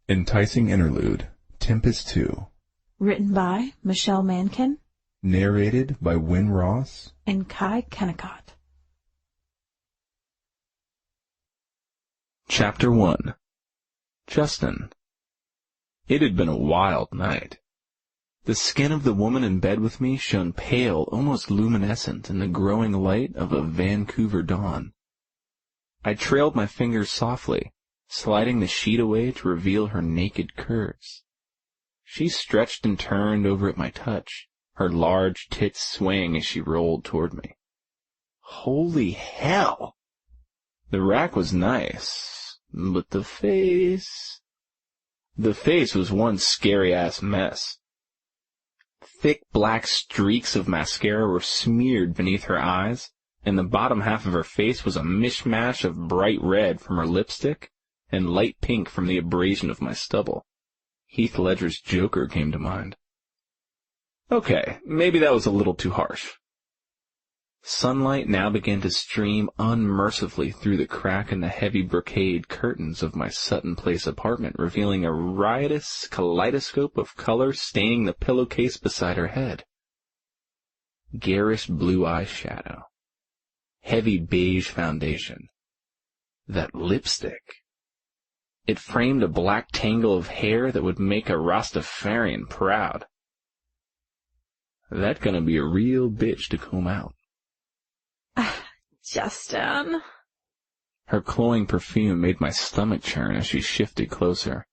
Enticing Interlude, Tempest 2. Written by Michelle Mankin. Narrated by Wynne Ross and Kai Kennicott. Chapter 1. Justin. It had been a wild night. The skin of the woman in bed with me shone pale, almost luminescent, in the growing light of a Vancouver dawn. I trailed my fingers softly, sliding the sheet away to reveal her naked curves. She stretched and turned over at my touch, her large tits swaying as she rolled toward me. Holy hell! The rack was nice, but the face was one scary-ass mess. Thick black streaks of mascara were smeared beneath her eyes, and the bottom half of her face was a mishmash of bright red from her lipstick and light pink from the abrasion of my stubble. Heath Ledger's Joker came to mind. Okay, maybe that was a little too harsh. Sunlight now began to stream unmercifully through the crack in the heavy brocade curtains of my Sutton Place apartment, revealing a riotous kaleidoscope of color staining the pillowcase beside her head. Garish blue eyeshadow. Heavy beige foundation. That lipstick. It framed a black tangle of hair that would make a Rastafarian proud. That gonna be a real bitch to comb out. Justin. Her cloying perfume made my stomach churn as she shifted closer.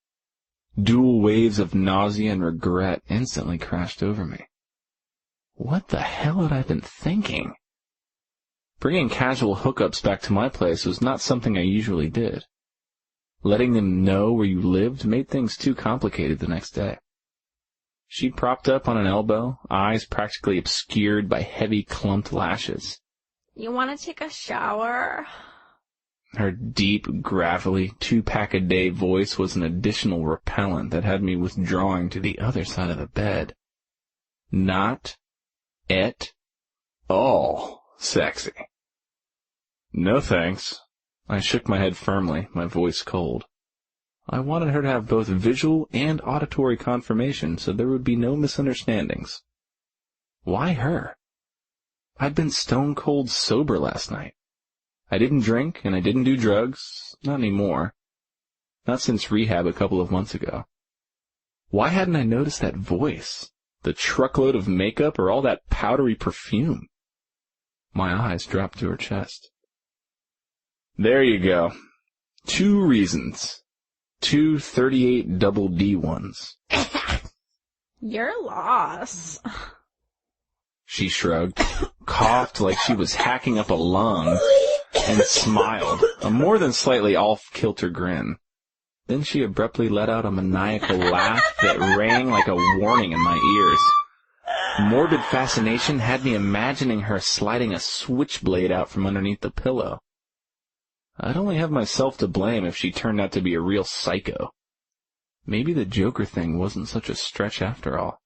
Dual waves of nausea and regret instantly crashed over me. What the hell had I been thinking? Bringing casual hookups back to my place was not something I usually did. Letting them know where you lived made things too complicated the next day. She propped up on an elbow, eyes practically obscured by heavy clumped lashes. You want to take a shower? Her deep, gravelly, 2-pack-a-day voice was an additional repellent that had me withdrawing to the other side of the bed. Not at all sexy. No thanks. I shook my head firmly, my voice cold. I wanted her to have both visual and auditory confirmation so there would be no misunderstandings. Why her? I'd been stone cold sober last night. I didn't drink and I didn't do drugs, not anymore. Not since rehab a couple of months ago. Why hadn't I noticed that voice, the truckload of makeup, or all that powdery perfume? My eyes dropped to her chest. There you go. 2 reasons. 2 38 double D ones. Your loss. She shrugged, coughed like she was hacking up a lung, and smiled, a more than slightly off-kilter grin. Then she abruptly let out a maniacal laugh that rang like a warning in my ears. Morbid fascination had me imagining her sliding a switchblade out from underneath the pillow. I'd only have myself to blame if she turned out to be a real psycho. Maybe the Joker thing wasn't such a stretch after all.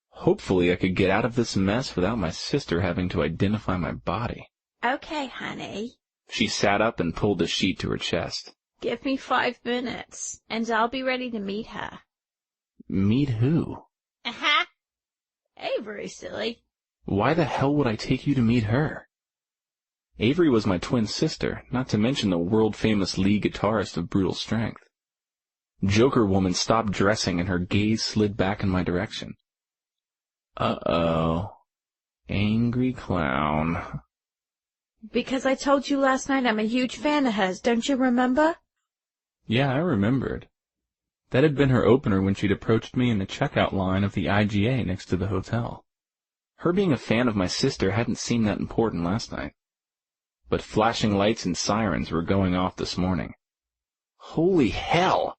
Hopefully I could get out of this mess without my sister having to identify my body. Okay, honey. She sat up and pulled the sheet to her chest. Give me 5 minutes, and I'll be ready to meet her. Meet who? Avery, silly. Why the hell would I take you to meet her? Avery was my twin sister, not to mention the world-famous lead guitarist of brutal strength. Joker woman stopped dressing and her gaze slid back in my direction. Uh-oh. Angry clown. Because I told you last night I'm a huge fan of hers, don't you remember? Yeah, I remembered. That had been her opener when she'd approached me in the checkout line of the IGA next to the hotel. Her being a fan of my sister hadn't seemed that important last night. But flashing lights and sirens were going off this morning. Holy hell!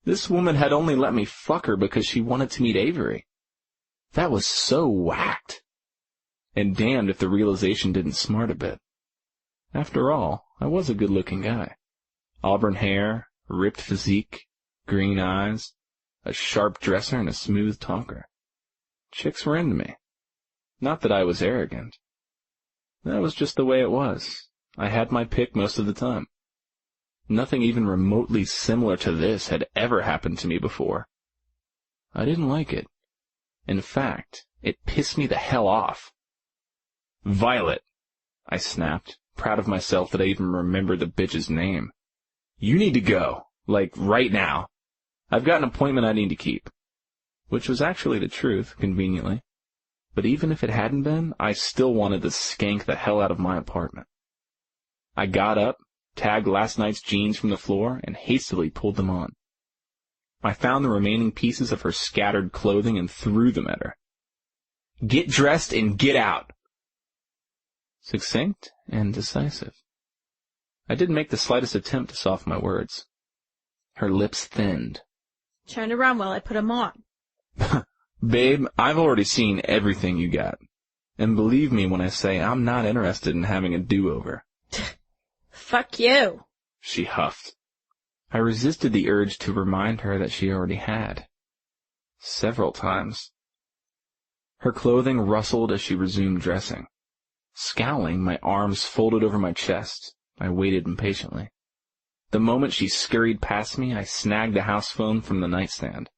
This woman had only let me fuck her because she wanted to meet Avery. That was so whacked. And damned if the realization didn't smart a bit. After all, I was a good-looking guy. Auburn hair, ripped physique, green eyes, a sharp dresser, and a smooth talker. Chicks were into me. Not that I was arrogant. That was just the way it was. I had my pick most of the time. Nothing even remotely similar to this had ever happened to me before. I didn't like it. In fact, it pissed me the hell off. "Violet," I snapped, proud of myself that I even remembered the bitch's name. "You need to go, like right now. I've got an appointment I need to keep." Which was actually the truth, conveniently. But even if it hadn't been, I still wanted to skank the hell out of my apartment. I got up, tagged last night's jeans from the floor, and hastily pulled them on. I found the remaining pieces of her scattered clothing and threw them at her. "Get dressed and get out!" Succinct and decisive. I didn't make the slightest attempt to soften my words. Her lips thinned. Turn around while I put 'em on. "Babe, I've already seen everything you got. And believe me when I say I'm not interested in having a do-over." Fuck you. She huffed. I resisted the urge to remind her that she already had. Several times. Her clothing rustled as she resumed dressing. Scowling, my arms folded over my chest, I waited impatiently. The moment she scurried past me, I snagged the house phone from the nightstand.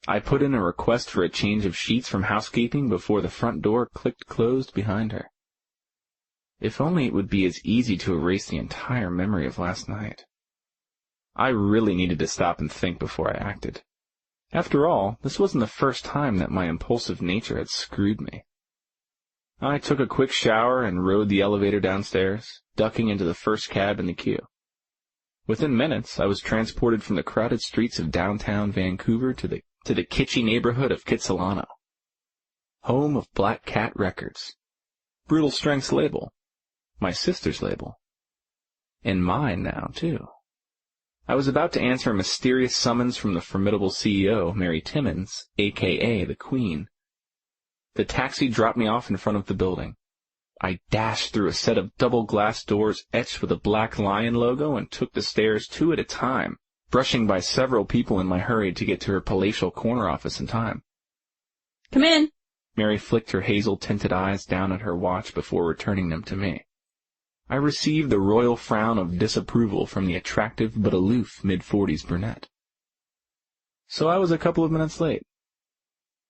I put in a request for a change of sheets from housekeeping before the front door clicked closed behind her. If only it would be as easy to erase the entire memory of last night. I really needed to stop and think before I acted. After all, this wasn't the first time that my impulsive nature had screwed me. I took a quick shower and rode the elevator downstairs, ducking into the first cab in the queue. Within minutes, I was transported from the crowded streets of downtown Vancouver to the kitschy neighborhood of Kitsilano, home of Black Cat Records, Brutal Strength's label, my sister's label, and mine now, too. I was about to answer a mysterious summons from the formidable CEO, Mary Timmins, a.k.a. the Queen. The taxi dropped me off in front of the building. I dashed through a set of double glass doors etched with a black lion logo and took the stairs 2 at a time, brushing by several people in my hurry to get to her palatial corner office in time. Come in. Mary flicked her hazel-tinted eyes down at her watch before returning them to me. I received the royal frown of disapproval from the attractive but aloof mid-40s brunette. So I was a couple of minutes late.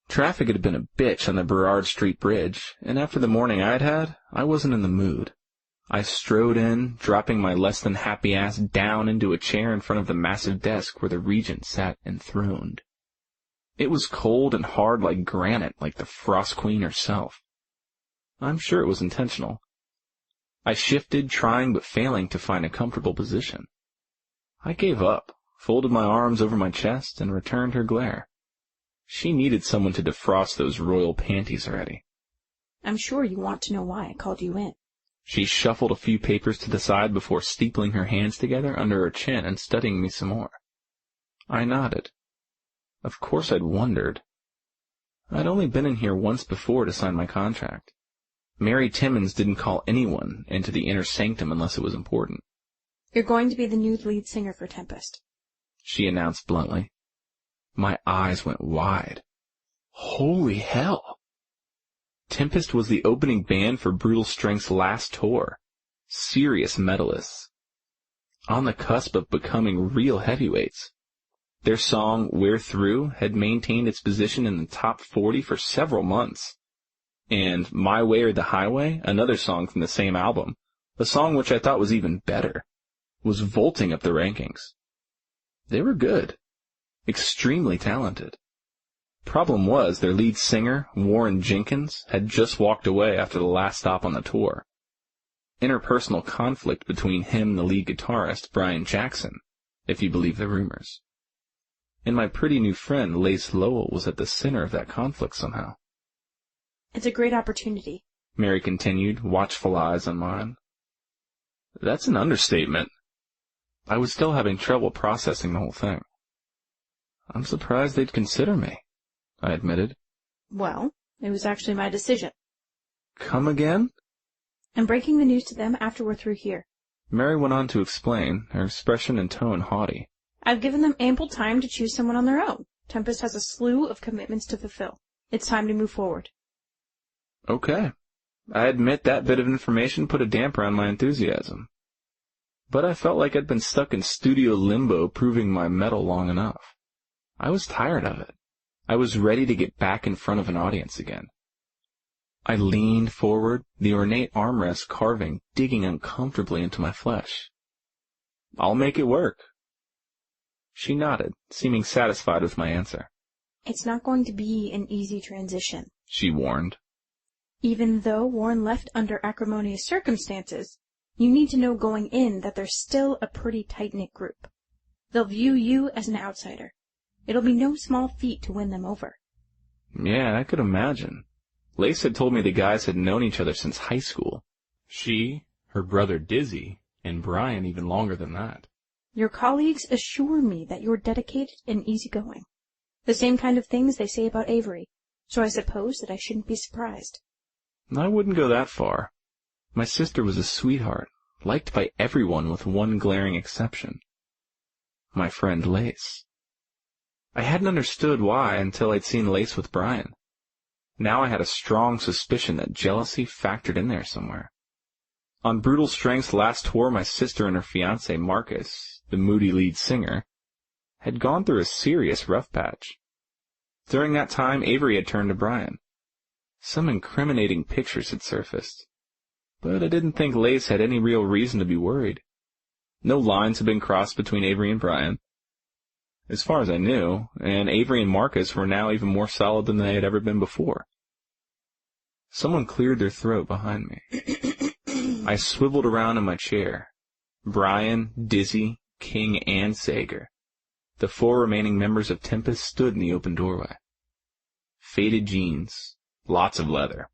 Traffic had been a bitch on the Burrard Street Bridge, and after the morning I'd had, I wasn't in the mood. I strode in, dropping my less-than-happy ass down into a chair in front of the massive desk where the regent sat enthroned. It was cold and hard like granite, like the Frost Queen herself. I'm sure it was intentional. I shifted, trying but failing to find a comfortable position. I gave up, folded my arms over my chest, and returned her glare. She needed someone to defrost those royal panties already. I'm sure you want to know why I called you in. She shuffled a few papers to the side before steepling her hands together under her chin and studying me some more. I nodded. Of course I'd wondered. I'd only been in here once before to sign my contract. Mary Timmins didn't call anyone into the inner sanctum unless it was important. You're going to be the new lead singer for Tempest, she announced bluntly. My eyes went wide. Holy hell! Tempest was the opening band for Brutal Strength's last tour. Serious medalists. On the cusp of becoming real heavyweights. Their song, We're Through, had maintained its position in the top 40 for several months. And My Way or the Highway, another song from the same album, a song which I thought was even better, was vaulting up the rankings. They were good. Extremely talented. Problem was, their lead singer, Warren Jenkins, had just walked away after the last stop on the tour. Interpersonal conflict between him and the lead guitarist, Brian Jackson, if you believe the rumors. And my pretty new friend, Lace Lowell, was at the center of that conflict somehow. It's a great opportunity, Mary continued, watchful eyes on mine. That's an understatement. I was still having trouble processing the whole thing. I'm surprised they'd consider me, I admitted. Well, it was actually my decision. Come again? I'm breaking the news to them after we're through here. Mary went on to explain, her expression and tone haughty. I've given them ample time to choose someone on their own. Tempest has a slew of commitments to fulfill. It's time to move forward. Okay. I admit that bit of information put a damper on my enthusiasm. but I felt like I'd been stuck in studio limbo proving my mettle long enough. I was tired of it. I was ready to get back in front of an audience again. I leaned forward, the ornate armrest carving digging uncomfortably into my flesh. "I'll make it work." She nodded, seeming satisfied with my answer. It's not going to be an easy transition, she warned. Even though worn left under acrimonious circumstances, you need to know going in that there's still a pretty tight-knit group. They'll view you as an outsider. It'll be no small feat to win them over. Yeah, I could imagine. Lace had told me the guys had known each other since high school. She, her brother Dizzy, and Brian even longer than that. Your colleagues assure me that you're dedicated and easygoing. The same kind of things they say about Avery, so I suppose that I shouldn't be surprised. I wouldn't go that far. My sister was a sweetheart, liked by everyone with one glaring exception. My friend Lace. I hadn't understood why until I'd seen Lace with Brian. Now I had a strong suspicion that jealousy factored in there somewhere. On Brutal Strength's last tour, my sister and her fiancé Marcus, the moody lead singer, had gone through a serious rough patch. During that time, Avery had turned to Brian. Some incriminating pictures had surfaced, but I didn't think Lace had any real reason to be worried. No lines had been crossed between Avery and Brian, as far as I knew, and Avery and Marcus were now even more solid than they had ever been before. Someone cleared their throat behind me. I swiveled around in my chair. Brian, Dizzy, King, and Sager, the 4 remaining members of Tempest, stood in the open doorway. Faded jeans, lots of leather,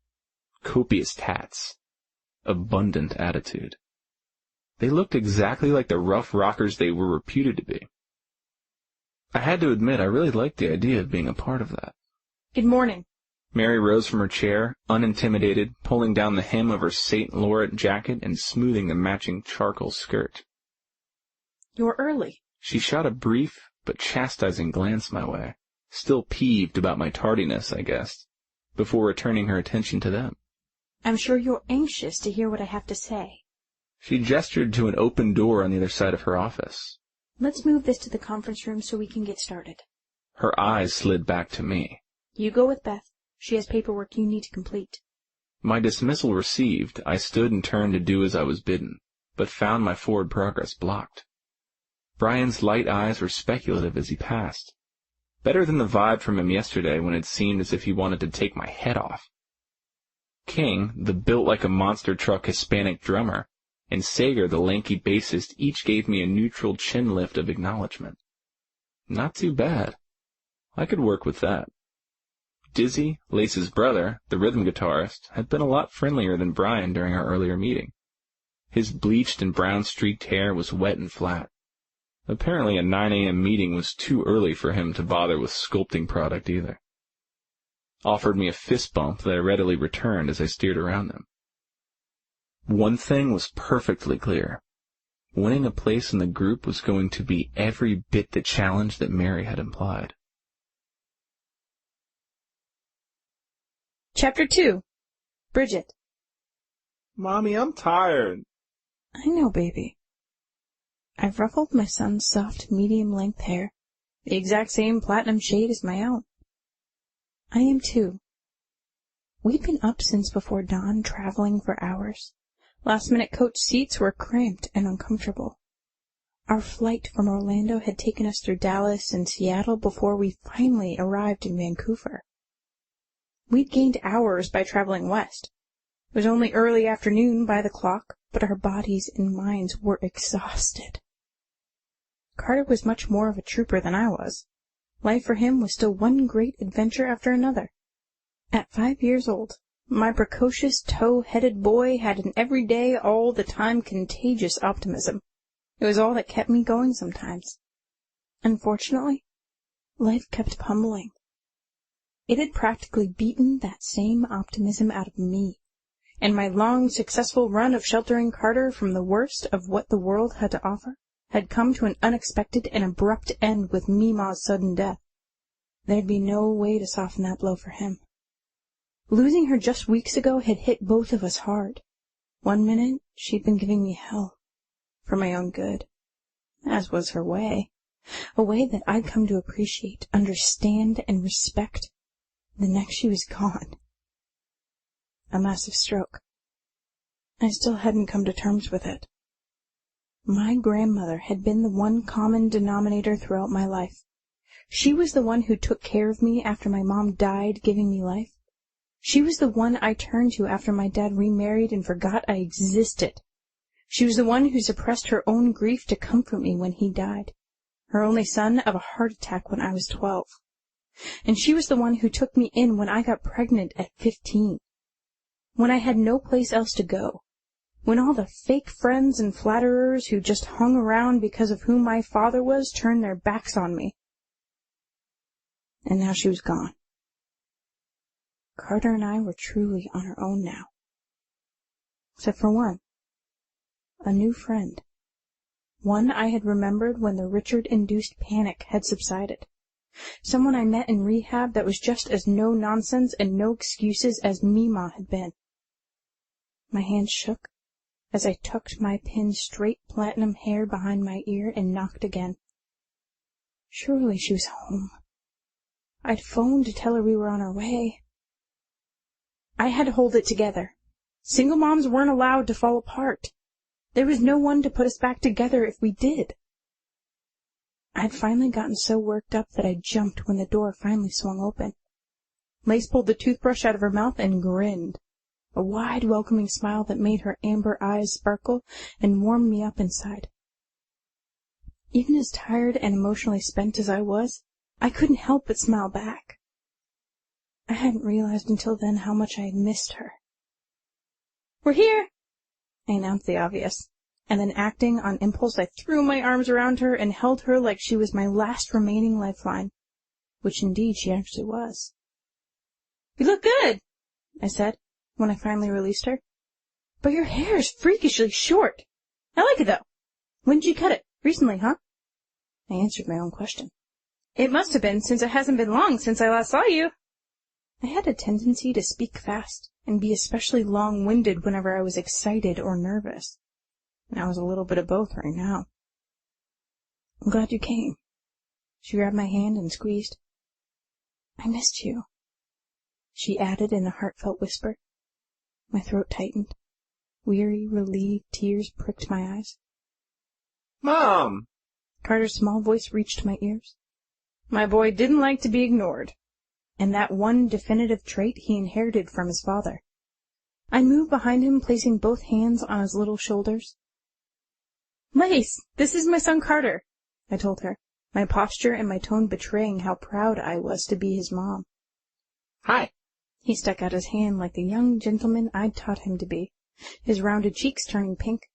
copious tats, abundant attitude. They looked exactly like the rough rockers they were reputed to be. I had to admit I really liked the idea of being a part of that. Good morning. Mary rose from her chair, unintimidated, pulling down the hem of her St. Laurent jacket and smoothing the matching charcoal skirt. You're early. She shot a brief but chastising glance my way, still peeved about my tardiness, I guessed, before returning her attention to them. I'm sure you're anxious to hear what I have to say. She gestured to an open door on the other side of her office. Let's move this to the conference room so we can get started. Her eyes slid back to me. You go with Beth. She has paperwork you need to complete. My dismissal received, I stood and turned to do as I was bidden, but found my forward progress blocked. Brian's light eyes were speculative as he passed. Better than the vibe from him yesterday when it seemed as if he wanted to take my head off. King, the built-like-a-monster-truck Hispanic drummer, and Sager, the lanky bassist, each gave me a neutral chin lift of acknowledgement. Not too bad. I could work with that. Dizzy, Lace's brother, the rhythm guitarist, had been a lot friendlier than Brian during our earlier meeting. His bleached and brown-streaked hair was wet and flat. Apparently a 9 a.m. meeting was too early for him to bother with sculpting product either. Offered me a fist bump that I readily returned as I steered around them. One thing was perfectly clear. Winning a place in the group was going to be every bit the challenge that Mary had implied. Chapter 2. Bridget. Mommy, I'm tired. I know, baby. I've ruffled my son's soft, medium-length hair, the exact same platinum shade as my own. I am too. We'd been up since before dawn, traveling for hours. Last-minute coach seats were cramped and uncomfortable. Our flight from Orlando had taken us through Dallas and Seattle before we finally arrived in Vancouver. We'd gained hours by traveling west. It was only early afternoon by the clock, but our bodies and minds were exhausted. Carter was much more of a trooper than I was. Life for him was still one great adventure after another. At 5 years old, my precocious, tow-headed boy had an everyday, all-the-time contagious optimism. It was all that kept me going sometimes. Unfortunately, life kept pummeling. It had practically beaten that same optimism out of me, and my long, successful run of sheltering Carter from the worst of what the world had to offer had come to an unexpected and abrupt end with Mima's sudden death. There'd be no way to soften that blow for him. Losing her just weeks ago had hit both of us hard. 1 minute, she'd been giving me hell. for my own good, as was her way, a way that I'd come to appreciate, understand, and respect. The next she was gone. A massive stroke. I still hadn't come to terms with it. My grandmother had been the one common denominator throughout my life. She was the one who took care of me after my mom died, giving me life. She was the one I turned to after my dad remarried and forgot I existed. She was the one who suppressed her own grief to comfort me when he died, her only son of a heart attack when I was 12. And she was the one who took me in when I got pregnant at 15, when I had no place else to go, when all the fake friends and flatterers who just hung around because of who my father was turned their backs on me. And now she was gone. Carter and I were truly on our own now. Except for one. A new friend. One I had remembered when the Richard-induced panic had subsided. Someone I met in rehab that was just as no-nonsense and no excuses as Mima had been. My hand shook as I tucked my pin straight platinum hair behind my ear and knocked again. Surely she was home. I'd phoned to tell her we were on our way. I had to hold it together. Single moms weren't allowed to fall apart. There was no one to put us back together if we did. I'd finally gotten so worked up that I jumped when the door finally swung open. Lace pulled the toothbrush out of her mouth and grinned, a wide, welcoming smile that made her amber eyes sparkle and warmed me up inside. Even as tired and emotionally spent as I was, I couldn't help but smile back. I hadn't realized until then how much I had missed her. "We're here," I announced the obvious, and then acting on impulse I threw my arms around her and held her like she was my last remaining lifeline, which indeed she actually was. "You look good," I said, when I finally released her. "But your hair is freakishly short. I like it, though. When did you cut it? Recently, huh?" I answered my own question. "It must have been, since it hasn't been long since I last saw you." I had a tendency to speak fast and be especially long-winded whenever I was excited or nervous. And I was a little bit of both right now. "I'm glad you came." She grabbed my hand and squeezed. "I missed you," she added in a heartfelt whisper. My throat tightened. Weary, relieved tears pricked my eyes. "Mom!" Carter's small voice reached my ears. My boy didn't like to be ignored, and that one definitive trait he inherited from his father. I moved behind him, placing both hands on his little shoulders. "Lace, this is my son Carter," I told her, my posture and my tone betraying how proud I was to be his mom. "Hi." He stuck out his hand like the young gentleman I'd taught him to be, his rounded cheeks turning pink.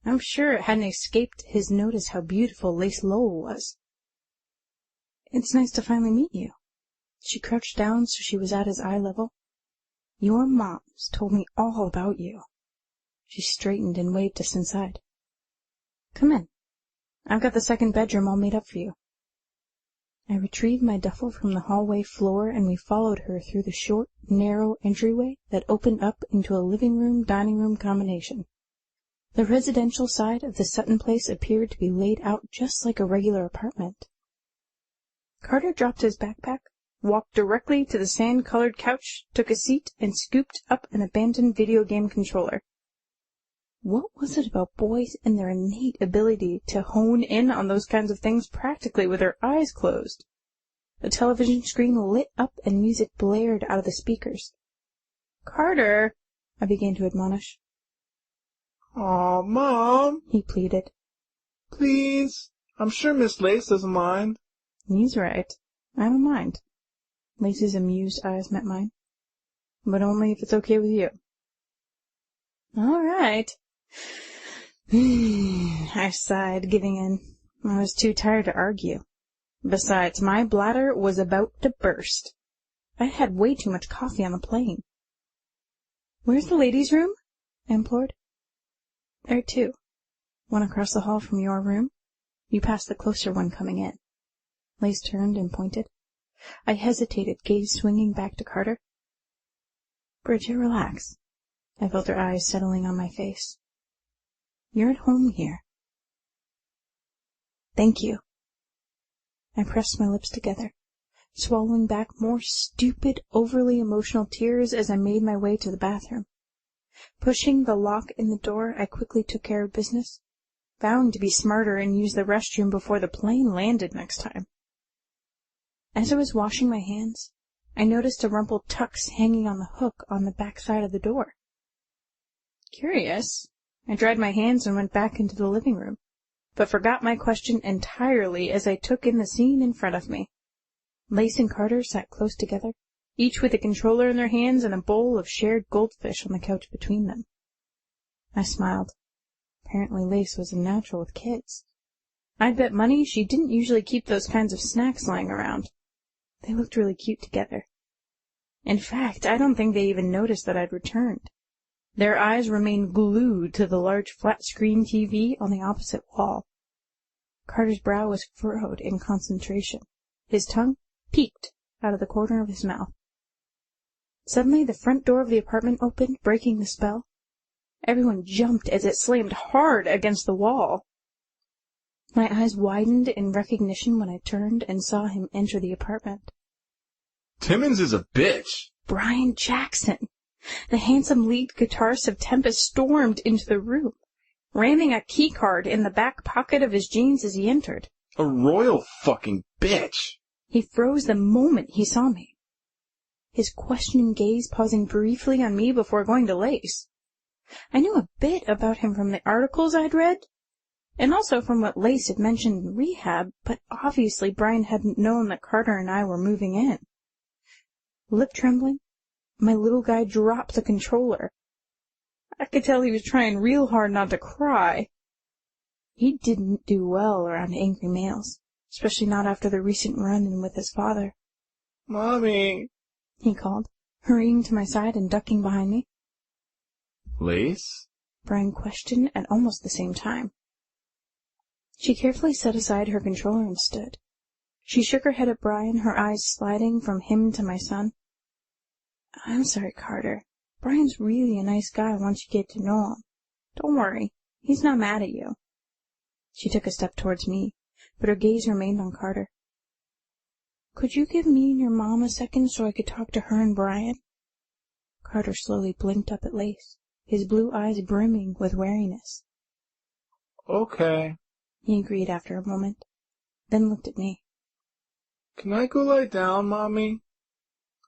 I'm sure it hadn't escaped his notice how beautiful Lace Lowell was. "It's nice to finally meet you." She crouched down so she was at his eye level. "Your mom's told me all about you." She straightened and waved us inside. "Come in. I've got the second bedroom all made up for you." I retrieved my duffel from the hallway floor, and we followed her through the short, narrow entryway that opened up into a living room-dining room combination. The residential side of the Sutton place appeared to be laid out just like a regular apartment. Carter dropped his backpack, walked directly to the sand-colored couch, took a seat, and scooped up an abandoned video game controller. What was it about boys and their innate ability to hone in on those kinds of things practically with their eyes closed? The television screen lit up and music blared out of the speakers. "Carter," I began to admonish. "Aw, Mom," he pleaded. "Please. I'm sure Miss Lace doesn't mind." He's right. I don't mind. Lace's amused eyes met mine. "But only if it's okay with you." "All right." I sighed, giving in. I was too tired to argue. Besides, my bladder was about to burst. I'd had way too much coffee on the plane. "Where's the ladies' room?" I implored. "There are two. One across the hall from your room. You passed the closer one coming in." Lace turned and pointed. I hesitated, gaze swinging back to Carter. "Bridget, relax." I felt her eyes settling on my face. "You're at home here. Thank you. I pressed my lips together, swallowing back more stupid, overly emotional tears as I made my way to the bathroom. Pushing the lock in the door, I quickly took care of business, vowing to be smarter and use the restroom before the plane landed next time. As I was washing my hands, I noticed a rumpled tux hanging on the hook on the back side of the door. Curious, I dried my hands and went back into the living room, but forgot my question entirely as I took in the scene in front of me. Lace and Carter sat close together, each with a controller in their hands and a bowl of shared goldfish on the couch between them. I smiled. Apparently Lace was a natural with kids. I'd bet money she didn't usually keep those kinds of snacks lying around. They looked really cute together. In fact, I don't think they even noticed that I'd returned. Their eyes remained glued to the large flat-screen TV on the opposite wall. Carter's brow was furrowed in concentration. His tongue peeked out of the corner of his mouth. Suddenly, the front door of the apartment opened, breaking the spell. Everyone jumped as it slammed hard against the wall. My eyes widened in recognition when I turned and saw him enter the apartment. Timmons is a bitch! Brian Jackson, the handsome lead guitarist of Tempest, stormed into the room, ramming a keycard in the back pocket of his jeans as he entered. A royal fucking bitch! He froze the moment he saw me, his questioning gaze pausing briefly on me before going to Lace. I knew a bit about him from the articles I'd read, and also from what Lace had mentioned in rehab, but obviously Brian hadn't known that Carter and I were moving in. Lip trembling, my little guy dropped the controller. I could tell he was trying real hard not to cry. He didn't do well around angry males, especially not after the recent run-in with his father. Mommy, he called, hurrying to my side and ducking behind me. Lace? Brian questioned at almost the same time. She carefully set aside her controller and stood. She shook her head at Brian, her eyes sliding from him to my son. I'm sorry, Carter. Brian's really a nice guy once you get to know him. Don't worry. He's not mad at you. She took a step towards me, but her gaze remained on Carter. Could you give me and your mom a second so I could talk to her and Brian? Carter slowly blinked up at Lace, his blue eyes brimming with wariness. Okay, he agreed after a moment, then looked at me. Can I go lie down, Mommy?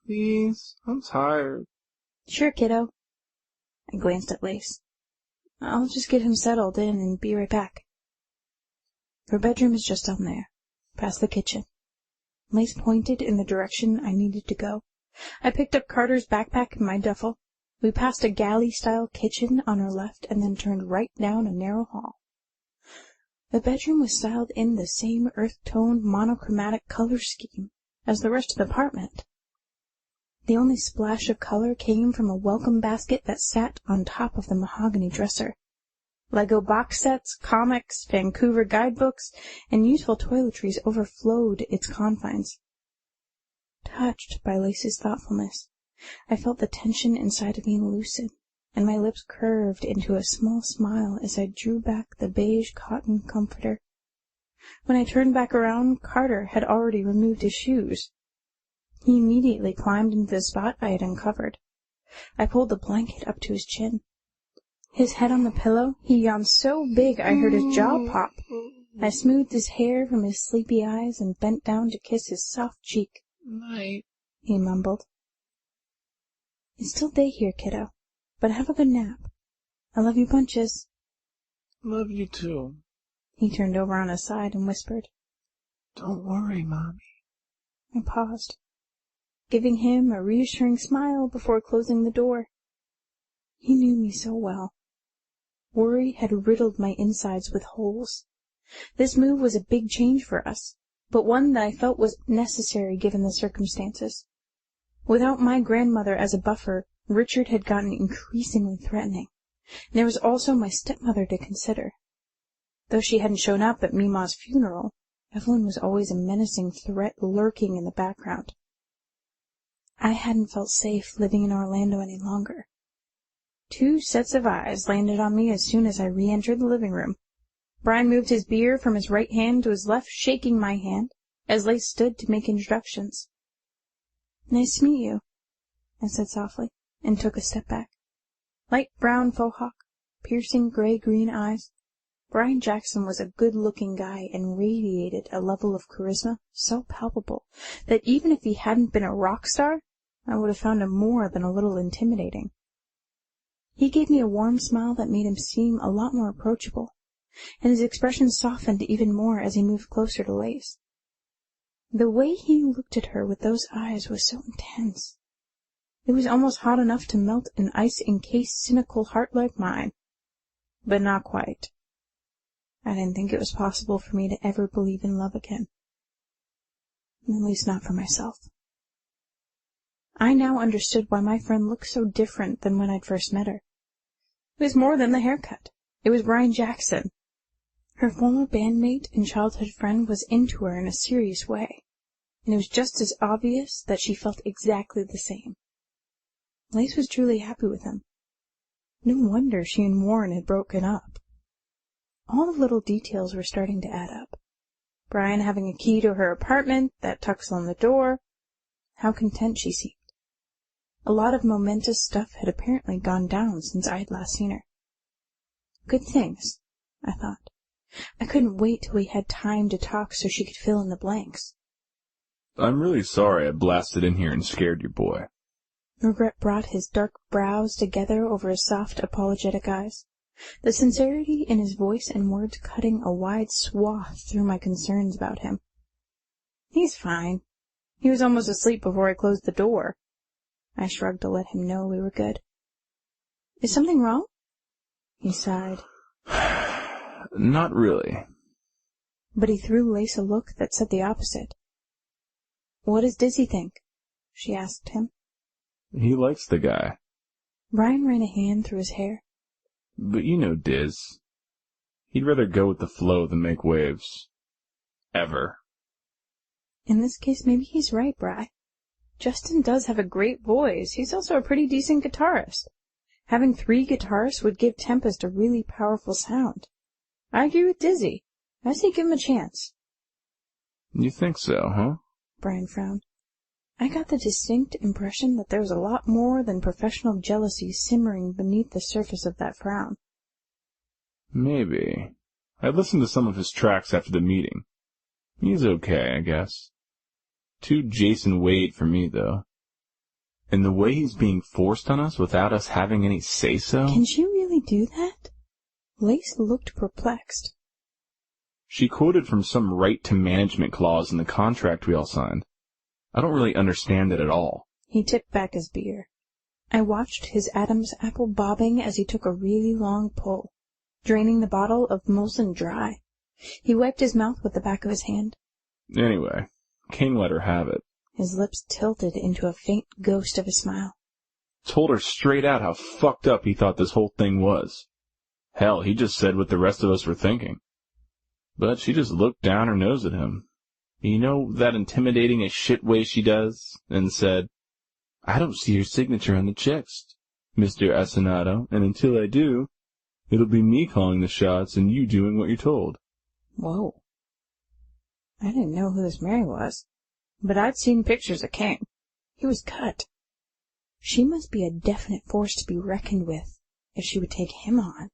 Please, I'm tired. Sure, kiddo. I glanced at Lace. I'll just get him settled in and be right back. Her bedroom is just down there, past the kitchen. Lace pointed in the direction I needed to go. I picked up Carter's backpack and my duffel. We passed a galley-style kitchen on our left and then turned right down a narrow hall. The bedroom was styled in the same earth-toned monochromatic color scheme as the rest of the apartment. The only splash of color came from a welcome basket that sat on top of the mahogany dresser. Lego box sets, comics, Vancouver guidebooks, and useful toiletries overflowed its confines. Touched by Lace's thoughtfulness, I felt the tension inside of me loosen, and my lips curved into a small smile as I drew back the beige cotton comforter. When I turned back around, Carter had already removed his shoes. He immediately climbed into the spot I had uncovered. I pulled the blanket up to his chin. His head on the pillow, he yawned so big I heard his jaw pop. I smoothed his hair from his sleepy eyes and bent down to kiss his soft cheek. Night, he mumbled. It's still day here, kiddo, but have a good nap. I love you bunches. Love you too. He turned over on his side and whispered. Don't worry, Mommy. I paused, giving him a reassuring smile before closing the door. He knew me so well. Worry had riddled my insides with holes. This move was a big change for us, but one that I felt was necessary given the circumstances. Without my grandmother as a buffer, Richard had gotten increasingly threatening. There was also my stepmother to consider. Though she hadn't shown up at Mima's funeral, Evelyn was always a menacing threat lurking in the background. I hadn't felt safe living in Orlando any longer. 2 sets of eyes landed on me as soon as I re-entered the living room. Brian moved his beer from his right hand to his left, shaking my hand, as Lace stood to make introductions. "Nice to meet you," I said softly, and took a step back. Light brown faux hawk, piercing gray-green eyes. Brian Jackson was a good-looking guy and radiated a level of charisma so palpable that even if he hadn't been a rock star, I would have found him more than a little intimidating. He gave me a warm smile that made him seem a lot more approachable, and his expression softened even more as he moved closer to Lace. The way he looked at her with those eyes was so intense. It was almost hot enough to melt an ice-encased, cynical heart like mine. But not quite. I didn't think it was possible for me to ever believe in love again. At least not for myself. I now understood why my friend looked so different than when I'd first met her. It was more than the haircut. It was Brian Jackson. Her former bandmate and childhood friend was into her in a serious way, and it was just as obvious that she felt exactly the same. Lace was truly happy with him. No wonder she and Warren had broken up. All the little details were starting to add up. Brian having a key to her apartment that tucks on the door. How content she seemed. A lot of momentous stuff had apparently gone down since I'd last seen her. Good things, I thought. I couldn't wait till we had time to talk so she could fill in the blanks. "I'm really sorry I blasted in here and scared your boy." Regret brought his dark brows together over his soft, apologetic eyes, the sincerity in his voice and words cutting a wide swath through my concerns about him. "He's fine. He was almost asleep before I closed the door." I shrugged to let him know we were good. "Is something wrong?" He sighed. "Not really." But he threw Lace a look that said the opposite. "What does Dizzy think?" she asked him. "He likes the guy." Brian ran a hand through his hair. "But you know Diz. He'd rather go with the flow than make waves. Ever." In this case, maybe he's right, Bri. Justin does have a great voice. He's also a pretty decent guitarist. Having 3 guitarists would give Tempest a really powerful sound. I agree with Dizzy. I say give him a chance. "You think so, huh?" Brian frowned. I got the distinct impression that there was a lot more than professional jealousy simmering beneath the surface of that frown. "Maybe. I listened to some of his tracks after the meeting. He's okay, I guess. Too Jason Wade for me, though. And the way he's being forced on us without us having any say-so." Can she really do that? Lace looked perplexed. "She quoted from some right-to-management clause in the contract we all signed. I don't really understand it at all." He tipped back his beer. I watched his Adam's apple bobbing as he took a really long pull, draining the bottle of Molson dry. He wiped his mouth with the back of his hand. "Anyway, Kane let her have it. His lips tilted into a faint ghost of a smile. Told her straight out how fucked up he thought this whole thing was. Hell, he just said what the rest of us were thinking. But she just looked down her nose at him. You know, that intimidating as shit way she does, and said, 'I don't see your signature on the checks, Mr. Asinato, and until I do, it'll be me calling the shots and you doing what you're told.'" Whoa. I didn't know who this Mary was, but I'd seen pictures of King. He was cut. She must be a definite force to be reckoned with, if she would take him on.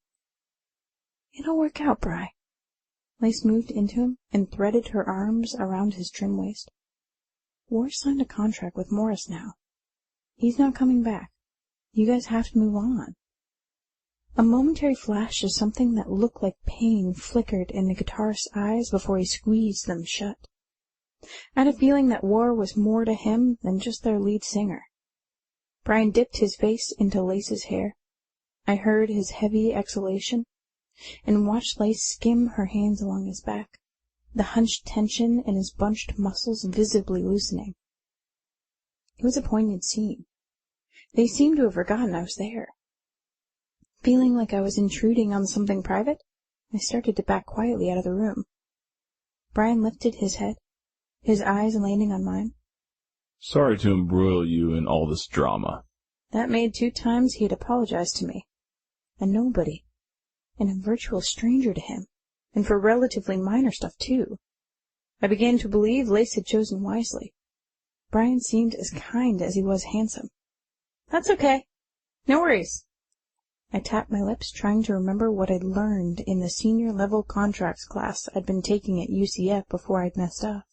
It'll work out, Bri. Lace moved into him and threaded her arms around his trim waist. War signed a contract with Morris now. He's not coming back. You guys have to move on. A momentary flash of something that looked like pain flickered in the guitarist's eyes before he squeezed them shut. I had a feeling that War was more to him than just their lead singer. Brian dipped his face into Lace's hair. I heard his heavy exhalation, and watched Lace skim her hands along his back, the hunched tension in his bunched muscles visibly loosening. It was a poignant scene. They seemed to have forgotten I was there. Feeling like I was intruding on something private, I started to back quietly out of the room. Brian lifted his head, his eyes landing on mine. "Sorry to embroil you in all this drama." That made 2 times he had apologized to me. A nobody, and a virtual stranger to him, and for relatively minor stuff, too. I began to believe Lace had chosen wisely. Brian seemed as kind as he was handsome. That's okay. No worries. I tapped my lips, trying to remember what I'd learned in the senior-level contracts class I'd been taking at UCF before I'd messed up,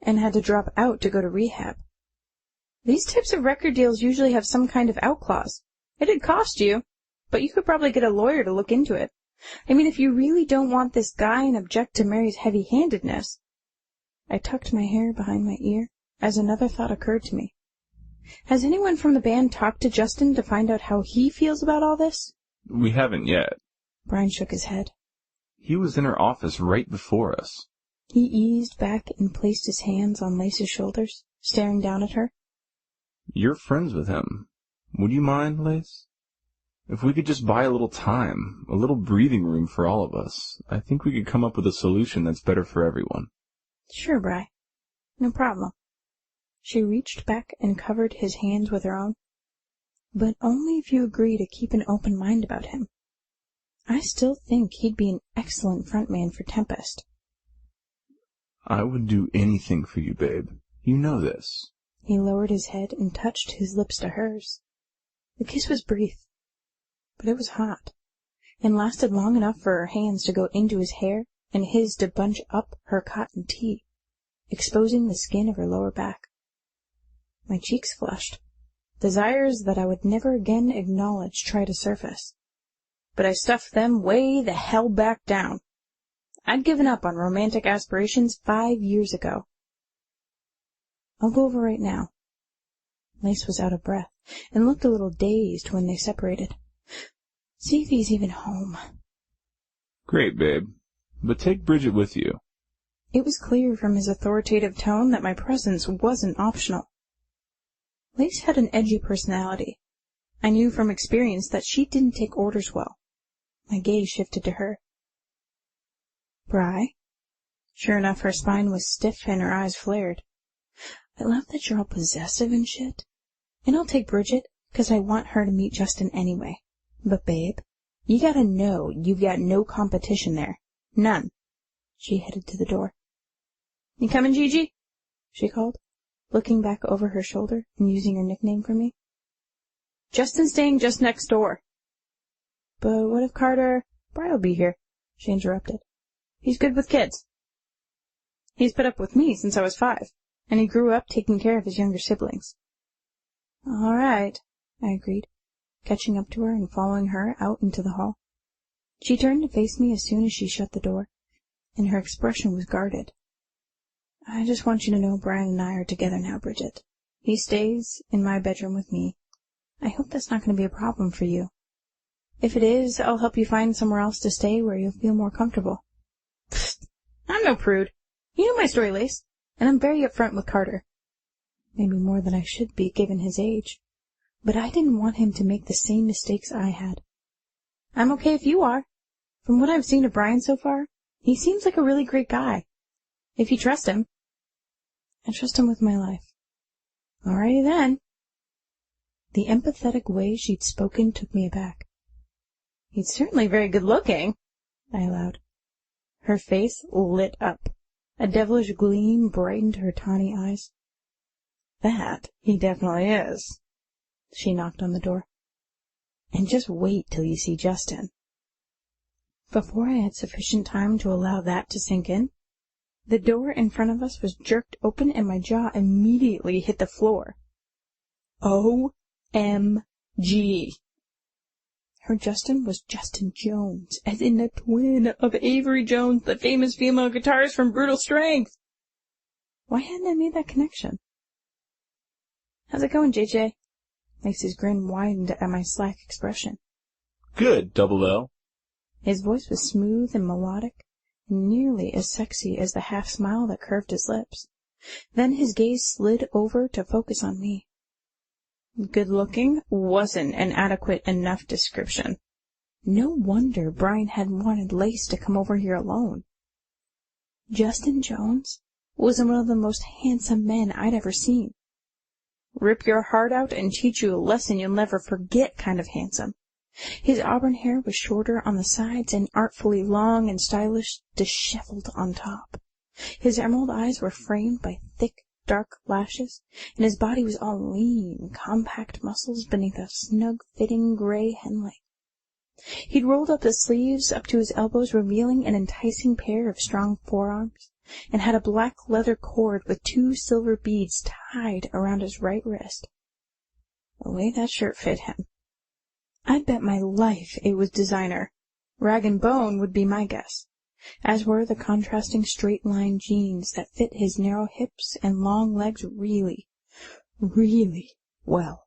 and had to drop out to go to rehab. These types of record deals usually have some kind of out clause. It'd cost you, but you could probably get a lawyer to look into it. I mean, if you really don't want this guy and object to Mary's heavy-handedness. I tucked my hair behind my ear as another thought occurred to me. Has anyone from the band talked to Justin to find out how he feels about all this? We haven't yet. Brian shook his head. He was in her office right before us. He eased back and placed his hands on Lace's shoulders, staring down at her. You're friends with him. Would you mind, Lace? If we could just buy a little time, a little breathing room for all of us, I think we could come up with a solution that's better for everyone. Sure, Bri. No problem. She reached back and covered his hands with her own. But only if you agree to keep an open mind about him. I still think he'd be an excellent frontman for Tempest. I would do anything for you, babe. You know this. He lowered his head and touched his lips to hers. The kiss was brief, but it was hot, and lasted long enough for her hands to go into his hair and his to bunch up her cotton tee, exposing the skin of her lower back. My cheeks flushed. Desires that I would never again acknowledge tried to surface, but I stuffed them way the hell back down. I'd given up on romantic aspirations 5 years ago. I'll go over right now. Lace was out of breath and looked a little dazed when they separated. See if he's even home. Great, babe. But take Bridget with you. It was clear from his authoritative tone that my presence wasn't optional. Lace had an edgy personality. I knew from experience that she didn't take orders well. My gaze shifted to her. Bri? Sure enough, her spine was stiff and her eyes flared. I love that you're all possessive and shit. And I'll take Bridget, 'cause I want her to meet Justin anyway. But babe, you gotta know you've got no competition there. None. She headed to the door. You coming, Gigi? She called, looking back over her shoulder and using her nickname for me. Justin's staying just next door. But what if Carter... Bri'll be here, she interrupted. He's good with kids. He's put up with me since I was 5, and he grew up taking care of his younger siblings. All right, I agreed, catching up to her and following her out into the hall. She turned to face me as soon as she shut the door, and her expression was guarded. I just want you to know Brian and I are together now, Bridget. He stays in my bedroom with me. I hope that's not going to be a problem for you. If it is, I'll help you find somewhere else to stay where you'll feel more comfortable. Pfft, I'm no prude. You know my story, Lace, and I'm very upfront with Carter. Maybe more than I should be, given his age. But I didn't want him to make the same mistakes I had. I'm okay if you are. From what I've seen of Brian so far, he seems like a really great guy. If you trust him. I trust him with my life. Alrighty then. The empathetic way she'd spoken took me aback. He's certainly very good-looking, I allowed. Her face lit up. A devilish gleam brightened her tawny eyes. That he definitely is. She knocked on the door. And just wait till you see Justin. Before I had sufficient time to allow that to sink in, the door in front of us was jerked open and my jaw immediately hit the floor. O-M-G. Her Justin was Justin Jones, as in the twin of Avery Jones, the famous female guitarist from Brutal Strength. Why hadn't I made that connection? How's it going, JJ? Lace's grin widened at my slack expression. Good, Double L. His voice was smooth and melodic, and nearly as sexy as the half-smile that curved his lips. Then his gaze slid over to focus on me. Good-looking wasn't an adequate enough description. No wonder Brian had wanted Lace to come over here alone. Justin Jones was one of the most handsome men I'd ever seen. Rip your heart out and teach you a lesson you'll never forget kind of handsome. His auburn hair was shorter on the sides and artfully long and stylish, disheveled on top. His emerald eyes were framed by thick, dark lashes, and his body was all lean, compact muscles beneath a snug-fitting gray henley. He'd rolled up his sleeves up to his elbows, revealing an enticing pair of strong forearms, and had a black leather cord with 2 silver beads tied around his right wrist. The way that shirt fit him! I'd bet my life it was designer. Rag and bone would be my guess, as were the contrasting straight-line jeans that fit his narrow hips and long legs really, really well.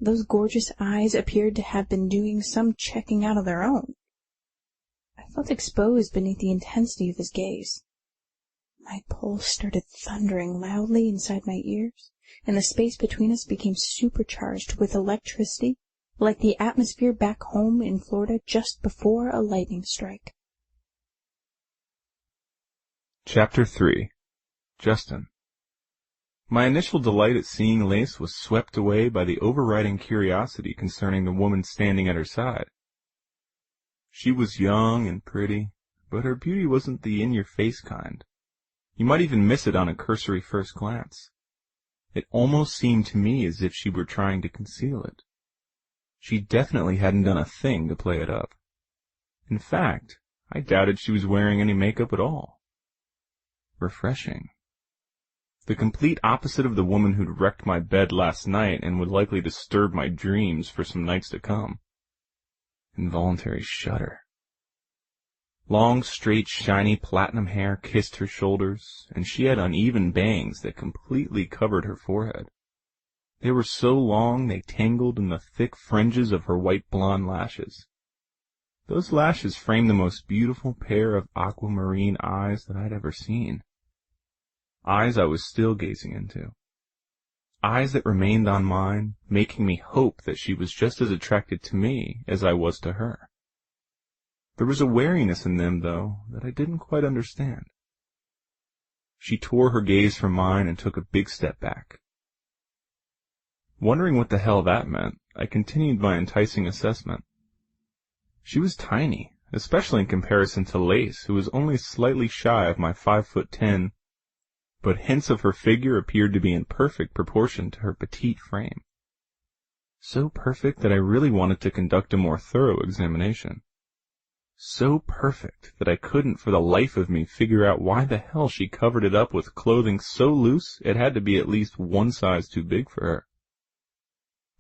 Those gorgeous eyes appeared to have been doing some checking out of their own. I felt exposed beneath the intensity of his gaze. My pulse started thundering loudly inside my ears, and the space between us became supercharged with electricity, like the atmosphere back home in Florida just before a lightning strike. Chapter 3. Justin. My initial delight at seeing Lace was swept away by the overriding curiosity concerning the woman standing at her side. She was young and pretty, but her beauty wasn't the in-your-face kind. You might even miss it on a cursory first glance. It almost seemed to me as if she were trying to conceal it. She definitely hadn't done a thing to play it up. In fact, I doubted she was wearing any makeup at all. Refreshing. The complete opposite of the woman who'd wrecked my bed last night and would likely disturb my dreams for some nights to come. Involuntary shudder. Long, straight, shiny platinum hair kissed her shoulders, and she had uneven bangs that completely covered her forehead. They were so long they tangled in the thick fringes of her white blonde lashes. Those lashes framed the most beautiful pair of aquamarine eyes that I'd ever seen. Eyes I was still gazing into. Eyes that remained on mine, making me hope that she was just as attracted to me as I was to her. There was a wariness in them, though, that I didn't quite understand. She tore her gaze from mine and took a big step back. Wondering what the hell that meant, I continued my enticing assessment. She was tiny, especially in comparison to Lace, who was only slightly shy of my 5'10", but hints of her figure appeared to be in perfect proportion to her petite frame. So perfect that I really wanted to conduct a more thorough examination. So perfect that I couldn't for the life of me figure out why the hell she covered it up with clothing so loose it had to be at least one size too big for her.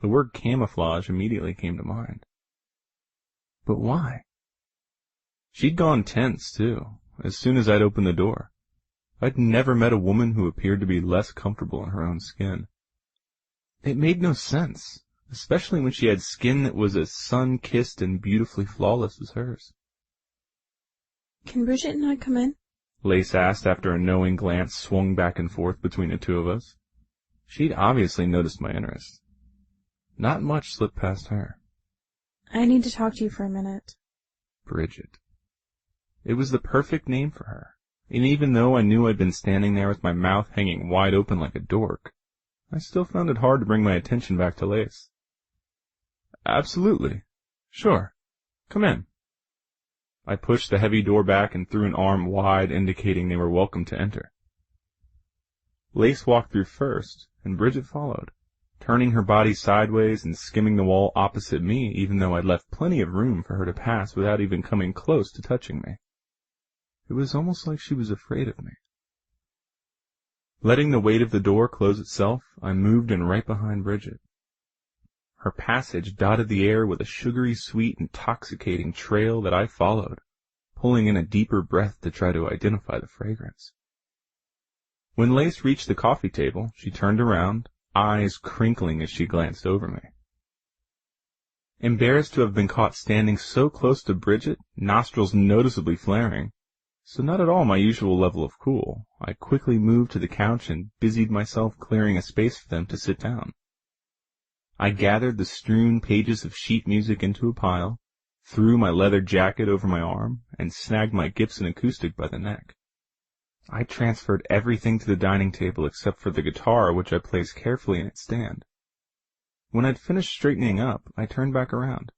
The word camouflage immediately came to mind. But why? She'd gone tense, too, as soon as I'd opened the door. I'd never met a woman who appeared to be less comfortable in her own skin. It made no sense, especially when she had skin that was as sun-kissed and beautifully flawless as hers. "Can Bridget and I come in?" Lace asked after a knowing glance swung back and forth between the two of us. She'd obviously noticed my interest. Not much slipped past her. "I need to talk to you for a minute." Bridget. It was the perfect name for her, and even though I knew I'd been standing there with my mouth hanging wide open like a dork, I still found it hard to bring my attention back to Lace. "Absolutely. Sure. Come in." I pushed the heavy door back and threw an arm wide, indicating they were welcome to enter. Lace walked through first, and Bridget followed, turning her body sideways and skimming the wall opposite me, even though I'd left plenty of room for her to pass without even coming close to touching me. It was almost like she was afraid of me. Letting the weight of the door close itself, I moved in right behind Bridget. Her passage dotted the air with a sugary, sweet, intoxicating trail that I followed, pulling in a deeper breath to try to identify the fragrance. When Lace reached the coffee table, she turned around, eyes crinkling as she glanced over me. Embarrassed to have been caught standing so close to Bridget, nostrils noticeably flaring, so not at all my usual level of cool, I quickly moved to the couch and busied myself clearing a space for them to sit down. I gathered the strewn pages of sheet music into a pile, threw my leather jacket over my arm, and snagged my Gibson acoustic by the neck. I transferred everything to the dining table except for the guitar, which I placed carefully in its stand. When I'd finished straightening up, I turned back around.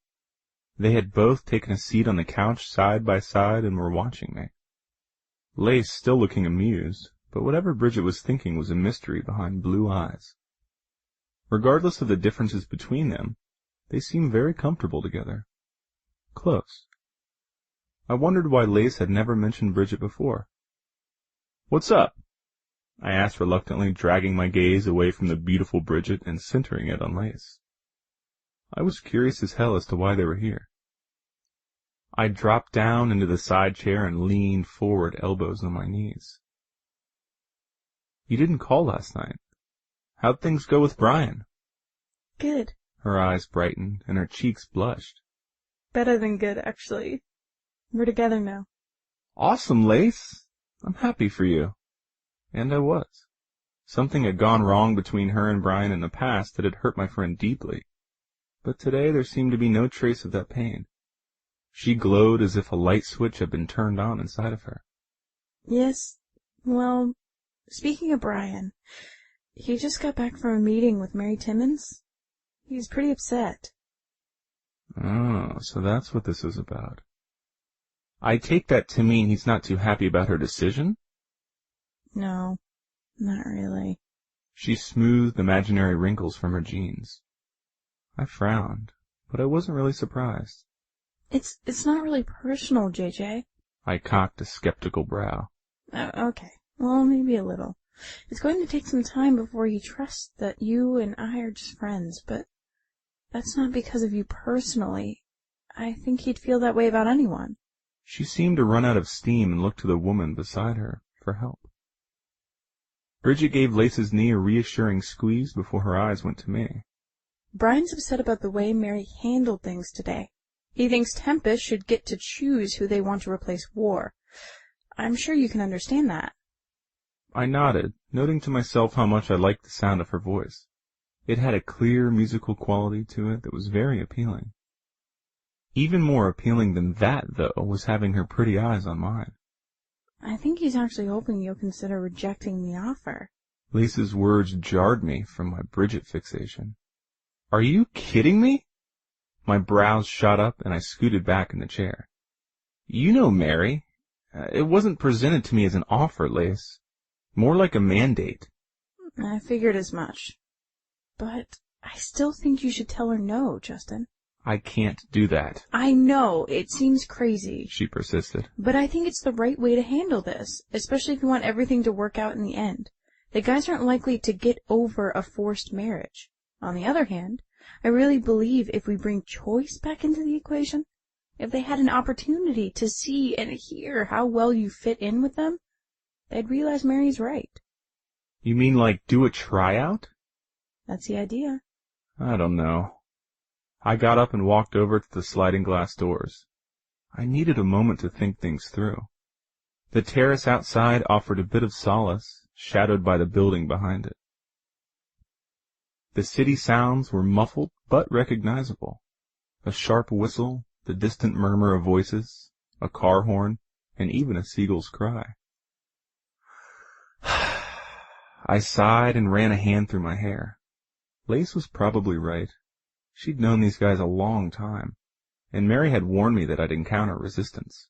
They had both taken a seat on the couch side by side and were watching me. Lace still looking amused, but whatever Bridget was thinking was a mystery behind blue eyes. Regardless of the differences between them, they seemed very comfortable together. Close. I wondered why Lace had never mentioned Bridget before. "What's up?" I asked reluctantly, dragging my gaze away from the beautiful Bridget and centering it on Lace. I was curious as hell as to why they were here. I dropped down into the side chair and leaned forward, elbows on my knees. "You didn't call last night. How'd things go with Brian?" Good. Her eyes brightened and her cheeks blushed. Better than good, actually. We're together now. "Awesome, Lace. I'm happy for you." And I was. Something had gone wrong between her and Brian in the past that had hurt my friend deeply. But today there seemed to be no trace of that pain. She glowed as if a light switch had been turned on inside of her. Yes, well, speaking of Brian, he just got back from a meeting with Mary Timmons. He's pretty upset. Oh, so that's what this is about. I take that to mean he's not too happy about her decision? No, not really. She smoothed imaginary wrinkles from her jeans. I frowned, but I wasn't really surprised. It's not really personal, JJ. I cocked a skeptical brow. Okay, well, maybe a little. It's going to take some time before he trusts that you and I are just friends, but that's not because of you personally. I think he'd feel that way about anyone. She seemed to run out of steam and looked to the woman beside her for help. Bridget gave Lace's knee a reassuring squeeze before her eyes went to me. Brian's upset about the way Mary handled things today. He thinks Tempest should get to choose who they want to replace War. I'm sure you can understand that. I nodded, noting to myself how much I liked the sound of her voice. It had a clear musical quality to it that was very appealing. Even more appealing than that, though, was having her pretty eyes on mine. I think he's actually hoping you'll consider rejecting the offer. Lisa's words jarred me from my Bridget fixation. "Are you kidding me?" My brows shot up and I scooted back in the chair. "You know Mary. It wasn't presented to me as an offer, Lace. More like a mandate." I figured as much. But I still think you should tell her no, Justin. "I can't do that." I know, it seems crazy. She persisted. But I think it's the right way to handle this, especially if you want everything to work out in the end. The guys aren't likely to get over a forced marriage. On the other hand, I really believe if we bring choice back into the equation, if they had an opportunity to see and hear how well you fit in with them, they'd realize Mary's right. "You mean like do a tryout?" That's the idea. I don't know. I got up and walked over to the sliding glass doors. I needed a moment to think things through. The terrace outside offered a bit of solace, shadowed by the building behind it. The city sounds were muffled but recognizable. A sharp whistle, the distant murmur of voices, a car horn, and even a seagull's cry. I sighed and ran a hand through my hair. Lace was probably right. She'd known these guys a long time, and Mary had warned me that I'd encounter resistance.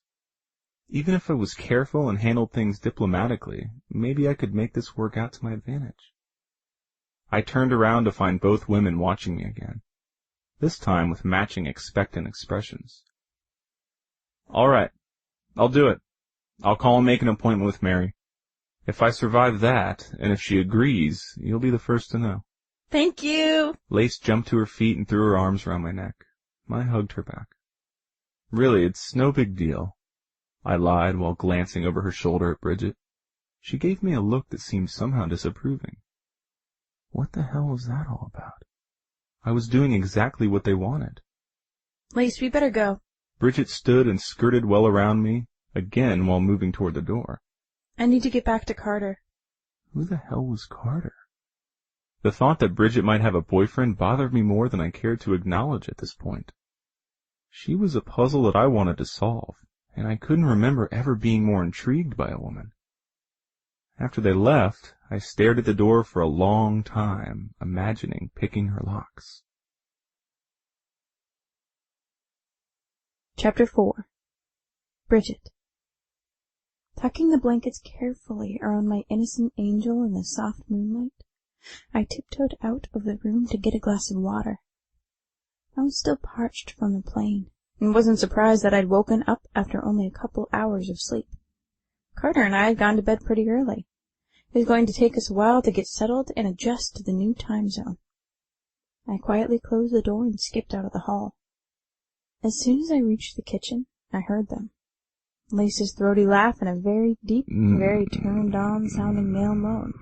Even if I was careful and handled things diplomatically, maybe I could make this work out to my advantage. I turned around to find both women watching me again, this time with matching expectant expressions. "All right, I'll do it. I'll call and make an appointment with Mary. If I survive that, and if she agrees, you'll be the first to know." Thank you! Lace jumped to her feet and threw her arms around my neck. I hugged her back. "Really, it's no big deal," I lied while glancing over her shoulder at Bridget. She gave me a look that seemed somehow disapproving. What the hell was that all about? I was doing exactly what they wanted. Lace, we better go. Bridget stood and skirted well around me, again while moving toward the door. I need to get back to Carter. Who the hell was Carter? The thought that Bridget might have a boyfriend bothered me more than I cared to acknowledge at this point. She was a puzzle that I wanted to solve, and I couldn't remember ever being more intrigued by a woman. After they left, I stared at the door for a long time, imagining picking her locks. Chapter 4. Bridget. Tucking the blankets carefully around my innocent angel in the soft moonlight, I tiptoed out of the room to get a glass of water. I was still parched from the plane, and wasn't surprised that I'd woken up after only a couple hours of sleep. Carter and I had gone to bed pretty early. It was going to take us a while to get settled and adjust to the new time zone. I quietly closed the door and skipped out of the hall. As soon as I reached the kitchen, I heard them. Lace's throaty laugh and a very deep, very turned-on sounding male moan.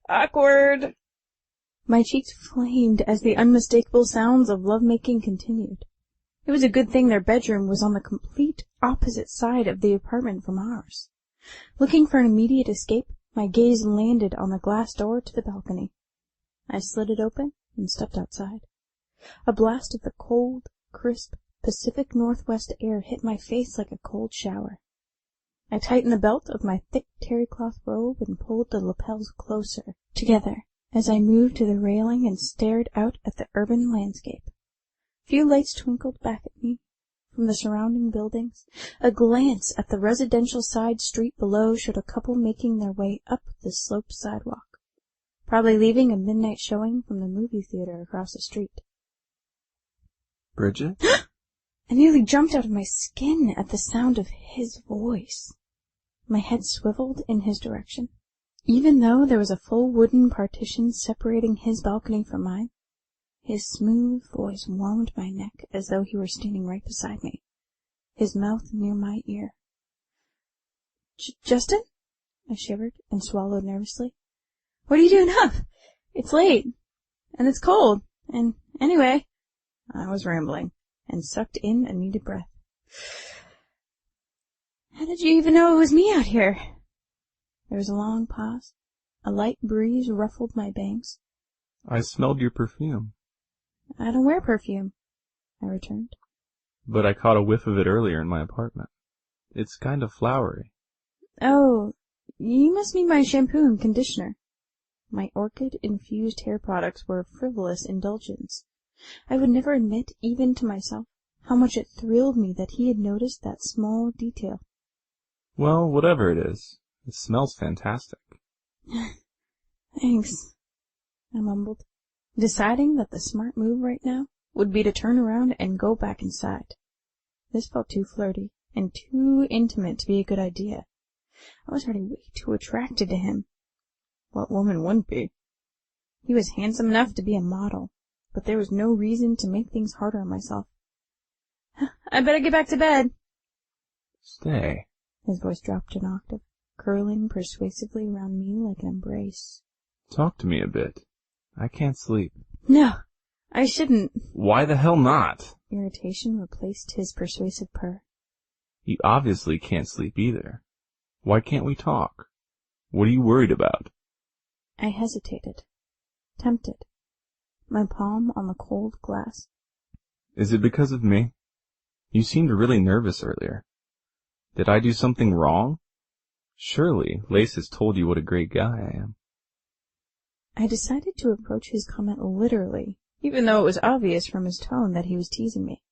Awkward! My cheeks flamed as the unmistakable sounds of lovemaking continued. It was a good thing their bedroom was on the complete opposite side of the apartment from ours. Looking for an immediate escape, my gaze landed on the glass door to the balcony. I slid it open and stepped outside. A blast of the cold, crisp Pacific Northwest air hit my face like a cold shower. I tightened the belt of my thick terry-cloth robe and pulled the lapels closer together as I moved to the railing and stared out at the urban landscape. Few lights twinkled back at me from the surrounding buildings. A glance at the residential side street below showed a couple making their way up the sloped sidewalk, probably leaving a midnight showing from the movie theater across the street. Bridget? I nearly jumped out of my skin at the sound of his voice. My head swiveled in his direction. Even though there was a full wooden partition separating his balcony from mine, his smooth voice warmed my neck as though he were standing right beside me, his mouth near my ear. Justin? I shivered and swallowed nervously. What are you doing up? It's late, and it's cold, and anyway, I was rambling and sucked in a needed breath. How did you even know it was me out here? There was a long pause. A light breeze ruffled my bangs. I smelled your perfume. I don't wear perfume, I returned. But I caught a whiff of it earlier in my apartment. It's kind of flowery. Oh, you must mean my shampoo and conditioner. My orchid-infused hair products were a frivolous indulgence. I would never admit, even to myself, how much it thrilled me that he had noticed that small detail. Well, whatever it is, it smells fantastic. Thanks, I mumbled, deciding that the smart move right now would be to turn around and go back inside. This felt too flirty and too intimate to be a good idea. I was already way too attracted to him. What woman wouldn't be? He was handsome enough to be a model, but there was no reason to make things harder on myself. I better get back to bed. Stay. His voice dropped an octave, curling persuasively around me like an embrace. Talk to me a bit. I can't sleep. No, I shouldn't. Why the hell not? Irritation replaced his persuasive purr. You obviously can't sleep either. Why can't we talk? What are you worried about? I hesitated, tempted, my palm on the cold glass. Is it because of me? You seemed really nervous earlier. Did I do something wrong? Surely Lace has told you what a great guy I am. I decided to approach his comment literally, even though it was obvious from his tone that he was teasing me.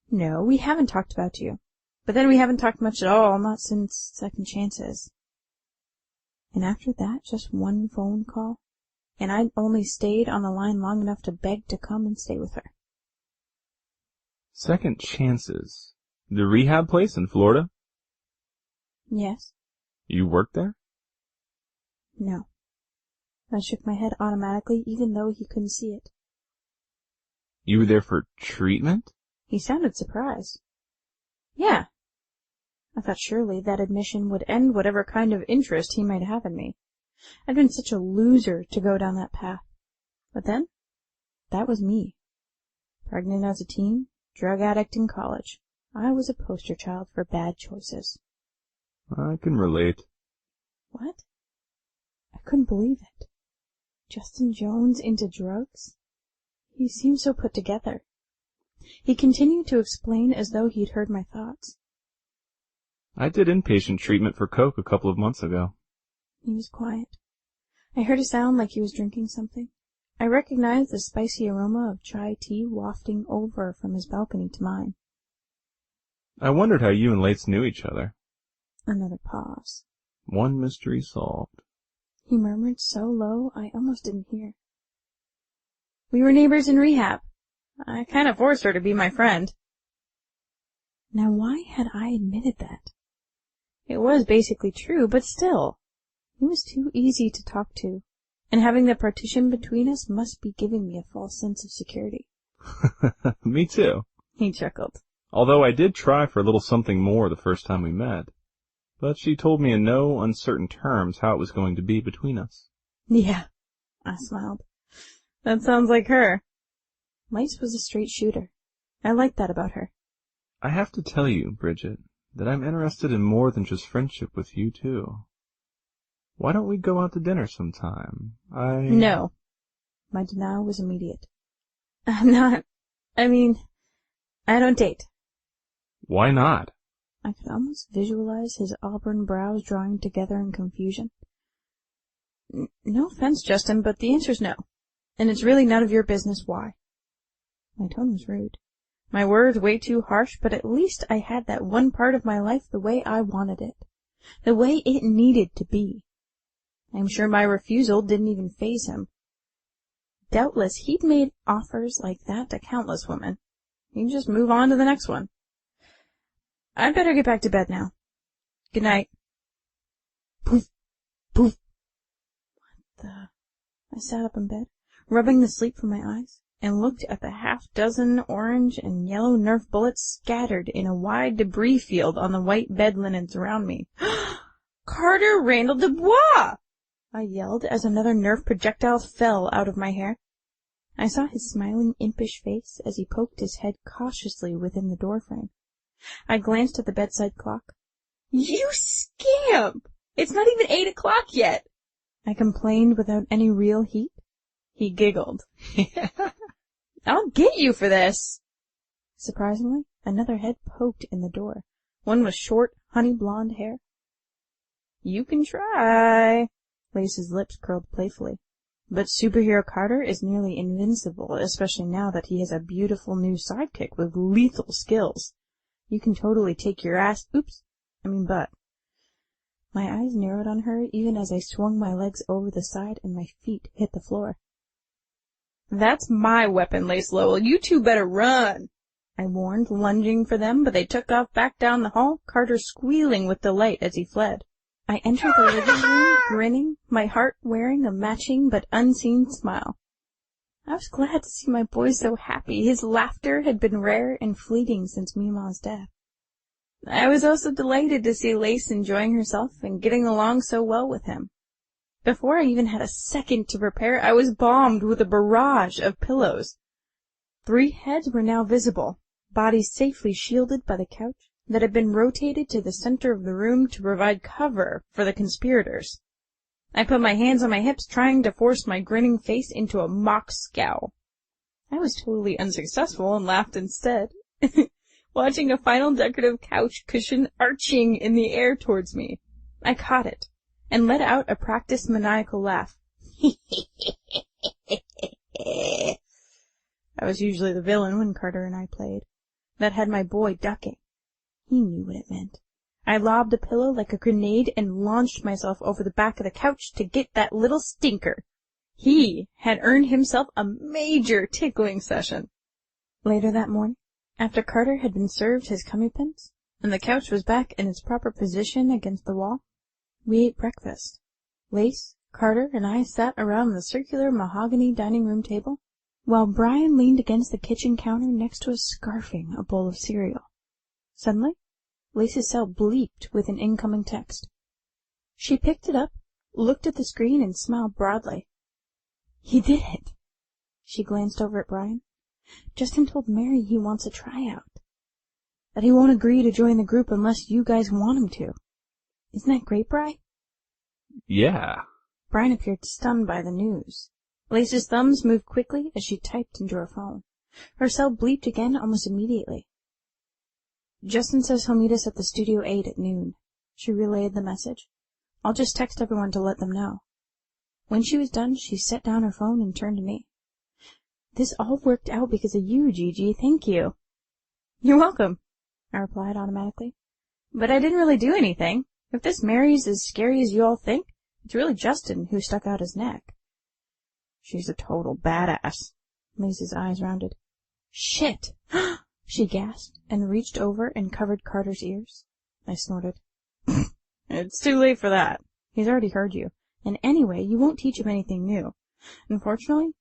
No, we haven't talked about you. But then we haven't talked much at all, not since Second Chances. And after that, just one phone call, and I'd only stayed on the line long enough to beg to come and stay with her. Second Chances? The rehab place in Florida? Yes. You work there? No. I shook my head automatically, even though he couldn't see it. You were there for treatment? He sounded surprised. Yeah. I thought surely that admission would end whatever kind of interest he might have in me. I'd been such a loser to go down that path. But then, that was me. Pregnant as a teen, drug addict in college. I was a poster child for bad choices. I can relate. What? I couldn't believe it. Justin Jones into drugs? He seemed so put together. He continued to explain as though he'd heard my thoughts. I did inpatient treatment for coke a couple of months ago. He was quiet. I heard a sound like he was drinking something. I recognized the spicy aroma of chai tea wafting over from his balcony to mine. I wondered how you and Lace knew each other. Another pause. One mystery solved. He murmured so low I almost didn't hear. We were neighbors in rehab. I kind of forced her to be my friend. Now why had I admitted that? It was basically true, but still. He was too easy to talk to, and having the partition between us must be giving me a false sense of security. Me too. He chuckled. Although I did try for a little something more the first time we met. But she told me in no uncertain terms how it was going to be between us. Yeah, I smiled. That sounds like her. Lace was a straight shooter. I liked that about her. I have to tell you, Bridget, that I'm interested in more than just friendship with you, too. Why don't we go out to dinner sometime? No. My denial was immediate. I don't date. Why not? I could almost visualize his auburn brows drawing together in confusion. No offense, Justin, but the answer's no. And it's really none of your business why. My tone was rude. My words way too harsh, but at least I had that one part of my life the way I wanted it. The way it needed to be. I'm sure my refusal didn't even faze him. Doubtless he'd made offers like that to countless women. He'd just move on to the next one. I'd better get back to bed now. Good night. Poof, poof. What the? I sat up in bed, rubbing the sleep from my eyes, and looked at the half-dozen orange and yellow Nerf bullets scattered in a wide debris field on the white bed linens around me. Carter Randall Dubois! I yelled as another Nerf projectile fell out of my hair. I saw his smiling, impish face as he poked his head cautiously within the doorframe. I glanced at the bedside clock. You scamp! It's not even 8 o'clock yet! I complained without any real heat. He giggled. I'll get you for this! Surprisingly, another head poked in the door. One with short, honey blonde hair. You can try. Lace's lips curled playfully. But superhero Carter is nearly invincible, especially now that he has a beautiful new sidekick with lethal skills. You can totally take your butt. My eyes narrowed on her even as I swung my legs over the side and my feet hit the floor. That's my weapon, Lace Lowell. You two better run, I warned, lunging for them, but they took off back down the hall, Carter squealing with delight as he fled. I entered the living room, grinning, my heart wearing a matching but unseen smile. I was glad to see my boy so happy. His laughter had been rare and fleeting since Mima's death. I was also delighted to see Lace enjoying herself and getting along so well with him. Before I even had a second to prepare, I was bombed with a barrage of pillows. 3 heads were now visible, bodies safely shielded by the couch that had been rotated to the center of the room to provide cover for the conspirators. I put my hands on my hips, trying to force my grinning face into a mock scowl. I was totally unsuccessful and laughed instead, watching a final decorative couch cushion arching in the air towards me. I caught it and let out a practiced maniacal laugh. I was usually the villain when Carter and I played. That had my boy ducking. He knew what it meant. I lobbed a pillow like a grenade and launched myself over the back of the couch to get that little stinker. He had earned himself a major tickling session. Later that morning, after Carter had been served his comeuppance, and the couch was back in its proper position against the wall, we ate breakfast. Lace, Carter, and I sat around the circular mahogany dining room table, while Brian leaned against the kitchen counter next to us scarfing a bowl of cereal. Suddenly, Lace's cell bleeped with an incoming text. She picked it up, looked at the screen, and smiled broadly. He did it. She glanced over at Brian. Justin told Mary he wants a tryout. That he won't agree to join the group unless you guys want him to. Isn't that great, Bri? Yeah. Brian appeared stunned by the news. Lace's thumbs moved quickly as she typed into her phone. Her cell bleeped again almost immediately. Justin says he'll meet us at the Studio 8 at noon. She relayed the message. I'll just text everyone to let them know. When she was done, she set down her phone and turned to me. This all worked out because of you, Gigi. Thank you. You're welcome. I replied automatically. But I didn't really do anything. If this Mary's as scary as you all think, it's really Justin who stuck out his neck. She's a total badass. Lisa's eyes rounded. Shit! She gasped and reached over and covered Carter's ears. I snorted. It's too late for that. He's already heard you. And anyway, you won't teach him anything new. Unfortunately,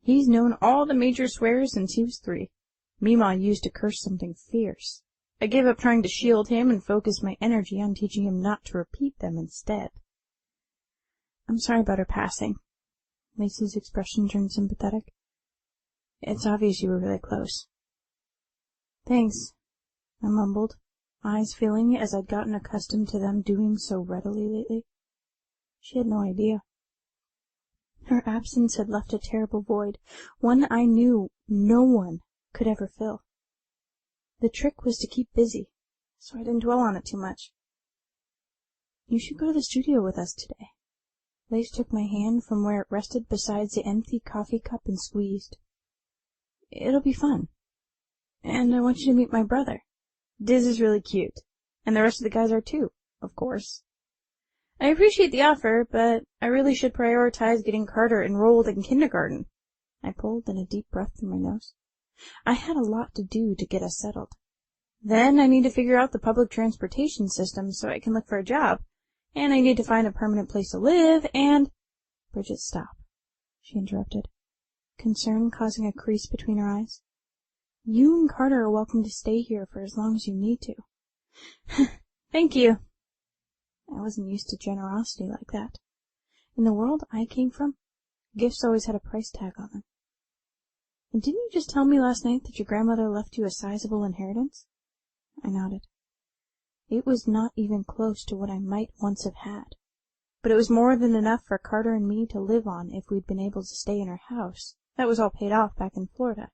he's known all the major swears since he was 3. Mima used to curse something fierce. I gave up trying to shield him and focused my energy on teaching him not to repeat them instead. I'm sorry about her passing. Lacey's expression turned sympathetic. It's obvious you were really close. Thanks, I mumbled, eyes filling as I'd gotten accustomed to them doing so readily lately. She had no idea. Her absence had left a terrible void, one I knew no one could ever fill. The trick was to keep busy, so I didn't dwell on it too much. You should go to the studio with us today. Lace took my hand from where it rested beside the empty coffee cup and squeezed. It'll be fun. And I want you to meet my brother. Diz is really cute, and the rest of the guys are too, of course. I appreciate the offer, but I really should prioritize getting Carter enrolled in kindergarten. I pulled in a deep breath through my nose. I had a lot to do to get us settled. Then I need to figure out the public transportation system so I can look for a job, and I need to find a permanent place to live, and... Bridget, stop, she interrupted, concern causing a crease between her eyes. You and Carter are welcome to stay here for as long as you need to. Thank you. I wasn't used to generosity like that. In the world I came from, gifts always had a price tag on them. And didn't you just tell me last night that your grandmother left you a sizable inheritance? I nodded. It was not even close to what I might once have had, but it was more than enough for Carter and me to live on if we'd been able to stay in her house. That was all paid off back in Florida.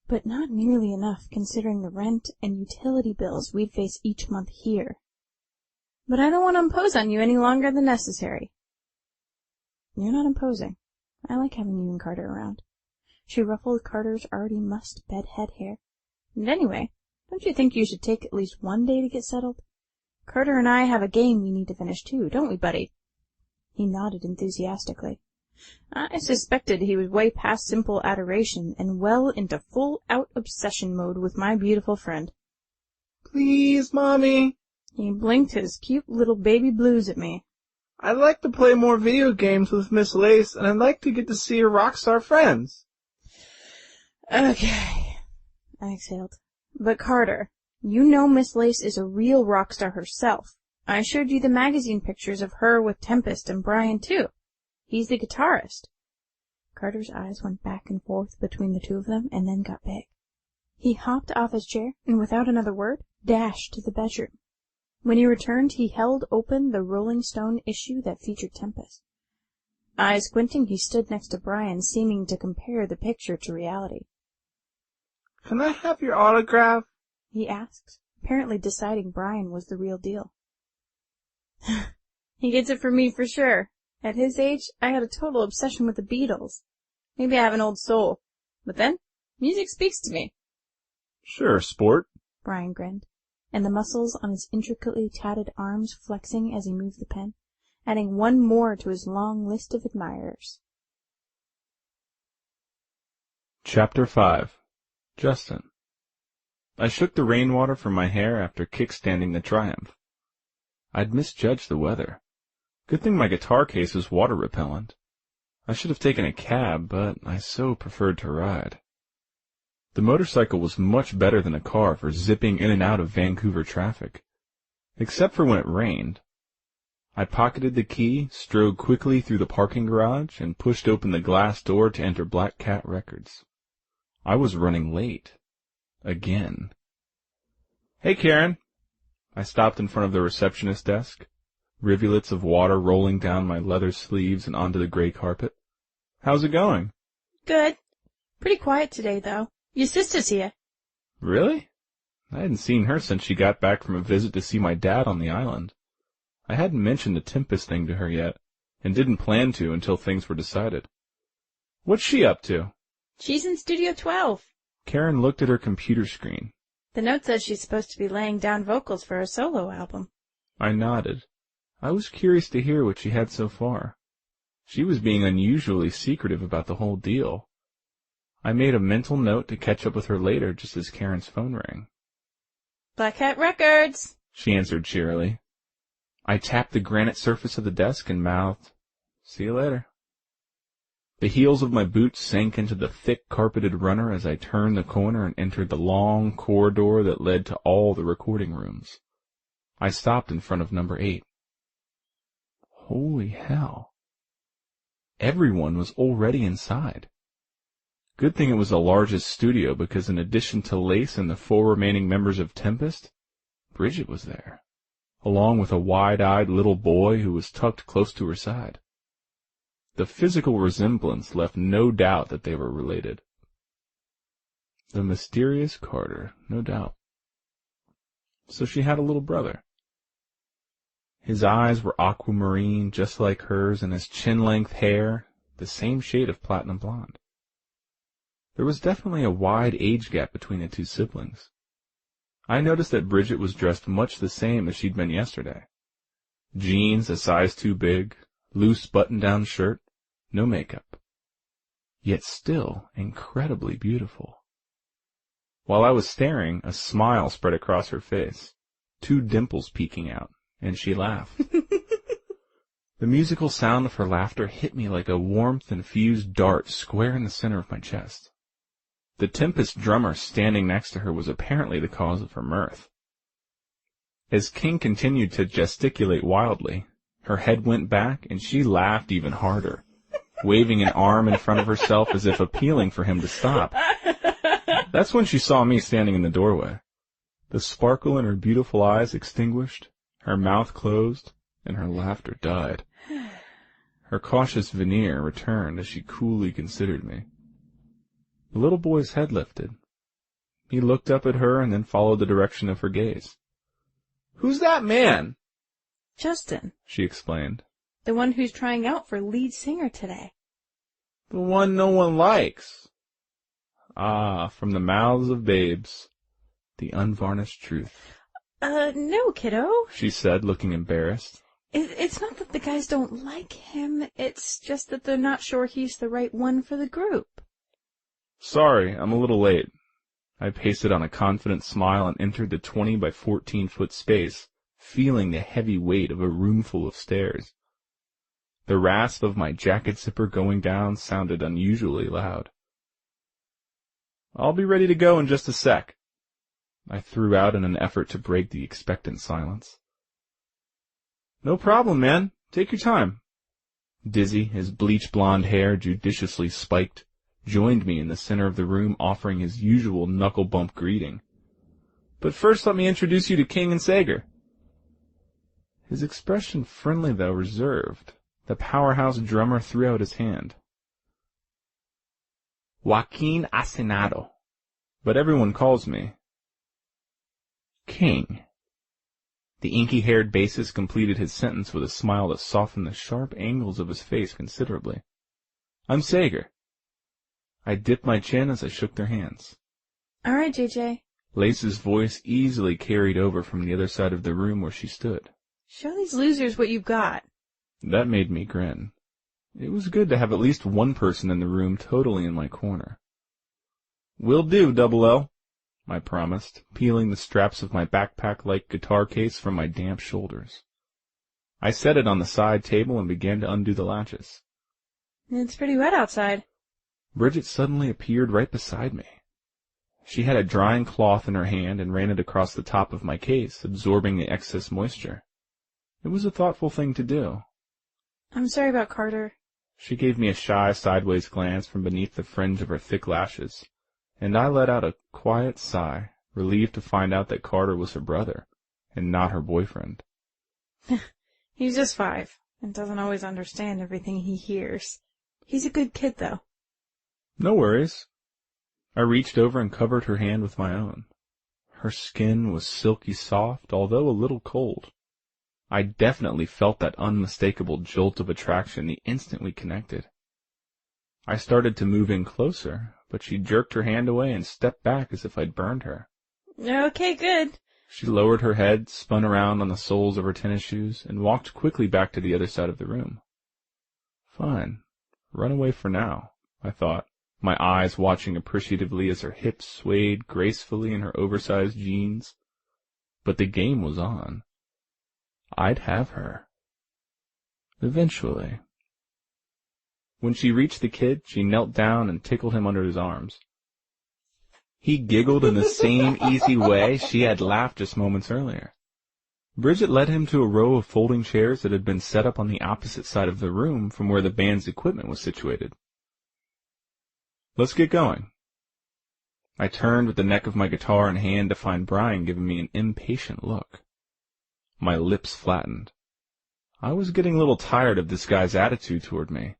But not nearly enough considering the rent and utility bills we'd face each month here. But I don't want to impose on you any longer than necessary. You're not imposing. I like having you and Carter around. She ruffled Carter's already mussed bed head hair. And anyway, don't you think you should take at least one day to get settled? Carter and I have a game we need to finish too, don't we, buddy? He nodded enthusiastically. I suspected he was way past simple adoration and well into full-out obsession mode with my beautiful friend. Please, Mommy. He blinked his cute little baby blues at me. I'd like to play more video games with Miss Lace, and I'd like to get to see her rock star friends. Okay, I exhaled. But Carter, you know Miss Lace is a real rock star herself. I showed you the magazine pictures of her with Tempest and Brian, too. He's the guitarist. Carter's eyes went back and forth between the two of them and then got big. He hopped off his chair and without another word, dashed to the bedroom. When he returned, he held open the Rolling Stone issue that featured Tempest. Eyes squinting, he stood next to Brian, seeming to compare the picture to reality. Can I have your autograph? He asked, apparently deciding Brian was the real deal. He gets it from me for sure. At his age, I had a total obsession with the Beatles. Maybe I have an old soul. But then, music speaks to me. Sure, sport. Brian grinned, and the muscles on his intricately tatted arms flexing as he moved the pen, adding one more to his long list of admirers. Chapter 5. Justin. I shook the rainwater from my hair after kickstanding the Triumph. I'd misjudged the weather. Good thing my guitar case was water repellent. I should have taken a cab, but I so preferred to ride. The motorcycle was much better than a car for zipping in and out of Vancouver traffic, except for when it rained. I pocketed the key, strode quickly through the parking garage, and pushed open the glass door to enter Black Cat Records. I was running late. Again. Hey, Karen. I stopped in front of the receptionist desk, rivulets of water rolling down my leather sleeves and onto the gray carpet. How's it going? Good. Pretty quiet today, though. Your sister's here. Really? I hadn't seen her since she got back from a visit to see my dad on the island. I hadn't mentioned the Tempest thing to her yet, and didn't plan to until things were decided. What's she up to? She's in Studio 12. Karen looked at her computer screen, The note says she's supposed to be laying down vocals for a solo album. I nodded. I was curious to hear what she had so far. She was being unusually secretive about the whole deal. I made a mental note to catch up with her later just as Karen's phone rang. Black Hat Records! She answered cheerily. I tapped the granite surface of the desk and mouthed, "See you later." The heels of my boots sank into the thick carpeted runner as I turned the corner and entered the long corridor that led to all the recording rooms. I stopped in front of number 8. Holy hell. Everyone was already inside. Good thing it was the largest studio, because in addition to Lace and the 4 remaining members of Tempest, Bridget was there, along with a wide-eyed little boy who was tucked close to her side. The physical resemblance left no doubt that they were related. The mysterious Carter, no doubt. So she had a little brother. His eyes were aquamarine, just like hers, and his chin-length hair, the same shade of platinum blonde. There was definitely a wide age gap between the 2 siblings. I noticed that Bridget was dressed much the same as she'd been yesterday. Jeans a size too big, loose button-down shirt, no makeup. Yet still incredibly beautiful. While I was staring, a smile spread across her face, 2 dimples peeking out, and she laughed. The musical sound of her laughter hit me like a warmth-infused dart square in the center of my chest. The Tempest drummer standing next to her was apparently the cause of her mirth. As King continued to gesticulate wildly, her head went back and she laughed even harder, waving an arm in front of herself as if appealing for him to stop. That's when she saw me standing in the doorway. The sparkle in her beautiful eyes extinguished, her mouth closed, and her laughter died. Her cautious veneer returned as she coolly considered me. The little boy's head lifted. He looked up at her and then followed the direction of her gaze. "Who's that man?" Justin, she explained. the one who's trying out for lead singer today. "The one no one likes." Ah, from the mouths of babes, the unvarnished truth. No, kiddo. She said, looking embarrassed. It's not that the guys don't like him, it's just that they're not sure he's the right one for the group. Sorry, I'm a little late. I pasted on a confident smile and entered the 20 by 14-foot space, feeling the heavy weight of a roomful of stairs. The rasp of my jacket zipper going down sounded unusually loud. "I'll be ready to go in just a sec," I threw out in an effort to break the expectant silence. "No problem, man. Take your time." Dizzy, his bleach blonde hair judiciously spiked, joined me in the center of the room, offering his usual knuckle-bump greeting. "But first let me introduce you to King and Sager." His expression friendly though reserved, the powerhouse drummer threw out his hand. "Joaquin Asenado, but everyone calls me King." The inky-haired bassist completed his sentence with a smile that softened the sharp angles of his face considerably. "I'm Sager." I dipped my chin as I shook their hands. All right, JJ. Lace's voice easily carried over from the other side of the room where she stood. Show these losers what you've got. That made me grin. It was good to have at least one person in the room totally in my corner. "Will do, Double L," I promised, peeling the straps of my backpack-like guitar case from my damp shoulders. I set it on the side table and began to undo the latches. It's pretty wet outside. Bridget suddenly appeared right beside me. She had a drying cloth in her hand and ran it across the top of my case, absorbing the excess moisture. It was a thoughtful thing to do. I'm sorry about Carter. She gave me a shy sideways glance from beneath the fringe of her thick lashes, and I let out a quiet sigh, relieved to find out that Carter was her brother, and not her boyfriend. He's just 5, and doesn't always understand everything he hears. He's a good kid, though. No worries. I reached over and covered her hand with my own. Her skin was silky soft, although a little cold. I definitely felt that unmistakable jolt of attraction the instant we connected. I started to move in closer, but she jerked her hand away and stepped back as if I'd burned her. Okay, good. She lowered her head, spun around on the soles of her tennis shoes, and walked quickly back to the other side of the room. Fine. Run away for now, I thought, my eyes watching appreciatively as her hips swayed gracefully in her oversized jeans. But the game was on. I'd have her. Eventually. When she reached the kid, she knelt down and tickled him under his arms. He giggled in the same easy way she had laughed just moments earlier. Bridget led him to a row of folding chairs that had been set up on the opposite side of the room from where the band's equipment was situated. Let's get going. I turned with the neck of my guitar in hand to find Brian giving me an impatient look. My lips flattened. I was getting a little tired of this guy's attitude toward me.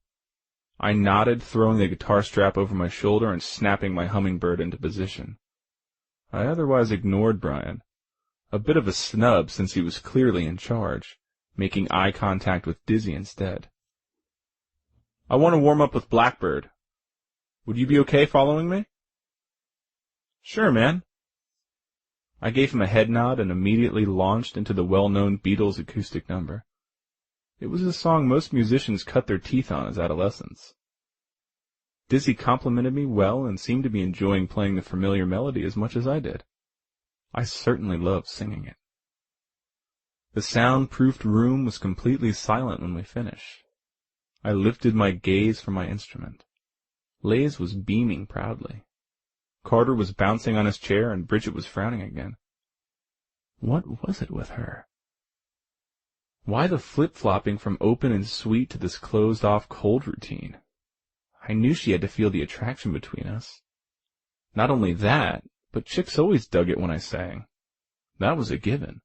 I nodded, throwing the guitar strap over my shoulder and snapping my hummingbird into position. I otherwise ignored Brian, a bit of a snub since he was clearly in charge, making eye contact with Dizzy instead. I want to warm up with Blackbird. Would you be okay following me? Sure, man. I gave him a head nod and immediately launched into the well-known Beatles acoustic number. It was a song most musicians cut their teeth on as adolescents. Dizzy complimented me well and seemed to be enjoying playing the familiar melody as much as I did. I certainly loved singing it. The soundproofed room was completely silent when we finished. I lifted my gaze from my instrument. Lays was beaming proudly. Carter was bouncing on his chair and Bridget was frowning again. What was it with her? Why the flip-flopping from open and sweet to this closed-off cold routine? I knew she had to feel the attraction between us. Not only that, but chicks always dug it when I sang. That was a given.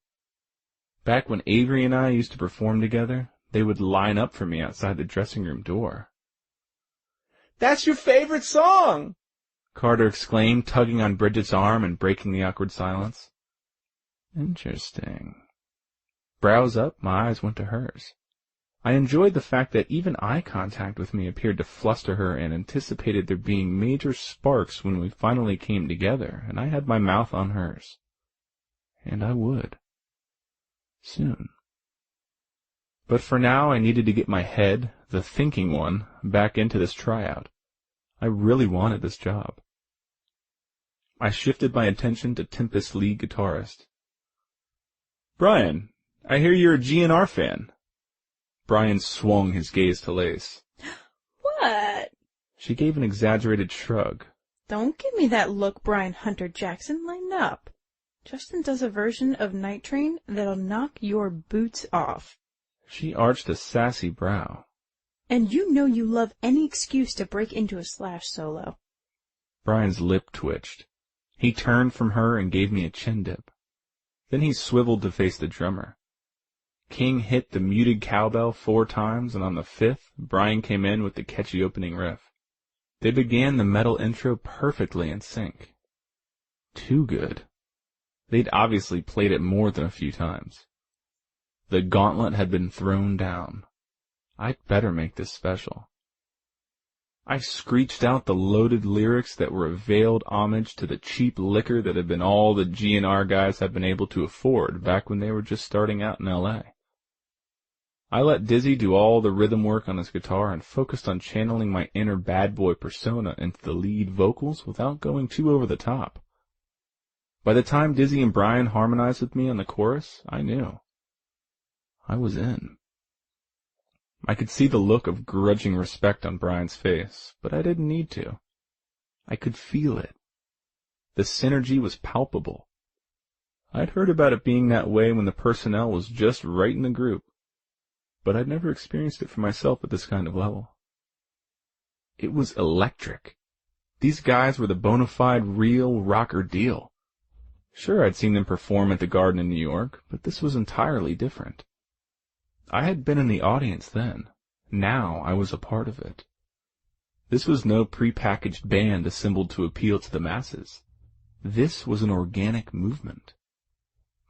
Back when Avery and I used to perform together, they would line up for me outside the dressing room door. That's your favorite song! Carter exclaimed, tugging on Bridget's arm and breaking the awkward silence. Interesting. Brows up, my eyes went to hers. I enjoyed the fact that even eye contact with me appeared to fluster her and anticipated there being major sparks when we finally came together, and I had my mouth on hers. And I would. Soon. But for now I needed to get my head, the thinking one, back into this tryout. I really wanted this job. I shifted my attention to Tempest's lead guitarist. Brian, I hear you're a GNR fan. Brian swung his gaze to Lace. What? She gave an exaggerated shrug. Don't give me that look, Brian Hunter Jackson. Line up. Justin does a version of Night Train that'll knock your boots off. She arched a sassy brow. And you know you love any excuse to break into a Slash solo. Brian's lip twitched. He turned from her and gave me a chin dip. Then he swiveled to face the drummer. King hit the muted cowbell 4 times, and on the 5th, Brian came in with the catchy opening riff. They began the metal intro perfectly in sync. Too good. They'd obviously played it more than a few times. The gauntlet had been thrown down. I'd better make this special. I screeched out the loaded lyrics that were a veiled homage to the cheap liquor that had been all the GNR guys had been able to afford back when they were just starting out in L.A. I let Dizzy do all the rhythm work on his guitar and focused on channeling my inner bad boy persona into the lead vocals without going too over the top. By the time Dizzy and Brian harmonized with me on the chorus, I knew. I was in. I could see the look of grudging respect on Brian's face, but I didn't need to. I could feel it. The synergy was palpable. I'd heard about it being that way when the personnel was just right in the group, but I'd never experienced it for myself at this kind of level. It was electric. These guys were the bona fide real rocker deal. Sure, I'd seen them perform at the Garden in New York, but this was entirely different. I had been in the audience then. Now I was a part of it. This was no prepackaged band assembled to appeal to the masses. This was an organic movement.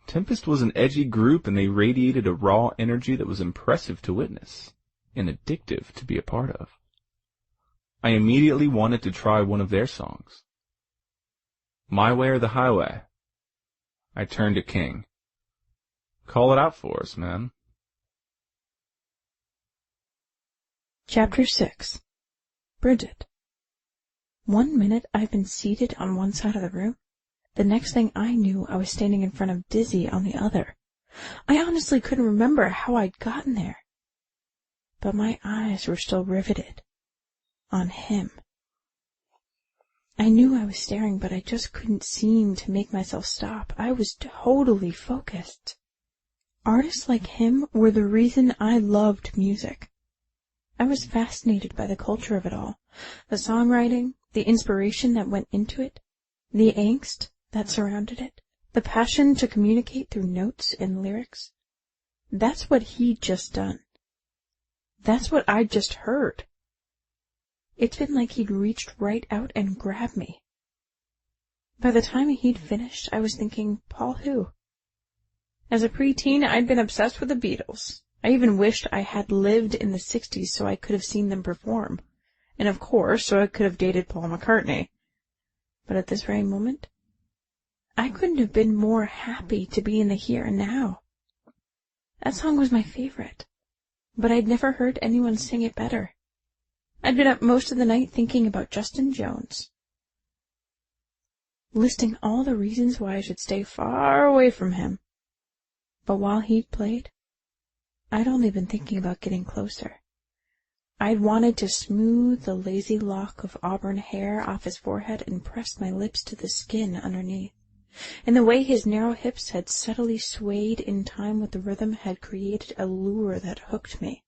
Tempest was an edgy group, and they radiated a raw energy that was impressive to witness, and addictive to be a part of. I immediately wanted to try one of their songs. My Way or the Highway. I turned to King. Call it out for us, man. Chapter 6. Bridget. 1 minute I've been seated on one side of the room. The next thing I knew, I was standing in front of Dizzy on the other. I honestly couldn't remember how I'd gotten there. But my eyes were still riveted on him. I knew I was staring, but I just couldn't seem to make myself stop. I was totally focused. Artists like him were the reason I loved music. I was fascinated by the culture of it all, the songwriting, the inspiration that went into it, the angst that surrounded it, the passion to communicate through notes and lyrics. That's what he'd just done. That's what I'd just heard. It's been like he'd reached right out and grabbed me. By the time he'd finished, I was thinking, Paul who? As a preteen, I'd been obsessed with the Beatles. I even wished I had lived in the 60s so I could have seen them perform. And of course, so I could have dated Paul McCartney. But at this very moment, I couldn't have been more happy to be in the here and now. That song was my favorite, but I'd never heard anyone sing it better. I'd been up most of the night thinking about Justin Jones, listing all the reasons why I should stay far away from him. But while he'd played, I'd only been thinking about getting closer. I'd wanted to smooth the lazy lock of auburn hair off his forehead and press my lips to the skin underneath. And the way his narrow hips had subtly swayed in time with the rhythm had created a lure that hooked me.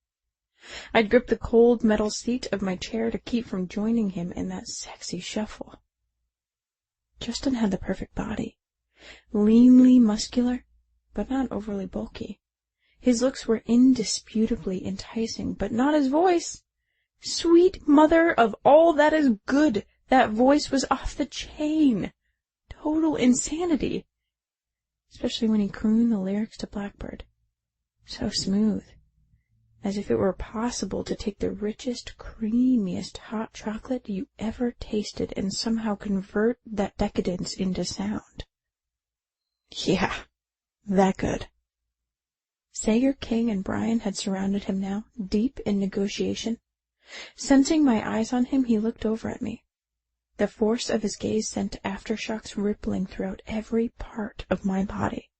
I'd gripped the cold metal seat of my chair to keep from joining him in that sexy shuffle. Justin had the perfect body, leanly muscular, but not overly bulky. His looks were indisputably enticing, but not his voice. Sweet mother of all that is good, that voice was off the chain. Total insanity. Especially when he crooned the lyrics to Blackbird. So smooth. As if it were possible to take the richest, creamiest hot chocolate you ever tasted and somehow convert that decadence into sound. Yeah, that good. Sager, King, and Brian had surrounded him now, deep in negotiation. Sensing my eyes on him, he looked over at me. The force of his gaze sent aftershocks rippling throughout every part of my body.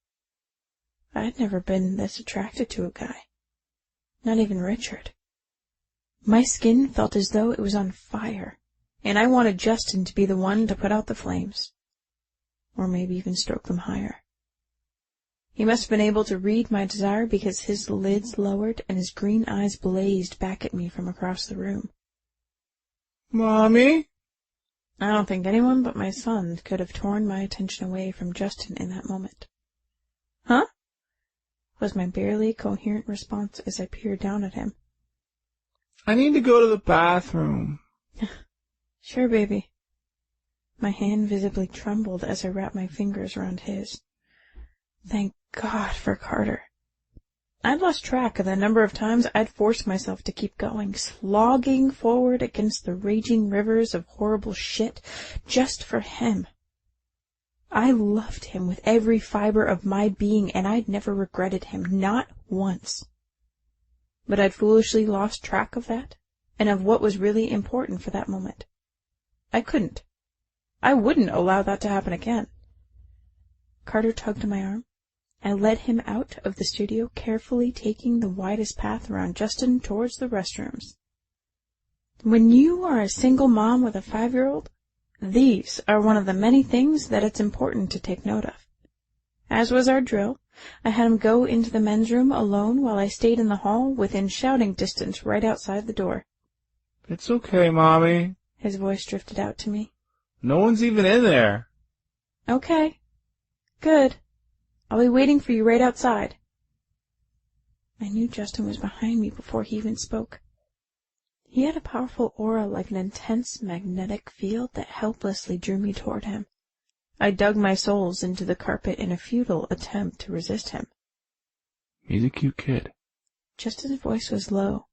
I'd never been this attracted to a guy. Not even Richard. My skin felt as though it was on fire, and I wanted Justin to be the one to put out the flames. Or maybe even stoke them higher. He must have been able to read my desire because his lids lowered and his green eyes blazed back at me from across the room. Mommy? I don't think anyone but my son could have torn my attention away from Justin in that moment. Huh? Was my barely coherent response as I peered down at him. I need to go to the bathroom. Sure, baby. My hand visibly trembled as I wrapped my fingers around his. Thank God for Carter. I'd lost track of the number of times I'd forced myself to keep going, slogging forward against the raging rivers of horrible shit, just for him. I loved him with every fiber of my being, and I'd never regretted him, not once. But I'd foolishly lost track of that, and of what was really important for that moment. I couldn't. I wouldn't allow that to happen again. Carter tugged at my arm. I led him out of the studio, carefully taking the widest path around Justin towards the restrooms. When you are a single mom with a 5-year-old, these are one of the many things that it's important to take note of. As was our drill, I had him go into the men's room alone while I stayed in the hall within shouting distance right outside the door. It's okay, Mommy. His voice drifted out to me. No one's even in there. Okay. Good. I'll be waiting for you right outside. I knew Justin was behind me before he even spoke. He had a powerful aura like an intense magnetic field that helplessly drew me toward him. I dug my soles into the carpet in a futile attempt to resist him. He's a cute kid. Justin's voice was low,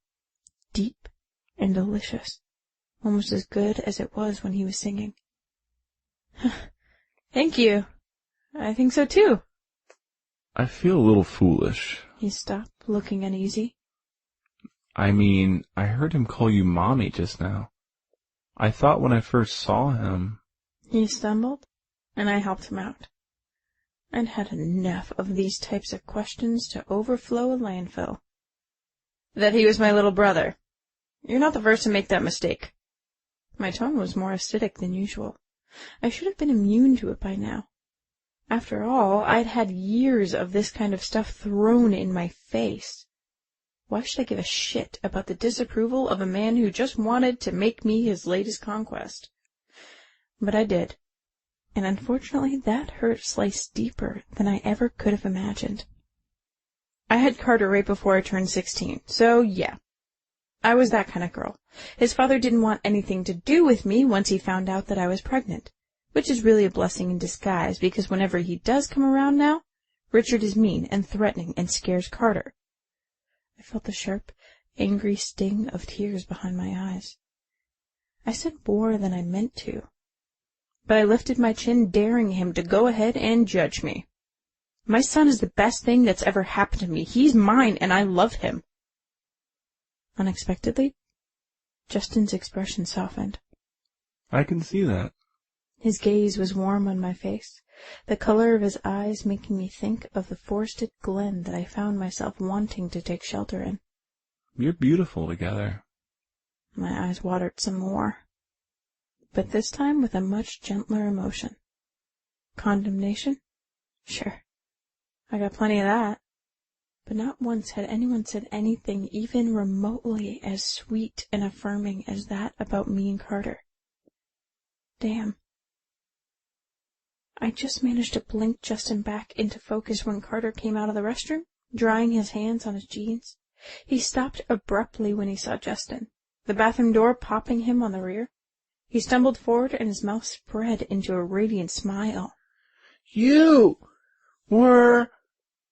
deep, and delicious, almost as good as it was when he was singing. Thank you. I think so too. I feel a little foolish. He stopped, looking uneasy. I mean, I heard him call you Mommy just now. I thought when I first saw him... He stumbled, and I helped him out. I'd had enough of these types of questions to overflow a landfill. That he was my little brother. You're not the first to make that mistake. My tone was more acidic than usual. I should have been immune to it by now. After all, I'd had years of this kind of stuff thrown in my face. Why should I give a shit about the disapproval of a man who just wanted to make me his latest conquest? But I did. And unfortunately that hurt sliced deeper than I ever could have imagined. I had Carter right before I turned 16, so yeah. I was that kind of girl. His father didn't want anything to do with me once he found out that I was pregnant, which is really a blessing in disguise, because whenever he does come around now, Richard is mean and threatening and scares Carter. I felt the sharp, angry sting of tears behind my eyes. I said more than I meant to, but I lifted my chin, daring him to go ahead and judge me. My son is the best thing that's ever happened to me. He's mine, and I love him. Unexpectedly, Justin's expression softened. I can see that. His gaze was warm on my face, the color of his eyes making me think of the forested glen that I found myself wanting to take shelter in. You're beautiful together. My eyes watered some more, but this time with a much gentler emotion. Condemnation? Sure. I got plenty of that. But not once had anyone said anything even remotely as sweet and affirming as that about me and Carter. Damn. I just managed to blink Justin back into focus when Carter came out of the restroom, drying his hands on his jeans. He stopped abruptly when he saw Justin, the bathroom door popping him on the rear. He stumbled forward and his mouth spread into a radiant smile. You were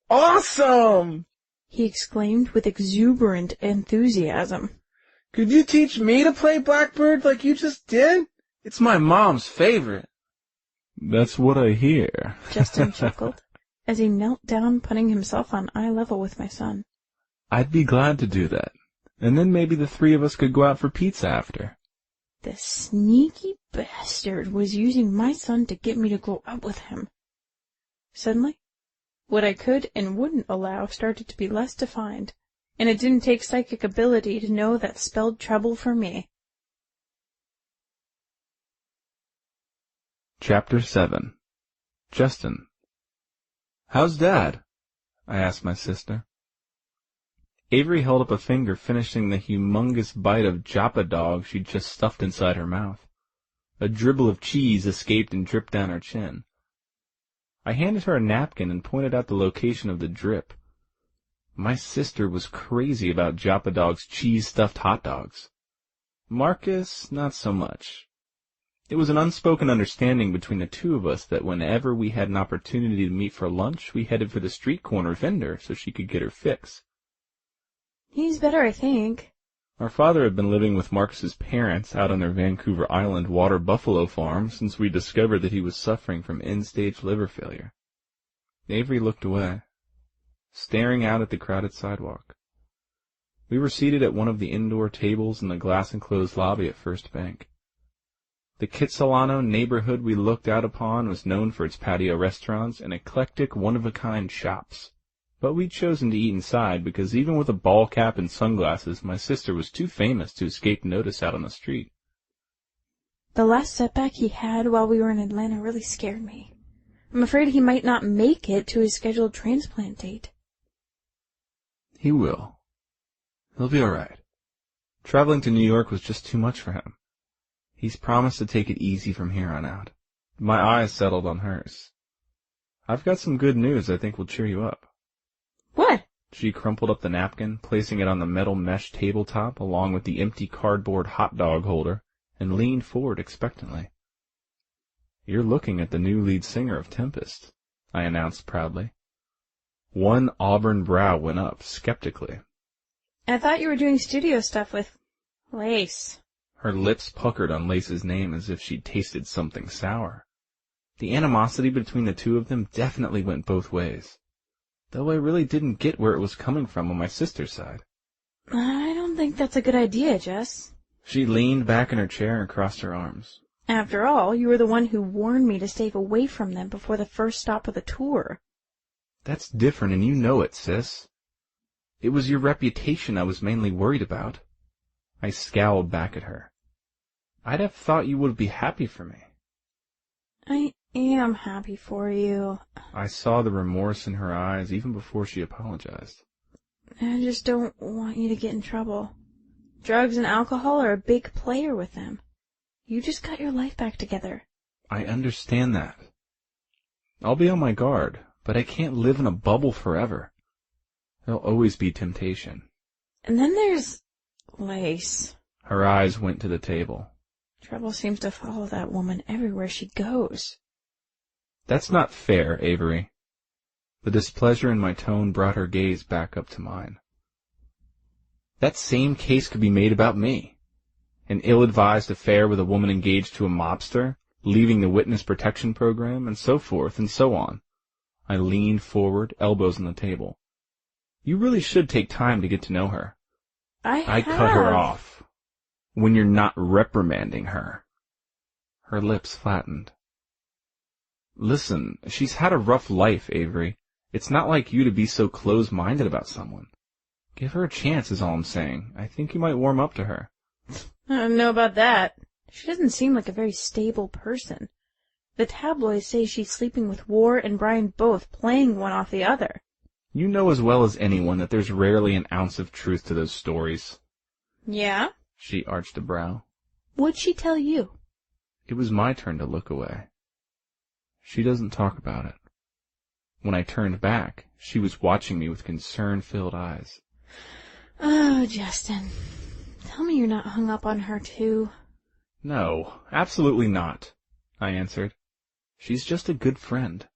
awesome! He exclaimed with exuberant enthusiasm. Could you teach me to play Blackbird like you just did? It's my mom's favorite. That's what I hear. Justin chuckled as he knelt down, putting himself on eye level with my son. I'd be glad to do that. And then maybe the three of us could go out for pizza after. The sneaky bastard was using my son to get me to go out with him. Suddenly, what I could and wouldn't allow started to be less defined, and it didn't take psychic ability to know that spelled trouble for me. Chapter 7. Justin. How's Dad? I asked my sister. Avery held up a finger, finishing the humongous bite of Joppa dog she'd just stuffed inside her mouth. A dribble of cheese escaped and dripped down her chin. I handed her a napkin and pointed out the location of the drip. My sister was crazy about Joppa dog's cheese-stuffed hot dogs. Marcus, not so much. It was an unspoken understanding between the two of us that whenever we had an opportunity to meet for lunch, we headed for the street corner vendor so she could get her fix. He's better, I think. Our father had been living with Marcus's parents out on their Vancouver Island water buffalo farm since we discovered that he was suffering from end-stage liver failure. Avery looked away, staring out at the crowded sidewalk. We were seated at one of the indoor tables in the glass-enclosed lobby at First Bank. The Kitsilano neighborhood we looked out upon was known for its patio restaurants and eclectic, one-of-a-kind shops. But we'd chosen to eat inside because even with a ball cap and sunglasses, my sister was too famous to escape notice out on the street. The last setback he had while we were in Atlanta really scared me. I'm afraid he might not make it to his scheduled transplant date. He will. He'll be all right. Traveling to New York was just too much for him. He's promised to take it easy from here on out. My eyes settled on hers. I've got some good news I think will cheer you up. What? She crumpled up the napkin, placing it on the metal mesh tabletop along with the empty cardboard hot dog holder, and leaned forward expectantly. You're looking at the new lead singer of Tempest, I announced proudly. One auburn brow went up skeptically. I thought you were doing studio stuff with Lace. Her lips puckered on Lace's name as if she'd tasted something sour. The animosity between the two of them definitely went both ways, though I really didn't get where it was coming from on my sister's side. I don't think that's a good idea, Jess. She leaned back in her chair and crossed her arms. After all, you were the one who warned me to stay away from them before the first stop of the tour. That's different, and you know it, sis. It was your reputation I was mainly worried about. I scowled back at her. I'd have thought you would be happy for me. I am happy for you. I saw the remorse in her eyes even before she apologized. I just don't want you to get in trouble. Drugs and alcohol are a big player with them. You just got your life back together. I understand that. I'll be on my guard, but I can't live in a bubble forever. There'll always be temptation. And then there's Lace. Her eyes went to the table. Trouble seems to follow that woman everywhere she goes. That's not fair, Avery. The displeasure in my tone brought her gaze back up to mine. That same case could be made about me. An ill-advised affair with a woman engaged to a mobster, leaving the witness protection program, and so forth and so on. I leaned forward, elbows on the table. You really should take time to get to know her. I cut her off. When you're not reprimanding her. Her lips flattened. Listen, she's had a rough life, Avery. It's not like you to be so close-minded about someone. Give her a chance is all I'm saying. I think you might warm up to her. I don't know about that. She doesn't seem like a very stable person. The tabloids say she's sleeping with War and Brian both, playing one off the other. You know as well as anyone that there's rarely an ounce of truth to those stories. Yeah? She arched a brow. What'd she tell you? It was my turn to look away. She doesn't talk about it. When I turned back, she was watching me with concern-filled eyes. Oh, Justin. Tell me you're not hung up on her, too. No, absolutely not, I answered. She's just a good friend.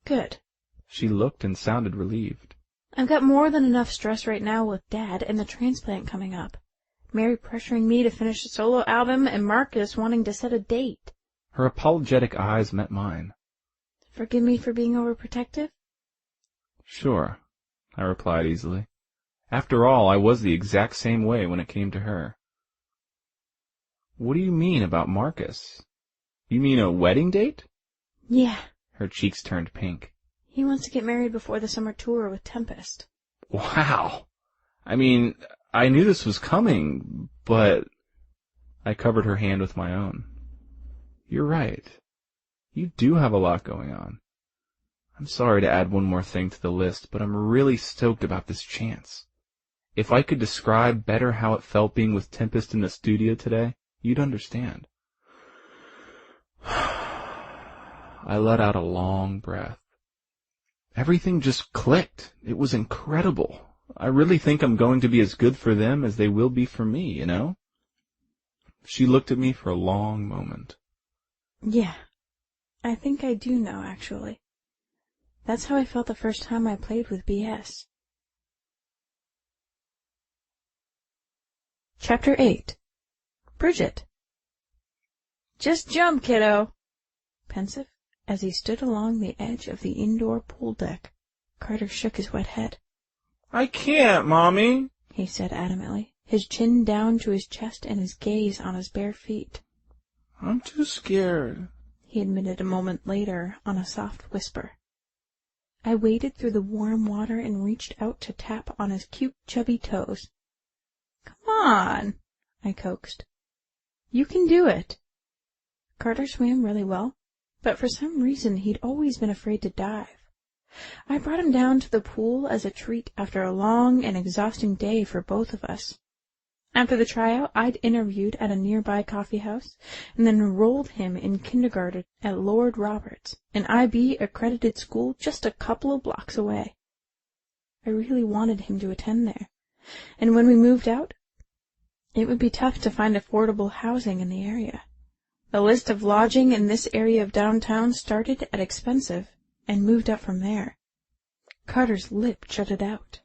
Good. She looked and sounded relieved. I've got more than enough stress right now with Dad and the transplant coming up. Mary pressuring me to finish a solo album and Marcus wanting to set a date. Her apologetic eyes met mine. Forgive me for being overprotective? Sure, I replied easily. After all, I was the exact same way when it came to her. What do you mean about Marcus? You mean a wedding date? Yeah. Her cheeks turned pink. He wants to get married before the summer tour with Tempest. Wow. I mean, I knew this was coming, but... I covered her hand with my own. You're right. You do have a lot going on. I'm sorry to add one more thing to the list, but I'm really stoked about this chance. If I could describe better how it felt being with Tempest in the studio today, you'd understand. I let out a long breath. Everything just clicked. It was incredible. I really think I'm going to be as good for them as they will be for me, you know? She looked at me for a long moment. Yeah, I think I do know, actually. That's how I felt the first time I played with BS. Chapter 8. Bridget. Just jump, kiddo. Pensive, as he stood along the edge of the indoor pool deck, Carter shook his wet head. I can't, Mommy, he said adamantly, his chin down to his chest and his gaze on his bare feet. I'm too scared, he admitted a moment later on a soft whisper. I waded through the warm water and reached out to tap on his cute, chubby toes. Come on, I coaxed. You can do it. Carter swam really well, but for some reason he'd always been afraid to dive. I brought him down to the pool as a treat after a long and exhausting day for both of us. After the tryout, I'd interviewed at a nearby coffee house and then enrolled him in kindergarten at Lord Roberts, an IB-accredited school just a couple of blocks away. I really wanted him to attend there, and when we moved out, it would be tough to find affordable housing in the area. The list of lodging in this area of downtown started at expensive and moved up from there. Carter's lip jutted out.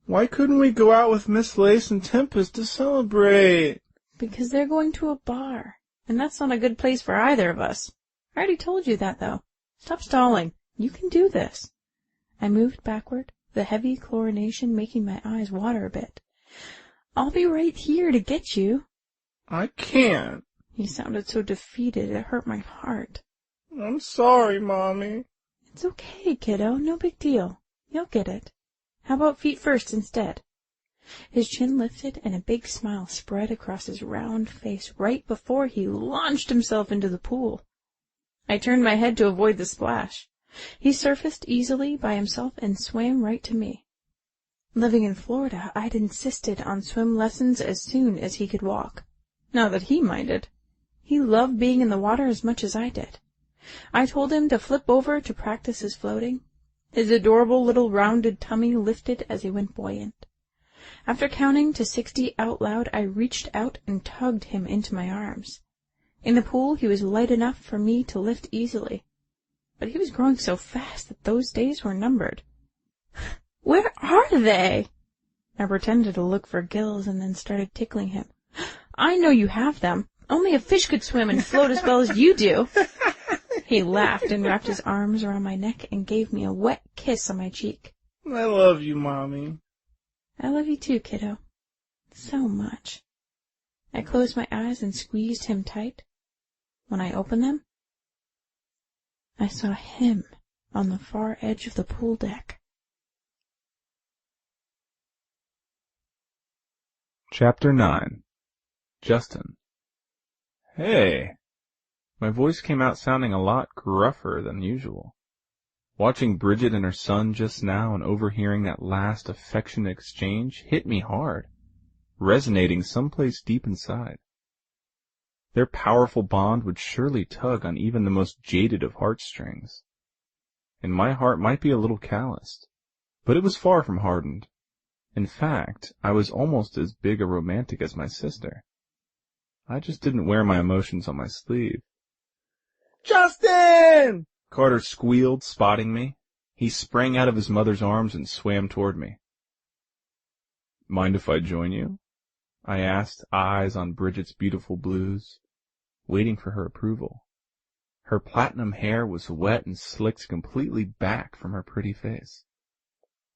Why couldn't we go out with Miss Lace and Tempest to celebrate? Because they're going to a bar, and that's not a good place for either of us. I already told you that, though. Stop stalling. You can do this. I moved backward, the heavy chlorination making my eyes water a bit. I'll be right here to get you. I can't. He sounded so defeated it hurt my heart. I'm sorry, Mommy. It's okay, kiddo. No big deal. You'll get it. How about feet first instead? His chin lifted and a big smile spread across his round face right before he launched himself into the pool. I turned my head to avoid the splash. He surfaced easily by himself and swam right to me. Living in Florida, I'd insisted on swim lessons as soon as he could walk. Not that he minded. He loved being in the water as much as I did. I told him to flip over to practice his floating. His adorable little rounded tummy lifted as he went buoyant. After counting to 60 out loud, I reached out and tugged him into my arms. In the pool, he was light enough for me to lift easily. But he was growing so fast that those days were numbered. Where are they? I pretended to look for gills and then started tickling him. I know you have them. Only a fish could swim and float as well as you do. He laughed and wrapped his arms around my neck and gave me a wet kiss on my cheek. I love you, Mommy. I love you too, kiddo. So much. I closed my eyes and squeezed him tight. When I opened them, I saw him on the far edge of the pool deck. Chapter 9. Justin. Hey. My voice came out sounding a lot gruffer than usual. Watching Bridget and her son just now and overhearing that last affectionate exchange hit me hard, resonating someplace deep inside. Their powerful bond would surely tug on even the most jaded of heartstrings. And my heart might be a little calloused, but it was far from hardened. In fact, I was almost as big a romantic as my sister. I just didn't wear my emotions on my sleeve. Justin! Carter squealed, spotting me. He sprang out of his mother's arms and swam toward me. Mind if I join you? I asked, eyes on Bridget's beautiful blues, waiting for her approval. Her platinum hair was wet and slicked completely back from her pretty face.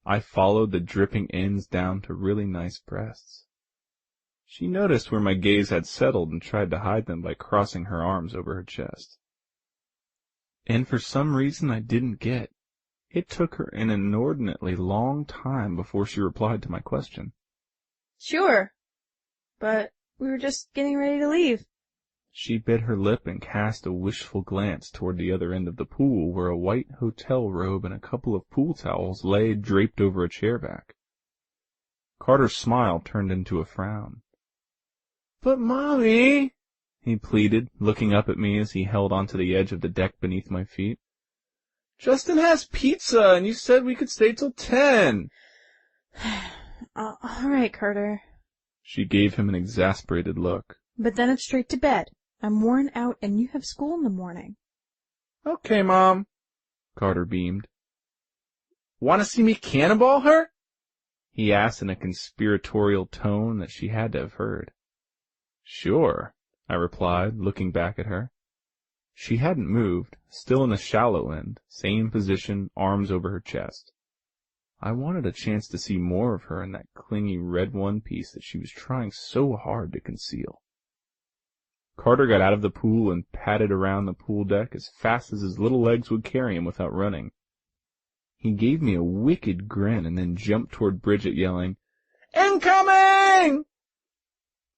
I followed the dripping ends down to really nice breasts. She noticed where my gaze had settled and tried to hide them by crossing her arms over her chest. And for some reason I didn't get, it took her an inordinately long time before she replied to my question. Sure, but we were just getting ready to leave. She bit her lip and cast a wishful glance toward the other end of the pool where a white hotel robe and a couple of pool towels lay draped over a chair back. Carter's smile turned into a frown. But, Mommy, he pleaded, looking up at me as he held onto the edge of the deck beneath my feet. Justin has pizza, and you said we could stay till 10. All right, Carter. She gave him an exasperated look. But then it's straight to bed. I'm worn out, and you have school in the morning. Okay, Mom. Carter beamed. Want to see me cannonball her? He asked in a conspiratorial tone that she had to have heard. Sure, I replied, looking back at her. She hadn't moved, still in the shallow end, same position, arms over her chest. I wanted a chance to see more of her in that clingy red one-piece that she was trying so hard to conceal. Carter got out of the pool and padded around the pool deck as fast as his little legs would carry him without running. He gave me a wicked grin and then jumped toward Bridget, yelling, "Incoming!"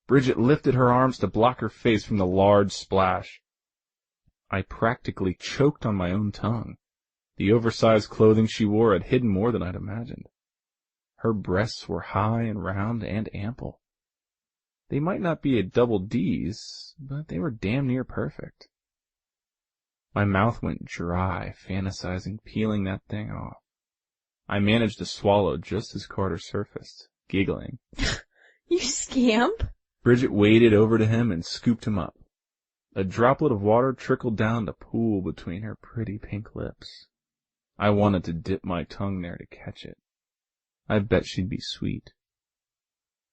Bridget lifted her arms to block her face from the large splash. I practically choked on my own tongue. The oversized clothing she wore had hidden more than I'd imagined. Her breasts were high and round and ample. They might not be at double D's, but they were damn near perfect. My mouth went dry, fantasizing peeling that thing off. I managed to swallow just as Carter surfaced, giggling. You scamp! Bridget waded over to him and scooped him up. A droplet of water trickled down to pool between her pretty pink lips. I wanted to dip my tongue there to catch it. I bet she'd be sweet.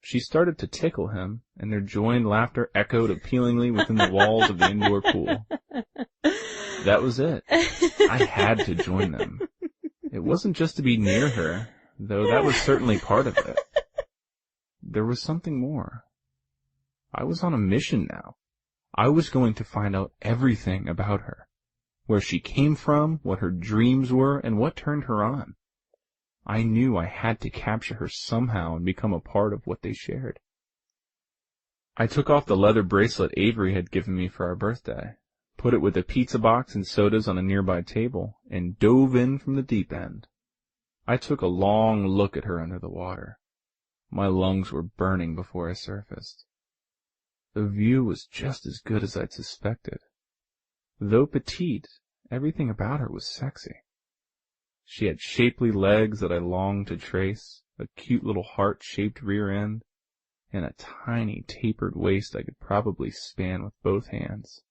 She started to tickle him, and their joined laughter echoed appealingly within the walls of the indoor pool. That was it. I had to join them. It wasn't just to be near her, though that was certainly part of it. There was something more. I was on a mission now. I was going to find out everything about her. Where she came from, what her dreams were, and what turned her on. I knew I had to capture her somehow and become a part of what they shared. I took off the leather bracelet Avery had given me for our birthday, put it with a pizza box and sodas on a nearby table, and dove in from the deep end. I took a long look at her under the water. My lungs were burning before I surfaced. The view was just as good as I'd suspected. Though petite, everything about her was sexy. She had shapely legs that I longed to trace, a cute little heart-shaped rear end, and a tiny tapered waist I could probably span with both hands.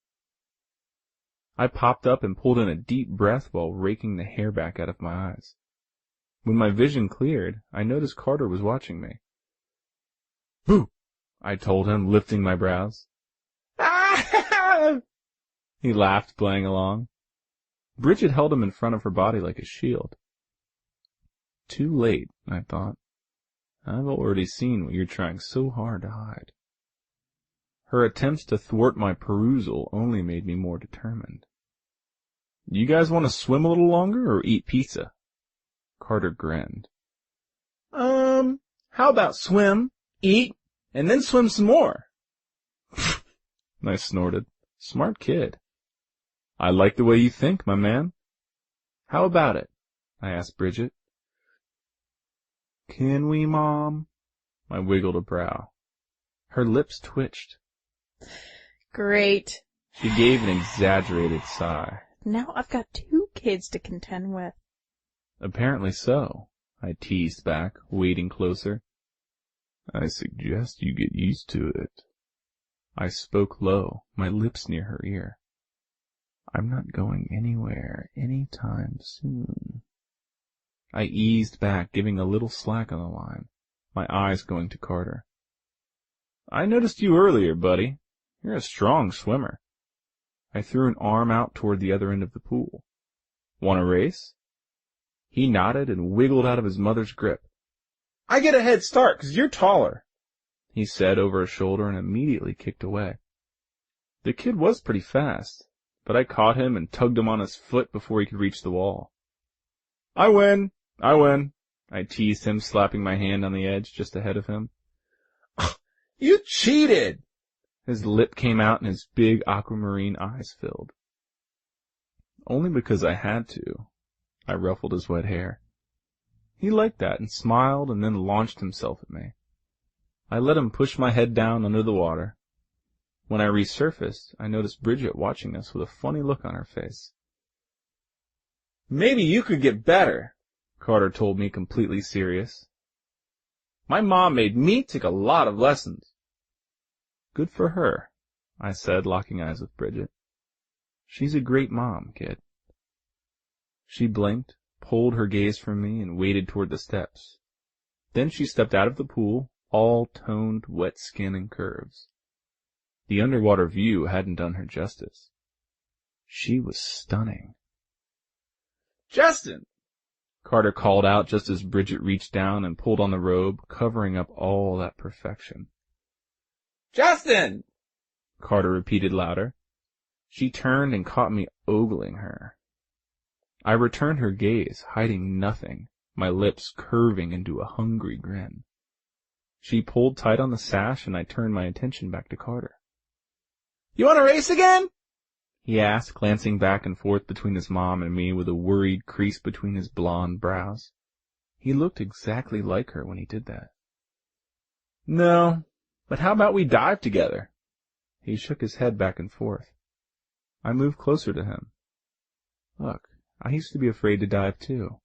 I popped up and pulled in a deep breath while raking the hair back out of my eyes. When my vision cleared, I noticed Carter was watching me. "Boo!" I told him, lifting my brows. He laughed, playing along. Bridget held him in front of her body like a shield. Too late, I thought. I've already seen what you're trying so hard to hide. Her attempts to thwart my perusal only made me more determined. You guys want to swim a little longer or eat pizza? Carter grinned. How about swim, eat, and then swim some more? I snorted. Smart kid. I like the way you think, my man. How about it? I asked Bridget. Can we, Mom? I wiggled a brow. Her lips twitched. Great. She gave an exaggerated sigh. Now I've got 2 kids to contend with. Apparently so, I teased back, wading closer. I suggest you get used to it. I spoke low, my lips near her ear. I'm not going anywhere any time soon. I eased back, giving a little slack on the line, my eyes going to Carter. I noticed you earlier, buddy. You're a strong swimmer. I threw an arm out toward the other end of the pool. Want a race? He nodded and wiggled out of his mother's grip. I get a head start 'cause you're taller, he said over his shoulder and immediately kicked away. The kid was pretty fast, but I caught him and tugged him on his foot before he could reach the wall. I win, I teased him, slapping my hand on the edge just ahead of him. You cheated! His lip came out and his big aquamarine eyes filled. Only because I had to. I ruffled his wet hair. He liked that and smiled and then launched himself at me. I let him push my head down under the water. When I resurfaced, I noticed Bridget watching us with a funny look on her face. Maybe you could get better, Carter told me, completely serious. My mom made me take a lot of lessons. Good for her, I said, locking eyes with Bridget. She's a great mom, kid. She blinked, pulled her gaze from me, and waded toward the steps. Then she stepped out of the pool, all toned wet skin and curves. The underwater view hadn't done her justice. She was stunning. Justin! Carter called out just as Bridget reached down and pulled on the robe, covering up all that perfection. Justin! Carter repeated louder. She turned and caught me ogling her. I returned her gaze, hiding nothing, my lips curving into a hungry grin. She pulled tight on the sash, and I turned my attention back to Carter. You want to race again? He asked, glancing back and forth between his mom and me with a worried crease between his blonde brows. He looked exactly like her when he did that. No, but how about we dive together? He shook his head back and forth. I moved closer to him. Look, I used to be afraid to dive too,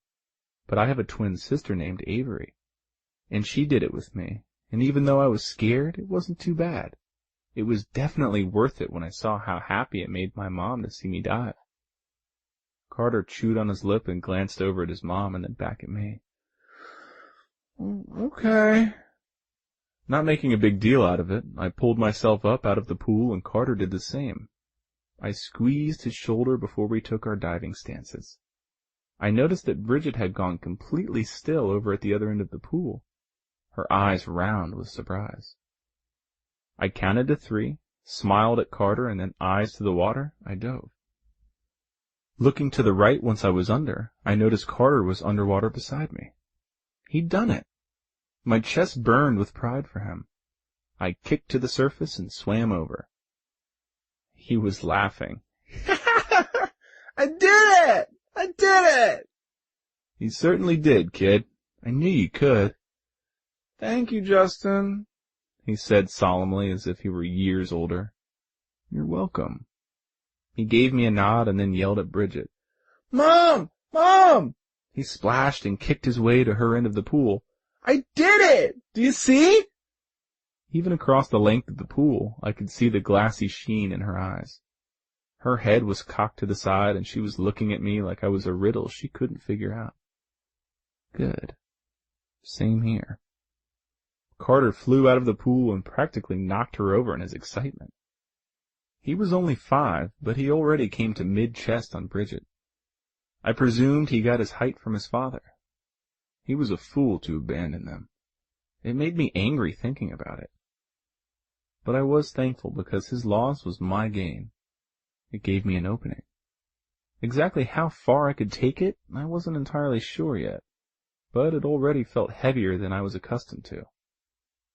but I have a twin sister named Avery, and she did it with me, and even though I was scared, it wasn't too bad. It was definitely worth it when I saw how happy it made my mom to see me dive. Carter chewed on his lip and glanced over at his mom and then back at me. Okay. Not making a big deal out of it, I pulled myself up out of the pool and Carter did the same. I squeezed his shoulder before we took our diving stances. I noticed that Bridget had gone completely still over at the other end of the pool, her eyes round with surprise. I counted to 3, smiled at Carter, and then eyes to the water, I dove. Looking to the right once I was under, I noticed Carter was underwater beside me. He'd done it. My chest burned with pride for him. I kicked to the surface and swam over. He was laughing. I did it! I did it! You certainly did, kid. I knew you could. Thank you, Justin, he said solemnly as if he were years older. You're welcome. He gave me a nod and then yelled at Bridget. Mom! Mom! He splashed and kicked his way to her end of the pool. I did it! Do you see? Even across the length of the pool, I could see the glassy sheen in her eyes. Her head was cocked to the side, and she was looking at me like I was a riddle she couldn't figure out. Good. Same here. Carter flew out of the pool and practically knocked her over in his excitement. He was only 5, but he already came to mid-chest on Bridget. I presumed he got his height from his father. He was a fool to abandon them. It made me angry thinking about it. But I was thankful because his loss was my gain. It gave me an opening. Exactly how far I could take it, I wasn't entirely sure yet, but it already felt heavier than I was accustomed to.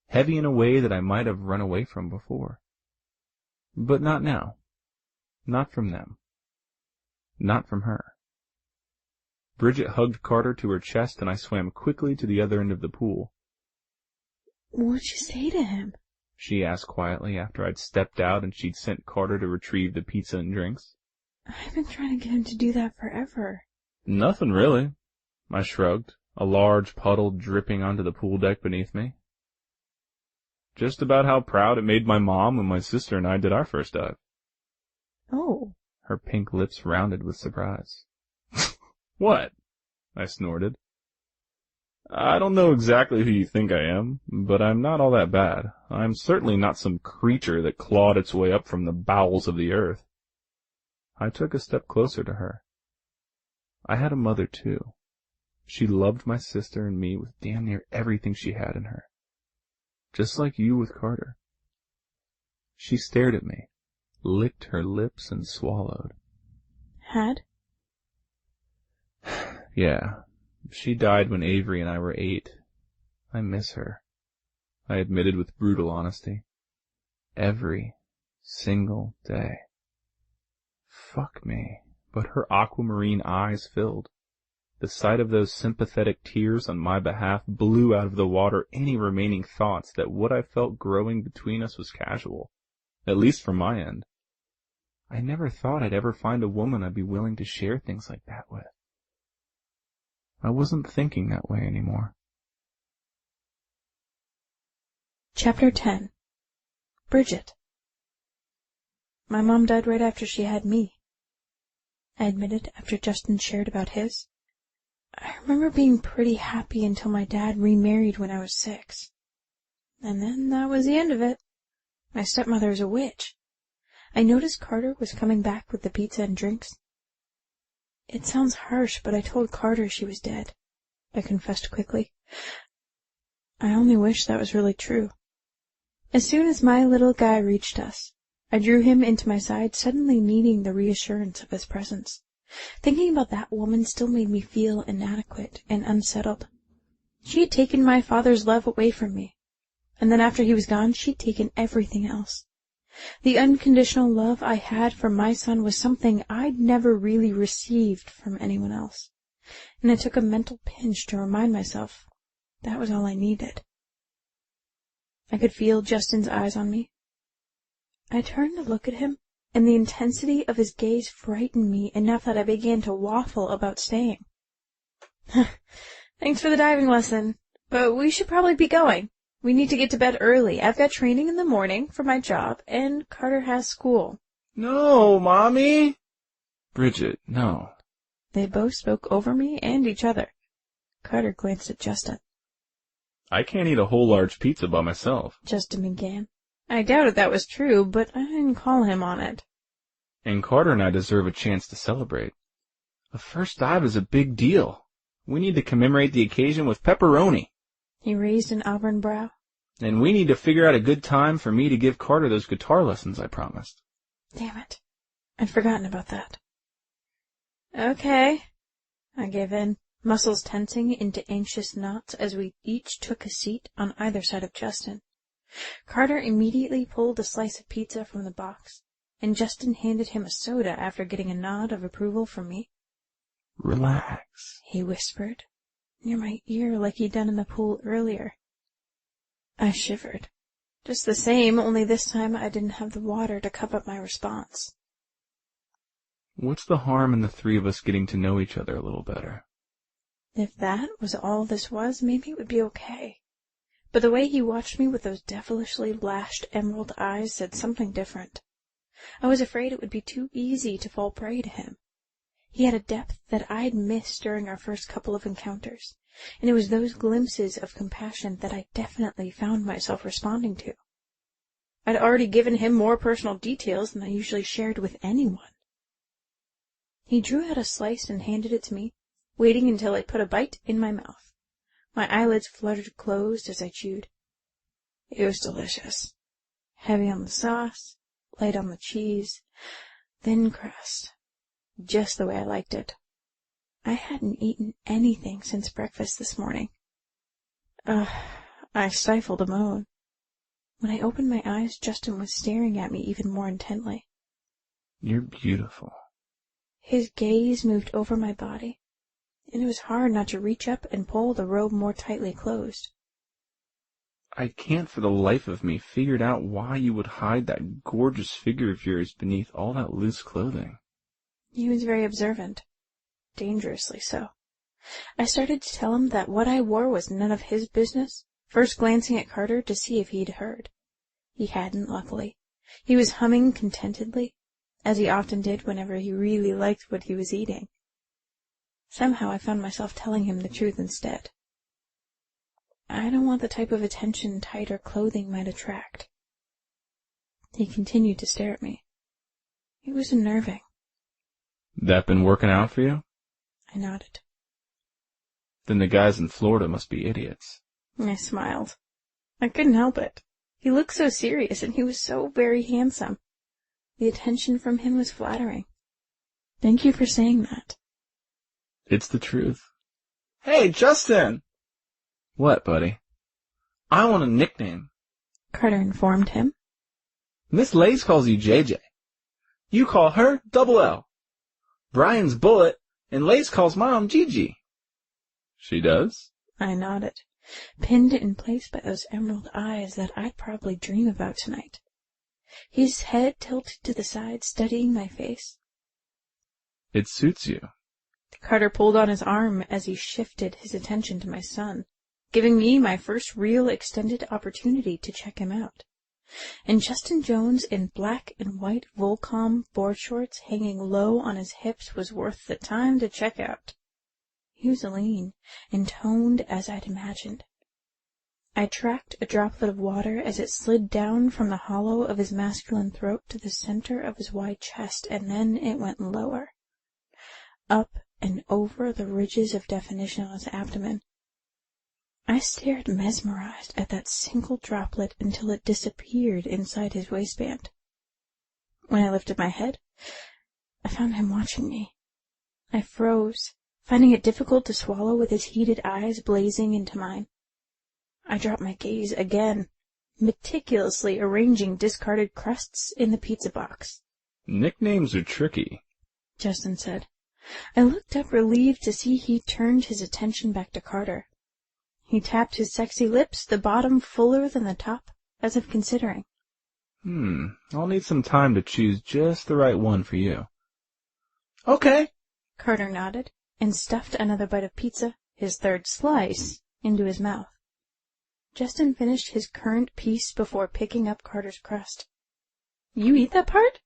Heavy in a way that I might have run away from before. But not now. Not from them. Not from her. Bridget hugged Carter to her chest, and I swam quickly to the other end of the pool. What'd you say to him? She asked quietly after I'd stepped out and she'd sent Carter to retrieve the pizza and drinks. I've been trying to get him to do that forever. Nothing really, I shrugged, a large puddle dripping onto the pool deck beneath me. Just about how proud it made my mom when my sister and I did our first dive. Oh. Her pink lips rounded with surprise. What? I snorted. I don't know exactly who you think I am, but I'm not all that bad. I'm certainly not some creature that clawed its way up from the bowels of the earth. I took a step closer to her. I had a mother, too. She loved my sister and me with damn near everything she had in her. Just like you with Carter. She stared at me, licked her lips, and swallowed. Had? Yeah. She died when Avery and I were 8. I miss her, I admitted with brutal honesty. Every single day. Fuck me, but her aquamarine eyes filled. The sight of those sympathetic tears on my behalf blew out of the water any remaining thoughts that what I felt growing between us was casual, at least from my end. I never thought I'd ever find a woman I'd be willing to share things like that with. I wasn't thinking that way anymore. Chapter 10. Bridget. My mom died right after she had me, I admitted after Justin shared about his. I remember being pretty happy until my dad remarried when I was 6. And then that was the end of it. My stepmother is a witch. I noticed Carter was coming back with the pizza and drinks. It sounds harsh, but I told Carter she was dead, I confessed quickly. I only wish that was really true. As soon as my little guy reached us, I drew him into my side, suddenly needing the reassurance of his presence. Thinking about that woman still made me feel inadequate and unsettled. She had taken my father's love away from me, and then after he was gone, she'd taken everything else. The unconditional love I had from my son was something I'd never really received from anyone else, and it took a mental pinch to remind myself that was all I needed. I could feel Justin's eyes on me. I turned to look at him, and the intensity of his gaze frightened me enough that I began to waffle about staying. Thanks for the diving lesson, but we should probably be going. We need to get to bed early. I've got training in the morning for my job, and Carter has school. No, Mommy! Bridget, no. They both spoke over me and each other. Carter glanced at Justin. I can't eat a whole large pizza by myself. Justin began. I doubted that was true, but I didn't call him on it. And Carter and I deserve a chance to celebrate. A first dive is a big deal. We need to commemorate the occasion with pepperoni. He raised an auburn brow. And we need to figure out a good time for me to give Carter those guitar lessons I promised. Damn it. I'd forgotten about that. Okay. I gave in, muscles tensing into anxious knots as we each took a seat on either side of Justin. Carter immediately pulled a slice of pizza from the box, and Justin handed him a soda after getting a nod of approval from me. Relax, he whispered, near my ear like he'd done in the pool earlier. I shivered. Just the same, only this time I didn't have the water to cup up my response. What's the harm in the three of us getting to know each other a little better? If that was all this was, maybe it would be okay. But the way he watched me with those devilishly lashed emerald eyes said something different. I was afraid it would be too easy to fall prey to him. He had a depth that I'd missed during our first couple of encounters, and it was those glimpses of compassion that I definitely found myself responding to. I'd already given him more personal details than I usually shared with anyone. He drew out a slice and handed it to me, waiting until I put a bite in my mouth. My eyelids fluttered closed as I chewed. It was delicious. Heavy on the sauce, light on the cheese, thin crust. Just the way I liked it. I hadn't eaten anything since breakfast this morning. I stifled a moan. When I opened my eyes, Justin was staring at me even more intently. You're beautiful. His gaze moved over my body, and it was hard not to reach up and pull the robe more tightly closed. I can't for the life of me figure out why you would hide that gorgeous figure of yours beneath all that loose clothing. He was very observant. Dangerously so. I started to tell him that what I wore was none of his business, first glancing at Carter to see if he'd heard. He hadn't, luckily. He was humming contentedly, as he often did whenever he really liked what he was eating. Somehow I found myself telling him the truth instead. I don't want the type of attention tighter clothing might attract. He continued to stare at me. It was unnerving. That been working out for you? I nodded. Then the guys in Florida must be idiots. I smiled. I couldn't help it. He looked so serious, and he was so very handsome. The attention from him was flattering. Thank you for saying that. It's the truth. Hey, Justin! What, buddy? I want a nickname. Carter informed him. Miss Lace calls you JJ. You call her Double L. Brian's Bullet, and Lace calls Mom Gigi. She does? I nodded, pinned in place by those emerald eyes that I'd probably dream about tonight. His head tilted to the side, studying my face. It suits you. Carter pulled on his arm as he shifted his attention to my son, giving me my first real extended opportunity to check him out. And Justin Jones in black and white Volcom board shorts hanging low on his hips was worth the time to check out. He was lean and toned as I'd imagined. I tracked a droplet of water as it slid down from the hollow of his masculine throat to the center of his wide chest, and then it went lower, up and over the ridges of definition on his abdomen. I stared mesmerized at that single droplet until it disappeared inside his waistband. When I lifted my head, I found him watching me. I froze, finding it difficult to swallow with his heated eyes blazing into mine. I dropped my gaze again, meticulously arranging discarded crusts in the pizza box. Nicknames are tricky, Justin said. I looked up relieved to see he turned his attention back to Carter. He tapped his sexy lips, the bottom fuller than the top, as if considering. I'll need some time to choose just the right one for you. Okay. Carter nodded and stuffed another bite of pizza, his third slice, into his mouth. Justin finished his current piece before picking up Carter's crust. You eat that part?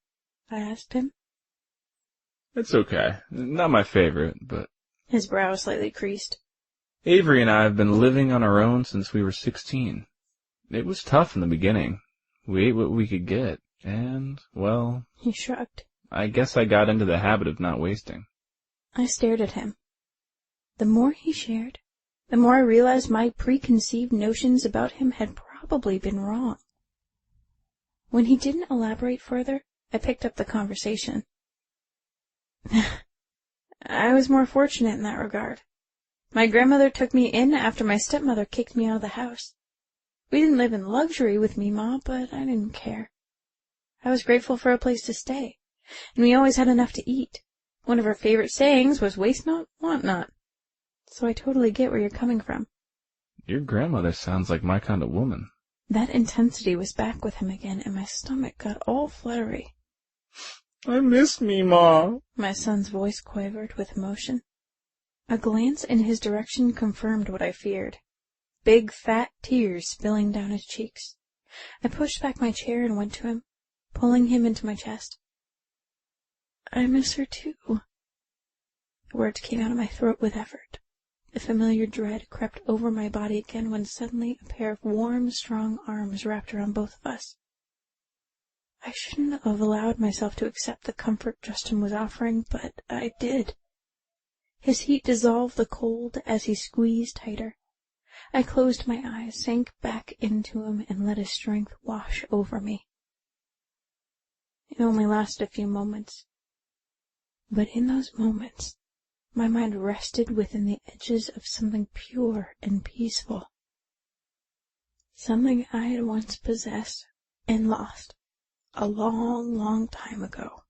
I asked him. It's okay. Not my favorite, but... His brow slightly creased. Avery and I have been living on our own since we were 16. It was tough in the beginning. We ate what we could get, and, well... He shrugged. I guess I got into the habit of not wasting. I stared at him. The more he shared, the more I realized my preconceived notions about him had probably been wrong. When he didn't elaborate further, I picked up the conversation. I was more fortunate in that regard. My grandmother took me in after my stepmother kicked me out of the house. We didn't live in luxury with me, Ma, but I didn't care. I was grateful for a place to stay, and we always had enough to eat. One of her favorite sayings was waste not, want not. So I totally get where you're coming from. Your grandmother sounds like my kind of woman. That intensity was back with him again, and my stomach got all fluttery. I miss me, Ma. My son's voice quavered with emotion. A glance in his direction confirmed what I feared. Big, fat tears spilling down his cheeks. I pushed back my chair and went to him, pulling him into my chest. I miss her too. The words came out of my throat with effort. The familiar dread crept over my body again when suddenly a pair of warm, strong arms wrapped around both of us. I shouldn't have allowed myself to accept the comfort Justin was offering, but I did. His heat dissolved the cold as he squeezed tighter. I closed my eyes, sank back into him, and let his strength wash over me. It only lasted a few moments. But in those moments, my mind rested within the edges of something pure and peaceful. Something I had once possessed and lost a long, long time ago.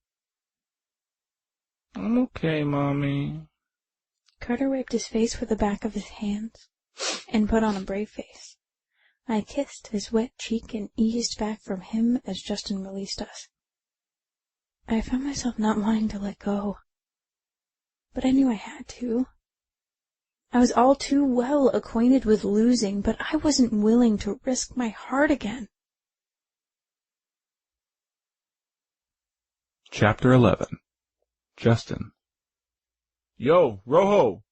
I'm okay, Mommy. Carter wiped his face with the back of his hands and put on a brave face. I kissed his wet cheek and eased back from him as Justin released us. I found myself not wanting to let go, but I knew I had to. I was all too well acquainted with losing, but I wasn't willing to risk my heart again. Chapter 11. Justin. Yo, Rojo!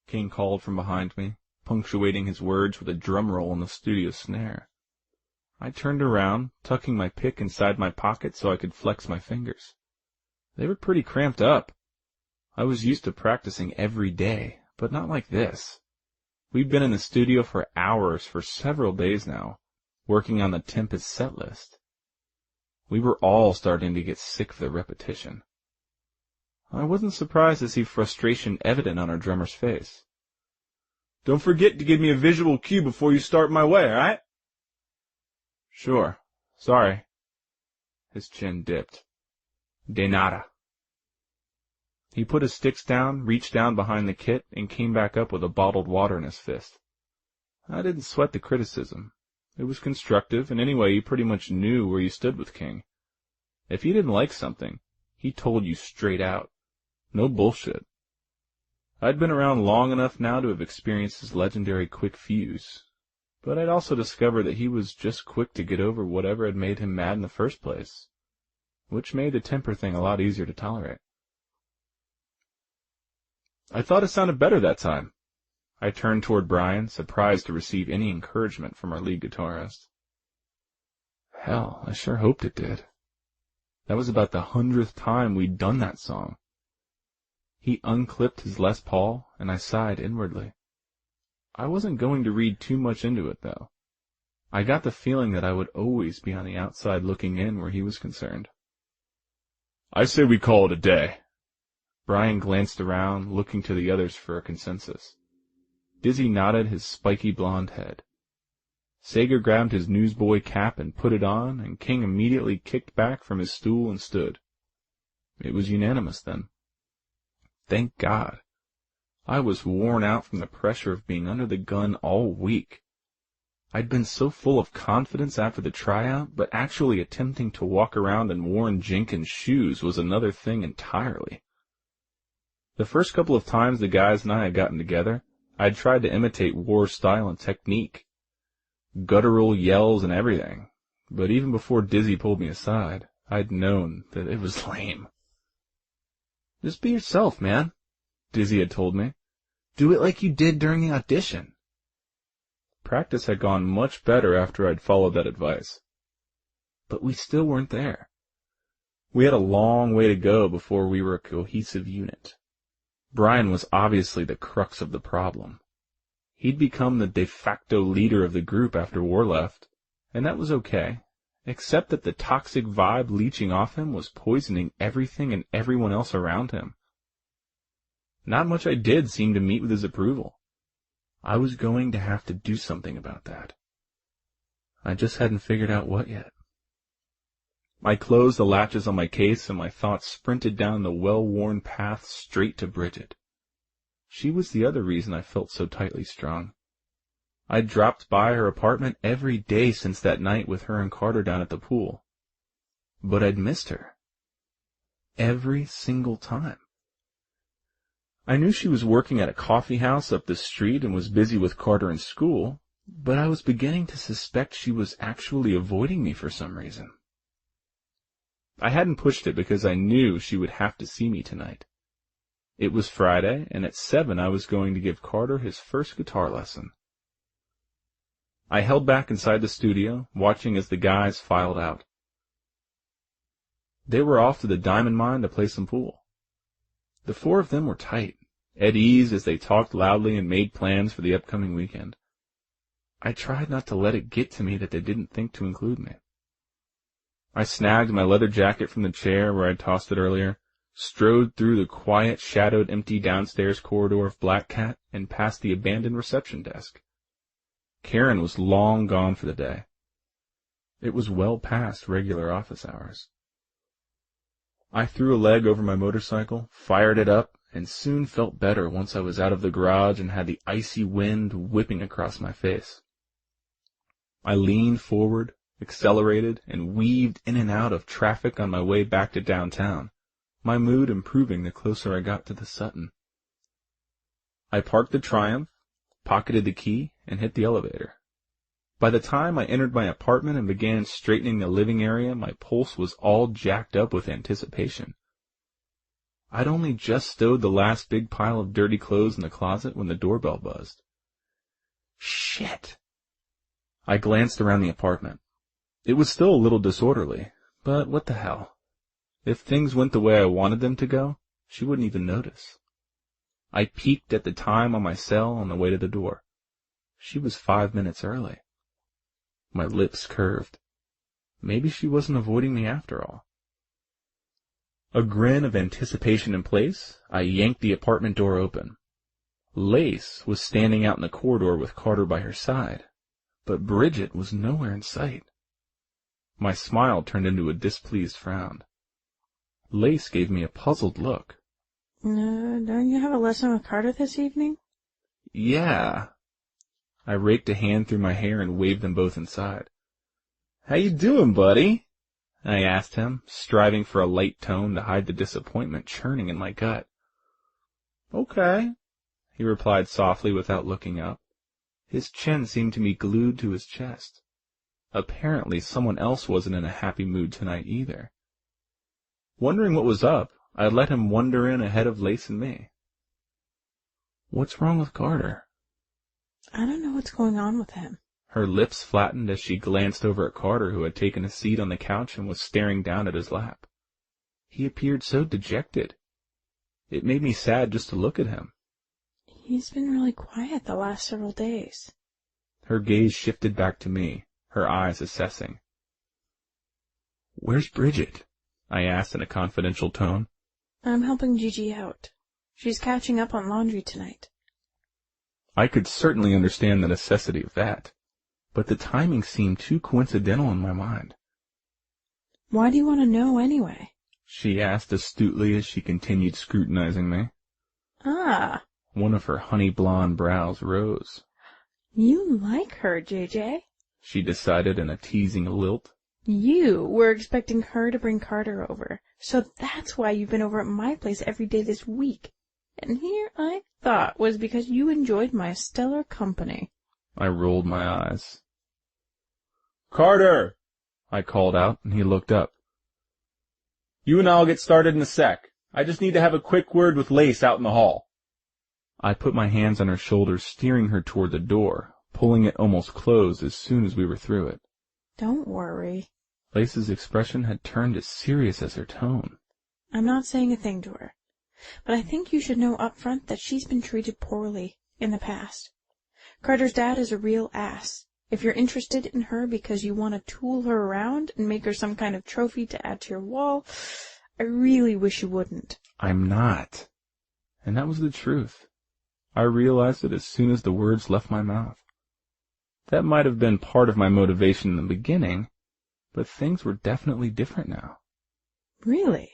King called from behind me, punctuating his words with a drum roll on the studio snare. I turned around, tucking my pick inside my pocket so I could flex my fingers. They were pretty cramped up. I was used to practicing every day, but not like this. We'd been in the studio for hours for several days now, working on the Tempest set list. We were all starting to get sick of the repetition. I wasn't surprised to see frustration evident on our drummer's face. Don't forget to give me a visual cue before you start my way, alright? Sure. Sorry. His chin dipped. De nada. He put his sticks down, reached down behind the kit, and came back up with a bottled water in his fist. I didn't sweat the criticism. It was constructive, and anyway, you pretty much knew where you stood with King. If he didn't like something, he told you straight out. No bullshit. I'd been around long enough now to have experienced his legendary quick fuse, but I'd also discovered that he was just quick to get over whatever had made him mad in the first place, which made the temper thing a lot easier to tolerate. I thought it sounded better that time. I turned toward Brian, surprised to receive any encouragement from our lead guitarist. Hell, I sure hoped it did. That was about the 100th time we'd done that song. He unclipped his Les Paul, and I sighed inwardly. I wasn't going to read too much into it, though. I got the feeling that I would always be on the outside looking in where he was concerned. I say we call it a day. Brian glanced around, looking to the others for a consensus. Dizzy nodded his spiky blonde head. Sager grabbed his newsboy cap and put it on, and King immediately kicked back from his stool and stood. It was unanimous, then. Thank God. I was worn out from the pressure of being under the gun all week. I'd been so full of confidence after the tryout, but actually attempting to walk around in Warren Jenkins' shoes was another thing entirely. The first couple of times the guys and I had gotten together, I'd tried to imitate War's style and technique. Guttural yells and everything. But even before Dizzy pulled me aside, I'd known that it was lame. Just be yourself, man, Dizzy had told me. Do it like you did during the audition. Practice had gone much better after I'd followed that advice. But we still weren't there. We had a long way to go before we were a cohesive unit. Brian was obviously the crux of the problem. He'd become the de facto leader of the group after War left, and that was okay, except that the toxic vibe leeching off him was poisoning everything and everyone else around him. Not much I did seemed to meet with his approval. I was going to have to do something about that. I just hadn't figured out what yet. I closed the latches on my case and my thoughts sprinted down the well-worn path straight to Bridget. She was the other reason I felt so tightly strung. I'd dropped by her apartment every day since that night with her and Carter down at the pool. But I'd missed her. Every single time. I knew she was working at a coffee house up the street and was busy with Carter in school, but I was beginning to suspect she was actually avoiding me for some reason. I hadn't pushed it because I knew she would have to see me tonight. It was Friday, and at 7 I was going to give Carter his first guitar lesson. I held back inside the studio, watching as the guys filed out. They were off to the Diamond Mine to play some pool. The 4 of them were tight, at ease as they talked loudly and made plans for the upcoming weekend. I tried not to let it get to me that they didn't think to include me. I snagged my leather jacket from the chair where I'd tossed it earlier, strode through the quiet, shadowed, empty downstairs corridor of Black Cat, and past the abandoned reception desk. Karen was long gone for the day. It was well past regular office hours. I threw a leg over my motorcycle, fired it up, and soon felt better once I was out of the garage and had the icy wind whipping across my face. I leaned forward, accelerated, and weaved in and out of traffic on my way back to downtown, my mood improving the closer I got to the Sutton. I parked the Triumph, pocketed the key, and hit the elevator. By the time I entered my apartment and began straightening the living area, my pulse was all jacked up with anticipation. I'd only just stowed the last big pile of dirty clothes in the closet when the doorbell buzzed. Shit! I glanced around the apartment. It was still a little disorderly, but what the hell? If things went the way I wanted them to go, she wouldn't even notice. I peeked at the time on my cell on the way to the door. She was 5 minutes early. My lips curved. Maybe she wasn't avoiding me after all. A grin of anticipation in place, I yanked the apartment door open. Lace was standing out in the corridor with Carter by her side, but Bridget was nowhere in sight. My smile turned into a displeased frown. Lace gave me a puzzled look. Don't you have a lesson with Carter this evening? Yeah. I raked a hand through my hair and waved them both inside. How you doing, buddy? I asked him, striving for a light tone to hide the disappointment churning in my gut. Okay, he replied softly without looking up. His chin seemed to be glued to his chest. Apparently someone else wasn't in a happy mood tonight either. Wondering what was up, I let him wander in ahead of Lace and me. What's wrong with Carter? I don't know what's going on with him. Her lips flattened as she glanced over at Carter, who had taken a seat on the couch and was staring down at his lap. He appeared so dejected. It made me sad just to look at him. He's been really quiet the last several days. Her gaze shifted back to me, her eyes assessing. Where's Bridget? I asked in a confidential tone. I'm helping Gigi out. She's catching up on laundry tonight. I could certainly understand the necessity of that, but the timing seemed too coincidental in my mind. Why do you want to know anyway? She asked astutely as she continued scrutinizing me. Ah. One of her honey blonde brows rose. You like her, JJ? She decided in a teasing lilt. You were expecting her to bring Carter over, so that's why you've been over at my place every day this week. And here I thought was because you enjoyed my stellar company. I rolled my eyes. Carter! I called out, and he looked up. You and I'll get started in a sec. I just need to have a quick word with Lace out in the hall. I put my hands on her shoulders, steering her toward the door, pulling it almost closed as soon as we were through it. Don't worry. Lace's expression had turned as serious as her tone. I'm not saying a thing to her, but I think you should know up front that she's been treated poorly in the past. Carter's dad is a real ass. If you're interested in her because you want to tool her around and make her some kind of trophy to add to your wall, I really wish you wouldn't. I'm not. And that was the truth. I realized it as soon as the words left my mouth. That might have been part of my motivation in the beginning, but things were definitely different now. Really?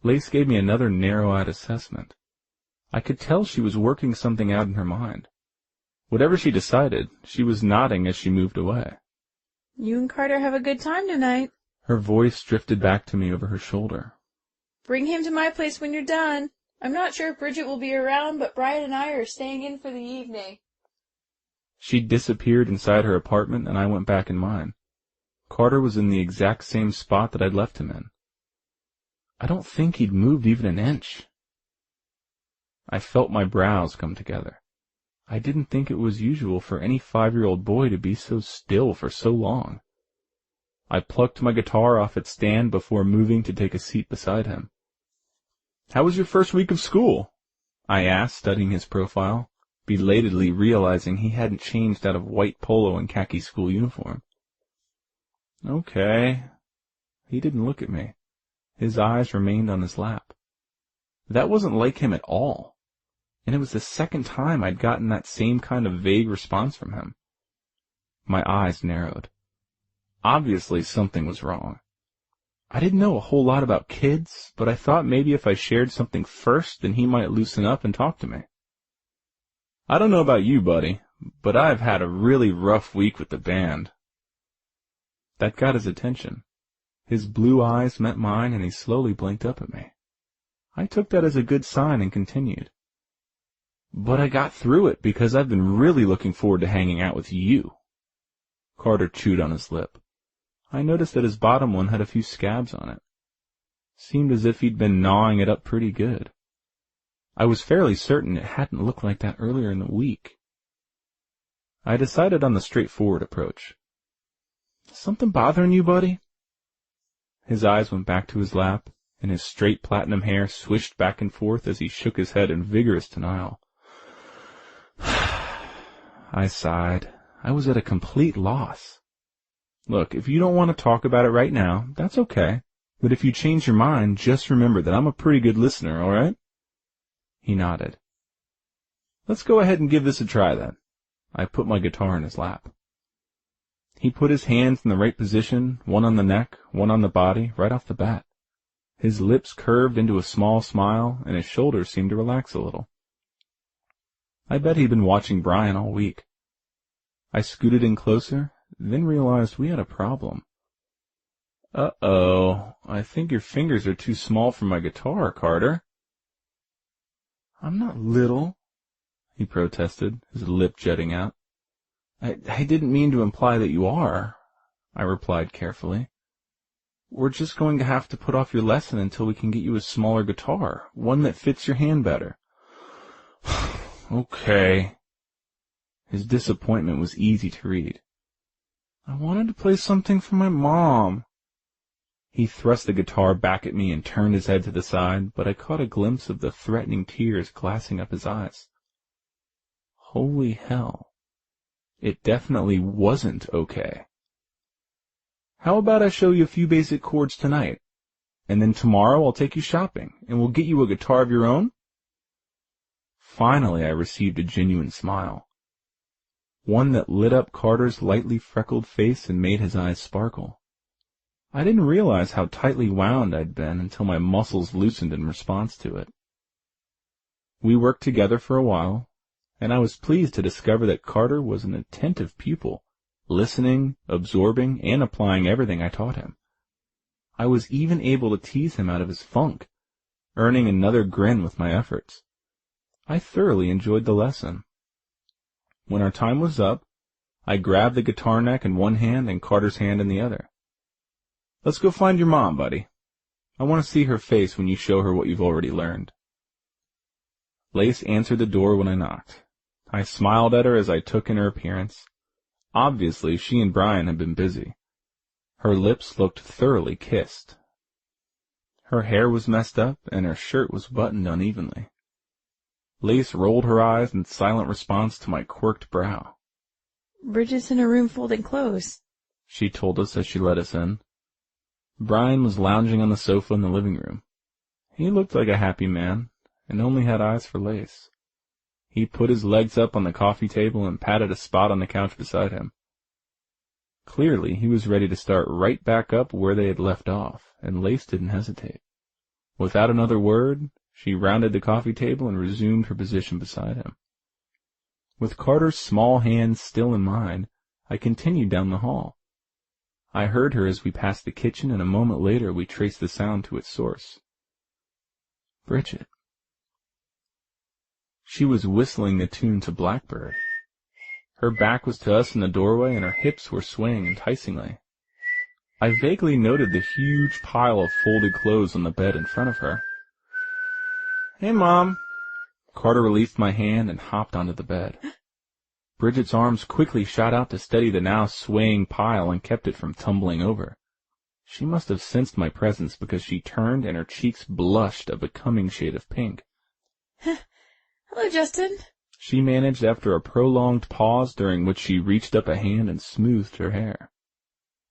Lace gave me another narrow-eyed assessment. I could tell she was working something out in her mind. Whatever she decided, she was nodding as she moved away. You and Carter have a good time tonight. Her voice drifted back to me over her shoulder. Bring him to my place when you're done. I'm not sure if Bridget will be around, but Brian and I are staying in for the evening. She disappeared inside her apartment, and I went back in mine. Carter was in the exact same spot that I'd left him in. I don't think he'd moved even an inch. I felt my brows come together. I didn't think it was usual for any 5-year-old boy to be so still for so long. I plucked my guitar off its stand before moving to take a seat beside him. "How was your first week of school?" I asked, studying his profile, belatedly realizing he hadn't changed out of white polo and khaki school uniform. "Okay." He didn't look at me. His eyes remained on his lap. That wasn't like him at all, and it was the second time I'd gotten that same kind of vague response from him. My eyes narrowed. Obviously something was wrong. I didn't know a whole lot about kids, but I thought maybe if I shared something first, then he might loosen up and talk to me. "I don't know about you, buddy, but I've had a really rough week with the band." That got his attention. His blue eyes met mine, and he slowly blinked up at me. I took that as a good sign and continued. "But I got through it because I've been really looking forward to hanging out with you." Carter chewed on his lip. I noticed that his bottom one had a few scabs on it. Seemed as if he'd been gnawing it up pretty good. I was fairly certain it hadn't looked like that earlier in the week. I decided on the straightforward approach. "Something bothering you, buddy?" His eyes went back to his lap, and his straight platinum hair swished back and forth as he shook his head in vigorous denial. I sighed. I was at a complete loss. "Look, if you don't want to talk about it right now, that's okay. But if you change your mind, just remember that I'm a pretty good listener, all right?" He nodded. "Let's go ahead and give this a try, then." I put my guitar in his lap. He put his hands in the right position, one on the neck, one on the body, right off the bat. His lips curved into a small smile, and his shoulders seemed to relax a little. I bet he'd been watching Brian all week. I scooted in closer, then realized we had a problem. "Uh-oh, I think your fingers are too small for my guitar, Carter." "I'm not little," he protested, his lip jutting out. I didn't mean to imply that you are," I replied carefully. "We're just going to have to put off your lesson until we can get you a smaller guitar, one that fits your hand better." "Okay." His disappointment was easy to read. "I wanted to play something for my mom." He thrust the guitar back at me and turned his head to the side, but I caught a glimpse of the threatening tears glassing up his eyes. Holy hell. It definitely wasn't okay. "How about I show you a few basic chords tonight, and then tomorrow I'll take you shopping, and we'll get you a guitar of your own?" Finally I received a genuine smile. One that lit up Carter's lightly freckled face and made his eyes sparkle. I didn't realize how tightly wound I'd been until my muscles loosened in response to it. We worked together for a while, and I was pleased to discover that Carter was an attentive pupil, listening, absorbing, and applying everything I taught him. I was even able to tease him out of his funk, earning another grin with my efforts. I thoroughly enjoyed the lesson. When our time was up, I grabbed the guitar neck in one hand and Carter's hand in the other. "Let's go find your mom, buddy. I want to see her face when you show her what you've already learned." Lace answered the door when I knocked. I smiled at her as I took in her appearance. Obviously, she and Brian had been busy. Her lips looked thoroughly kissed. Her hair was messed up, and her shirt was buttoned unevenly. Lace rolled her eyes in silent response to my quirked brow. "Bridget's in her room folding clothes," she told us as she let us in. Brian was lounging on the sofa in the living room. He looked like a happy man, and only had eyes for Lace. He put his legs up on the coffee table and patted a spot on the couch beside him. Clearly, he was ready to start right back up where they had left off, and Lace didn't hesitate. Without another word, she rounded the coffee table and resumed her position beside him. With Carter's small hands still in mine, I continued down the hall. I heard her as we passed the kitchen, and a moment later we traced the sound to its source. Bridget. She was whistling the tune to Blackbird. Her back was to us in the doorway, and her hips were swaying enticingly. I vaguely noted the huge pile of folded clothes on the bed in front of her. "Hey, Mom." Carter released my hand and hopped onto the bed. Bridget's arms quickly shot out to steady the now swaying pile and kept it from tumbling over. She must have sensed my presence because she turned and her cheeks blushed a becoming shade of pink. "Hello, Justin," she managed after a prolonged pause during which she reached up a hand and smoothed her hair.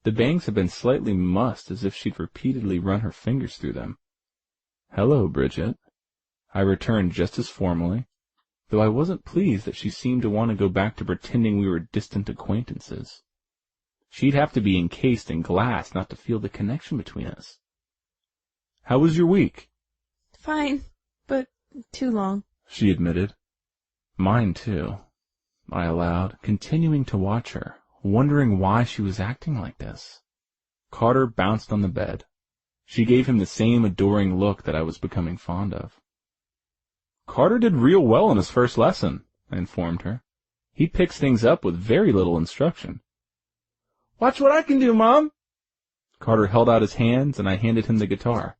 The bangs had been slightly mussed as if she'd repeatedly run her fingers through them. "Hello, Bridget," I returned just as formally, though I wasn't pleased that she seemed to want to go back to pretending we were distant acquaintances. She'd have to be encased in glass not to feel the connection between us. "How was your week?" "Fine, but too long," she admitted. "Mine, too," I allowed, continuing to watch her, wondering why she was acting like this. Carter bounced on the bed. She gave him the same adoring look that I was becoming fond of. "Carter did real well in his first lesson," I informed her. "He picks things up with very little instruction." "Watch what I can do, Mom." Carter held out his hands, and I handed him the guitar.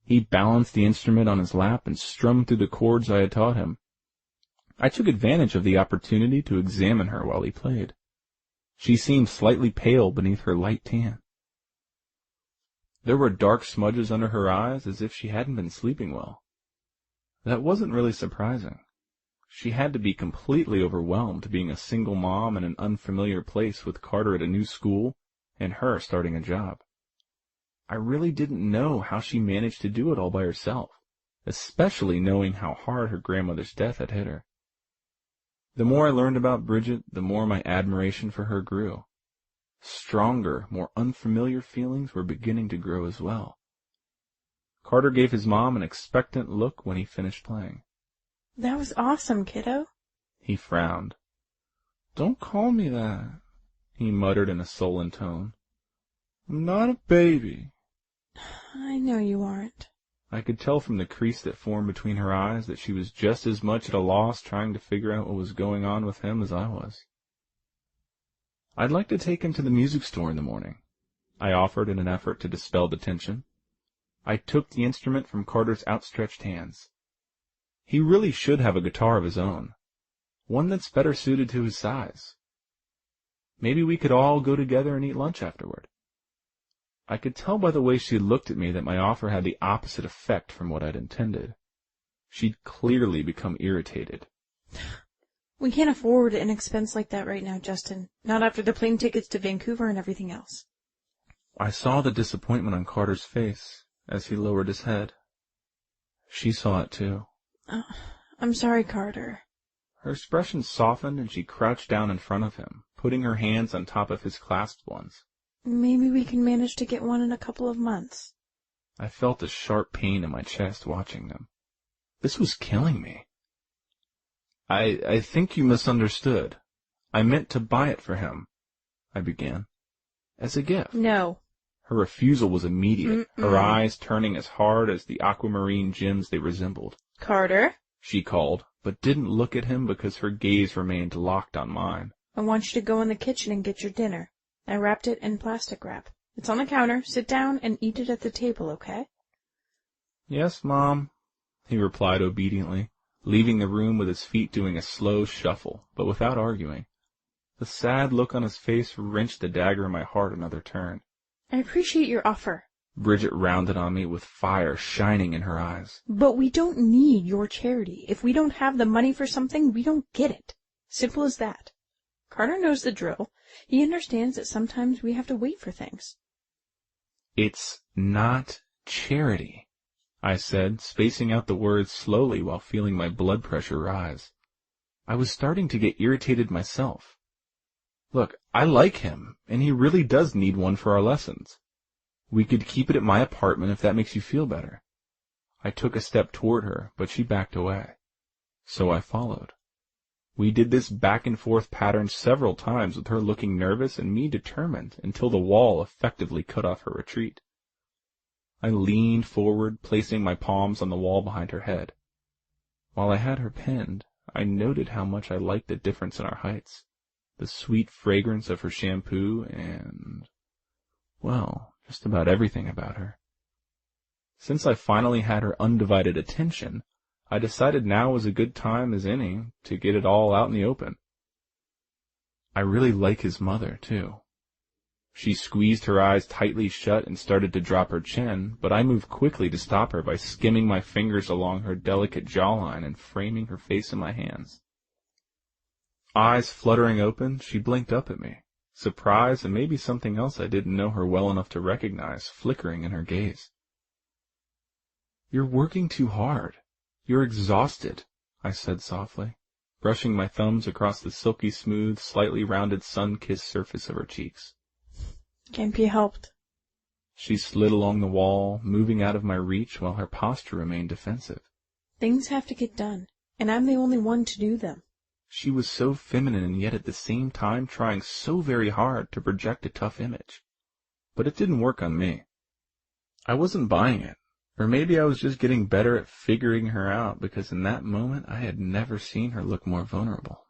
He balanced the instrument on his lap and strummed through the chords I had taught him. I took advantage of the opportunity to examine her while he played. She seemed slightly pale beneath her light tan. There were dark smudges under her eyes as if she hadn't been sleeping well. That wasn't really surprising. She had to be completely overwhelmed being a single mom in an unfamiliar place with Carter at a new school and her starting a job. I really didn't know how she managed to do it all by herself, especially knowing how hard her grandmother's death had hit her. The more I learned about Bridget, the more my admiration for her grew. Stronger, more unfamiliar feelings were beginning to grow as well. Carter gave his mom an expectant look when he finished playing. "That was awesome, kiddo." He frowned. "Don't call me that," he muttered in a sullen tone. "I'm not a baby." "I know you aren't." I could tell from the crease that formed between her eyes that she was just as much at a loss trying to figure out what was going on with him as I was. "I'd like to take him to the music store in the morning," I offered in an effort to dispel the tension. I took the instrument from Carter's outstretched hands. He really should have a guitar of his own, one that's better suited to his size. Maybe we could all go together and eat lunch afterward. I could tell by the way she looked at me that my offer had the opposite effect from what I'd intended. She'd clearly become irritated. "We can't afford an expense like that right now, Justin. Not after the plane tickets to Vancouver and everything else." I saw the disappointment on Carter's face as he lowered his head. She saw it too. "I'm sorry, Carter." Her expression softened and she crouched down in front of him, putting her hands on top of his clasped ones. "Maybe we can manage to get one in a couple of months." I felt a sharp pain in my chest watching them. This was killing me. I think you misunderstood. I meant to buy it for him," I began. "As a gift." "No." Her refusal was immediate, her eyes turning as hard as the aquamarine gems they resembled. "Carter." She called, but didn't look at him because her gaze remained locked on mine. "I want you to go in the kitchen and get your dinner. I wrapped it in plastic wrap. It's on the counter. Sit down and eat it at the table, okay?" "Yes, Mom," he replied obediently, leaving the room with his feet doing a slow shuffle, but without arguing. The sad look on his face wrenched the dagger in my heart another turn. I appreciate your offer. Bridget rounded on me with fire shining in her eyes. But we don't need your charity. If we don't have the money for something, we don't get it. Simple as that. Carter knows the drill. He understands that sometimes we have to wait for things. It's not charity, I said, spacing out the words slowly while feeling my blood pressure rise. I was starting to get irritated myself. Look, I like him, and he really does need one for our lessons. We could keep it at my apartment if that makes you feel better. I took a step toward her, but she backed away. So I followed. We did this back and forth pattern several times with her looking nervous and me determined until the wall effectively cut off her retreat. I leaned forward, placing my palms on the wall behind her head. While I had her pinned, I noted how much I liked the difference in our heights, the sweet fragrance of her shampoo, and, well, just about everything about her. Since I finally had her undivided attention, I decided now was a good time as any to get it all out in the open. I really like his mother, too. She squeezed her eyes tightly shut and started to drop her chin, but I moved quickly to stop her by skimming my fingers along her delicate jawline and framing her face in my hands. Eyes fluttering open, she blinked up at me, surprise and maybe something else I didn't know her well enough to recognize flickering in her gaze. "You're working too hard. You're exhausted," I said softly, brushing my thumbs across the silky smooth, slightly rounded sun-kissed surface of her cheeks. Can't be helped. She slid along the wall, moving out of my reach while her posture remained defensive. Things have to get done, and I'm the only one to do them. She was so feminine and yet at the same time trying so very hard to project a tough image. But it didn't work on me. I wasn't buying it. Or maybe I was just getting better at figuring her out because in that moment I had never seen her look more vulnerable.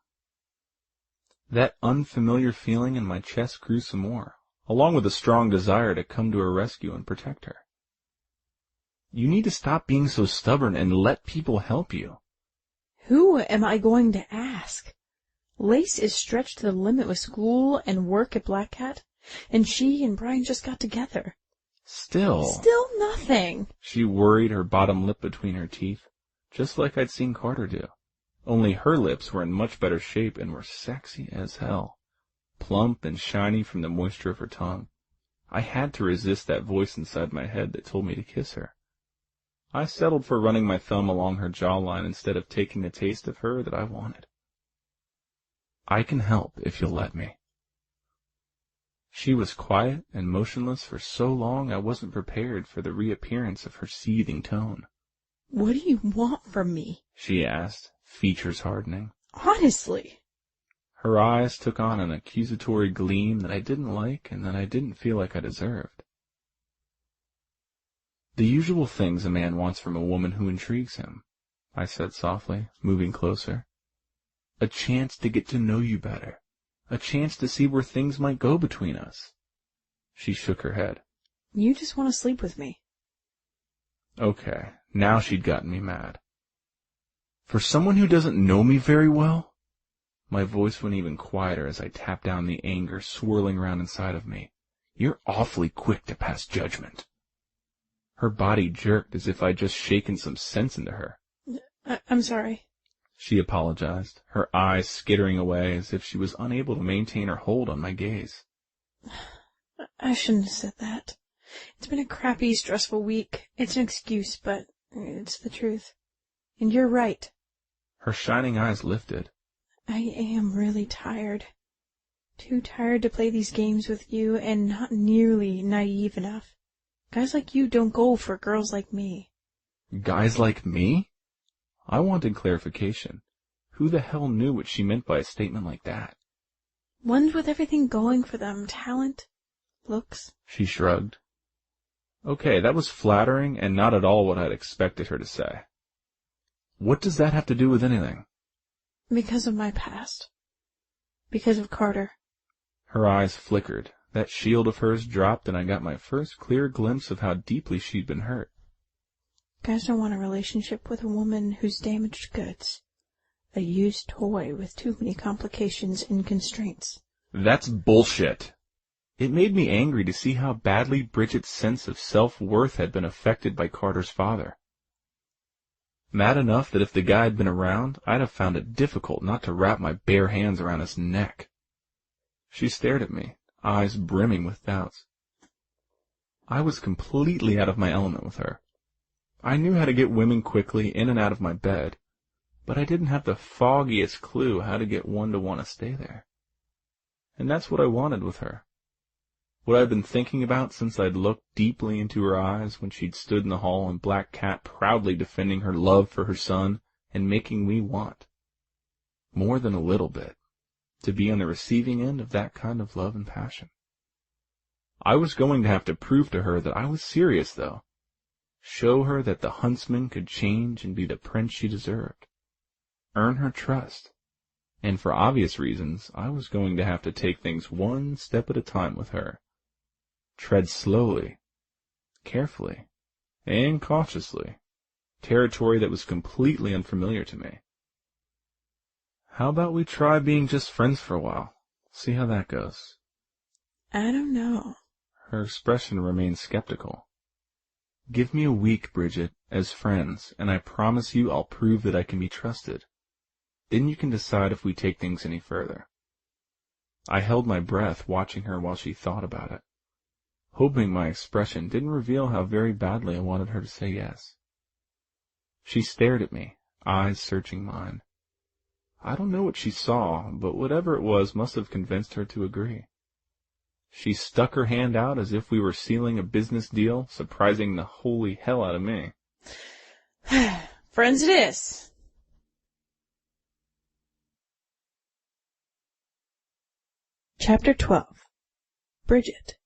That unfamiliar feeling in my chest grew some more, along with a strong desire to come to her rescue and protect her. "You need to stop being so stubborn and let people help you." Who am I going to ask? Lace is stretched to the limit with school and work at Black Cat, and she and Brian just got together. Still nothing. She worried her bottom lip between her teeth, just like I'd seen Carter do. Only her lips were in much better shape and were sexy as hell, plump and shiny from the moisture of her tongue. I had to resist that voice inside my head that told me to kiss her. I settled for running my thumb along her jawline instead of taking the taste of her that I wanted. "I can help if you'll let me." She was quiet and motionless for so long I wasn't prepared for the reappearance of her seething tone. What do you want from me? She asked, features hardening. Honestly. Her eyes took on an accusatory gleam that I didn't like and that I didn't feel like I deserved. "The usual things a man wants from a woman who intrigues him," I said softly, moving closer. "A chance to get to know you better. A chance to see where things might go between us." She shook her head. You just want to sleep with me. Okay, now she'd gotten me mad. "For someone who doesn't know me very well?" My voice went even quieter as I tapped down the anger swirling around inside of me. "You're awfully quick to pass judgment." Her body jerked as if I'd just shaken some sense into her. I'm sorry. She apologized, her eyes skittering away as if she was unable to maintain her hold on my gaze. I shouldn't have said that. It's been a crappy, stressful week. It's an excuse, but it's the truth. And you're right. Her shining eyes lifted. I am really tired. Too tired to play these games with you and not nearly naive enough. Guys like you don't go for girls like me. Guys like me? I wanted clarification. Who the hell knew what she meant by a statement like that? Ones with everything going for them. Talent. Looks. She shrugged. Okay, that was flattering and not at all what I'd expected her to say. What does that have to do with anything? Because of my past. Because of Carter. Her eyes flickered. That shield of hers dropped and I got my first clear glimpse of how deeply she'd been hurt. Guys don't want a relationship with a woman who's damaged goods. A used toy with too many complications and constraints. That's bullshit. It made me angry to see how badly Bridget's sense of self-worth had been affected by Carter's father. Mad enough that if the guy had been around, I'd have found it difficult not to wrap my bare hands around his neck. She stared at me, eyes brimming with doubts. I was completely out of my element with her. I knew how to get women quickly in and out of my bed, but I didn't have the foggiest clue how to get one to want to stay there. And that's what I wanted with her. What I'd been thinking about since I'd looked deeply into her eyes when she'd stood in the hall in black cat proudly defending her love for her son and making me want, more than a little bit, to be on the receiving end of that kind of love and passion. I was going to have to prove to her that I was serious, though. Show her that the huntsman could change and be the prince she deserved. Earn her trust. And for obvious reasons, I was going to have to take things one step at a time with her. Tread slowly, carefully, and cautiously, territory that was completely unfamiliar to me. How about we try being just friends for a while? See how that goes. I don't know. Her expression remained skeptical. Give me a week, Bridget, as friends, and I promise you I'll prove that I can be trusted. Then you can decide if we take things any further. I held my breath, watching her while she thought about it, hoping my expression didn't reveal how very badly I wanted her to say yes. She stared at me, eyes searching mine. I don't know what she saw, but whatever it was must have convinced her to agree. She stuck her hand out as if we were sealing a business deal, surprising the holy hell out of me. Friends it is. Chapter 12. Bridget.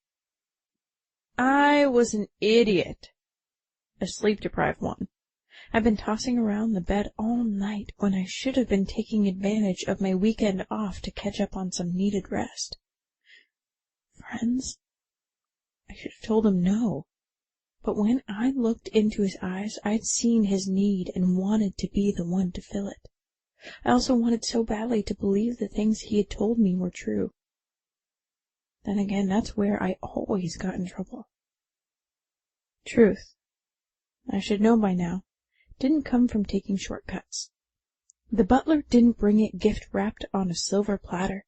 I was an idiot. A sleep-deprived one. I've been tossing around the bed all night when I should have been taking advantage of my weekend off to catch up on some needed rest. Friends? I should have told him no. But when I looked into his eyes, I'd seen his need and wanted to be the one to fill it. I also wanted so badly to believe the things he had told me were true. Then again, that's where I always got in trouble. Truth, I should know by now, didn't come from taking shortcuts. The butler didn't bring it gift-wrapped on a silver platter.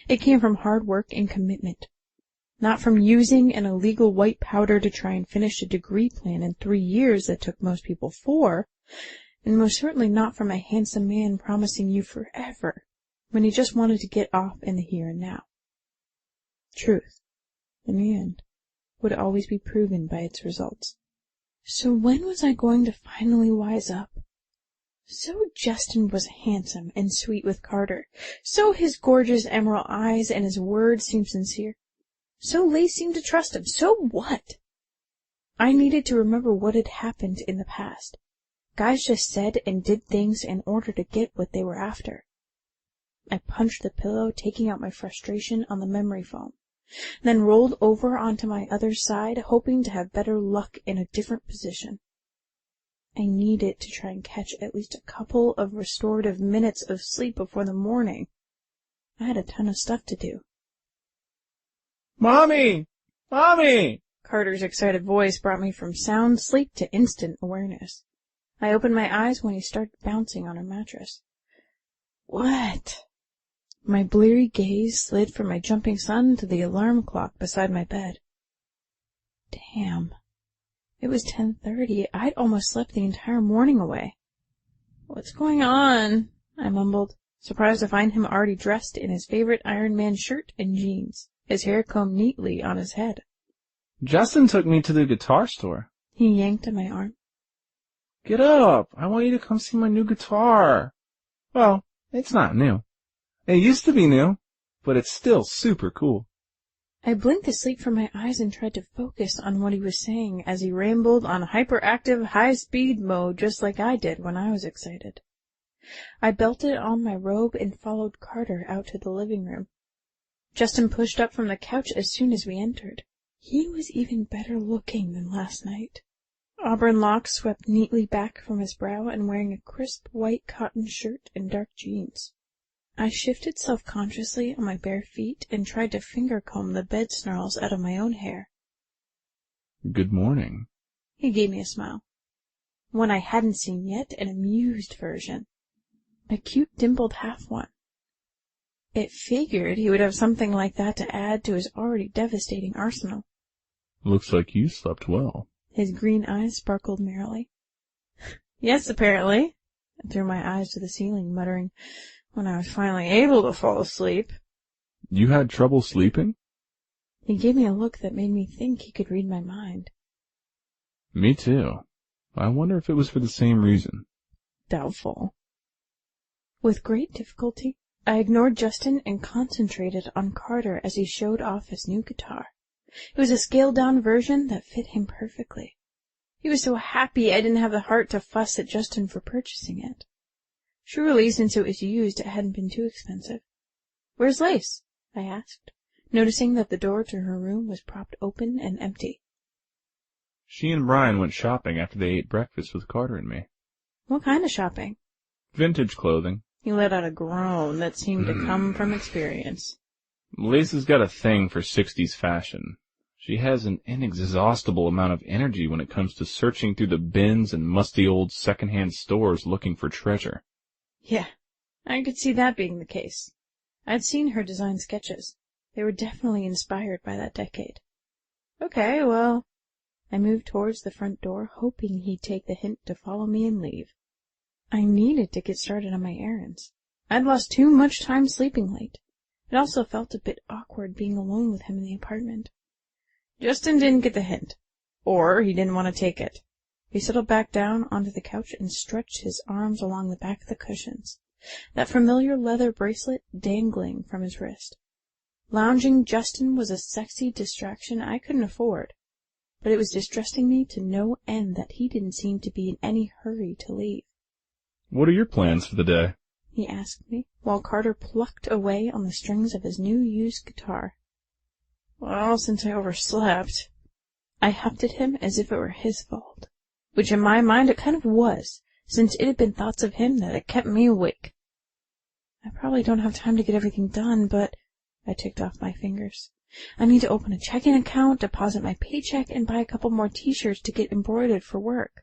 It came from hard work and commitment. Not from using an illegal white powder to try and finish a degree plan in 3 years that took most people 4, and most certainly not from a handsome man promising you forever when he just wanted to get off in the here and now. Truth, in the end, would always be proven by its results. So when was I going to finally wise up? So Justin was handsome and sweet with Carter. So his gorgeous emerald eyes and his words seemed sincere. So Lace seemed to trust him. So what? I needed to remember what had happened in the past. Guys just said and did things in order to get what they were after. I punched the pillow, taking out my frustration on the memory foam, then rolled over onto my other side, hoping to have better luck in a different position. I needed to try and catch at least a couple of restorative minutes of sleep before the morning. I had a ton of stuff to do. Mommy! Mommy! Carter's excited voice brought me from sound sleep to instant awareness. I opened my eyes when he started bouncing on our mattress. What? My bleary gaze slid from my jumping son to the alarm clock beside my bed. Damn. It was 10:30. I'd almost slept the entire morning away. What's going on? I mumbled, surprised to find him already dressed in his favorite Iron Man shirt and jeans, his hair combed neatly on his head. Justin took me to the guitar store. He yanked at my arm. Get up. I want you to come see my new guitar. Well, it's not new. It used to be new, but it's still super cool. I blinked the sleep from my eyes and tried to focus on what he was saying as he rambled on hyperactive high-speed mode just like I did when I was excited. I belted on my robe and followed Carter out to the living room. Justin pushed up from the couch as soon as we entered. He was even better looking than last night. Auburn locks swept neatly back from his brow and wearing a crisp white cotton shirt and dark jeans. I shifted self-consciously on my bare feet and tried to finger-comb the bed snarls out of my own hair. Good morning. He gave me a smile. One I hadn't seen yet, an amused version. A cute dimpled half one. It figured he would have something like that to add to his already devastating arsenal. Looks like you slept well. His green eyes sparkled merrily. Yes, apparently. I threw my eyes to the ceiling, muttering, when I was finally able to fall asleep. You had trouble sleeping? He gave me a look that made me think he could read my mind. Me too. I wonder if it was for the same reason. Doubtful. With great difficulty, I ignored Justin and concentrated on Carter as he showed off his new guitar. It was a scaled-down version that fit him perfectly. He was so happy I didn't have the heart to fuss at Justin for purchasing it. Surely, since it was used, it hadn't been too expensive. "Where's Lace?" I asked, noticing that the door to her room was propped open and empty. She and Brian went shopping after they ate breakfast with Carter and me. What kind of shopping? Vintage clothing. He let out a groan that seemed to come from experience. Lace's got a thing for 60s fashion. She has an inexhaustible amount of energy when it comes to searching through the bins and musty old second-hand stores looking for treasure. Yeah, I could see that being the case. I'd seen her design sketches. They were definitely inspired by that decade. Okay, well, I moved towards the front door, hoping he'd take the hint to follow me and leave. I needed to get started on my errands. I'd lost too much time sleeping late. It also felt a bit awkward being alone with him in the apartment. Justin didn't get the hint. Or he didn't want to take it. He settled back down onto the couch and stretched his arms along the back of the cushions, that familiar leather bracelet dangling from his wrist. Lounging Justin was a sexy distraction I couldn't afford, but it was distressing me to no end that he didn't seem to be in any hurry to leave. What are your plans for the day? He asked me, while Carter plucked away on the strings of his new used guitar. Well, since I overslept, I huffed at him as if it were his fault, which in my mind it kind of was, since it had been thoughts of him that had kept me awake. I probably don't have time to get everything done, but I ticked off my fingers. I need to open a checking account, deposit my paycheck, and buy a couple more t-shirts to get embroidered for work.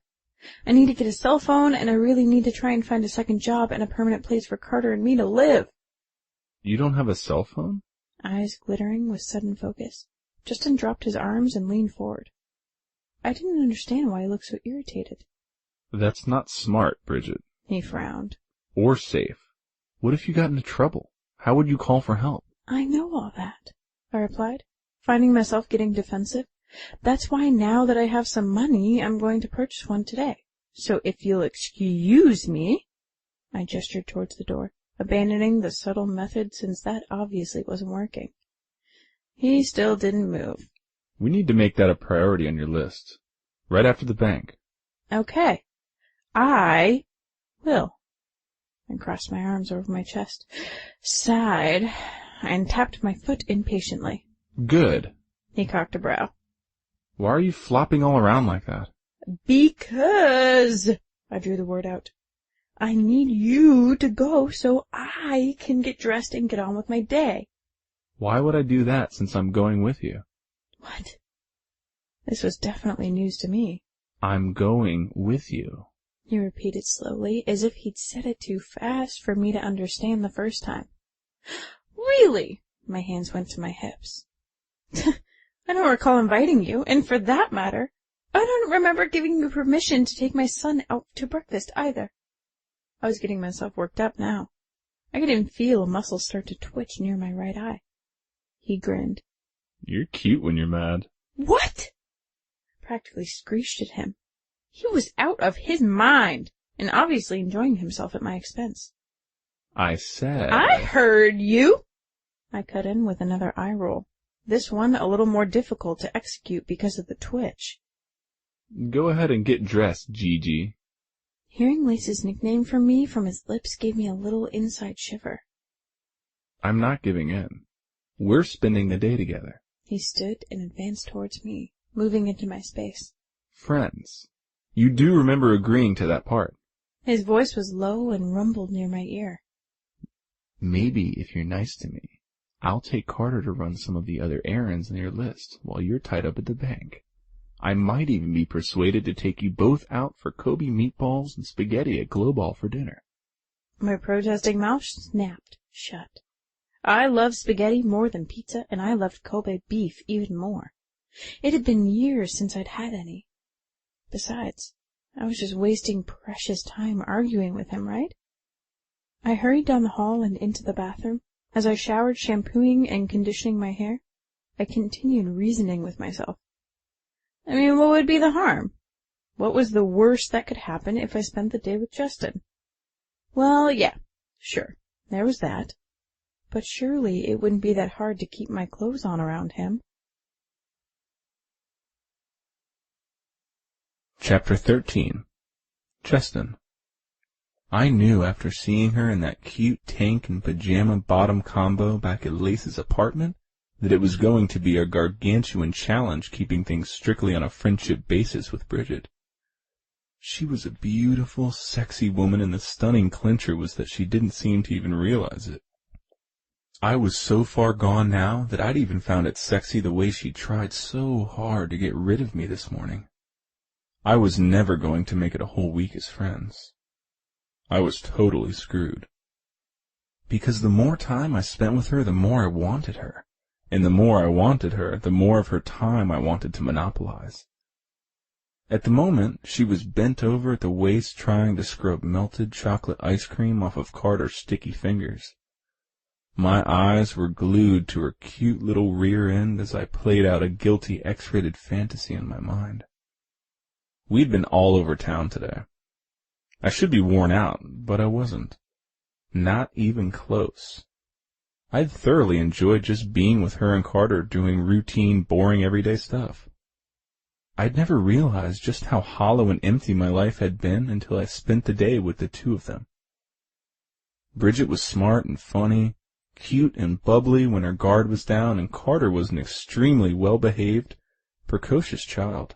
I need to get a cell phone, and I really need to try and find a second job and a permanent place for Carter and me to live. You don't have a cell phone? Eyes glittering with sudden focus. Justin dropped his arms and leaned forward. I didn't understand why he looked so irritated. That's not smart, Bridget. He frowned. Or safe. What if you got into trouble? How would you call for help? I know all that, I replied, finding myself getting defensive. That's why now that I have some money, I'm going to purchase one today. So if you'll excuse me, I gestured towards the door, abandoning the subtle method since that obviously wasn't working. He still didn't move. We need to make that a priority on your list. Right after the bank. Okay. I will. I crossed my arms over my chest, sighed, and tapped my foot impatiently. Good. He cocked a brow. Why are you flopping all around like that? Because, I drew the word out, I need you to go so I can get dressed and get on with my day. Why would I do that since I'm going with you? What? This was definitely news to me. I'm going with you. He repeated slowly, as if he'd said it too fast for me to understand the first time. Really? My hands went to my hips. I don't recall inviting you, and for that matter, I don't remember giving you permission to take my son out to breakfast either. I was getting myself worked up now. I could even feel a muscle start to twitch near my right eye. He grinned. You're cute when you're mad. What? I practically screeched at him. He was out of his mind, and obviously enjoying himself at my expense. I said... I heard you! I cut in with another eye roll, this one a little more difficult to execute because of the twitch. Go ahead and get dressed, Gigi. Hearing Lace's nickname from me from his lips gave me a little inside shiver. I'm not giving in. We're spending the day together. He stood and advanced towards me, moving into my space. Friends. You do remember agreeing to that part. His voice was low and rumbled near my ear. Maybe if you're nice to me, I'll take Carter to run some of the other errands on your list while you're tied up at the bank. I might even be persuaded to take you both out for Kobe meatballs and spaghetti at Global for dinner. My protesting mouth snapped shut. I loved spaghetti more than pizza, and I loved Kobe beef even more. It had been years since I'd had any. Besides, I was just wasting precious time arguing with him, right? I hurried down the hall and into the bathroom. As I showered, shampooing and conditioning my hair, I continued reasoning with myself. I mean, what would be the harm? What was the worst that could happen if I spent the day with Justin? Well, yeah, sure, there was that. But surely it wouldn't be that hard to keep my clothes on around him. Chapter 13. Justin. I knew after seeing her in that cute tank and pajama bottom combo back at Lace's apartment that it was going to be a gargantuan challenge keeping things strictly on a friendship basis with Bridget. She was a beautiful, sexy woman, and the stunning clincher was that she didn't seem to even realize it. I was so far gone now that I'd even found it sexy the way she tried so hard to get rid of me this morning. I was never going to make it a whole week as friends. I was totally screwed. Because the more time I spent with her, the more I wanted her. And the more I wanted her, the more of her time I wanted to monopolize. At the moment, she was bent over at the waist trying to scrub melted chocolate ice cream off of Carter's sticky fingers. My eyes were glued to her cute little rear end as I played out a guilty X-rated fantasy in my mind. We'd been all over town today. I should be worn out, but I wasn't. Not even close. I'd thoroughly enjoyed just being with her and Carter doing routine, boring, everyday stuff. I'd never realized just how hollow and empty my life had been until I spent the day with the two of them. Bridget was smart and funny, cute and bubbly when her guard was down, and Carter was an extremely well-behaved, precocious child.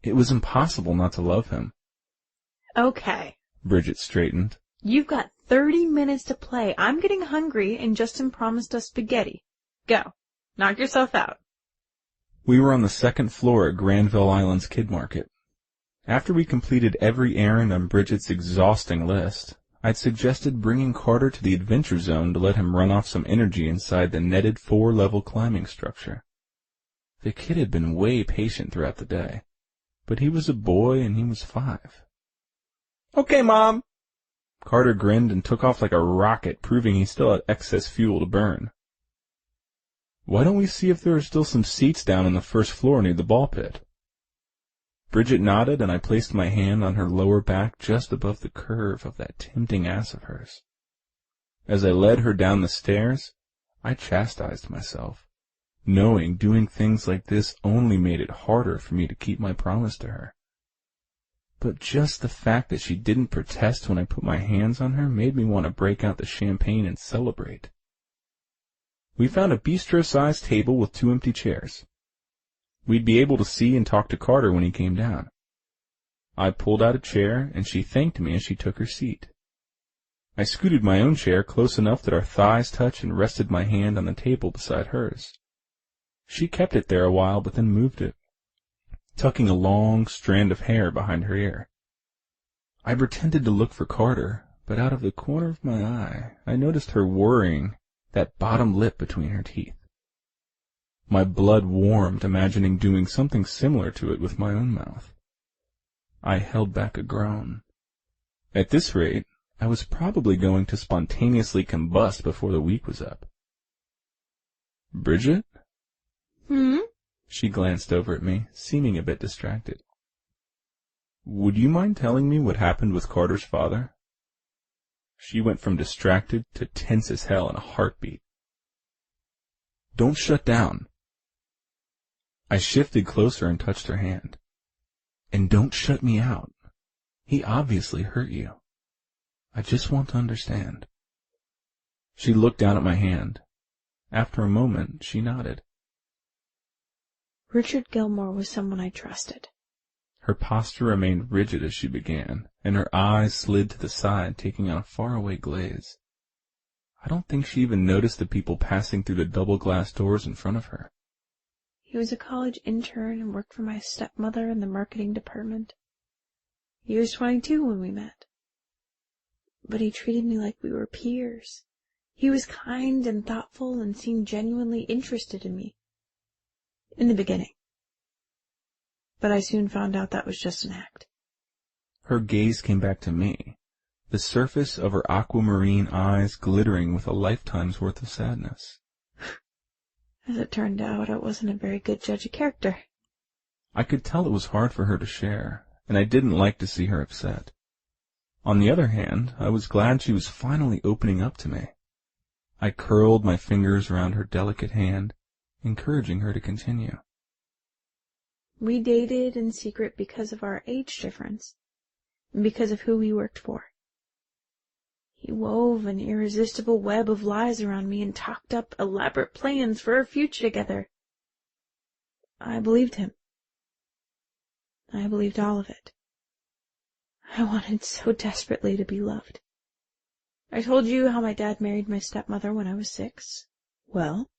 It was impossible not to love him. Okay. Bridget straightened. You've got 30 minutes to play. I'm getting hungry, and Justin promised us spaghetti. Go. Knock yourself out. We were on the second floor at Granville Island's Kid Market. After we completed every errand on Bridget's exhausting list, I'd suggested bringing Carter to the Adventure Zone to let him run off some energy inside the netted 4-level climbing structure. The kid had been way patient throughout the day, but he was a boy and he was 5. Okay, Mom. Carter grinned and took off like a rocket, proving he still had excess fuel to burn. Why don't we see if there are still some seats down on the first floor near the ball pit? Bridget nodded, and I placed my hand on her lower back just above the curve of that tempting ass of hers. As I led her down the stairs, I chastised myself, knowing doing things like this only made it harder for me to keep my promise to her. But just the fact that she didn't protest when I put my hands on her made me want to break out the champagne and celebrate. We found a bistro-sized table with 2 empty chairs. We'd be able to see and talk to Carter when he came down. I pulled out a chair, and she thanked me as she took her seat. I scooted my own chair close enough that our thighs touched and rested my hand on the table beside hers. She kept it there a while, but then moved it, tucking a long strand of hair behind her ear. I pretended to look for Carter, but out of the corner of my eye, I noticed her worrying that bottom lip between her teeth. My blood warmed, imagining doing something similar to it with my own mouth. I held back a groan. At this rate, I was probably going to spontaneously combust before the week was up. Bridget? She glanced over at me, seeming a bit distracted. Would you mind telling me what happened with Carter's father? She went from distracted to tense as hell in a heartbeat. Don't shut down. I shifted closer and touched her hand. And don't shut me out. He obviously hurt you. I just want to understand. She looked down at my hand. After a moment, she nodded. Richard Gilmore was someone I trusted. Her posture remained rigid as she began, and her eyes slid to the side, taking on a faraway glaze. I don't think she even noticed the people passing through the double glass doors in front of her. He was a college intern and worked for my stepmother in the marketing department. He was 22 when we met. But he treated me like we were peers. He was kind and thoughtful and seemed genuinely interested in me. In the beginning. But I soon found out that was just an act. Her gaze came back to me, the surface of her aquamarine eyes glittering with a lifetime's worth of sadness. As it turned out, I wasn't a very good judge of character. I could tell it was hard for her to share, and I didn't like to see her upset. On the other hand, I was glad she was finally opening up to me. I curled my fingers around her delicate hand, encouraging her to continue. We dated in secret because of our age difference, and because of who we worked for. He wove an irresistible web of lies around me and talked up elaborate plans for our future together. I believed him. I believed all of it. I wanted so desperately to be loved. I told you how my dad married my stepmother when I was 6. Well,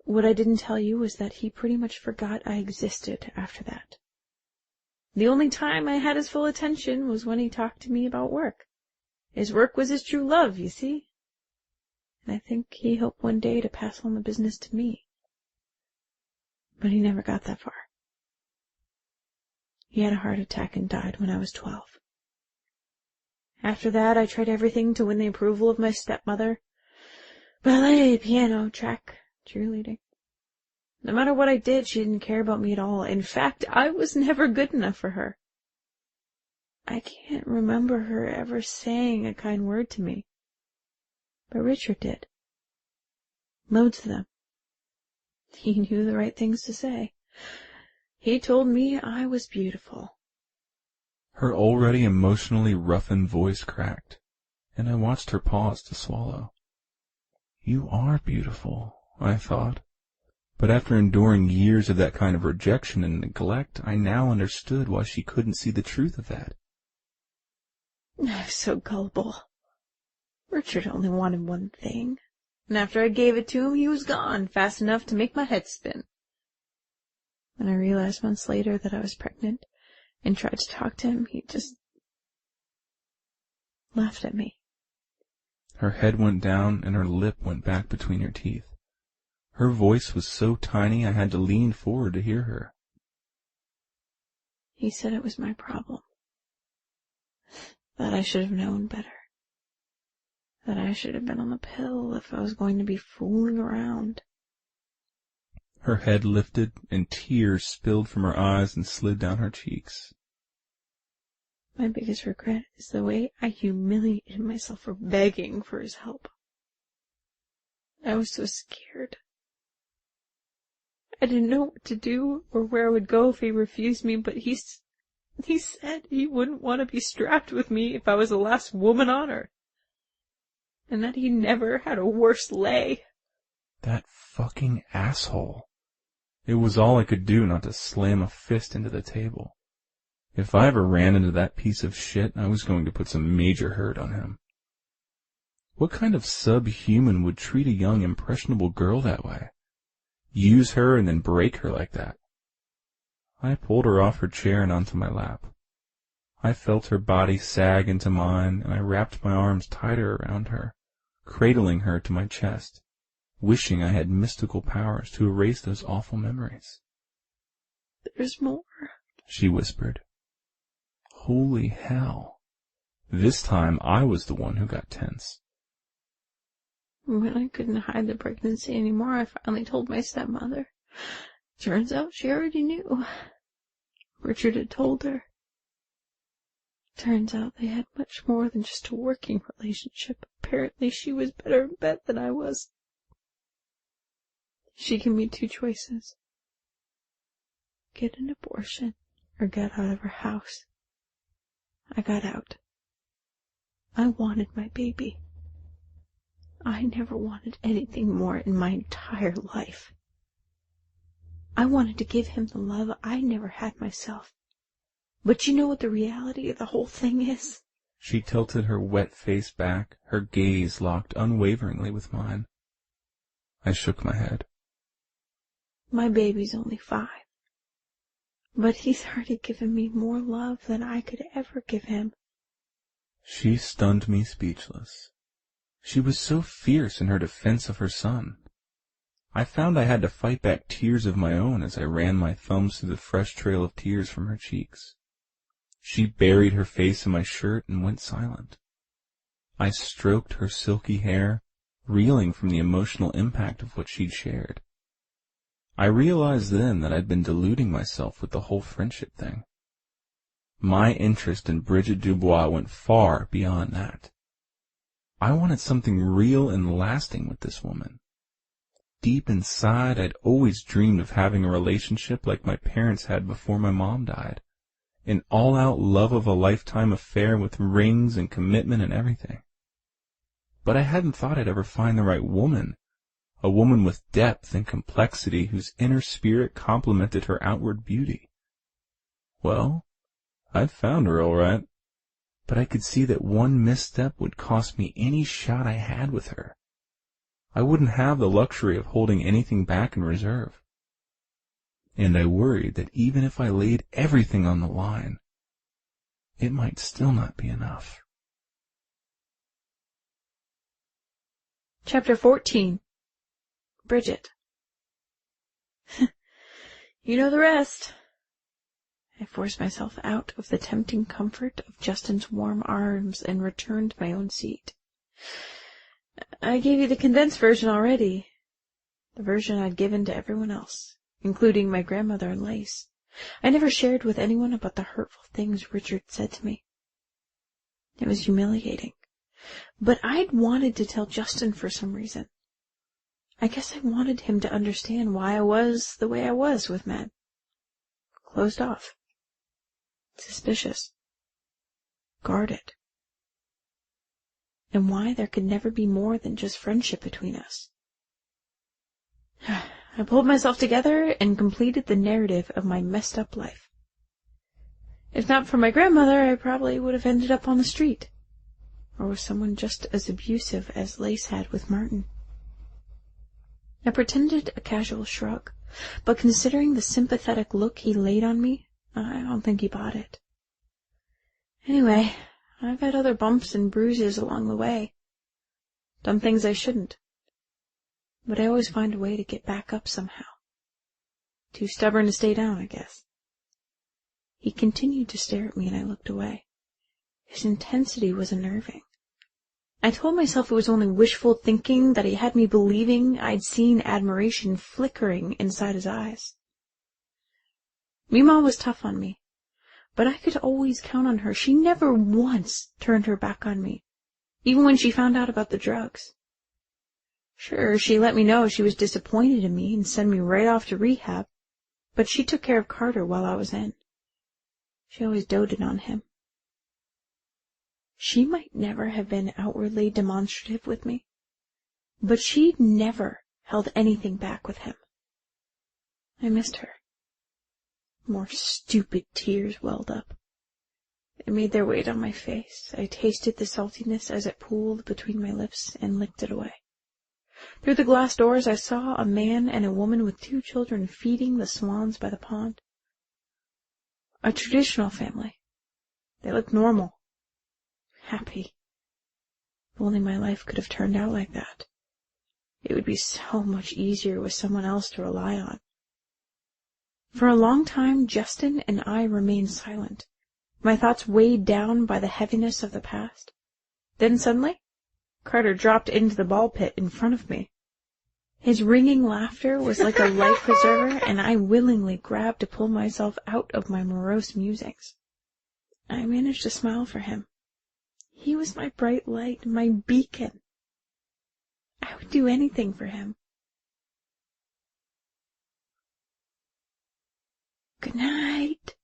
what I didn't tell you was that he pretty much forgot I existed after that. The only time I had his full attention was when he talked to me about work. His work was his true love, you see. And I think he hoped one day to pass on the business to me. But he never got that far. He had a heart attack and died when I was 12. After that, I tried everything to win the approval of my stepmother. Ballet, piano, track, cheerleading. No matter what I did, she didn't care about me at all. In fact, I was never good enough for her. I can't remember her ever saying a kind word to me. But Richard did. Loads of them. He knew the right things to say. He told me I was beautiful. Her already emotionally roughened voice cracked, and I watched her pause to swallow. You are beautiful, I thought. But after enduring years of that kind of rejection and neglect, I now understood why she couldn't see the truth of that. I was so gullible. Richard only wanted one thing, and after I gave it to him, he was gone, fast enough to make my head spin. When I realized months later that I was pregnant and tried to talk to him, he just laughed at me. Her head went down and her lip went back between her teeth. Her voice was so tiny I had to lean forward to hear her. He said it was my problem. That I should have known better. That I should have been on the pill if I was going to be fooling around. Her head lifted and tears spilled from her eyes and slid down her cheeks. My biggest regret is the way I humiliated myself for begging for his help. I was so scared. I didn't know what to do or where I would go if he refused me, but he said he wouldn't want to be strapped with me if I was the last woman on Earth. And that he never had a worse lay. That fucking asshole. It was all I could do not to slam a fist into the table. If I ever ran into that piece of shit, I was going to put some major hurt on him. What kind of subhuman would treat a young, impressionable girl that way? Use her and then break her like that? I pulled her off her chair and onto my lap. I felt her body sag into mine, and I wrapped my arms tighter around her, cradling her to my chest, wishing I had mystical powers to erase those awful memories. There's more, she whispered. Holy hell. This time I was the one who got tense. When I couldn't hide the pregnancy anymore, I finally told my stepmother. Turns out she already knew. Richard had told her. Turns out they had much more than just a working relationship. Apparently she was better in bed than I was. She gave me 2 choices. Get an abortion or get out of her house. I got out. I wanted my baby. I never wanted anything more in my entire life. I wanted to give him the love I never had myself. But you know what the reality of the whole thing is? She tilted her wet face back, her gaze locked unwaveringly with mine. I shook my head. My baby's only 5. But he's already given me more love than I could ever give him. She stunned me speechless. She was so fierce in her defense of her son. I found I had to fight back tears of my own as I ran my thumbs through the fresh trail of tears from her cheeks. She buried her face in my shirt and went silent. I stroked her silky hair, reeling from the emotional impact of what she'd shared. I realized then that I'd been deluding myself with the whole friendship thing. My interest in Bridget Dubois went far beyond that. I wanted something real and lasting with this woman. Deep inside, I'd always dreamed of having a relationship like my parents had before my mom died. An all-out love of a lifetime affair with rings and commitment and everything. But I hadn't thought I'd ever find the right woman. A woman with depth and complexity whose inner spirit complemented her outward beauty. Well, I'd found her all right. But I could see that one misstep would cost me any shot I had with her. I wouldn't have the luxury of holding anything back in reserve. And I worried that even if I laid everything on the line, it might still not be enough. Chapter 14. Bridget. You know the rest. I forced myself out of the tempting comfort of Justin's warm arms and returned to my own seat. I gave you the condensed version already, the version I'd given to everyone else, including my grandmother and Lace. I never shared with anyone about the hurtful things Richard said to me. It was humiliating, but I'd wanted to tell Justin for some reason. I guess I wanted him to understand why I was the way I was with men. Closed off. Suspicious. Guarded. And why there could never be more than just friendship between us. I pulled myself together and completed the narrative of my messed up life. If not for my grandmother, I probably would have ended up on the street, or with someone just as abusive as Lace had with Martin. I pretended a casual shrug, but considering the sympathetic look he laid on me, I don't think he bought it. Anyway, I've had other bumps and bruises along the way. Done things I shouldn't. But I always find a way to get back up somehow. Too stubborn to stay down, I guess. He continued to stare at me, and I looked away. His intensity was unnerving. I told myself it was only wishful thinking, that he had me believing I'd seen admiration flickering inside his eyes. Mima was tough on me, but I could always count on her. She never once turned her back on me, even when she found out about the drugs. Sure, she let me know she was disappointed in me and sent me right off to rehab, but she took care of Carter while I was in. She always doted on him. She might never have been outwardly demonstrative with me, but she'd never held anything back with him. I missed her. More stupid tears welled up. They made their way down my face. I tasted the saltiness as it pooled between my lips and licked it away. Through the glass doors I saw a man and a woman with 2 children feeding the swans by the pond. A traditional family. They looked normal. Happy. If only my life could have turned out like that. It would be so much easier with someone else to rely on. For a long time, Justin and I remained silent, my thoughts weighed down by the heaviness of the past. Then suddenly, Carter dropped into the ball pit in front of me. His ringing laughter was like a life preserver, and I willingly grabbed to pull myself out of my morose musings. I managed to smile for him. He was my bright light, my beacon. I would do anything for him. Good night.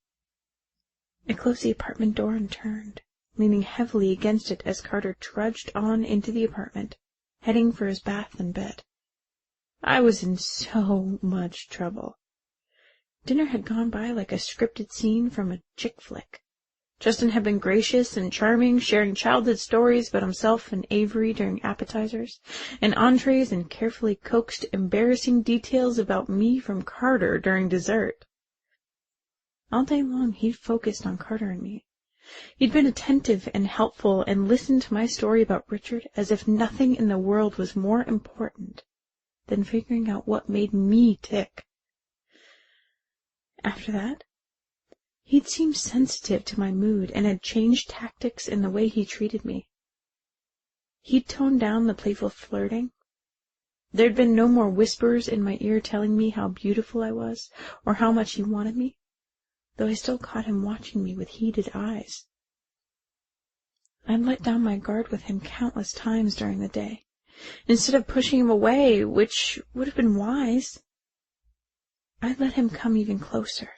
I closed the apartment door and turned, leaning heavily against it as Carter trudged on into the apartment, heading for his bath and bed. I was in so much trouble. Dinner had gone by like a scripted scene from a chick flick. Justin had been gracious and charming, sharing childhood stories about himself and Avery during appetizers and entrees, and carefully coaxed embarrassing details about me from Carter during dessert. All day long he'd focused on Carter and me. He'd been attentive and helpful and listened to my story about Richard as if nothing in the world was more important than figuring out what made me tick. After that, he'd seemed sensitive to my mood and had changed tactics in the way he treated me. He'd toned down the playful flirting. There'd been no more whispers in my ear telling me how beautiful I was or how much he wanted me, though I still caught him watching me with heated eyes. I'd let down my guard with him countless times during the day. Instead of pushing him away, which would have been wise, I'd let him come even closer.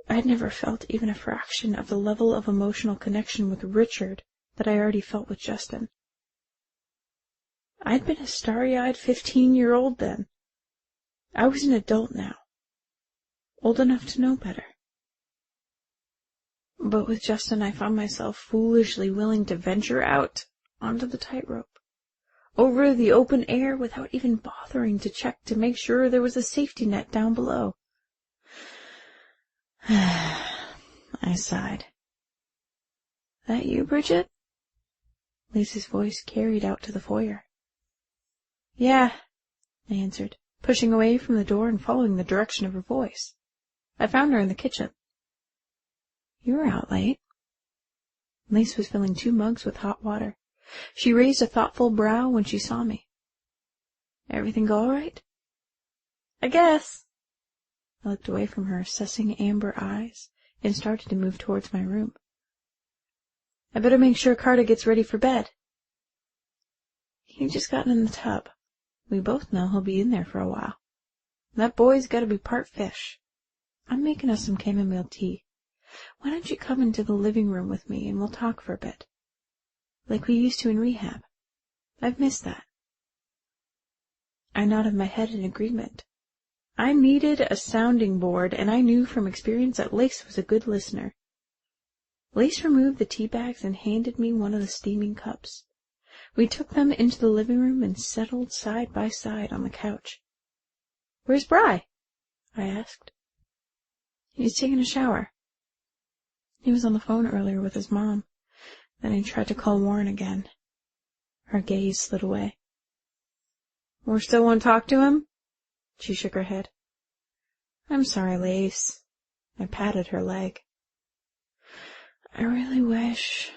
I'd never felt even a fraction of the level of emotional connection with Richard that I already felt with Justin. I'd been a starry-eyed 15-year-old then. I was an adult now, old enough to know better. But with Justin, I found myself foolishly willing to venture out onto the tightrope, over the open air without even bothering to check to make sure there was a safety net down below. I sighed. "That you, Bridget?" Lisa's voice carried out to the foyer. "Yeah," I answered, pushing away from the door and following the direction of her voice. I found her in the kitchen. "You were out late." Lisa was filling 2 mugs with hot water. She raised a thoughtful brow when she saw me. "Everything go all right?" "I guess." I looked away from her, assessing amber eyes, and started to move towards my room. "I better make sure Carter gets ready for bed." "He just got in the tub. We both know he'll be in there for a while. That boy's got to be part fish. I'm making us some chamomile tea. Why don't you come into the living room with me and we'll talk for a bit, like we used to in rehab? I've missed that." I nodded my head in agreement. I needed a sounding board, and I knew from experience that Lace was a good listener. Lace removed the tea bags and handed me one of the steaming cups. We took them into the living room and settled side by side on the couch. "Where's Bry?" I asked. "He's taking a shower. He was on the phone earlier with his mom. Then he tried to call Warren again." Her gaze slid away. "Or still want to talk to him?" She shook her head. "I'm sorry, Lace." I patted her leg. "I really wish—"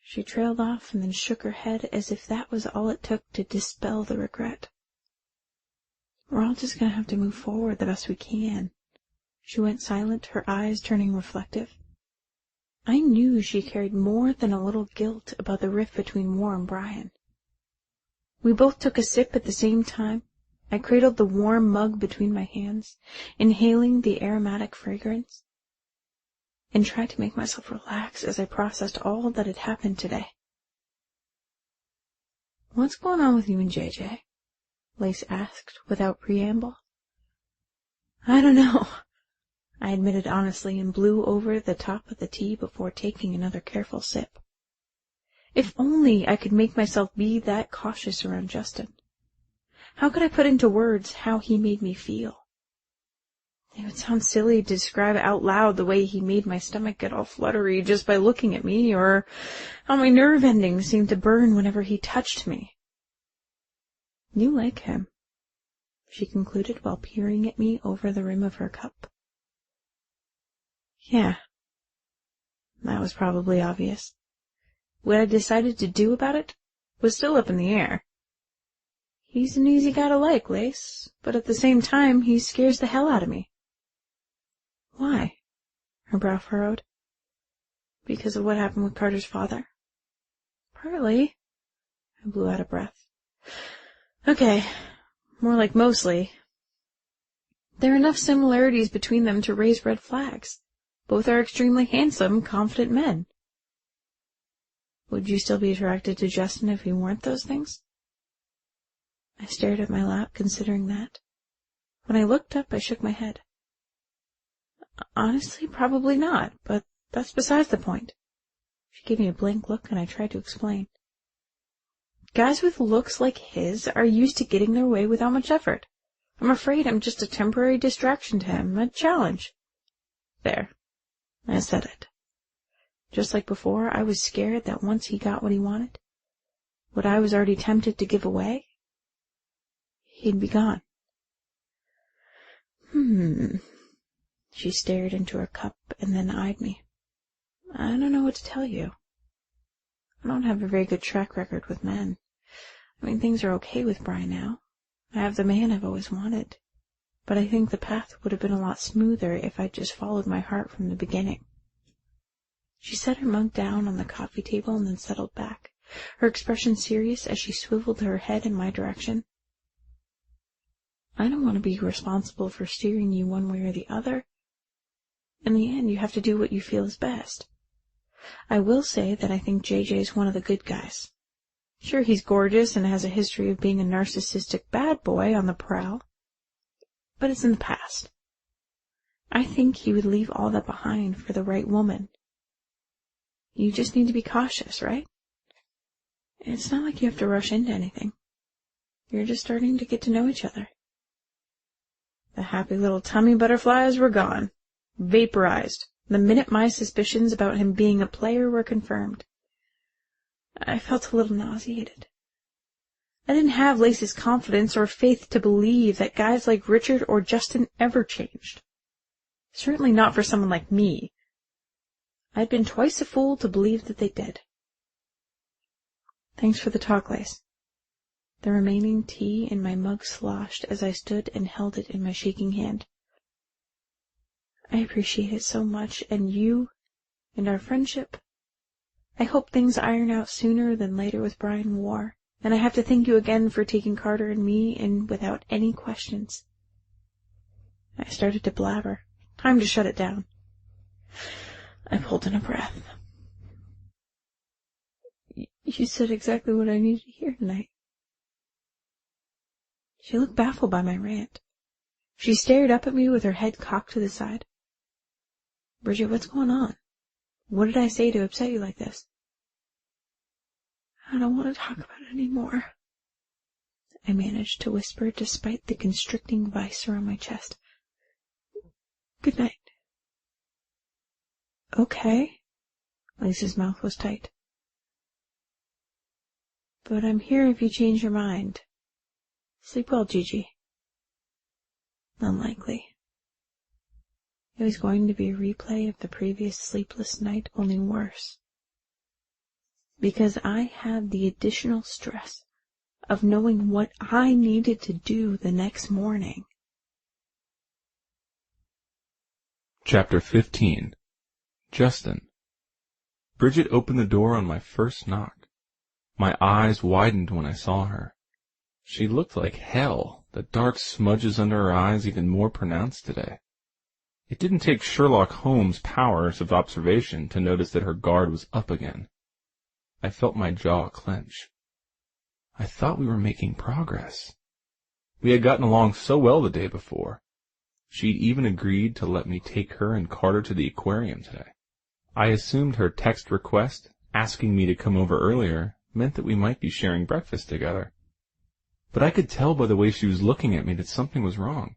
She trailed off and then shook her head as if that was all it took to dispel the regret. "We're all just going to have to move forward the best we can." She went silent, her eyes turning reflective. I knew she carried more than a little guilt about the rift between War and Brian. We both took a sip at the same time. I cradled the warm mug between my hands, inhaling the aromatic fragrance, and tried to make myself relax as I processed all that had happened today. "What's going on with you and JJ?" Lace asked without preamble. "I don't know," I admitted honestly, and blew over the top of the tea before taking another careful sip. If only I could make myself be that cautious around Justin. How could I put into words how he made me feel? It would sound silly to describe out loud the way he made my stomach get all fluttery just by looking at me, or how my nerve endings seemed to burn whenever he touched me. "You like him," she concluded while peering at me over the rim of her cup. Yeah, that was probably obvious. What I decided to do about it was still up in the air. He's an easy guy to like, Lace, but at the same time he scares the hell out of me. "Why?" Her brow furrowed. "Because of what happened with Carter's father?" "Partly." I blew out a breath. "Okay, more like mostly. There are enough similarities between them to raise red flags. Both are extremely handsome, confident men." "Would you still be attracted to Justin if he weren't those things?" I stared at my lap, considering that. When I looked up, I shook my head. Honestly, probably not, but that's besides the point. She gave me a blank look, and I tried to explain. Guys with looks like his are used to getting their way without much effort. I'm afraid I'm just a temporary distraction to him, a challenge. There. I said it. Just like before, I was scared that once he got what he wanted, what I was already tempted to give away, he'd be gone. She stared into her cup and then eyed me. I don't know what to tell you. I don't have a very good track record with men. I mean, things are okay with Brian now. I have the man I've always wanted. But I think the path would have been a lot smoother if I'd just followed my heart from the beginning. She set her mug down on the coffee table and then settled back, her expression serious as she swiveled her head in my direction. I don't want to be responsible for steering you one way or the other. In the end, you have to do what you feel is best. I will say that I think JJ's one of the good guys. Sure, he's gorgeous and has a history of being a narcissistic bad boy on the prowl, but it's in the past. I think he would leave all that behind for the right woman. You just need to be cautious, right? It's not like you have to rush into anything. You're just starting to get to know each other. The happy little tummy butterflies were gone, vaporized, the minute my suspicions about him being a player were confirmed. I felt a little nauseated. I didn't have Lacey's confidence or faith to believe that guys like Richard or Justin ever changed. Certainly not for someone like me. I'd been twice a fool to believe that they did. Thanks for the talk, Lace. The remaining tea in my mug sloshed as I stood and held it in my shaking hand. I appreciate it so much, and you, and our friendship. I hope things iron out sooner than later with Brian War, and I have to thank you again for taking Carter and me in without any questions. I started to blabber. Time to shut it down. I pulled in a breath. You said exactly what I needed to hear tonight. She looked baffled by my rant. She stared up at me with her head cocked to the side. Bridget, what's going on? What did I say to upset you like this? I don't want to talk about it anymore. I managed to whisper despite the constricting vice around my chest. Good night. Okay. Lisa's mouth was tight. But I'm here if you change your mind. Sleep well, Gigi. Unlikely. It was going to be a replay of the previous sleepless night, only worse. Because I had the additional stress of knowing what I needed to do the next morning. Chapter 15. Justin. Bridget opened the door on my first knock. My eyes widened when I saw her. She looked like hell, the dark smudges under her eyes even more pronounced today. It didn't take Sherlock Holmes' powers of observation to notice that her guard was up again. I felt my jaw clench. I thought we were making progress. We had gotten along so well the day before. She'd even agreed to let me take her and Carter to the aquarium today. I assumed her text request, asking me to come over earlier, meant that we might be sharing breakfast together. But I could tell by the way she was looking at me that something was wrong.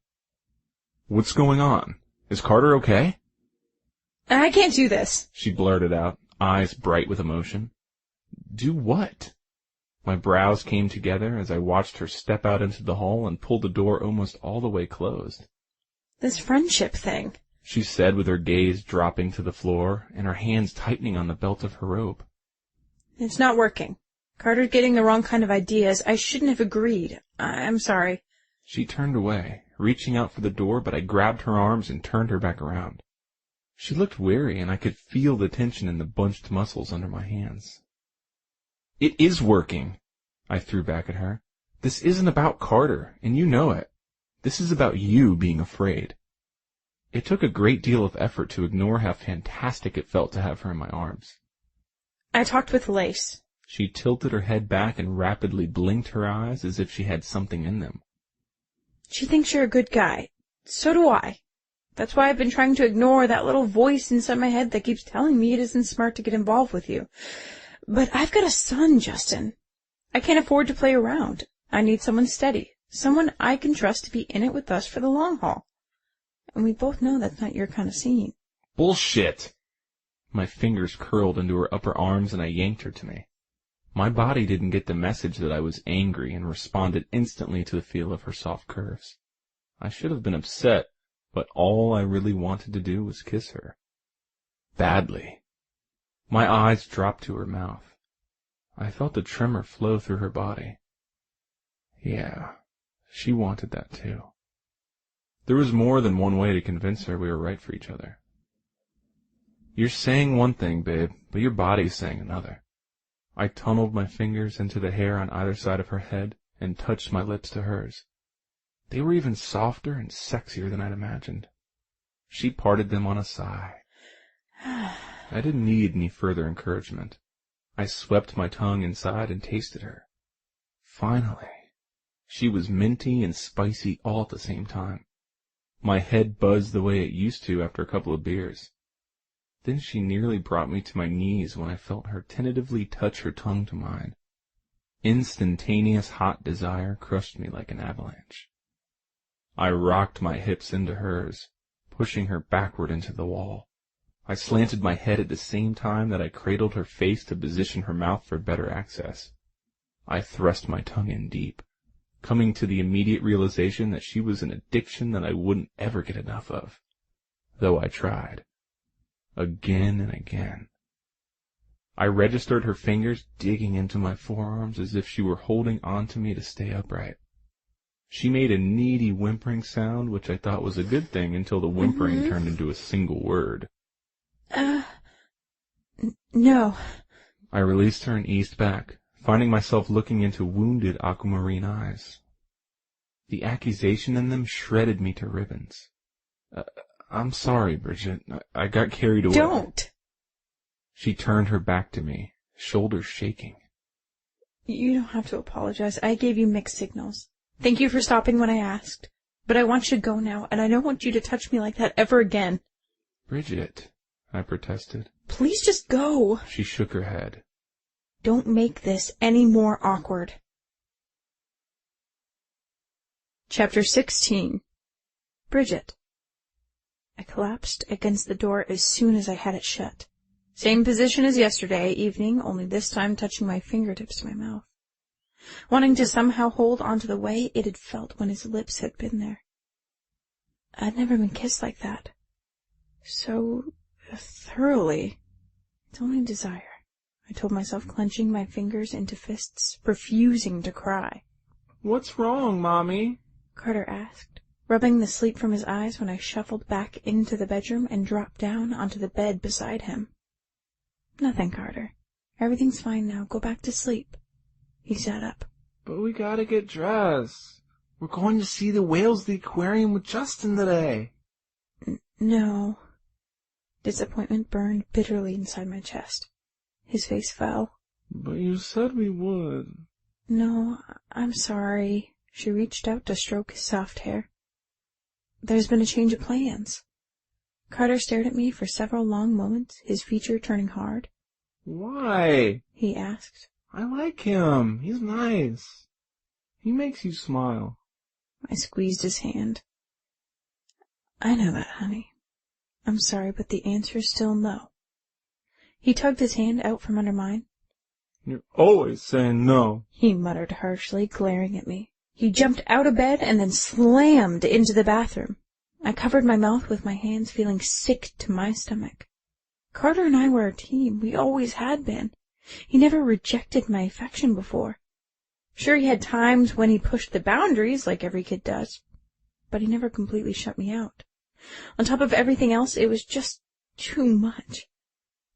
What's going on? Is Carter okay? I can't do this, she blurted out, eyes bright with emotion. Do what? My brows came together as I watched her step out into the hall and pull the door almost all the way closed. This friendship thing, she said with her gaze dropping to the floor and her hands tightening on the belt of her robe. It's not working. Carter's getting the wrong kind of ideas. I shouldn't have agreed. I'm sorry. She turned away, reaching out for the door, but I grabbed her arms and turned her back around. She looked weary, and I could feel the tension in the bunched muscles under my hands. It is working, I threw back at her. This isn't about Carter, and you know it. This is about you being afraid. It took a great deal of effort to ignore how fantastic it felt to have her in my arms. I talked with Lace. She tilted her head back and rapidly blinked her eyes as if she had something in them. She thinks you're a good guy. So do I. That's why I've been trying to ignore that little voice inside my head that keeps telling me it isn't smart to get involved with you. But I've got a son, Justin. I can't afford to play around. I need someone steady, someone I can trust to be in it with us for the long haul. And we both know that's not your kind of scene. Bullshit! My fingers curled into her upper arms and I yanked her to me. My body didn't get the message that I was angry and responded instantly to the feel of her soft curves. I should have been upset, but all I really wanted to do was kiss her. Badly. My eyes dropped to her mouth. I felt a tremor flow through her body. Yeah, she wanted that too. There was more than one way to convince her we were right for each other. You're saying one thing, babe, but your body's saying another. I tunneled my fingers into the hair on either side of her head and touched my lips to hers. They were even softer and sexier than I'd imagined. She parted them on a sigh. I didn't need any further encouragement. I swept my tongue inside and tasted her. Finally. She was minty and spicy all at the same time. My head buzzed the way it used to after a couple of beers. Then she nearly brought me to my knees when I felt her tentatively touch her tongue to mine. Instantaneous hot desire crushed me like an avalanche. I rocked my hips into hers, pushing her backward into the wall. I slanted my head at the same time that I cradled her face to position her mouth for better access. I thrust my tongue in deep, coming to the immediate realization that she was an addiction that I wouldn't ever get enough of, though I tried. Again and again. I registered her fingers digging into my forearms as if she were holding on to me to stay upright. She made a needy whimpering sound, which I thought was a good thing until the whimpering turned into a single word. No. I released her and eased back, finding myself looking into wounded aquamarine eyes. The accusation in them shredded me to ribbons. I'm sorry, Bridget. I got carried away. Don't! She turned her back to me, shoulders shaking. You don't have to apologize. I gave you mixed signals. Thank you for stopping when I asked. But I want you to go now, and I don't want you to touch me like that ever again. Bridget, I protested. Please just go. She shook her head. Don't make this any more awkward. Chapter 16. Bridget. I collapsed against the door as soon as I had it shut. Same position as yesterday evening, only this time touching my fingertips to my mouth. Wanting to somehow hold on to the way it had felt when his lips had been there. I'd never been kissed like that. So thoroughly. It's only desire, I told myself, clenching my fingers into fists, refusing to cry. What's wrong, Mommy? Carter asked, rubbing the sleep from his eyes when I shuffled back into the bedroom and dropped down onto the bed beside him. Nothing, Carter. Everything's fine now. Go back to sleep. He sat up. But we gotta get dressed. We're going to see the whales at the aquarium with Justin today. No. Disappointment burned bitterly inside my chest. His face fell. But you said we would. No, I'm sorry. She reached out to stroke his soft hair. There's been a change of plans. Carter stared at me for several long moments, his feature turning hard. Why? He asked. I like him. He's nice. He makes you smile. I squeezed his hand. I know that, honey. I'm sorry, but the answer's still no. He tugged his hand out from under mine. You're always saying no, he muttered harshly, glaring at me. He jumped out of bed and then slammed into the bathroom. I covered my mouth with my hands, feeling sick to my stomach. Carter and I were a team. We always had been. He never rejected my affection before. Sure, he had times when he pushed the boundaries, like every kid does, but he never completely shut me out. On top of everything else, it was just too much.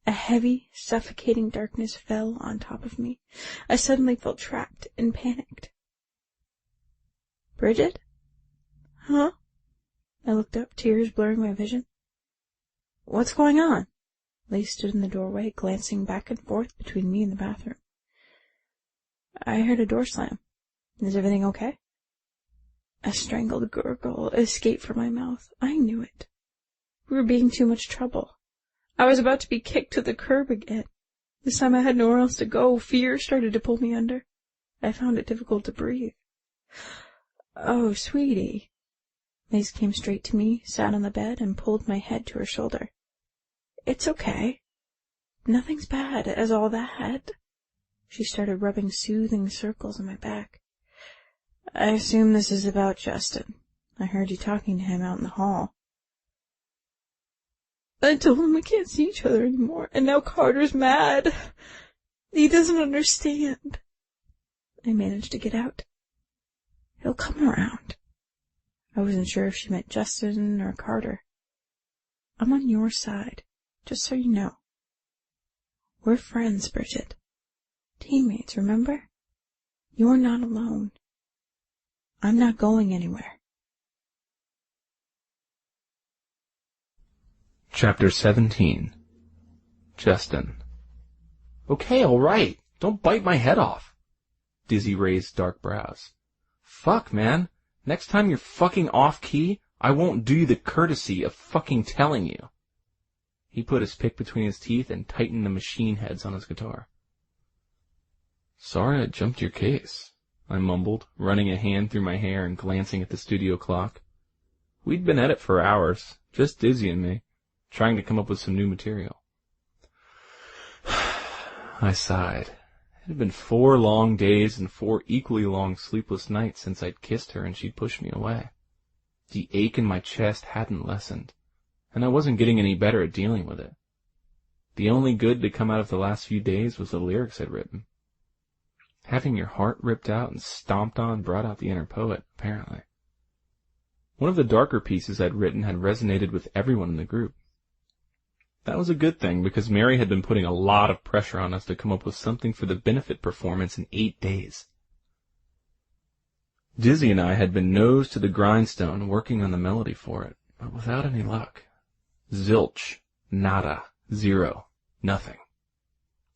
A heavy, suffocating darkness fell on top of me. I suddenly felt trapped and panicked. Bridget? Huh? I looked up, tears blurring my vision. What's going on? Lee stood in the doorway, glancing back and forth between me and the bathroom. I heard a door slam. Is everything okay? A strangled gurgle escaped from my mouth. I knew it. We were being too much trouble. I was about to be kicked to the curb again. This time I had nowhere else to go. Fear started to pull me under. I found it difficult to breathe. Oh, sweetie. Lace came straight to me, sat on the bed, and pulled my head to her shoulder. It's okay. Nothing's bad as all that. She started rubbing soothing circles on my back. I assume this is about Justin. I heard you talking to him out in the hall. I told him we can't see each other anymore, and now Carter's mad. He doesn't understand. I managed to get out. He'll come around. I wasn't sure if she meant Justin or Carter. I'm on your side, just so you know. We're friends, Bridget. Teammates, remember? You're not alone. I'm not going anywhere. Chapter 17. Justin. Okay, all right. Don't bite my head off. Dizzy raised dark brows. Fuck, man. Next time you're fucking off-key, I won't do you the courtesy of fucking telling you. He put his pick between his teeth and tightened the machine heads on his guitar. Sorry I jumped your case, I mumbled, running a hand through my hair and glancing at the studio clock. We'd been at it for hours, just Dizzy and me, trying to come up with some new material. I sighed. It had been 4 long days and 4 equally long sleepless nights since I'd kissed her and she'd pushed me away. The ache in my chest hadn't lessened, and I wasn't getting any better at dealing with it. The only good to come out of the last few days was the lyrics I'd written. Having your heart ripped out and stomped on brought out the inner poet, apparently. One of the darker pieces I'd written had resonated with everyone in the group. That was a good thing, because Mary had been putting a lot of pressure on us to come up with something for the benefit performance in 8 days. Dizzy and I had been nose to the grindstone working on the melody for it, but without any luck. Zilch. Nada. Zero. Nothing.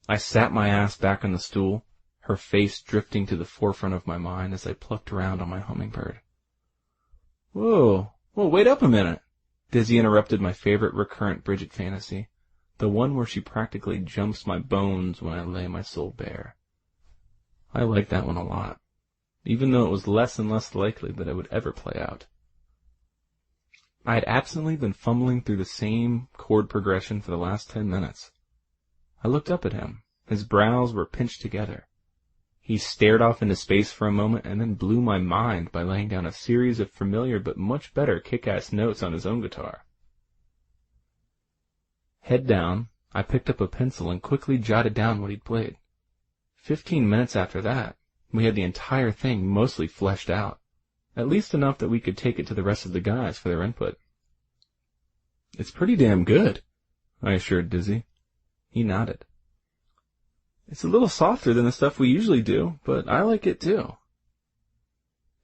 I sat my ass back on the stool, her face drifting to the forefront of my mind as I plucked around on my hummingbird. Whoa, wait up a minute. Dizzy interrupted my favorite recurrent Bridget fantasy, the one where she practically jumps my bones when I lay my soul bare. I liked that one a lot, even though it was less and less likely that it would ever play out. I had absently been fumbling through the same chord progression for the last 10 minutes. I looked up at him. His brows were pinched together. He stared off into space for a moment and then blew my mind by laying down a series of familiar but much better kick-ass notes on his own guitar. Head down, I picked up a pencil and quickly jotted down what he'd played. 15 minutes after that, we had the entire thing mostly fleshed out, at least enough that we could take it to the rest of the guys for their input. It's pretty damn good, I assured Dizzy. He nodded. It's a little softer than the stuff we usually do, but I like it too.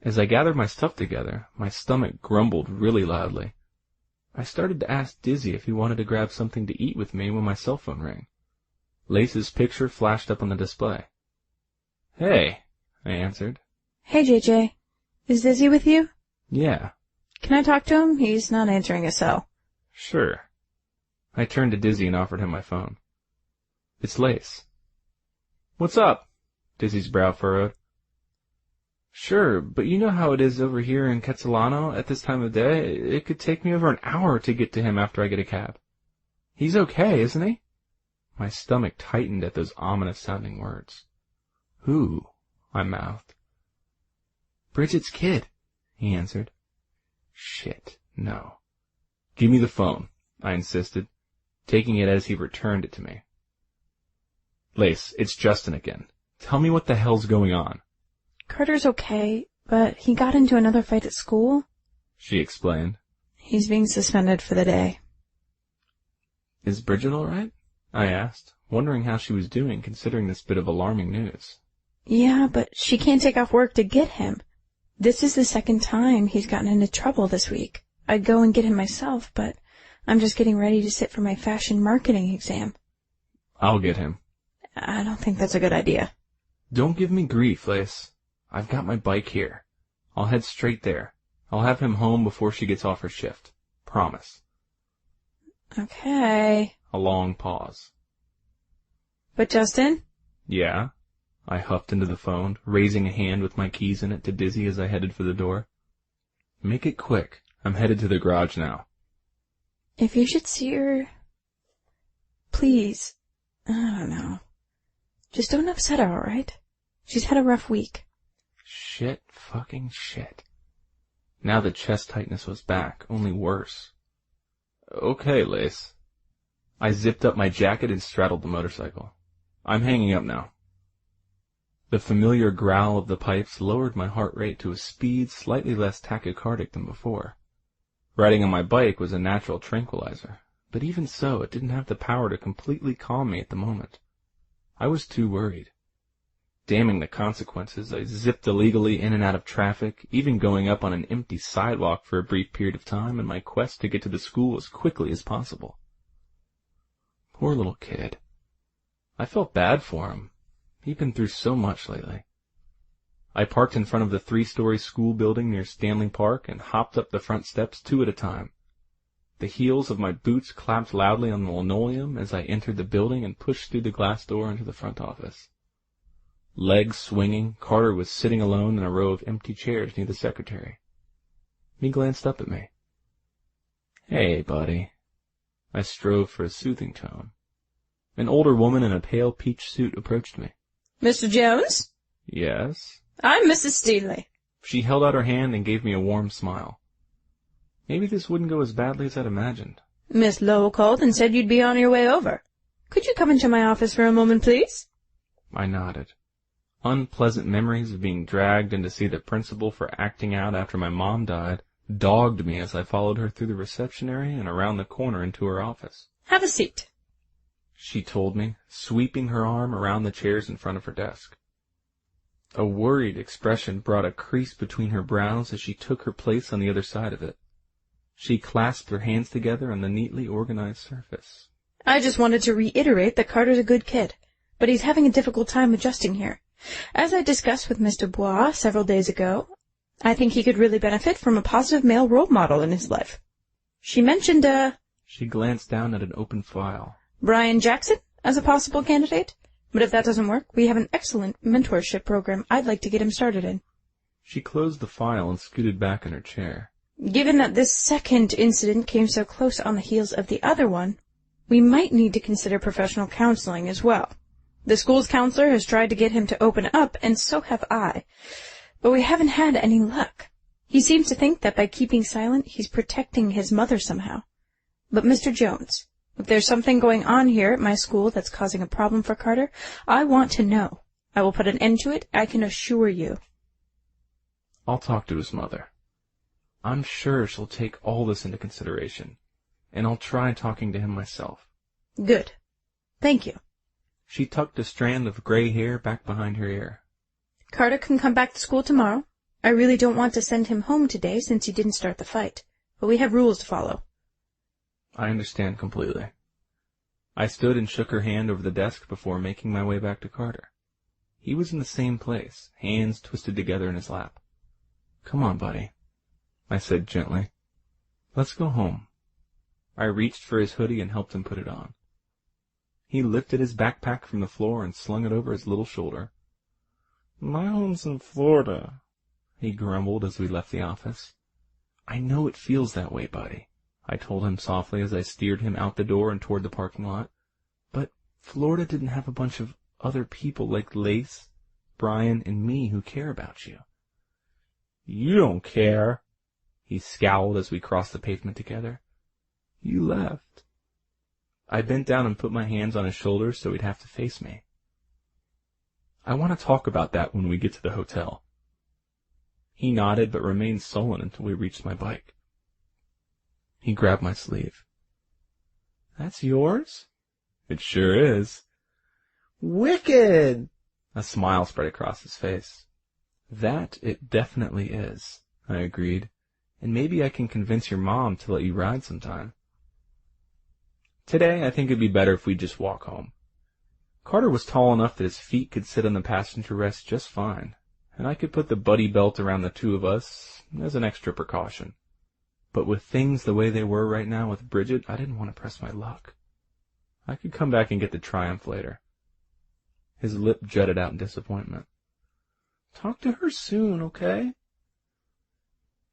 As I gathered my stuff together, my stomach grumbled really loudly. I started to ask Dizzy if he wanted to grab something to eat with me when my cell phone rang. Lace's picture flashed up on the display. Hey, I answered. Hey, JJ. Is Dizzy with you? Yeah. Can I talk to him? He's not answering his cell. Sure. I turned to Dizzy and offered him my phone. It's Lace. What's up? Dizzy's brow furrowed. Sure, but you know how it is over here in Quetzalano at this time of day. It could take me over an hour to get to him after I get a cab. He's okay, isn't he? My stomach tightened at those ominous-sounding words. Who? I mouthed. Bridget's kid, he answered. Shit, no. Give me the phone, I insisted, taking it as he returned it to me. Lace, it's Justin again. Tell me what the hell's going on. Carter's okay, but he got into another fight at school, she explained. He's being suspended for the day. Is Bridget all right? I asked, wondering how she was doing considering this bit of alarming news. Yeah, but she can't take off work to get him. This is the second time he's gotten into trouble this week. I'd go and get him myself, but I'm just getting ready to sit for my fashion marketing exam. I'll get him. I don't think that's a good idea. Don't give me grief, Lace. I've got my bike here. I'll head straight there. I'll have him home before she gets off her shift. Promise. Okay. A long pause. But Justin? Yeah? I huffed into the phone, raising a hand with my keys in it to Dizzy as I headed for the door. Make it quick. I'm headed to the garage now. If you should see her... Please. I don't know. Just don't upset her, alright? She's had a rough week. Shit, fucking shit. Now the chest tightness was back, only worse. Okay, Lace. I zipped up my jacket and straddled the motorcycle. I'm hanging up now. The familiar growl of the pipes lowered my heart rate to a speed slightly less tachycardic than before. Riding on my bike was a natural tranquilizer, but even so, it didn't have the power to completely calm me at the moment. I was too worried. Damning the consequences, I zipped illegally in and out of traffic, even going up on an empty sidewalk for a brief period of time in my quest to get to the school as quickly as possible. Poor little kid. I felt bad for him. He'd been through so much lately. I parked in front of the 3-story school building near Stanley Park and hopped up the front steps 2 at a time. The heels of my boots clapped loudly on the linoleum as I entered the building and pushed through the glass door into the front office. Legs swinging, Carter was sitting alone in a row of empty chairs near the secretary. He glanced up at me. Hey, buddy. I strove for a soothing tone. An older woman in a pale peach suit approached me. Mr. Jones? Yes? I'm Mrs. Steeley. She held out her hand and gave me a warm smile. Maybe this wouldn't go as badly as I'd imagined. Miss Lowell called and said you'd be on your way over. Could you come into my office for a moment, please? I nodded. Unpleasant memories of being dragged in to see the principal for acting out after my mom died dogged me as I followed her through the reception area and around the corner into her office. Have a seat, she told me, sweeping her arm around the chairs in front of her desk. A worried expression brought a crease between her brows as she took her place on the other side of it. She clasped her hands together on the neatly organized surface. I just wanted to reiterate that Carter's a good kid, but he's having a difficult time adjusting here. As I discussed with Mr. Bois several days ago, I think he could really benefit from a positive male role model in his life. She mentioned, She glanced down at an open file. Brian Jackson as a possible candidate, but if that doesn't work, we have an excellent mentorship program I'd like to get him started in. She closed the file and scooted back in her chair. Given that this second incident came so close on the heels of the other one, we might need to consider professional counseling as well. The school's counselor has tried to get him to open up, and so have I, but we haven't had any luck. He seems to think that by keeping silent, he's protecting his mother somehow. But Mr. Jones, if there's something going on here at my school that's causing a problem for Carter, I want to know. I will put an end to it, I can assure you. I'll talk to his mother. I'm sure she'll take all this into consideration, and I'll try talking to him myself. Good. Thank you. She tucked a strand of gray hair back behind her ear. Carter can come back to school tomorrow. I really don't want to send him home today since he didn't start the fight, but we have rules to follow. I understand completely. I stood and shook her hand over the desk before making my way back to Carter. He was in the same place, hands twisted together in his lap. Come on, buddy, I said gently. Let's go home. I reached for his hoodie and helped him put it on. He lifted his backpack from the floor and slung it over his little shoulder. My home's in Florida, he grumbled as we left the office. I know it feels that way, buddy, I told him softly as I steered him out the door and toward the parking lot. But Florida didn't have a bunch of other people like Lace, Brian, and me who care about you. You don't care, he scowled as we crossed the pavement together. You left. I bent down and put my hands on his shoulders so he'd have to face me. I want to talk about that when we get to the hotel. He nodded but remained sullen until we reached my bike. He grabbed my sleeve. That's yours? It sure is. Wicked! A smile spread across his face. That it definitely is, I agreed, and maybe I can convince your mom to let you ride sometime. Today, I think it'd be better if we just walk home. Carter was tall enough that his feet could sit on the passenger rest just fine, and I could put the buddy belt around the two of us as an extra precaution. But with things the way they were right now with Bridget, I didn't want to press my luck. I could come back and get the triumph later. His lip jutted out in disappointment. Talk to her soon, okay?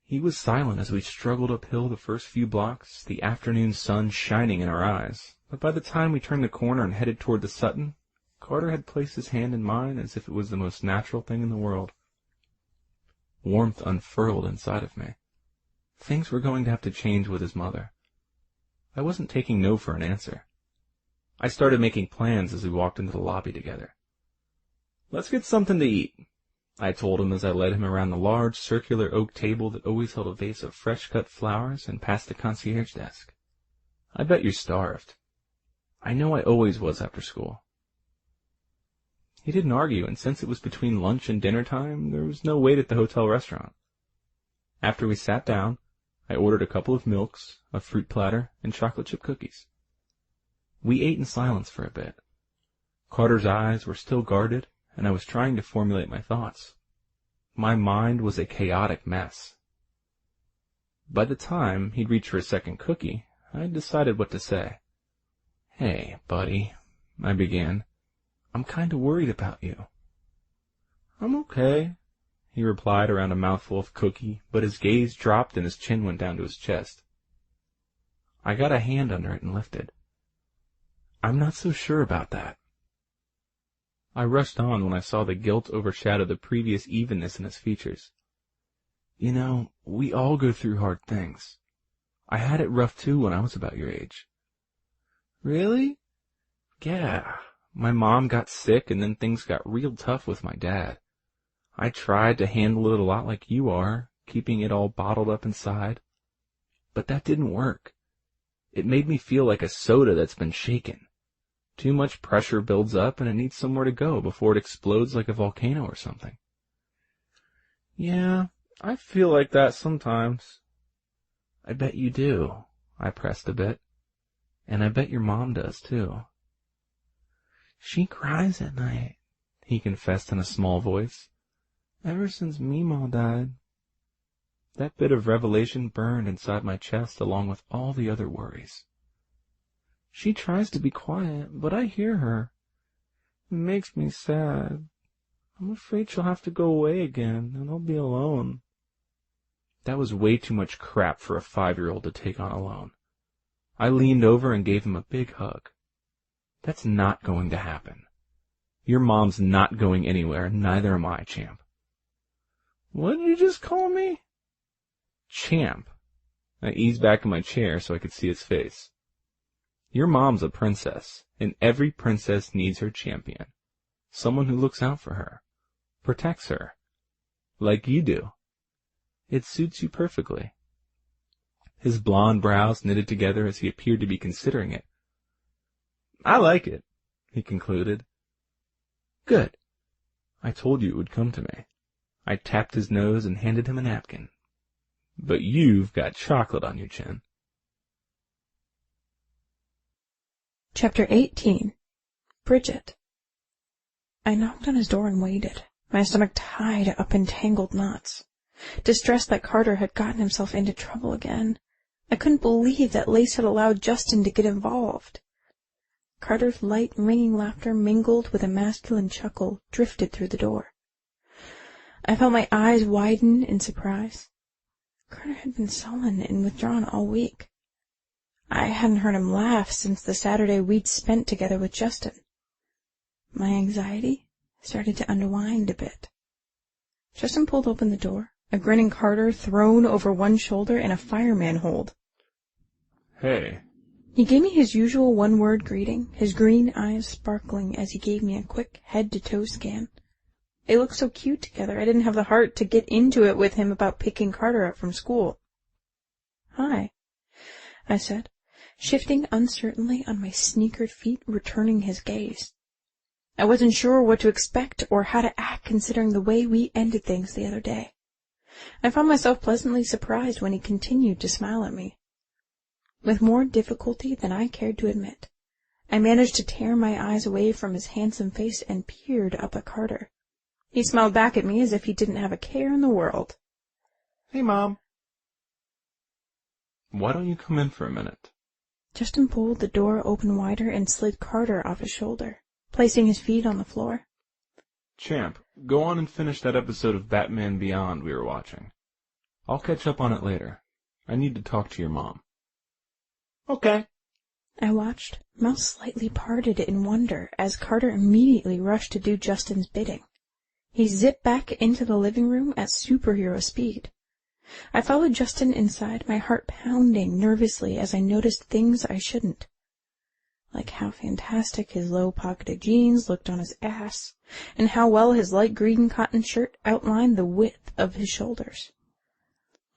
He was silent as we struggled uphill the first few blocks, the afternoon sun shining in our eyes. But by the time we turned the corner and headed toward the Sutton, Carter had placed his hand in mine as if it was the most natural thing in the world. Warmth unfurled inside of me. Things were going to have to change with his mother. I wasn't taking no for an answer. I started making plans as we walked into the lobby together. Let's get something to eat, I told him as I led him around the large circular oak table that always held a vase of fresh-cut flowers and past the concierge desk. I bet you're starved. I know I always was after school. He didn't argue, and since it was between lunch and dinner time, there was no wait at the hotel restaurant. After we sat down, I ordered a couple of milks, a fruit platter, and chocolate chip cookies. We ate in silence for a bit. Carter's eyes were still guarded, and I was trying to formulate my thoughts. My mind was a chaotic mess. By the time he'd reached for a second cookie, I'd decided what to say. Hey, buddy, I began. I'm kind of worried about you. I'm okay, he replied around a mouthful of cookie, but his gaze dropped and his chin went down to his chest. I got a hand under it and lifted. I'm not so sure about that. I rushed on when I saw the guilt overshadow the previous evenness in his features. You know, we all go through hard things. I had it rough too when I was about your age. Really? Yeah. My mom got sick and then things got real tough with my dad. I tried to handle it a lot like you are, keeping it all bottled up inside. But that didn't work. It made me feel like a soda that's been shaken. Too much pressure builds up and it needs somewhere to go before it explodes like a volcano or something. Yeah, I feel like that sometimes. I bet you do, I pressed a bit. And I bet your mom does too. She cries at night, he confessed in a small voice. Ever since Meemaw died. That bit of revelation burned inside my chest along with all the other worries. She tries to be quiet, but I hear her. It makes me sad. I'm afraid she'll have to go away again, and I'll be alone. That was way too much crap for a 5-year-old to take on alone. I leaned over and gave him a big hug. That's not going to happen. Your mom's not going anywhere, and neither am I, Champ. What did you just call me? Champ. I eased back in my chair so I could see his face. Your mom's a princess, and every princess needs her champion. Someone who looks out for her, protects her, like you do. It suits you perfectly. His blond brows knitted together as he appeared to be considering it. I like it, he concluded. Good. I told you it would come to me. I tapped his nose and handed him a napkin. But you've got chocolate on your chin. Chapter 18. Bridget. I knocked on his door and waited, my stomach tied up in tangled knots. Distressed that Carter had gotten himself into trouble again. I couldn't believe that Lace had allowed Justin to get involved. Carter's light, ringing laughter mingled with a masculine chuckle drifted through the door. I felt my eyes widen in surprise. Carter had been sullen and withdrawn all week. I hadn't heard him laugh since the Saturday we'd spent together with Justin. My anxiety started to unwind a bit. Justin pulled open the door, a grinning Carter thrown over one shoulder in a fireman hold. Hey. He gave me his usual one-word greeting, his green eyes sparkling as he gave me a quick head-to-toe scan. They looked so cute together, I didn't have the heart to get into it with him about picking Carter up from school. Hi, I said, shifting uncertainly on my sneakered feet, returning his gaze. I wasn't sure what to expect or how to act considering the way we ended things the other day. I found myself pleasantly surprised when he continued to smile at me. With more difficulty than I cared to admit, I managed to tear my eyes away from his handsome face and peered up at Carter. He smiled back at me as if he didn't have a care in the world. Hey, Mom. Why don't you come in for a minute? Justin pulled the door open wider and slid Carter off his shoulder, placing his feet on the floor. Champ, go on and finish that episode of Batman Beyond we were watching. I'll catch up on it later. I need to talk to your mom. Okay. I watched, mouth slightly parted in wonder, as Carter immediately rushed to do Justin's bidding. He zipped back into the living room at superhero speed. I followed Justin inside, my heart pounding nervously as I noticed things I shouldn't. Like how fantastic his low-pocketed jeans looked on his ass, and how well his light green cotton shirt outlined the width of his shoulders.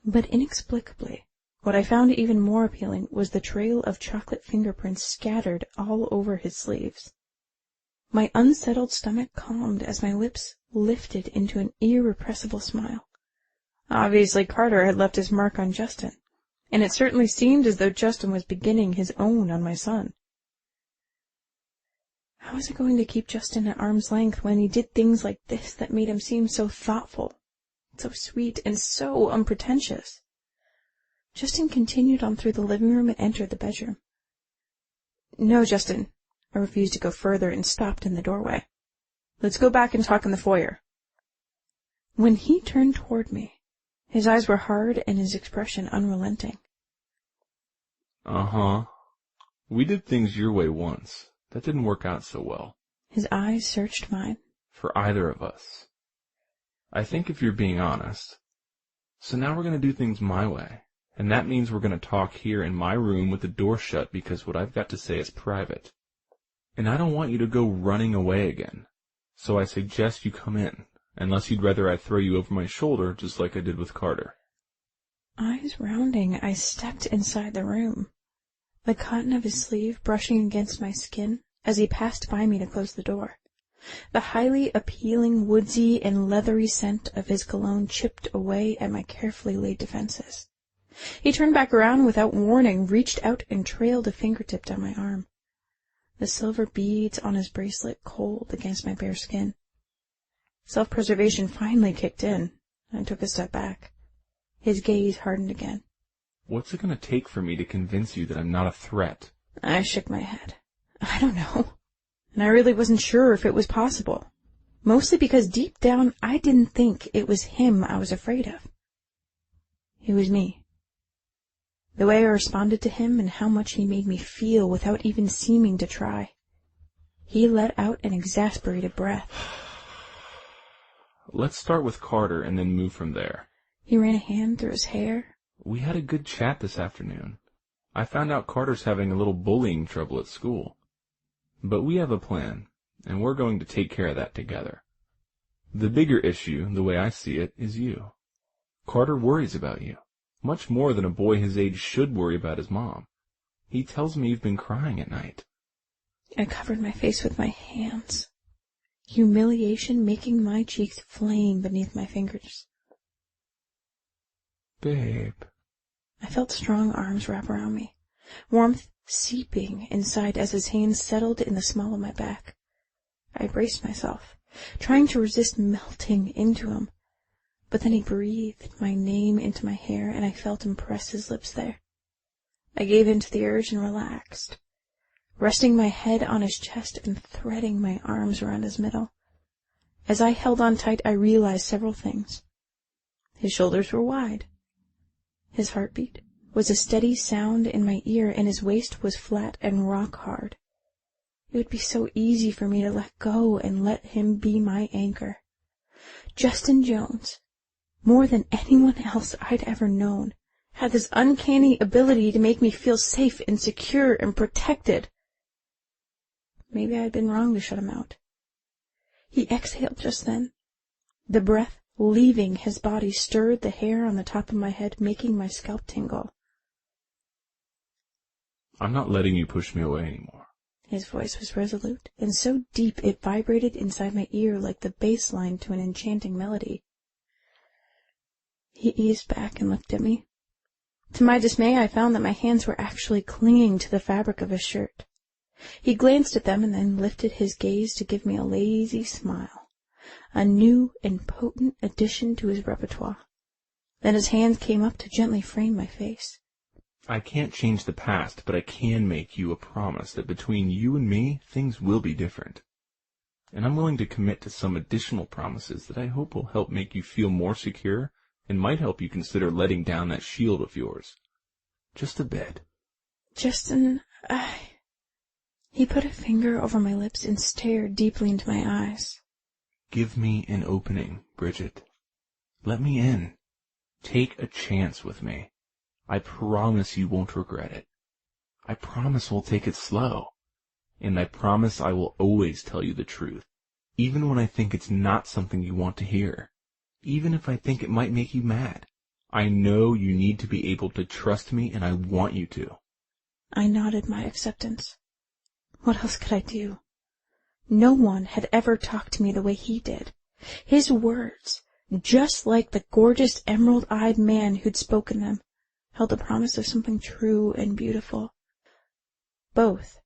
But inexplicably, what I found even more appealing was the trail of chocolate fingerprints scattered all over his sleeves. My unsettled stomach calmed as my lips lifted into an irrepressible smile. Obviously Carter had left his mark on Justin, and it certainly seemed as though Justin was beginning his own on my son. How was I going to keep Justin at arm's length when he did things like this that made him seem so thoughtful, so sweet, and so unpretentious? Justin continued on through the living room and entered the bedroom. No, Justin. I refused to go further and stopped in the doorway. Let's go back and talk in the foyer. When he turned toward me, his eyes were hard and his expression unrelenting. Uh-huh. We did things your way once. That didn't work out so well. His eyes searched mine. For either of us. I think if you're being honest. So now we're going to do things my way. And that means we're going to talk here in my room with the door shut because what I've got to say is private. And I don't want you to go running away again. So I suggest you come in, unless you'd rather I throw you over my shoulder just like I did with Carter. Eyes rounding, I stepped inside the room, the cotton of his sleeve brushing against my skin as he passed by me to close the door. The highly appealing woodsy and leathery scent of his cologne chipped away at my carefully laid defenses. He turned back around without warning, reached out and trailed a fingertip down my arm. The silver beads on his bracelet cold against my bare skin. Self-preservation finally kicked in. I took a step back. His gaze hardened again. What's it going to take for me to convince you that I'm not a threat? I shook my head. I don't know. And I really wasn't sure if it was possible. Mostly because deep down I didn't think it was him I was afraid of. It was me. The way I responded to him and how much he made me feel without even seeming to try. He let out an exasperated breath. Let's start with Carter and then move from there. He ran a hand through his hair. We had a good chat this afternoon. I found out Carter's having a little bullying trouble at school. But we have a plan, and we're going to take care of that together. The bigger issue, the way I see it, is you. Carter worries about you. Much more than a boy his age should worry about his mom. He tells me you've been crying at night. I covered my face with my hands, humiliation making my cheeks flame beneath my fingers. Babe. I felt strong arms wrap around me, warmth seeping inside as his hands settled in the small of my back. I braced myself, trying to resist melting into him. But then he breathed my name into my hair, and I felt him press his lips there. I gave in to the urge and relaxed, resting my head on his chest and threading my arms around his middle. As I held on tight, I realized several things. His shoulders were wide. His heartbeat was a steady sound in my ear, and his waist was flat and rock hard. It would be so easy for me to let go and let him be my anchor. Justin Jones, more than anyone else I'd ever known, had this uncanny ability to make me feel safe and secure and protected. Maybe I'd been wrong to shut him out. He exhaled just then. The breath leaving his body stirred the hair on the top of my head, making my scalp tingle. I'm not letting you push me away anymore. His voice was resolute, and so deep it vibrated inside my ear like the bass line to an enchanting melody. He eased back and looked at me. To my dismay, I found that my hands were actually clinging to the fabric of his shirt. He glanced at them and then lifted his gaze to give me a lazy smile, a new and potent addition to his repertoire. Then his hands came up to gently frame my face. I can't change the past, but I can make you a promise that between you and me, things will be different. And I'm willing to commit to some additional promises that I hope will help make you feel more secure and might help you consider letting down that shield of yours. Just a bit. Justin, He put a finger over my lips and stared deeply into my eyes. Give me an opening, Bridget. Let me in. Take a chance with me. I promise you won't regret it. I promise we'll take it slow. And I promise I will always tell you the truth, even when I think it's not something you want to hear, even if I think it might make you mad. I know you need to be able to trust me, and I want you to. I nodded my acceptance. What else could I do? No one had ever talked to me the way he did. His words, just like the gorgeous emerald-eyed man who'd spoken them, held the promise of something true and beautiful. Both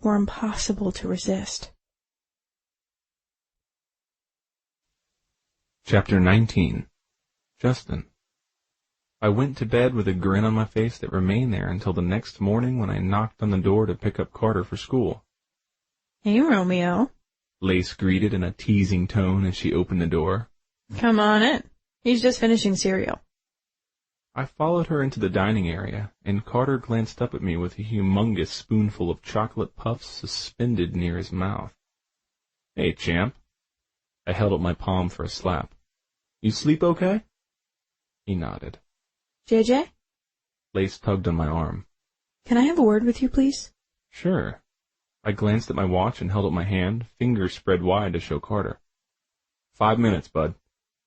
were impossible to resist. Chapter 19. Justin. I went to bed with a grin on my face that remained there until the next morning when I knocked on the door to pick up Carter for school. Hey, Romeo. Lace greeted in a teasing tone as she opened the door. Come on in. He's just finishing cereal. I followed her into the dining area, and Carter glanced up at me with a humongous spoonful of chocolate puffs suspended near his mouth. Hey, champ. I held up my palm for a slap. You sleep okay? He nodded. JJ? Lace tugged on my arm. Can I have a word with you, please? Sure. I glanced at my watch and held up my hand, fingers spread wide to show Carter. 5 minutes, bud.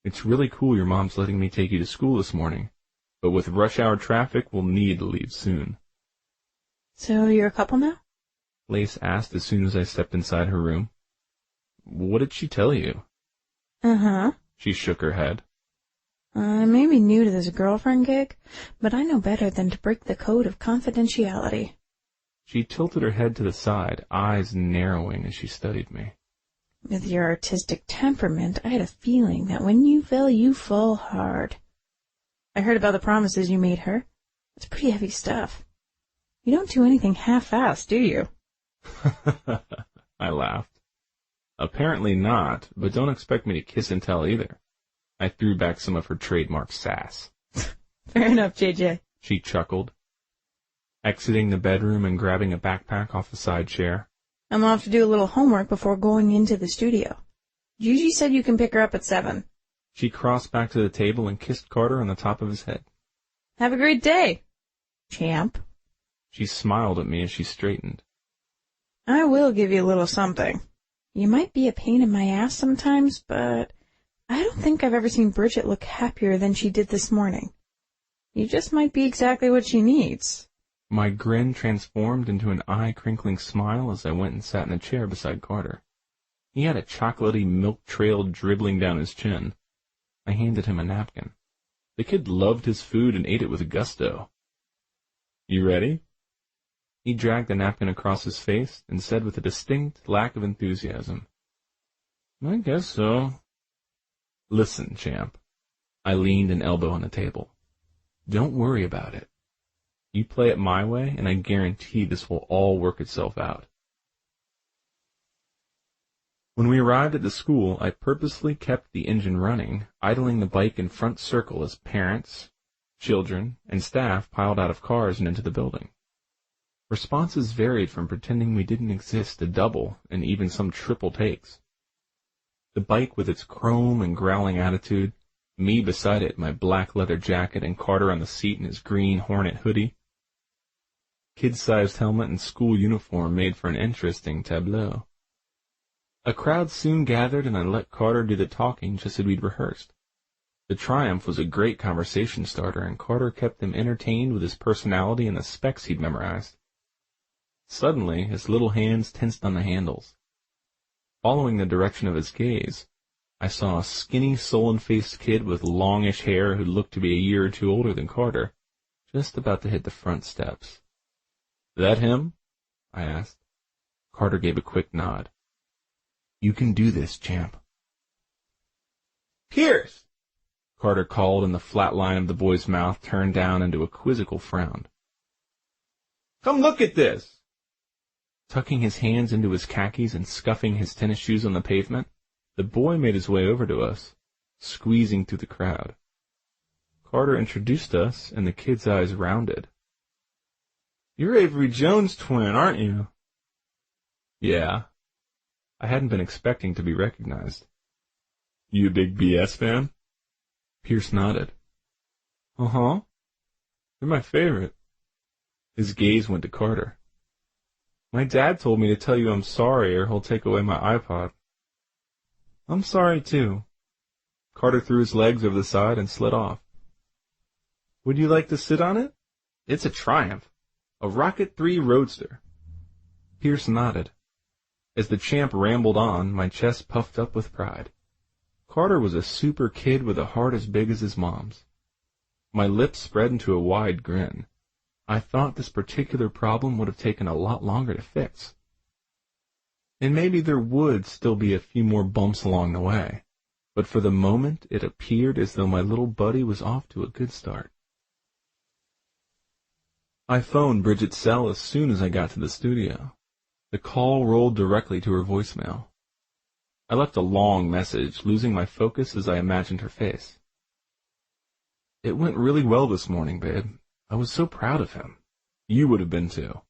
It's really cool your mom's letting me take you to school this morning, but with rush hour traffic, we'll need to leave soon. So you're a couple now? Lace asked as soon as I stepped inside her room. What did she tell you? Uh-huh. She shook her head. I may be new to this girlfriend gig, but I know better than to break the code of confidentiality. She tilted her head to the side, eyes narrowing as she studied me. With your artistic temperament, I had a feeling that when you fell, you fall hard. I heard about the promises you made her. It's pretty heavy stuff. You don't do anything half-assed, do you? I laughed. Apparently not, but don't expect me to kiss and tell either. I threw back some of her trademark sass. Fair enough, JJ. She chuckled, exiting the bedroom and grabbing a backpack off the side chair. I'm off to do a little homework before going into the studio. Gigi said you can pick her up at 7. She crossed back to the table and kissed Carter on the top of his head. Have a great day, champ. She smiled at me as she straightened. I will give you a little something. You might be a pain in my ass sometimes, but I don't think I've ever seen Bridget look happier than she did this morning. You just might be exactly what she needs. My grin transformed into an eye-crinkling smile as I went and sat in a chair beside Carter. He had a chocolatey milk trail dribbling down his chin. I handed him a napkin. The kid loved his food and ate it with gusto. You ready? He dragged the napkin across his face and said with a distinct lack of enthusiasm, I guess so. Listen, champ. I leaned an elbow on the table. Don't worry about it. You play it my way, and I guarantee this will all work itself out. When we arrived at the school, I purposely kept the engine running, idling the bike in front circle as parents, children, and staff piled out of cars and into the building. Responses varied from pretending we didn't exist to double and even some triple takes. The bike with its chrome and growling attitude, me beside it, my black leather jacket, and Carter on the seat in his green Hornet hoodie. Kid-sized helmet and school uniform made for an interesting tableau. A crowd soon gathered, and I let Carter do the talking just as we'd rehearsed. The Triumph was a great conversation starter, and Carter kept them entertained with his personality and the specs he'd memorized. Suddenly, his little hands tensed on the handles. Following the direction of his gaze, I saw a skinny, sullen-faced kid with longish hair who looked to be a year or two older than Carter, just about to hit the front steps. That him? I asked. Carter gave a quick nod. You can do this, champ. Pierce! Carter called, and the flat line of the boy's mouth turned down into a quizzical frown. Come look at this! Tucking his hands into his khakis and scuffing his tennis shoes on the pavement, the boy made his way over to us, squeezing through the crowd. Carter introduced us, and the kid's eyes rounded. You're Avery Jones' twin, aren't you? Yeah. I hadn't been expecting to be recognized. You a big BS fan? Pierce nodded. Uh-huh. You're my favorite. His gaze went to Carter. My dad told me to tell you I'm sorry or he'll take away my iPod. I'm sorry, too. Carter threw his legs over the side and slid off. Would you like to sit on it? It's a Triumph. A Rocket 3 Roadster. Pierce nodded. As the champ rambled on, my chest puffed up with pride. Carter was a super kid with a heart as big as his mom's. My lips spread into a wide grin. I thought this particular problem would have taken a lot longer to fix. And maybe there would still be a few more bumps along the way, but for the moment it appeared as though my little buddy was off to a good start. I phoned Bridget's cell as soon as I got to the studio. The call rolled directly to her voicemail. I left a long message, losing my focus as I imagined her face. It went really well this morning, babe. I was so proud of him. You would have been too.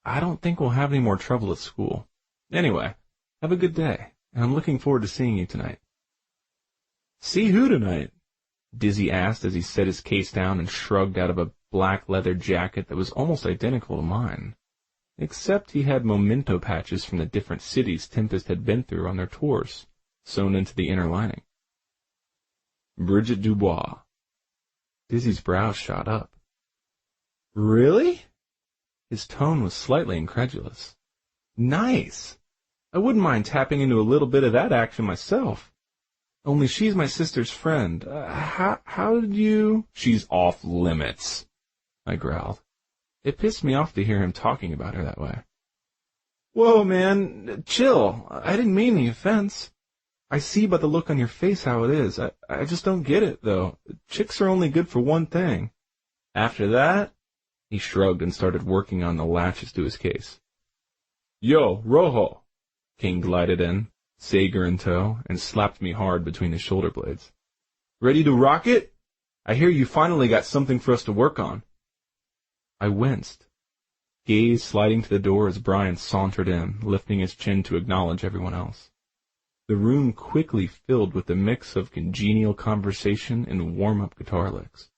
I don't think we'll have any more trouble at school. Anyway, have a good day, and I'm looking forward to seeing you tonight. See who tonight? Dizzy asked as he set his case down and shrugged out of a black leather jacket that was almost identical to mine, except he had memento patches from the different cities Tempest had been through on their tours, sewn into the inner lining. Bridget Dubois. Dizzy's brows shot up. Really? His tone was slightly incredulous. Nice. I wouldn't mind tapping into a little bit of that action myself. Only she's my sister's friend. How did you... She's off limits, I growled. It pissed me off to hear him talking about her that way. Whoa, man, chill. I didn't mean the offense. I see by the look on your face how it is. I just don't get it, though. Chicks are only good for one thing. After that, he shrugged and started working on the latches to his case. Yo, Rojo! King glided in, Sager in tow, and slapped me hard between his shoulder blades. Ready to rock it? I hear you finally got something for us to work on. I winced, gaze sliding to the door as Brian sauntered in, lifting his chin to acknowledge everyone else. The room quickly filled with a mix of congenial conversation and warm-up guitar licks.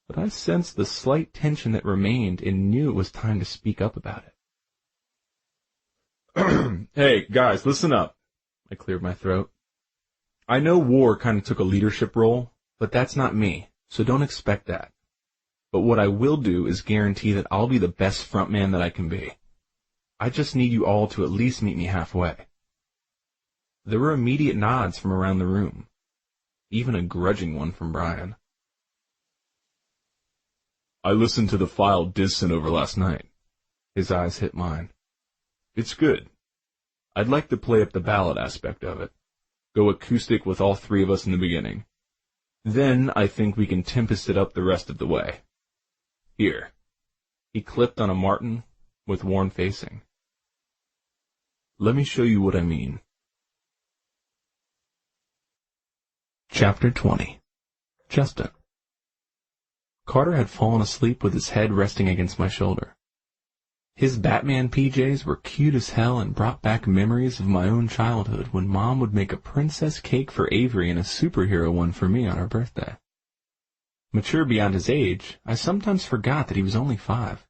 But I sensed the slight tension that remained and knew it was time to speak up about it. Hey, guys, listen up. I cleared my throat. I know War kind of took a leadership role, but that's not me, so don't expect that. But what I will do is guarantee that I'll be the best frontman that I can be. I just need you all to at least meet me halfway. There were immediate nods from around the room, even a grudging one from Brian. I listened to the file Diz sent over last night. His eyes hit mine. It's good. I'd like to play up the ballad aspect of it. Go acoustic with all three of us in the beginning. Then I think we can Tempest it up the rest of the way. Here. He clipped on a Martin with worn facing. Let me show you what I mean. Chapter 20. Justin. Carter had fallen asleep with his head resting against my shoulder. His Batman PJs were cute as hell and brought back memories of my own childhood when Mom would make a princess cake for Avery and a superhero one for me on our birthday. Mature beyond his age, I sometimes forgot that he was only 5.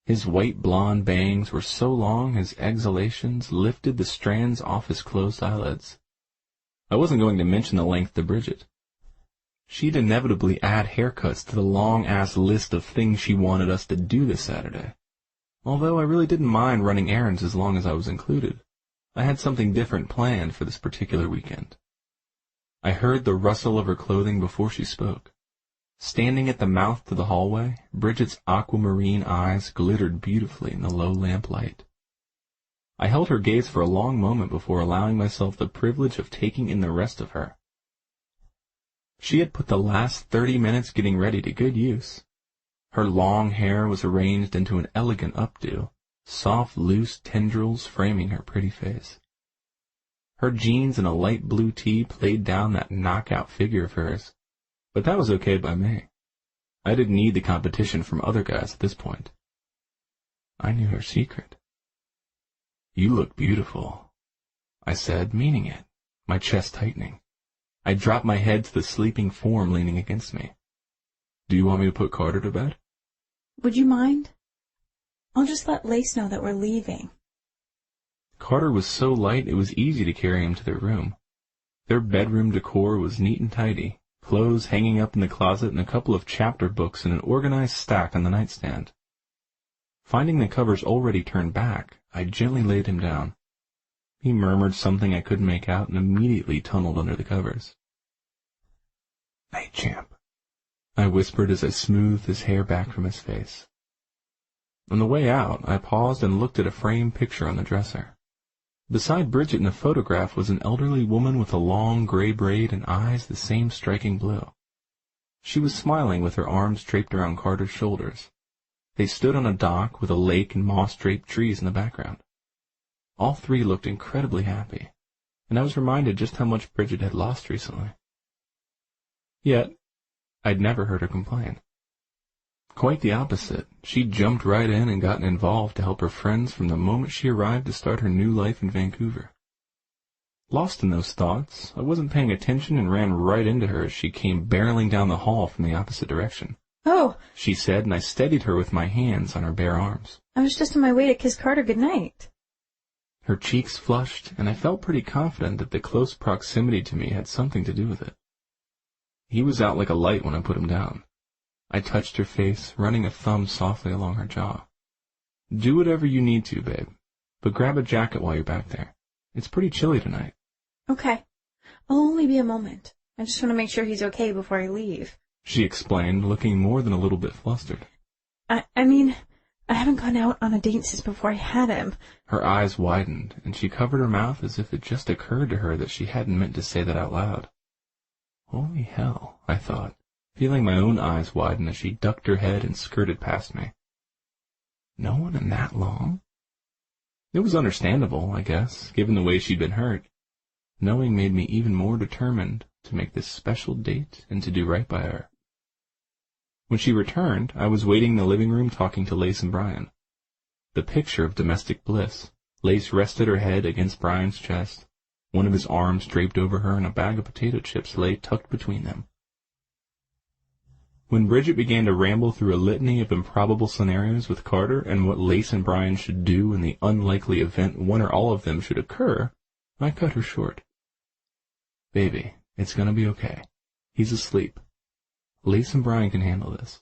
His white blonde bangs were so long his exhalations lifted the strands off his closed eyelids. I wasn't going to mention the length to Bridget. She'd inevitably add haircuts to the long-ass list of things she wanted us to do this Saturday. Although I really didn't mind running errands as long as I was included. I had something different planned for this particular weekend. I heard the rustle of her clothing before she spoke. Standing at the mouth to the hallway, Bridget's aquamarine eyes glittered beautifully in the low lamplight. I held her gaze for a long moment before allowing myself the privilege of taking in the rest of her. She had put the last 30 minutes getting ready to good use. Her long hair was arranged into an elegant updo, soft, loose tendrils framing her pretty face. Her jeans and a light blue tee played down that knockout figure of hers, but that was okay by me. I didn't need the competition from other guys at this point. I knew her secret. "You look beautiful," I said, meaning it, my chest tightening. I dropped my head to the sleeping form leaning against me. "Do you want me to put Carter to bed?" Would you mind? I'll just let Lace know that we're leaving. Carter was so light it was easy to carry him to their room. Their bedroom decor was neat and tidy, clothes hanging up in the closet and a couple of chapter books in an organized stack on the nightstand. Finding the covers already turned back, I gently laid him down. He murmured something I couldn't make out and immediately tunneled under the covers. "Night, champ," I whispered as I smoothed his hair back from his face. On the way out, I paused and looked at a framed picture on the dresser. Beside Bridget in the photograph was an elderly woman with a long gray braid and eyes the same striking blue. She was smiling with her arms draped around Carter's shoulders. They stood on a dock with a lake and moss-draped trees in the background. All three looked incredibly happy, and I was reminded just how much Bridget had lost recently. Yet, I'd never heard her complain. Quite the opposite. She jumped right in and gotten involved to help her friends from the moment she arrived to start her new life in Vancouver. Lost in those thoughts, I wasn't paying attention and ran right into her as she came barreling down the hall from the opposite direction. "Oh," she said, and I steadied her with my hands on her bare arms. "I was just on my way to kiss Carter goodnight." Her cheeks flushed, and I felt pretty confident that the close proximity to me had something to do with it. He was out like a light when I put him down. I touched her face, running a thumb softly along her jaw. "Do whatever you need to, babe, but grab a jacket while you're back there. It's pretty chilly tonight." "Okay. I'll only be a moment. I just want to make sure he's okay before I leave," she explained, looking more than a little bit flustered. I mean, I haven't gone out on a date since before I had him." Her eyes widened, and she covered her mouth as if it just occurred to her that she hadn't meant to say that out loud. Holy hell, I thought, feeling my own eyes widen as she ducked her head and skirted past me. No one in that long? It was understandable, I guess, given the way she'd been hurt. Knowing made me even more determined to make this special date and to do right by her. When she returned, I was waiting in the living room talking to Lace and Brian. The picture of domestic bliss. Lace rested her head against Brian's chest. One of his arms draped over her, and a bag of potato chips lay tucked between them. When Bridget began to ramble through a litany of improbable scenarios with Carter and what Lace and Brian should do in the unlikely event one or all of them should occur, I cut her short. "Baby, it's gonna be okay. He's asleep. Lace and Brian can handle this.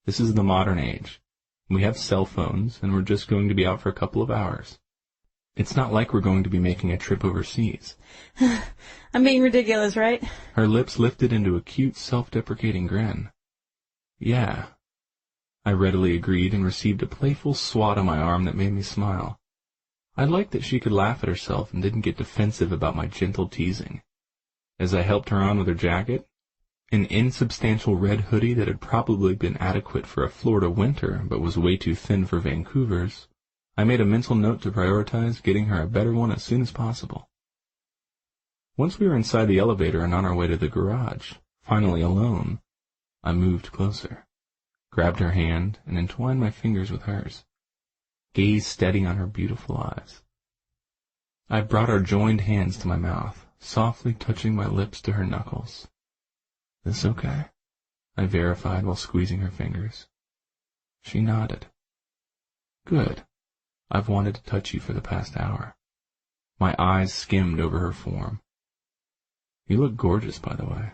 This is the modern age. We have cell phones, and we're just going to be out for a couple of hours. It's not like we're going to be making a trip overseas." "I'm being ridiculous, right?" Her lips lifted into a cute, self-deprecating grin. "Yeah," I readily agreed and received a playful swat on my arm that made me smile. I liked that she could laugh at herself and didn't get defensive about my gentle teasing. As I helped her on with her jacket, an insubstantial red hoodie that had probably been adequate for a Florida winter but was way too thin for Vancouver's, I made a mental note to prioritize getting her a better one as soon as possible. Once we were inside the elevator and on our way to the garage, finally alone, I moved closer, grabbed her hand, and entwined my fingers with hers, gaze steady on her beautiful eyes. I brought our joined hands to my mouth, softly touching my lips to her knuckles. "This okay?" I verified while squeezing her fingers. She nodded. "Good. I've wanted to touch you for the past hour." My eyes skimmed over her form. "You look gorgeous, by the way.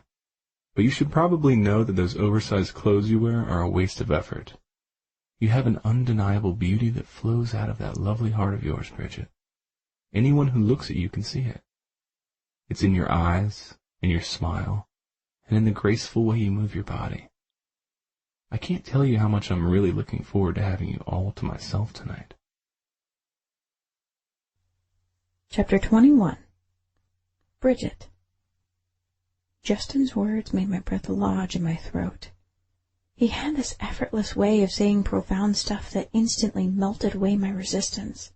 But you should probably know that those oversized clothes you wear are a waste of effort. You have an undeniable beauty that flows out of that lovely heart of yours, Bridget. Anyone who looks at you can see it. It's in your eyes, in your smile, and in the graceful way you move your body. I can't tell you how much I'm really looking forward to having you all to myself tonight." Chapter 21. Bridget. Justin's words made my breath lodge in my throat. He had this effortless way of saying profound stuff that instantly melted away my resistance.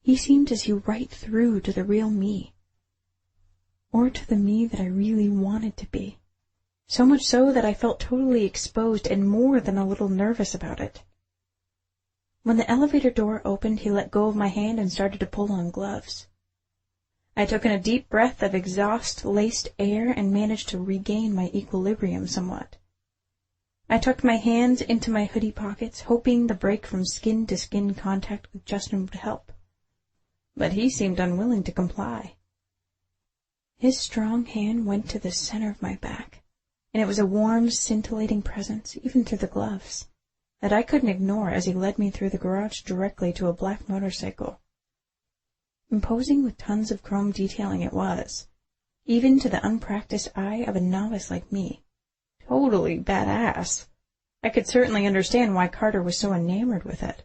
He seemed to see right through to the real me, or to the me that I really wanted to be, so much so that I felt totally exposed and more than a little nervous about it. When the elevator door opened, he let go of my hand and started to pull on gloves. I took in a deep breath of exhaust-laced air and managed to regain my equilibrium somewhat. I tucked my hands into my hoodie pockets, hoping the break from skin-to-skin contact with Justin would help. But he seemed unwilling to comply. His strong hand went to the center of my back, and it was a warm, scintillating presence, even through the gloves, that I couldn't ignore as he led me through the garage directly to a black motorcycle. Imposing with tons of chrome detailing it was, even to the unpracticed eye of a novice like me. Totally badass. I could certainly understand why Carter was so enamored with it,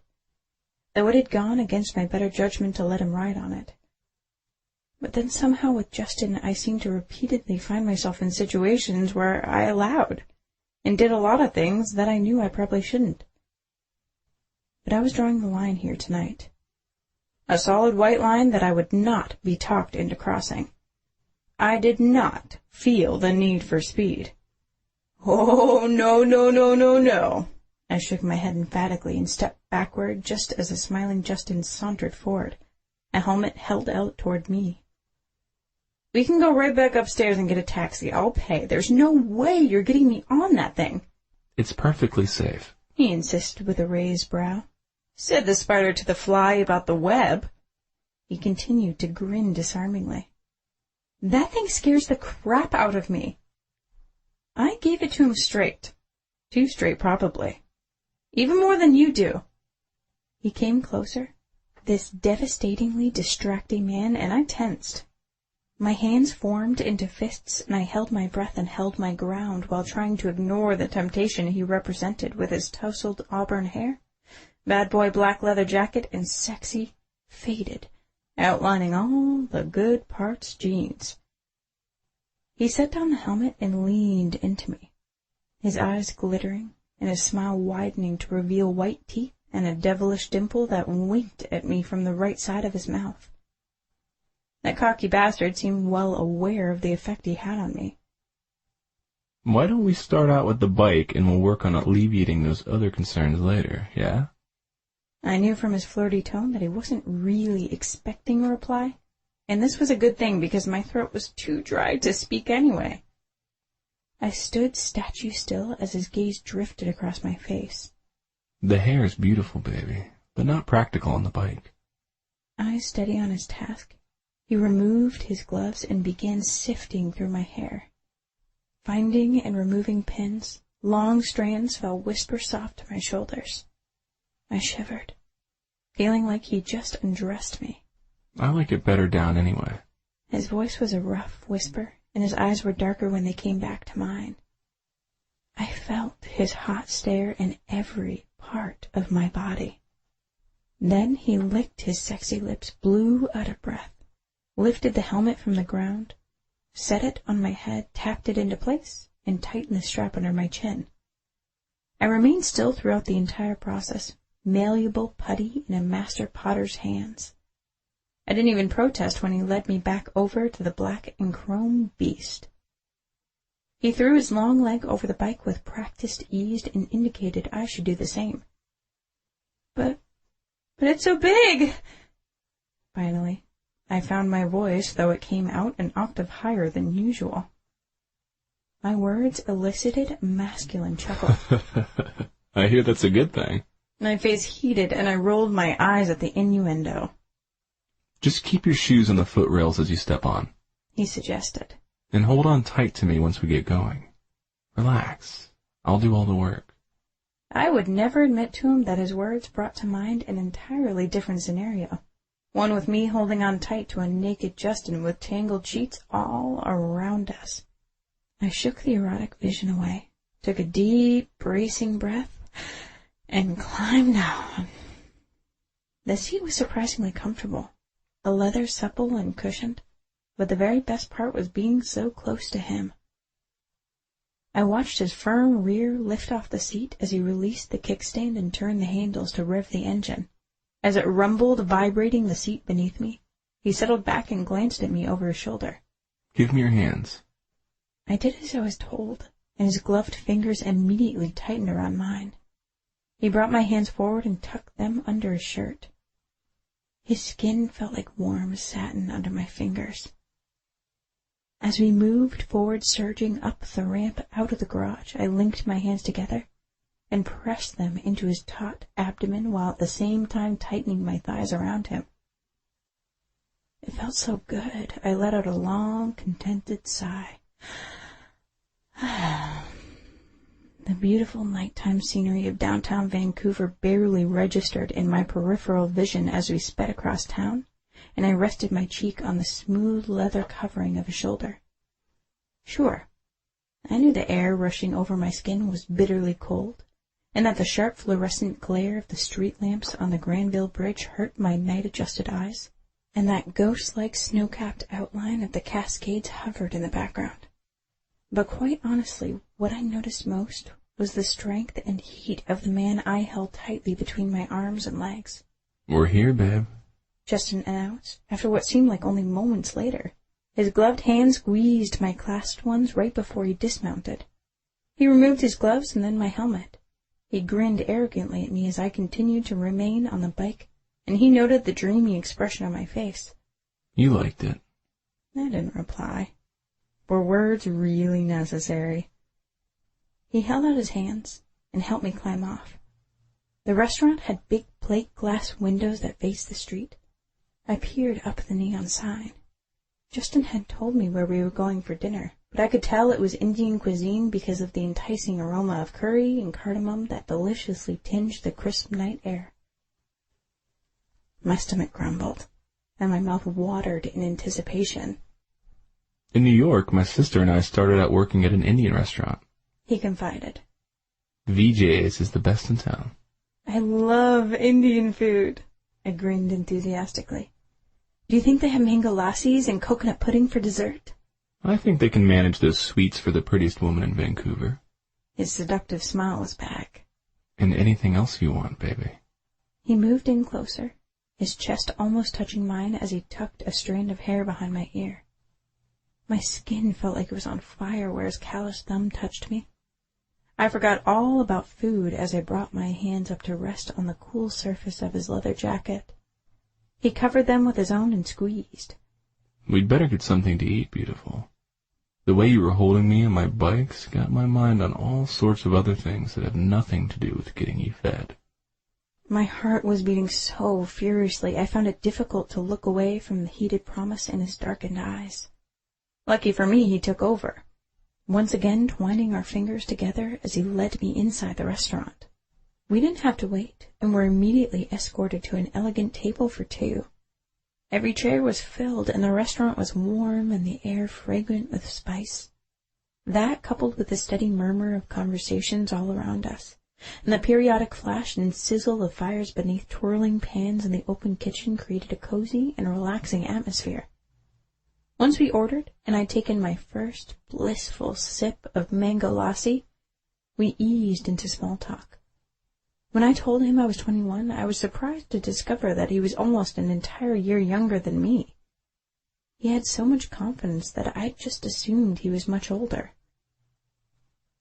though it had gone against my better judgment to let him ride on it. But then somehow with Justin I seemed to repeatedly find myself in situations where I allowed and did a lot of things that I knew I probably shouldn't. But I was drawing the line here tonight. A solid white line that I would not be talked into crossing. I did not feel the need for speed. Oh, no, no, no, no, no. I shook my head emphatically and stepped backward just as the smiling Justin sauntered forward, a helmet held out toward me. We can go right back upstairs and get a taxi. I'll pay. There's no way you're getting me on that thing. It's perfectly safe, He insisted with a raised brow. Said the spider to the fly about the web. He continued to grin disarmingly. That thing scares the crap out of me. I gave it to him straight. Too straight, probably. Even more than you do. He came closer, this devastatingly distracting man, and I tensed. My hands formed into fists, and I held my breath and held my ground while trying to ignore the temptation he represented with his tousled auburn hair, bad boy black leather jacket, and sexy, faded, outlining all the good parts jeans. He set down the helmet and leaned into me, his eyes glittering and his smile widening to reveal white teeth and a devilish dimple that winked at me from the right side of his mouth. That cocky bastard seemed well aware of the effect he had on me. Why don't we start out with the bike and we'll work on alleviating those other concerns later, yeah? I knew from his flirty tone that he wasn't really expecting a reply, and this was a good thing because my throat was too dry to speak anyway. I stood statue still as his gaze drifted across my face. The hair is beautiful, baby, but not practical on the bike. Eyes steady on his task, he removed his gloves and began sifting through my hair. Finding and removing pins, long strands fell whisper-soft to my shoulders. I shivered, feeling like he just undressed me. I like it better down anyway. His voice was a rough whisper, and his eyes were darker when they came back to mine. I felt his hot stare in every part of my body. Then he licked his sexy lips, blew out of breath, lifted the helmet from the ground, set it on my head, tapped it into place, and tightened the strap under my chin. I remained still throughout the entire process, malleable putty in a master potter's hands. I didn't even protest when he led me back over to the black and chrome beast. He threw his long leg over the bike with practiced ease and indicated I should do the same. But it's so big! Finally, I found my voice, though it came out an octave higher than usual. My words elicited a masculine chuckle. I hear that's a good thing. My face heated, and I rolled my eyes at the innuendo. Just keep your shoes on the footrails as you step on, he suggested. And hold on tight to me once we get going. Relax. I'll do all the work. I would never admit to him that his words brought to mind an entirely different scenario. One with me holding on tight to a naked Justin with tangled sheets all around us. I shook the erotic vision away, took a deep, bracing breath, and climbed down. The seat was surprisingly comfortable, the leather supple and cushioned, but the very best part was being so close to him. I watched his firm rear lift off the seat as he released the kickstand and turned the handles to rev the engine. As it rumbled, vibrating the seat beneath me, he settled back and glanced at me over his shoulder. Give me your hands. I did as I was told, and his gloved fingers immediately tightened around mine. He brought my hands forward and tucked them under his shirt. His skin felt like warm satin under my fingers. As we moved forward, surging up the ramp out of the garage, I linked my hands together and pressed them into his taut abdomen while at the same time tightening my thighs around him. It felt so good, I let out a long, contented sigh. The beautiful nighttime scenery of downtown Vancouver barely registered in my peripheral vision as we sped across town, and I rested my cheek on the smooth leather covering of his shoulder. Sure, I knew the air rushing over my skin was bitterly cold, and that the sharp fluorescent glare of the street lamps on the Granville Bridge hurt my night-adjusted eyes, and that ghost-like snow-capped outline of the Cascades hovered in the background. But quite honestly, what I noticed most was the strength and heat of the man I held tightly between my arms and legs. We're here, babe, Justin announced, after what seemed like only moments later. His gloved hand squeezed my clasped ones right before he dismounted. He removed his gloves and then my helmet. He grinned arrogantly at me as I continued to remain on the bike, and he noted the dreamy expression on my face. You liked it. I didn't reply. Were words really necessary? He held out his hands and helped me climb off. The restaurant had big plate glass windows that faced the street. I peered up the neon sign. Justin had told me where we were going for dinner, but I could tell it was Indian cuisine because of the enticing aroma of curry and cardamom that deliciously tinged the crisp night air. My stomach grumbled, and my mouth watered in anticipation. In New York, my sister and I started out working at an Indian restaurant. He confided. VJ's is the best in town. I love Indian food, I grinned enthusiastically. Do you think they have mango lassis and coconut pudding for dessert? I think they can manage those sweets for the prettiest woman in Vancouver. His seductive smile was back. And anything else you want, baby. He moved in closer, his chest almost touching mine as he tucked a strand of hair behind my ear. My skin felt like it was on fire where his calloused thumb touched me. I forgot all about food as I brought my hands up to rest on the cool surface of his leather jacket. He covered them with his own and squeezed. We'd better get something to eat, beautiful. The way you were holding me and my bikes got my mind on all sorts of other things that have nothing to do with getting you fed. My heart was beating so furiously I found it difficult to look away from the heated promise in his darkened eyes. Lucky for me, he took over, once again twining our fingers together as he led me inside the restaurant. We didn't have to wait, and were immediately escorted to an elegant table for two. Every chair was filled, and the restaurant was warm and the air fragrant with spice. That, coupled with the steady murmur of conversations all around us, and the periodic flash and sizzle of fires beneath twirling pans in the open kitchen, created a cozy and relaxing atmosphere. Once we ordered, and I'd taken my first blissful sip of mango lassi, we eased into small talk. When I told him I was 21, I was surprised to discover that he was almost an entire year younger than me. He had so much confidence that I'd just assumed he was much older.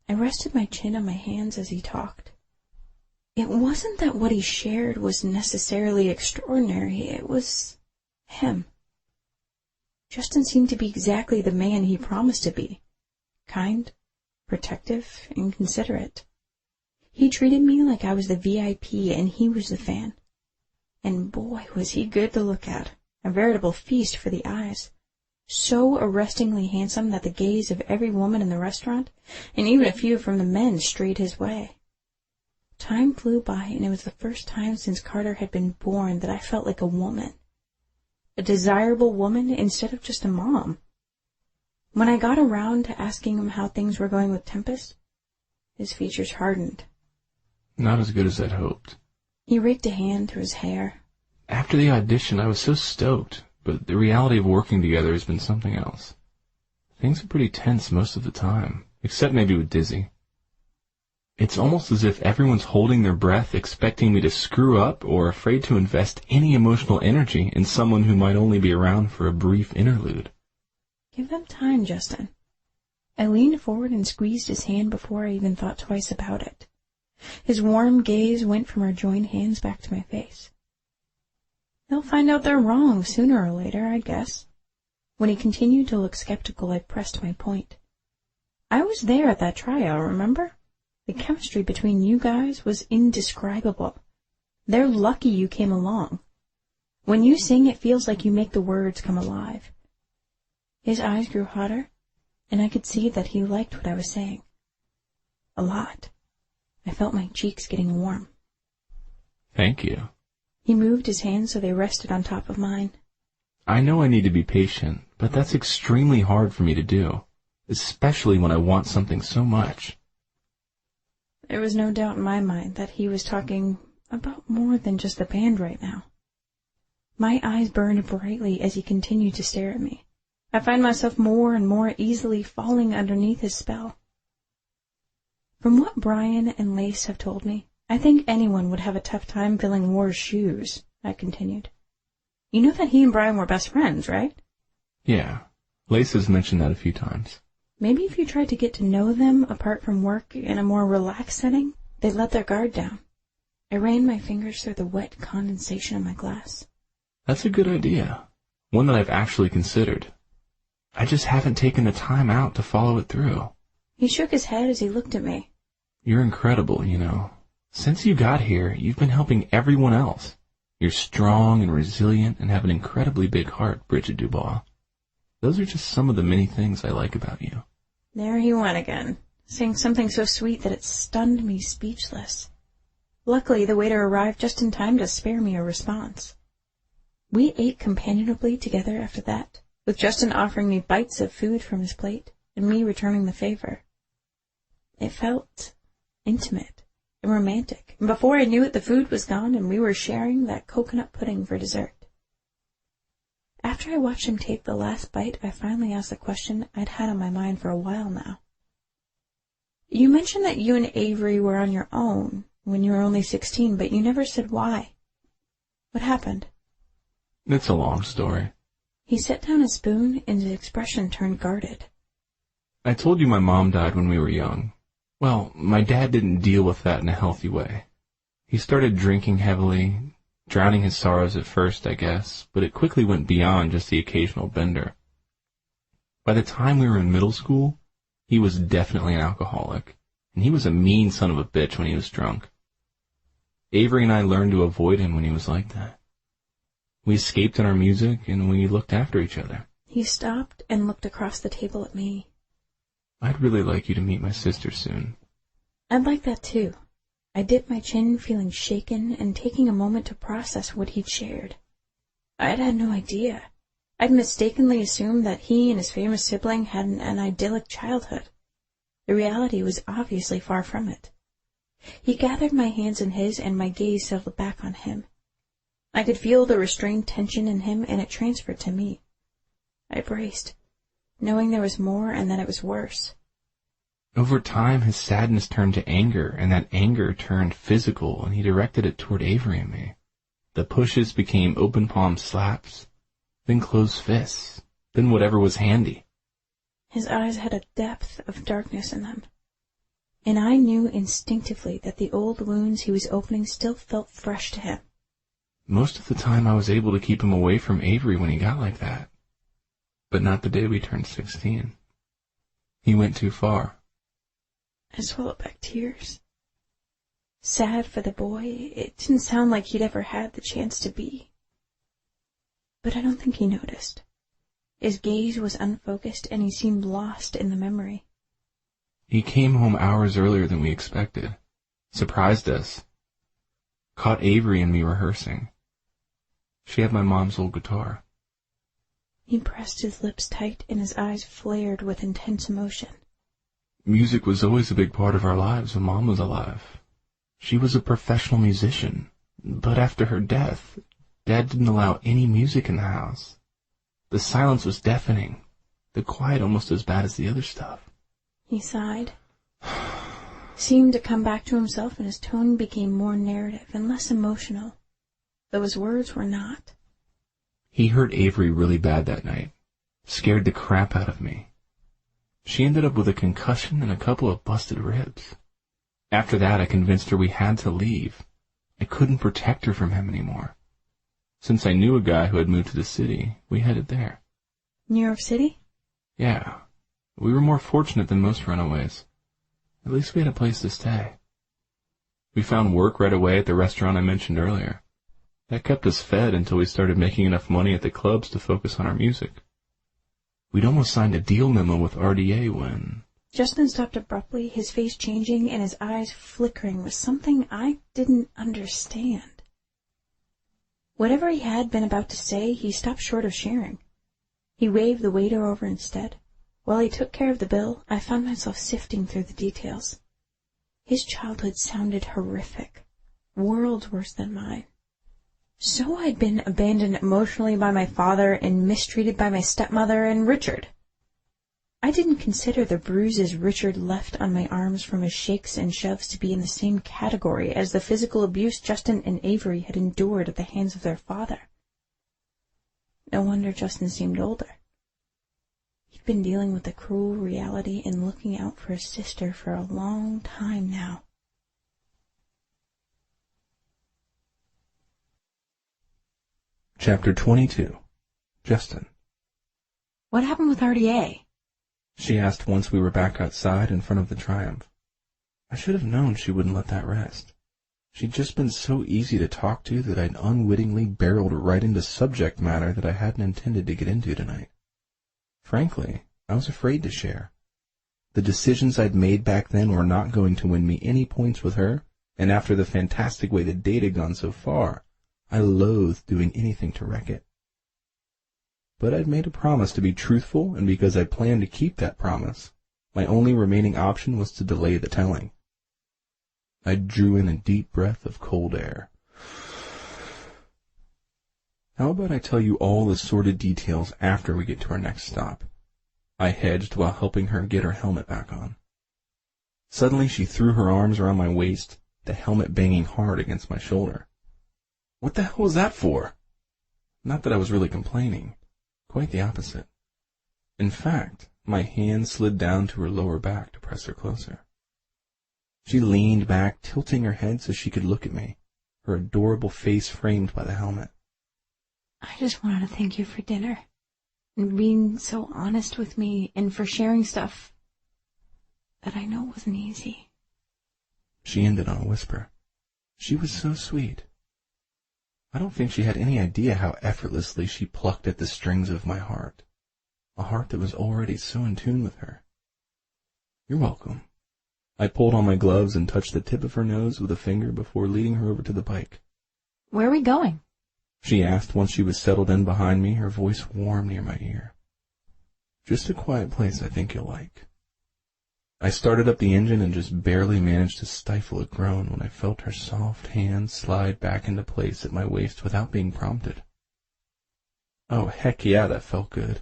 I rested my chin on my hands as he talked. It wasn't that what he shared was necessarily extraordinary, it was him. Justin seemed to be exactly the man he promised to be. Kind, protective, and considerate. He treated me like I was the VIP and he was the fan. And boy, was he good to look at. A veritable feast for the eyes. So arrestingly handsome that the gaze of every woman in the restaurant, and even a few from the men, strayed his way. Time flew by, and it was the first time since Carter had been born that I felt like a woman. A desirable woman instead of just a mom. When I got around to asking him how things were going with Tempest, his features hardened. Not as good as I'd hoped. He raked a hand through his hair. After the audition, I was so stoked, but the reality of working together has been something else. Things are pretty tense most of the time, except maybe with Dizzy. It's almost as if everyone's holding their breath, expecting me to screw up or afraid to invest any emotional energy in someone who might only be around for a brief interlude. Give them time, Justin. I leaned forward and squeezed his hand before I even thought twice about it. His warm gaze went from our joined hands back to my face. They'll find out they're wrong sooner or later, I guess. When he continued to look skeptical, I pressed my point. I was there at that tryout, remember? The chemistry between you guys was indescribable. They're lucky you came along. When you sing, it feels like you make the words come alive. His eyes grew hotter, and I could see that he liked what I was saying. A lot. I felt my cheeks getting warm. Thank you. He moved his hands so they rested on top of mine. I know I need to be patient, but that's extremely hard for me to do, especially when I want something so much. There was no doubt in my mind that he was talking about more than just the band right now. My eyes burned brightly as he continued to stare at me. I find myself more and more easily falling underneath his spell. From what Brian and Lace have told me, I think anyone would have a tough time filling War's shoes, I continued. You know that he and Brian were best friends, right? Yeah, Lace has mentioned that a few times. Maybe if you tried to get to know them apart from work in a more relaxed setting, they'd let their guard down. I ran my fingers through the wet condensation in my glass. That's a good idea. One that I've actually considered. I just haven't taken the time out to follow it through. He shook his head as he looked at me. You're incredible, you know. Since you got here, you've been helping everyone else. You're strong and resilient and have an incredibly big heart, Bridget Dubois. Those are just some of the many things I like about you. There he went again, saying something so sweet that it stunned me speechless. Luckily, the waiter arrived just in time to spare me a response. We ate companionably together after that, with Justin offering me bites of food from his plate and me returning the favor. It felt intimate and romantic, and before I knew it, the food was gone and we were sharing that coconut pudding for dessert. After I watched him take the last bite, I finally asked the question I'd had on my mind for a while now. You mentioned that you and Avery were on your own when you were only 16, but you never said why. What happened? It's a long story. He set down his spoon and his expression turned guarded. I told you my mom died when we were young. Well, my dad didn't deal with that in a healthy way. He started drinking heavily, drowning his sorrows at first, I guess, but it quickly went beyond just the occasional bender. By the time we were in middle school, he was definitely an alcoholic, and he was a mean son of a bitch when he was drunk. Avery and I learned to avoid him when he was like that. We escaped in our music, and we looked after each other. He stopped and looked across the table at me. I'd really like you to meet my sister soon. I'd like that too. I dipped my chin, feeling shaken and taking a moment to process what he'd shared. I'd had no idea. I'd mistakenly assumed that he and his famous sibling had an idyllic childhood. The reality was obviously far from it. He gathered my hands in his and my gaze settled back on him. I could feel the restrained tension in him and it transferred to me. I braced, knowing there was more and that it was worse. Over time, his sadness turned to anger, and that anger turned physical, and he directed it toward Avery and me. The pushes became open palm slaps, then closed fists, then whatever was handy. His eyes had a depth of darkness in them, and I knew instinctively that the old wounds he was opening still felt fresh to him. Most of the time I was able to keep him away from Avery when he got like that, but not the day we turned 16. He went too far. I swallowed back tears. Sad for the boy, it didn't sound like he'd ever had the chance to be. But I don't think he noticed. His gaze was unfocused and he seemed lost in the memory. He came home hours earlier than we expected, surprised us, caught Avery and me rehearsing. She had my mom's old guitar. He pressed his lips tight and his eyes flared with intense emotion. Music was always a big part of our lives when Mom was alive. She was a professional musician, but after her death, Dad didn't allow any music in the house. The silence was deafening, the quiet almost as bad as the other stuff. He sighed, seemed to come back to himself, and his tone became more narrative and less emotional, though his words were not. He hurt Avery really bad that night. Scared the crap out of me. She ended up with a concussion and a couple of busted ribs. After that, I convinced her we had to leave. I couldn't protect her from him anymore. Since I knew a guy who had moved to the city, we headed there. New York City? Yeah. We were more fortunate than most runaways. At least we had a place to stay. We found work right away at the restaurant I mentioned earlier. That kept us fed until we started making enough money at the clubs to focus on our music. We'd almost signed a deal memo with RDA when... Justin stopped abruptly, his face changing and his eyes flickering with something I didn't understand. Whatever he had been about to say, he stopped short of sharing. He waved the waiter over instead. While he took care of the bill, I found myself sifting through the details. His childhood sounded horrific, worlds worse than mine. So I'd been abandoned emotionally by my father and mistreated by my stepmother and Richard. I didn't consider the bruises Richard left on my arms from his shakes and shoves to be in the same category as the physical abuse Justin and Avery had endured at the hands of their father. No wonder Justin seemed older. He'd been dealing with the cruel reality and looking out for his sister for a long time now. Chapter 22. Justin. What happened with RDA? She asked once we were back outside in front of the Triumph. I should have known she wouldn't let that rest. She'd just been so easy to talk to that I'd unwittingly barreled right into subject matter that I hadn't intended to get into tonight. Frankly, I was afraid to share. The decisions I'd made back then were not going to win me any points with her, and after the fantastic way the date had gone so far, I loathed doing anything to wreck it. But I'd made a promise to be truthful, and because I planned to keep that promise, my only remaining option was to delay the telling. I drew in a deep breath of cold air. How about I tell you all the sordid details after we get to our next stop? I hedged while helping her get her helmet back on. Suddenly she threw her arms around my waist, the helmet banging hard against my shoulder. What the hell was that for? Not that I was really complaining. Quite the opposite. In fact, my hand slid down to her lower back to press her closer. She leaned back, tilting her head so she could look at me, her adorable face framed by the helmet. I just wanted to thank you for dinner, and being so honest with me, and for sharing stuff that I know wasn't easy. She ended on a whisper. She was so sweet. I don't think she had any idea how effortlessly she plucked at the strings of my heart, a heart that was already so in tune with her. You're welcome. I pulled on my gloves and touched the tip of her nose with a finger before leading her over to the bike. Where are we going? She asked once she was settled in behind me, her voice warm near my ear. Just a quiet place I think you'll like. I started up the engine and just barely managed to stifle a groan when I felt her soft hand slide back into place at my waist without being prompted. Oh, heck yeah, that felt good.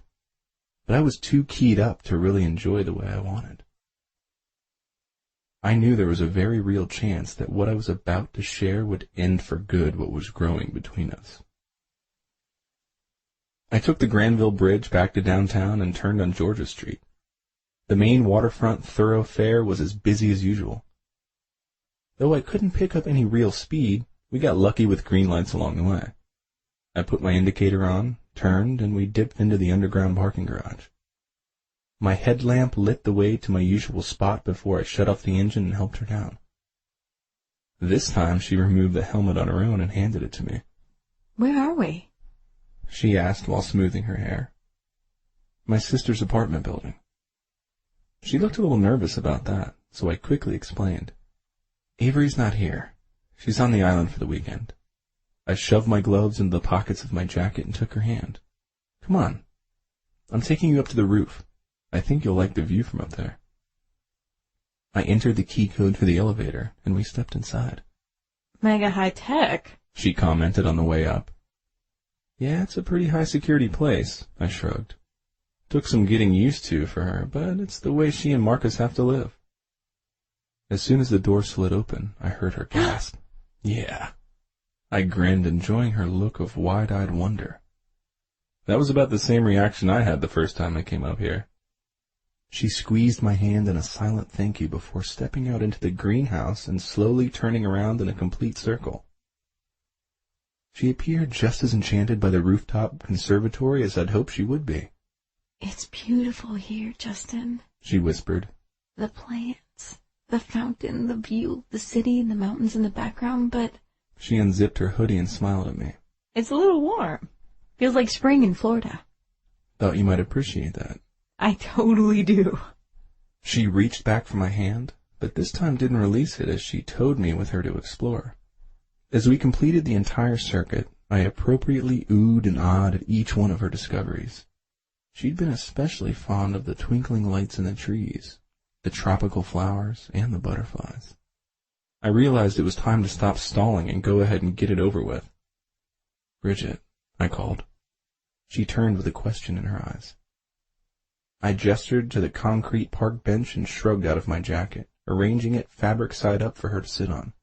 But I was too keyed up to really enjoy the way I wanted. I knew there was a very real chance that what I was about to share would end for good what was growing between us. I took the Granville Bridge back to downtown and turned on Georgia Street. The main waterfront thoroughfare was as busy as usual. Though I couldn't pick up any real speed, we got lucky with green lights along the way. I put my indicator on, turned, and we dipped into the underground parking garage. My headlamp lit the way to my usual spot before I shut off the engine and helped her down. This time she removed the helmet on her own and handed it to me. Where are we? She asked while smoothing her hair. My sister's apartment building. She looked a little nervous about that, so I quickly explained. Avery's not here. She's on the island for the weekend. I shoved my gloves into the pockets of my jacket and took her hand. Come on. I'm taking you up to the roof. I think you'll like the view from up there. I entered the key code for the elevator, and we stepped inside. Mega high tech, she commented on the way up. Yeah, it's a pretty high security place, I shrugged. Took some getting used to for her, but it's the way she and Marcus have to live. As soon as the door slid open, I heard her gasp. Yeah. I grinned, enjoying her look of wide-eyed wonder. That was about the same reaction I had the first time I came up here. She squeezed my hand in a silent thank you before stepping out into the greenhouse and slowly turning around in a complete circle. She appeared just as enchanted by the rooftop conservatory as I'd hoped she would be. It's beautiful here, Justin, she whispered. The plants, the fountain, the view, the city, and the mountains in the background, but... She unzipped her hoodie and smiled at me. It's a little warm. Feels like spring in Florida. Thought you might appreciate that. I totally do. She reached back for my hand, but this time didn't release it as she towed me with her to explore. As we completed the entire circuit, I appropriately oohed and ahed at each one of her discoveries. She'd been especially fond of the twinkling lights in the trees, the tropical flowers, and the butterflies. I realized it was time to stop stalling and go ahead and get it over with. Bridget, I called. She turned with a question in her eyes. I gestured to the concrete park bench and shrugged out of my jacket, arranging it fabric side up for her to sit on.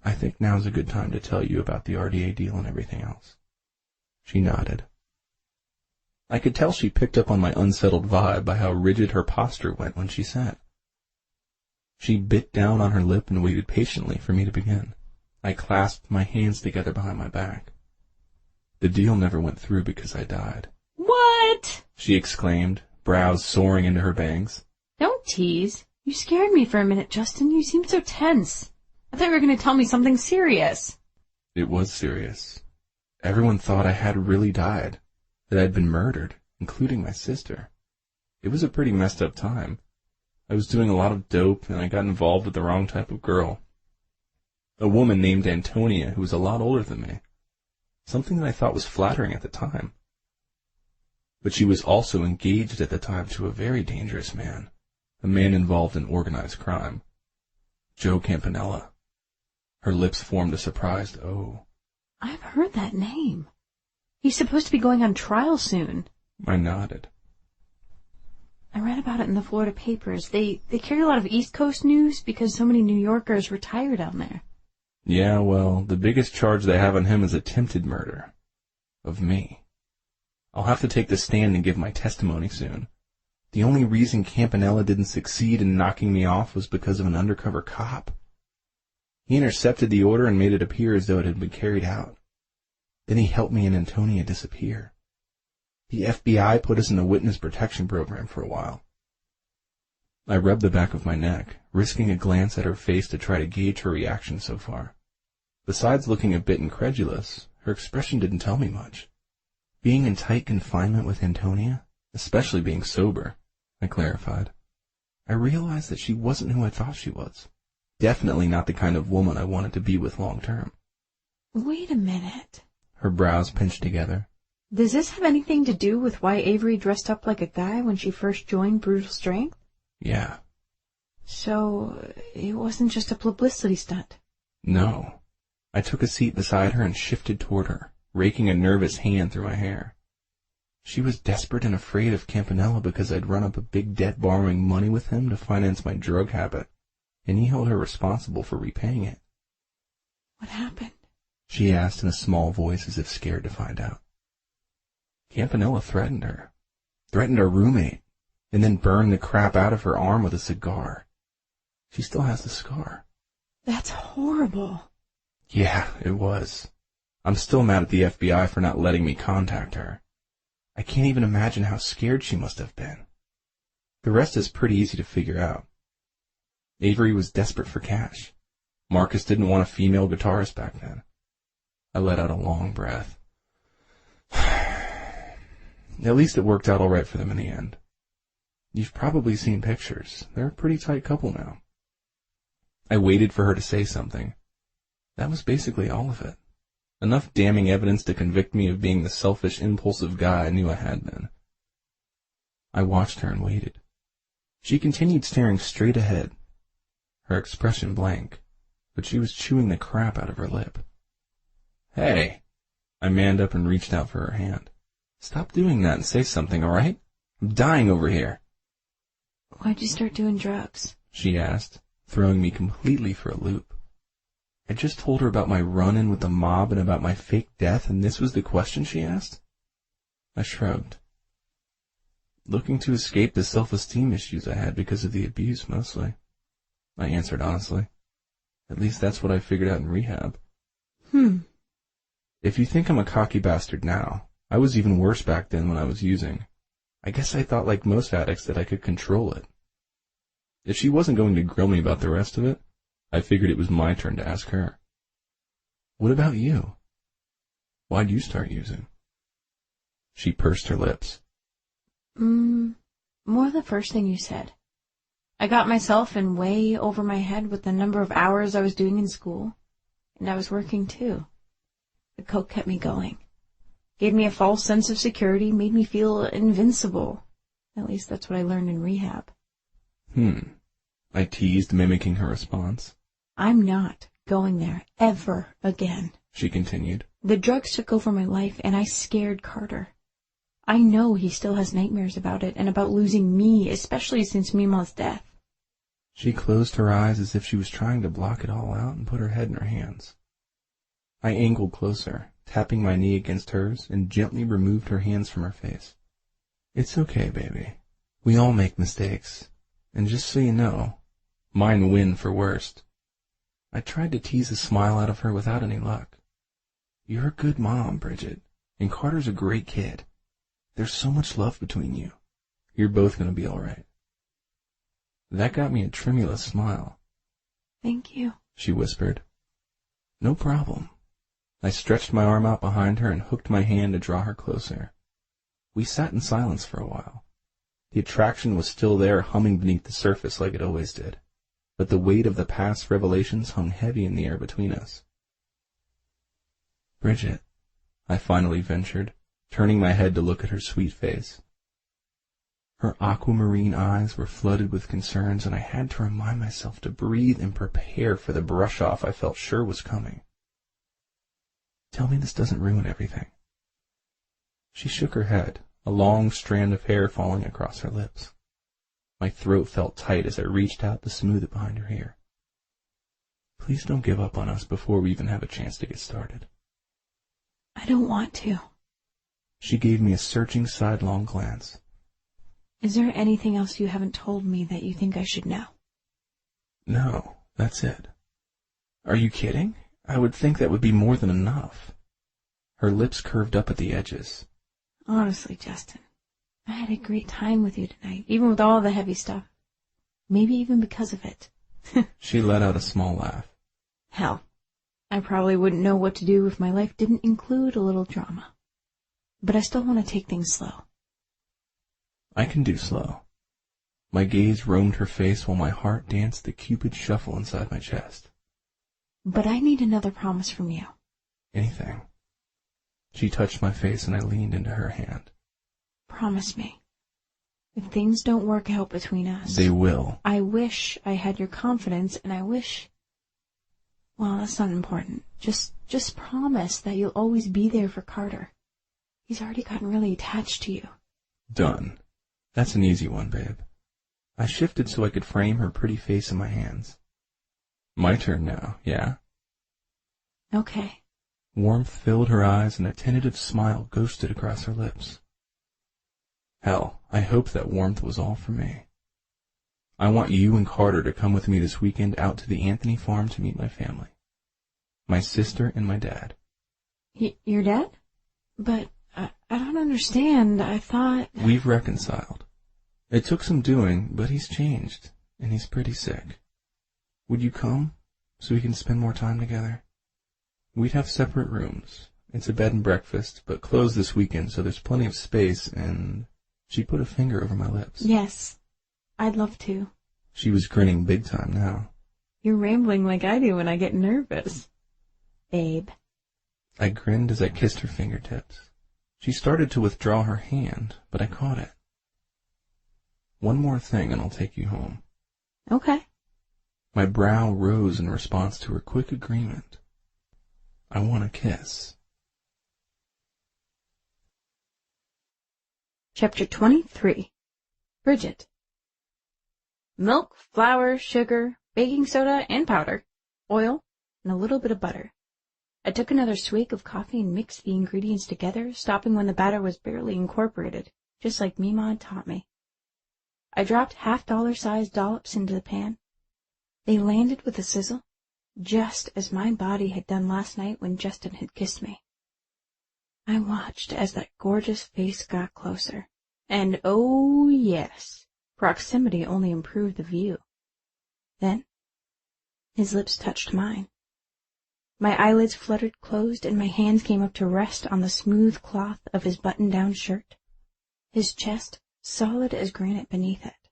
I think now's a good time to tell you about the RDA deal and everything else. She nodded. I could tell she picked up on my unsettled vibe by how rigid her posture went when she sat. She bit down on her lip and waited patiently for me to begin. I clasped my hands together behind my back. The deal never went through because I died. What? She exclaimed, brows soaring into her bangs. Don't tease. You scared me for a minute, Justin. You seemed so tense. I thought you were going to tell me something serious. It was serious. Everyone thought I had really died, that I'd been murdered, including my sister. It was a pretty messed up time. I was doing a lot of dope, and I got involved with the wrong type of girl. A woman named Antonia who was a lot older than me. Something that I thought was flattering at the time. But she was also engaged at the time to a very dangerous man, a man involved in organized crime. Joe Campanella. Her lips formed a surprised O. I've heard that name. He's supposed to be going on trial soon. I nodded. I read about it in the Florida papers. They carry a lot of East Coast news because so many New Yorkers retire down there. Yeah, well, the biggest charge they have on him is attempted murder. Of me. I'll have to take the stand and give my testimony soon. The only reason Campanella didn't succeed in knocking me off was because of an undercover cop. He intercepted the order and made it appear as though it had been carried out. Then he helped me and Antonia disappear. The FBI put us in the witness protection program for a while. I rubbed the back of my neck, risking a glance at her face to try to gauge her reaction so far. Besides looking a bit incredulous, her expression didn't tell me much. Being in tight confinement with Antonia, especially being sober, I clarified. I realized that she wasn't who I thought she was. Definitely not the kind of woman I wanted to be with long term. Wait a minute. Her brows pinched together. Does this have anything to do with why Avery dressed up like a guy when she first joined Brutal Strength? Yeah. So, it wasn't just a publicity stunt? No. I took a seat beside her and shifted toward her, raking a nervous hand through my hair. She was desperate and afraid of Campanella because I'd run up a big debt borrowing money with him to finance my drug habit, and he held her responsible for repaying it. What happened? She asked in a small voice as if scared to find out. Campanella threatened her. Threatened her roommate, and then burned the crap out of her arm with a cigar. She still has the scar. That's horrible. Yeah, it was. I'm still mad at the FBI for not letting me contact her. I can't even imagine how scared she must have been. The rest is pretty easy to figure out. Avery was desperate for cash. Marcus didn't want a female guitarist back then. I let out a long breath. At least it worked out all right for them in the end. You've probably seen pictures. They're a pretty tight couple now. I waited for her to say something. That was basically all of it. Enough damning evidence to convict me of being the selfish, impulsive guy I knew I had been. I watched her and waited. She continued staring straight ahead, her expression blank, but she was chewing the crap out of her lip. Hey! I manned up and reached out for her hand. Stop doing that and say something, all right? I'm dying over here. Why'd you start doing drugs? She asked, throwing me completely for a loop. I just told her about my run-in with the mob and about my fake death, and this was the question she asked? I shrugged. Looking to escape the self-esteem issues I had because of the abuse, mostly. I answered honestly. At least that's what I figured out in rehab. If you think I'm a cocky bastard now, I was even worse back then when I was using. I guess I thought, like most addicts, that I could control it. If she wasn't going to grill me about the rest of it, I figured it was my turn to ask her. What about you? Why'd you start using? She pursed her lips. More the first thing you said. I got myself in way over my head with the number of hours I was doing in school, and I was working too. The coke kept me going. Gave me a false sense of security, made me feel invincible. At least that's what I learned in rehab. I teased, mimicking her response. I'm not going there ever again, She continued. The drugs took over my life, and I scared Carter. I know he still has nightmares about it and about losing me, especially since Mima's death. She closed her eyes as if she was trying to block it all out and put her head in her hands. I angled closer, tapping my knee against hers, and gently removed her hands from her face. It's okay, baby. We all make mistakes. And just so you know, mine win for worst. I tried to tease a smile out of her without any luck. You're a good mom, Bridget, and Carter's a great kid. There's so much love between you. You're both going to be all right. That got me a tremulous smile. Thank you, She whispered. No problem. I stretched my arm out behind her and hooked my hand to draw her closer. We sat in silence for a while. The attraction was still there, humming beneath the surface like it always did, but the weight of the past revelations hung heavy in the air between us. Bridget, I finally ventured, turning my head to look at her sweet face. Her aquamarine eyes were flooded with concerns, and I had to remind myself to breathe and prepare for the brush-off I felt sure was coming. Tell me this doesn't ruin everything. She shook her head, a long strand of hair falling across her lips. My throat felt tight as I reached out to smooth it behind her ear. Please don't give up on us before we even have a chance to get started. I don't want to. She gave me a searching sidelong glance. Is there anything else you haven't told me that you think I should know? No, that's it. Are you kidding? I would think that would be more than enough. Her lips curved up at the edges. Honestly, Justin, I had a great time with you tonight, even with all the heavy stuff. Maybe even because of it. She let out a small laugh. Hell, I probably wouldn't know what to do if my life didn't include a little drama. But I still want to take things slow. I can do slow. My gaze roamed her face while my heart danced the Cupid shuffle inside my chest. But I need another promise from you. Anything. She touched my face and I leaned into her hand. Promise me. If things don't work out between us... They will. I wish I had your confidence, and I wish... Well, that's not important. Just promise that you'll always be there for Carter. He's already gotten really attached to you. Done. That's an easy one, babe. I shifted so I could frame her pretty face in my hands. My turn now, yeah? Okay. Warmth filled her eyes and a tentative smile ghosted across her lips. Hell, I hoped that warmth was all for me. I want you and Carter to come with me this weekend out to the Anthony farm to meet my family. My sister and my dad. Your dad? But I don't understand. I thought... We've reconciled. It took some doing, but he's changed, and he's pretty sick. Would you come, so we can spend more time together? We'd have separate rooms. It's a bed and breakfast, but closed this weekend, so there's plenty of space, and... She put a finger over my lips. Yes, I'd love to. She was grinning big time now. You're rambling like I do when I get nervous. Babe. I grinned as I kissed her fingertips. She started to withdraw her hand, but I caught it. One more thing and I'll take you home. Okay. My brow rose in response to her quick agreement. I want a kiss. Chapter 23. Bridget. Milk, flour, sugar, baking soda and powder, oil, and a little bit of butter. I took another swig of coffee and mixed the ingredients together, stopping when the batter was barely incorporated, just like Mima had taught me. I dropped half-dollar-sized dollops into the pan. They landed with a sizzle, just as my body had done last night when Justin had kissed me. I watched as that gorgeous face got closer, and oh yes, proximity only improved the view. Then, his lips touched mine. My eyelids fluttered closed, and my hands came up to rest on the smooth cloth of his button-down shirt, his chest solid as granite beneath it.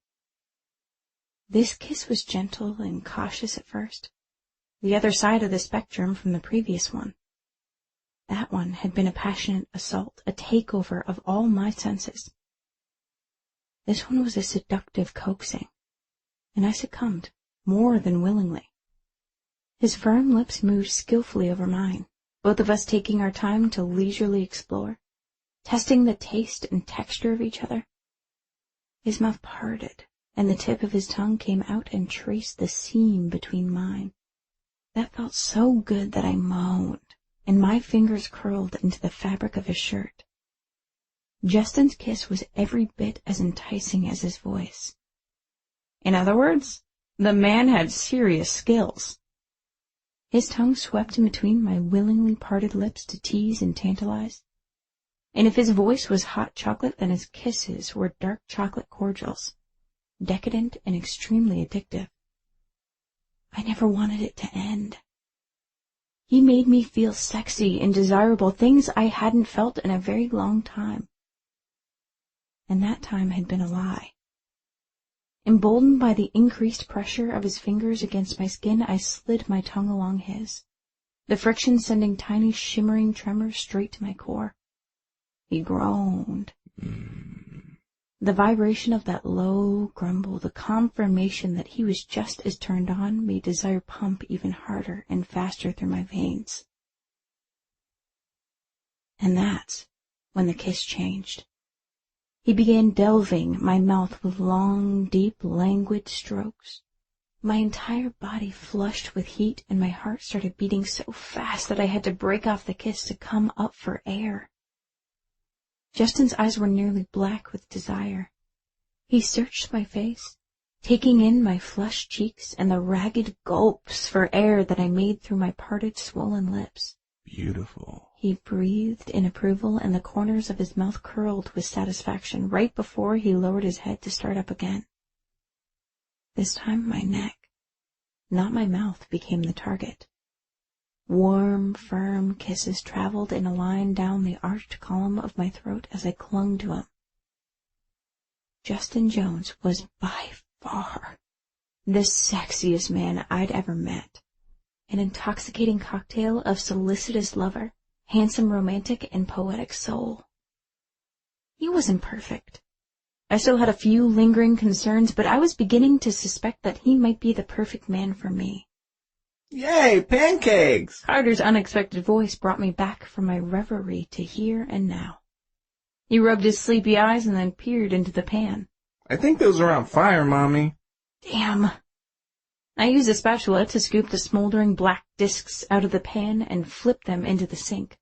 This kiss was gentle and cautious at first, the other side of the spectrum from the previous one. That one had been a passionate assault, a takeover of all my senses. This one was a seductive coaxing, and I succumbed more than willingly. His firm lips moved skillfully over mine, both of us taking our time to leisurely explore, testing the taste and texture of each other. His mouth parted, and the tip of his tongue came out and traced the seam between mine. That felt so good that I moaned, and my fingers curled into the fabric of his shirt. Justin's kiss was every bit as enticing as his voice. In other words, the man had serious skills. His tongue swept in between my willingly parted lips to tease and tantalize. And if his voice was hot chocolate, then his kisses were dark chocolate cordials, decadent and extremely addictive. I never wanted it to end. He made me feel sexy and desirable, things I hadn't felt in a very long time. And that time had been a lie. Emboldened by the increased pressure of his fingers against my skin, I slid my tongue along his, the friction sending tiny shimmering tremors straight to my core. He groaned. The vibration of that low grumble, the confirmation that he was just as turned on, made desire pump even harder and faster through my veins. And that's when the kiss changed. He began delving my mouth with long, deep, languid strokes. My entire body flushed with heat, and my heart started beating so fast that I had to break off the kiss to come up for air. Justin's eyes were nearly black with desire. He searched my face, taking in my flushed cheeks and the ragged gulps for air that I made through my parted, swollen lips. Beautiful. He breathed in approval, and the corners of his mouth curled with satisfaction right before he lowered his head to start up again. This time my neck, not my mouth, became the target. Warm, firm kisses traveled in a line down the arched column of my throat as I clung to him. Justin Jones was by far the sexiest man I'd ever met. An intoxicating cocktail of solicitous lover, handsome romantic, and poetic soul. He wasn't perfect. I still had a few lingering concerns, but I was beginning to suspect that he might be the perfect man for me. Yay, pancakes! Carter's unexpected voice brought me back from my reverie to here and now. He rubbed his sleepy eyes and then peered into the pan. I think those are on fire, Mommy. Damn. I used a spatula to scoop the smoldering black discs out of the pan and flip them into the sink.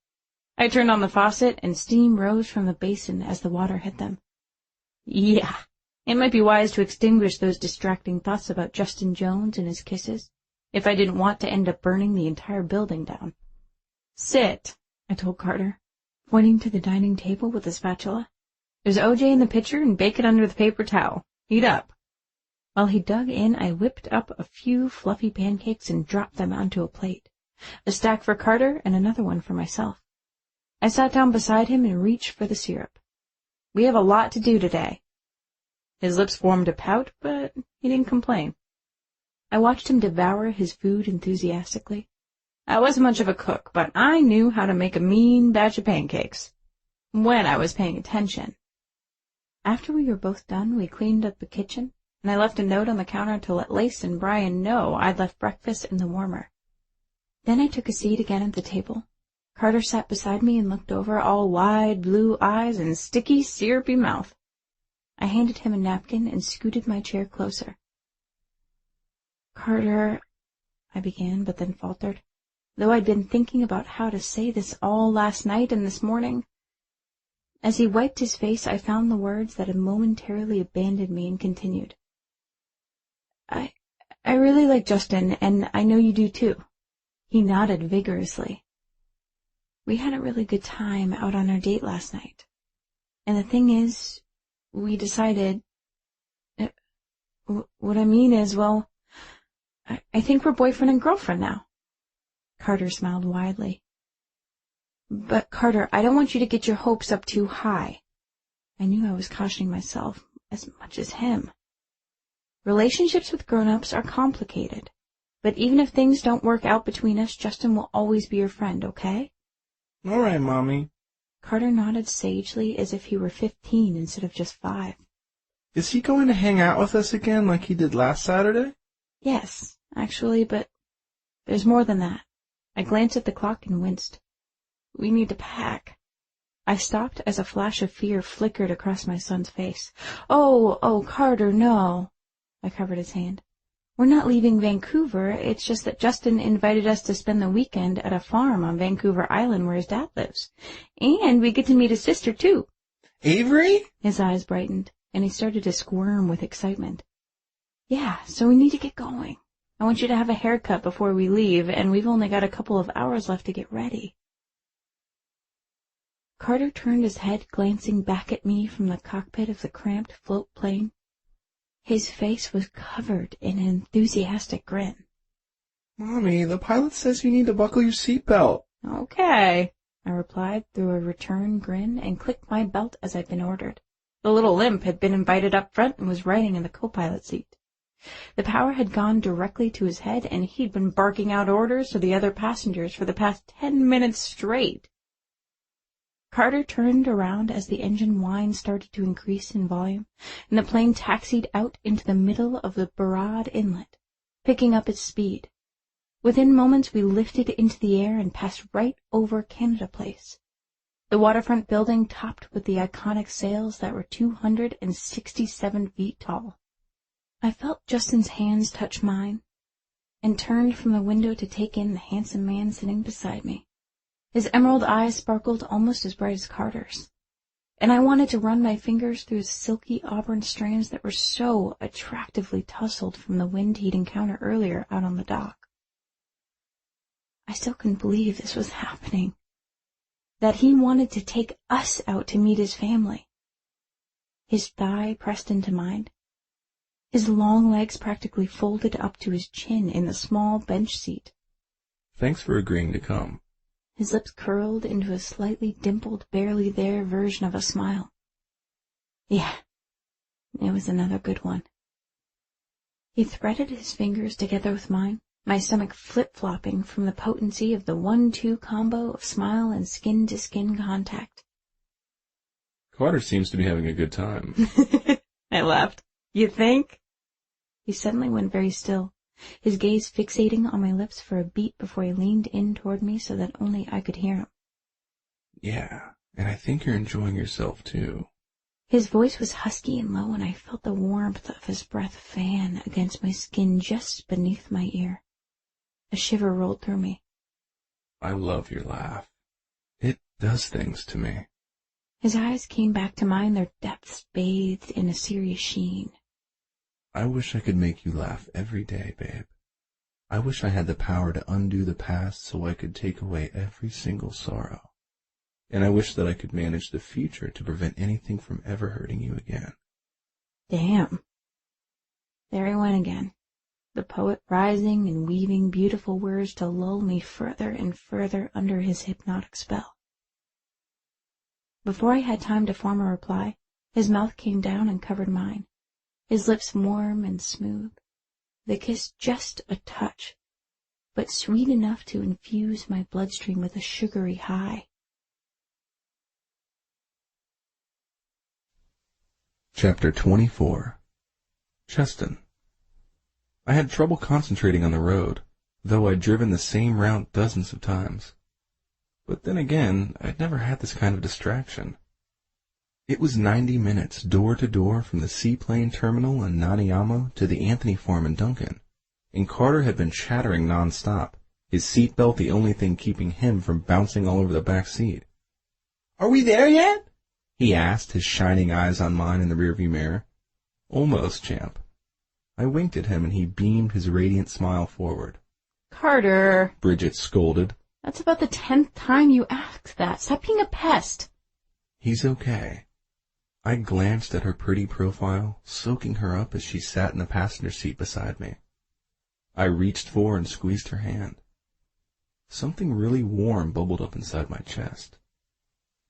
I turned on the faucet, and steam rose from the basin as the water hit them. Yeah, it might be wise to extinguish those distracting thoughts about Justin Jones and his kisses, if I didn't want to end up burning the entire building down. Sit, I told Carter, pointing to the dining table with the spatula. There's OJ in the pitcher, and bake it under the paper towel. Heat up. While he dug in, I whipped up a few fluffy pancakes and dropped them onto a plate, a stack for Carter and another one for myself. I sat down beside him and reached for the syrup. We have a lot to do today. His lips formed a pout, but he didn't complain. I watched him devour his food enthusiastically. I wasn't much of a cook, but I knew how to make a mean batch of pancakes, when I was paying attention. After we were both done, we cleaned up the kitchen, and I left a note on the counter to let Lace and Brian know I'd left breakfast in the warmer. Then I took a seat again at the table, Carter sat beside me and looked over, all wide blue eyes and sticky, syrupy mouth. I handed him a napkin and scooted my chair closer. Carter, I began, but then faltered, though I'd been thinking about how to say this all last night and this morning. As he wiped his face, I found the words that had momentarily abandoned me and continued. I really like Justin, and I know you do too. He nodded vigorously. We had a really good time out on our date last night. And the thing is, we decided... What I mean is, well, I think we're boyfriend and girlfriend now. Carter smiled widely. But, Carter, I don't want you to get your hopes up too high. I knew I was cautioning myself as much as him. Relationships with grown-ups are complicated. But even if things don't work out between us, Justin will always be your friend, okay? All right, Mommy. Carter nodded sagely as if he were 15 instead of just 5. Is he going to hang out with us again like he did last Saturday? Yes, actually, but there's more than that. I glanced at the clock and winced. We need to pack. I stopped as a flash of fear flickered across my son's face. Oh, Carter, no. I covered his hand. We're not leaving Vancouver. It's just that Justin invited us to spend the weekend at a farm on Vancouver Island where his dad lives. And we get to meet his sister, too. Avery? His eyes brightened, and he started to squirm with excitement. Yeah, so we need to get going. I want you to have a haircut before we leave, and we've only got a couple of hours left to get ready. Carter turned his head, glancing back at me from the cockpit of the cramped float plane. His face was covered in an enthusiastic grin. Mommy, the pilot says you need to buckle your seatbelt. Okay, I replied through a return grin and clicked my belt as I'd been ordered. The little limp had been invited up front and was riding in the co-pilot seat. The power had gone directly to his head, and he'd been barking out orders to the other passengers for the past 10 minutes straight. Carter turned around as the engine whine started to increase in volume, and the plane taxied out into the middle of the Barad Inlet, picking up its speed. Within moments we lifted into the air and passed right over Canada Place, the waterfront building topped with the iconic sails that were 267 feet tall. I felt Justin's hands touch mine, and turned from the window to take in the handsome man sitting beside me. His emerald eyes sparkled almost as bright as Carter's, and I wanted to run my fingers through his silky auburn strands that were so attractively tousled from the wind he'd encountered earlier out on the dock. I still couldn't believe this was happening, that he wanted to take us out to meet his family. His thigh pressed into mine, his long legs practically folded up to his chin in the small bench seat. Thanks for agreeing to come. His lips curled into a slightly dimpled, barely there version of a smile. Yeah, it was another good one. He threaded his fingers together with mine, my stomach flip-flopping from the potency of the 1-2 combo of smile and skin-to-skin contact. Carter seems to be having a good time. I laughed. You think? He suddenly went very still, his gaze fixating on my lips for a beat before he leaned in toward me so that only I could hear him. Yeah, and I think you're enjoying yourself, too. His voice was husky and low, and I felt the warmth of his breath fan against my skin just beneath my ear. A shiver rolled through me. I love your laugh. It does things to me. His eyes came back to mine, their depths bathed in a serious sheen. I wish I could make you laugh every day, babe. I wish I had the power to undo the past so I could take away every single sorrow. And I wish that I could manage the future to prevent anything from ever hurting you again. Damn. There he went again, the poet rising and weaving beautiful words to lull me further and further under his hypnotic spell. Before I had time to form a reply, his mouth came down and covered mine, his lips warm and smooth, the kiss just a touch, but sweet enough to infuse my bloodstream with a sugary high. Chapter 24. Justin. I had trouble concentrating on the road, though I'd driven the same route dozens of times. But then again, I'd never had this kind of distraction. It was 90 minutes door to door from the seaplane terminal in Nanayama to the Anthony farm in Duncan, and Carter had been chattering nonstop, his seatbelt the only thing keeping him from bouncing all over the back seat. "Are we there yet?" he asked, his shining eyes on mine in the rearview mirror. "Almost, champ." I winked at him, and he beamed his radiant smile forward. Carter, Bridget scolded. that's about the 10th time you asked that. Stop being a pest. "He's okay." I glanced at her pretty profile, soaking her up as she sat in the passenger seat beside me. I reached for and squeezed her hand. Something really warm bubbled up inside my chest.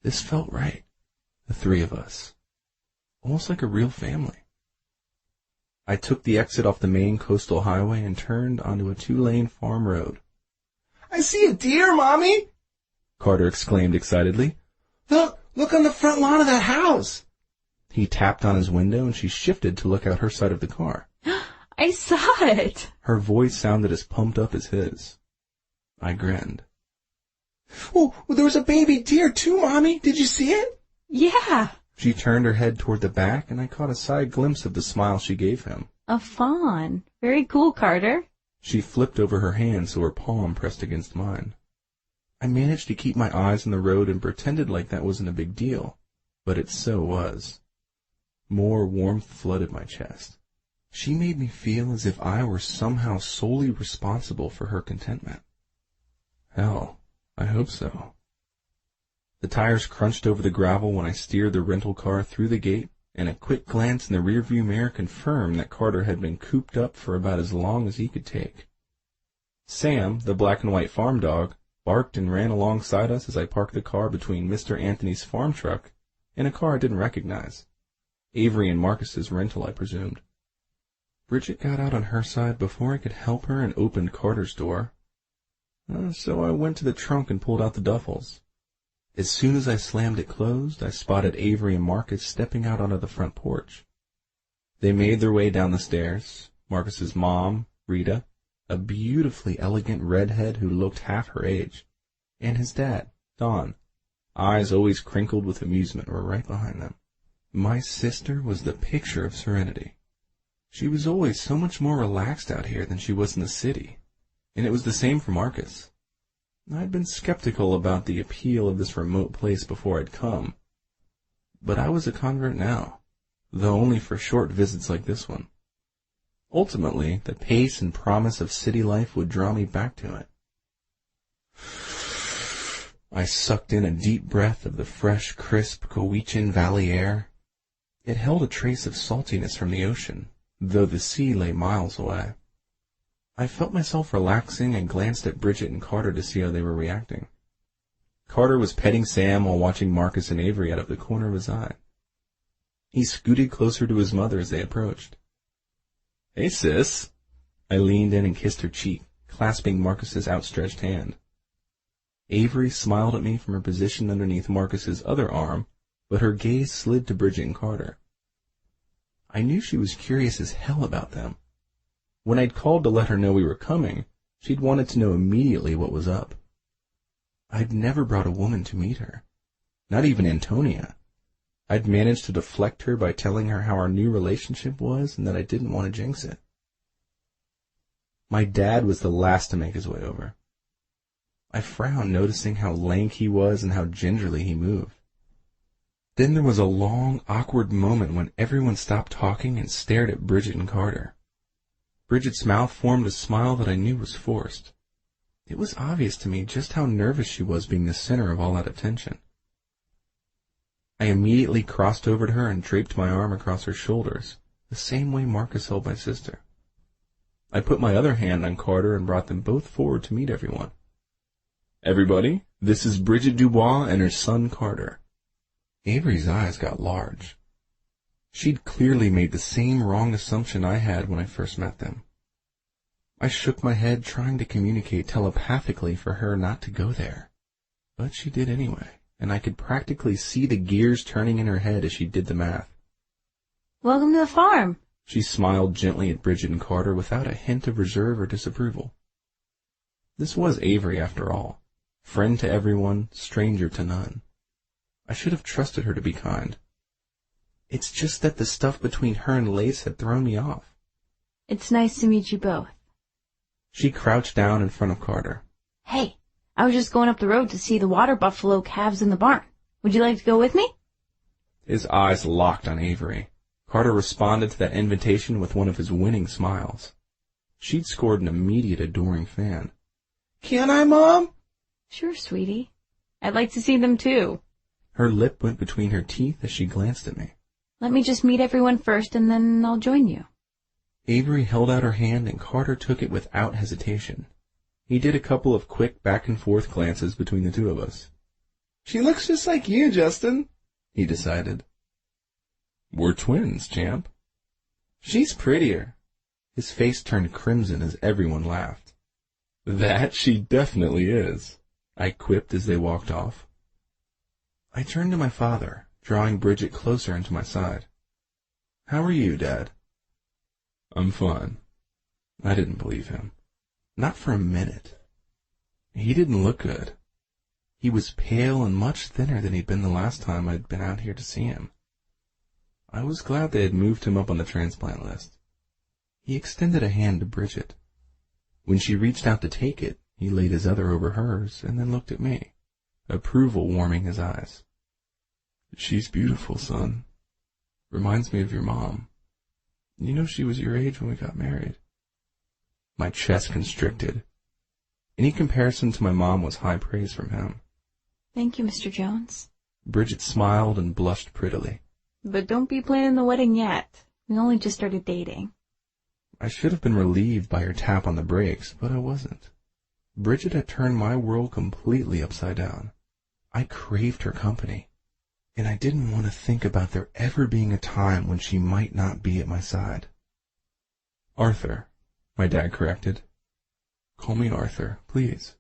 This felt right. The three of us. Almost like a real family. I took the exit off the main coastal highway and turned onto a 2-lane farm road. "I see a deer, Mommy!" Carter exclaimed excitedly. Look on the front lawn of that house!" He tapped on his window, and she shifted to look out her side of the car. I saw it. Her voice sounded as pumped up as his. I grinned. "Oh, there was a baby deer too, Mommy. Did you see it?" Yeah. She turned her head toward the back, and I caught a side glimpse of the smile she gave him. A fawn. Very cool, Carter. She flipped over her hand so her palm pressed against mine. I managed to keep my eyes on the road and pretended like that wasn't a big deal, but it so was. More warmth flooded my chest. She made me feel as if I were somehow solely responsible for her contentment. Hell, I hope so. The tires crunched over the gravel when I steered the rental car through the gate, and a quick glance in the rearview mirror confirmed that Carter had been cooped up for about as long as he could take. Sam, the black and white farm dog, barked and ran alongside us as I parked the car between Mr. Anthony's farm truck and a car I didn't recognize. Avery and Marcus's rental, I presumed. Bridget got out on her side before I could help her and opened Carter's door. So I went to the trunk and pulled out the duffels. As soon as I slammed it closed, I spotted Avery and Marcus stepping out onto the front porch. They made their way down the stairs, Marcus's mom, Rita, a beautifully elegant redhead who looked half her age, and his dad, Don, eyes always crinkled with amusement, were right behind them. My sister was the picture of serenity. She was always so much more relaxed out here than she was in the city, and it was the same for Marcus. I'd been skeptical about the appeal of this remote place before I'd come, but I was a convert now, though only for short visits like this one. Ultimately, the pace and promise of city life would draw me back to it. I sucked in a deep breath of the fresh, crisp Cowichan Valley air. It held a trace of saltiness from the ocean, though the sea lay miles away. I felt myself relaxing and glanced at Bridget and Carter to see how they were reacting. Carter was petting Sam while watching Marcus and Avery out of the corner of his eye. He scooted closer to his mother as they approached. "Hey, sis." I leaned in and kissed her cheek, clasping Marcus's outstretched hand. Avery smiled at me from her position underneath Marcus's other arm, but her gaze slid to Bridget and Carter. I knew she was curious as hell about them. When I'd called to let her know we were coming, she'd wanted to know immediately what was up. I'd never brought a woman to meet her, not even Antonia. I'd managed to deflect her by telling her how our new relationship was and that I didn't want to jinx it. My dad was the last to make his way over. I frowned, noticing how lank he was and how gingerly he moved. Then there was a long, awkward moment when everyone stopped talking and stared at Bridget and Carter. Bridget's mouth formed a smile that I knew was forced. It was obvious to me just how nervous she was being the center of all that attention. I immediately crossed over to her and draped my arm across her shoulders, the same way Marcus held my sister. I put my other hand on Carter and brought them both forward to meet everyone. "Everybody, this is Bridget Dubois and her son Carter." Avery's eyes got large. She'd clearly made the same wrong assumption I had when I first met them. I shook my head, trying to communicate telepathically for her not to go there. But she did anyway, and I could practically see the gears turning in her head as she did the math. Welcome to the farm. She smiled gently at Bridget and Carter without a hint of reserve or disapproval. This was Avery, after all, Friend to everyone, stranger to none. I should have trusted her to be kind. It's just that the stuff between her and Lace had thrown me off. It's nice to meet you both. She crouched down in front of Carter. Hey, I was just going up the road to see the water buffalo calves in the barn. Would you like to go with me? His eyes locked on Avery. Carter responded to that invitation with one of his winning smiles. She'd scored an immediate adoring fan. Can I, Mom? Sure, sweetie. I'd like to see them too. Her lip went between her teeth as she glanced at me. Let me just meet everyone first and then I'll join you. Avery held out her hand and Carter took it without hesitation. He did a couple of quick back-and-forth glances between the two of us. She looks just like you, Justin, he decided. We're twins, champ. She's prettier. His face turned crimson as everyone laughed. That she definitely is, I quipped as they walked off. I turned to my father, drawing Bridget closer into my side. How are you, Dad? I'm fine. I didn't believe him. Not for a minute. He didn't look good. He was pale and much thinner than he'd been the last time I'd been out here to see him. I was glad they had moved him up on the transplant list. He extended a hand to Bridget. When she reached out to take it, he laid his other over hers and then looked at me, approval warming his eyes. She's beautiful, son. Reminds me of your mom. You know she was your age when we got married. My chest constricted. Any comparison to my mom was high praise from him. Thank you, Mr. Jones. Bridget smiled and blushed prettily. But don't be planning the wedding yet. We only just started dating. I should have been relieved by her tap on the brakes, but I wasn't. Bridget had turned my world completely upside down. I craved her company, and I didn't want to think about there ever being a time when she might not be at my side. Arthur, my dad corrected. Call me Arthur, please.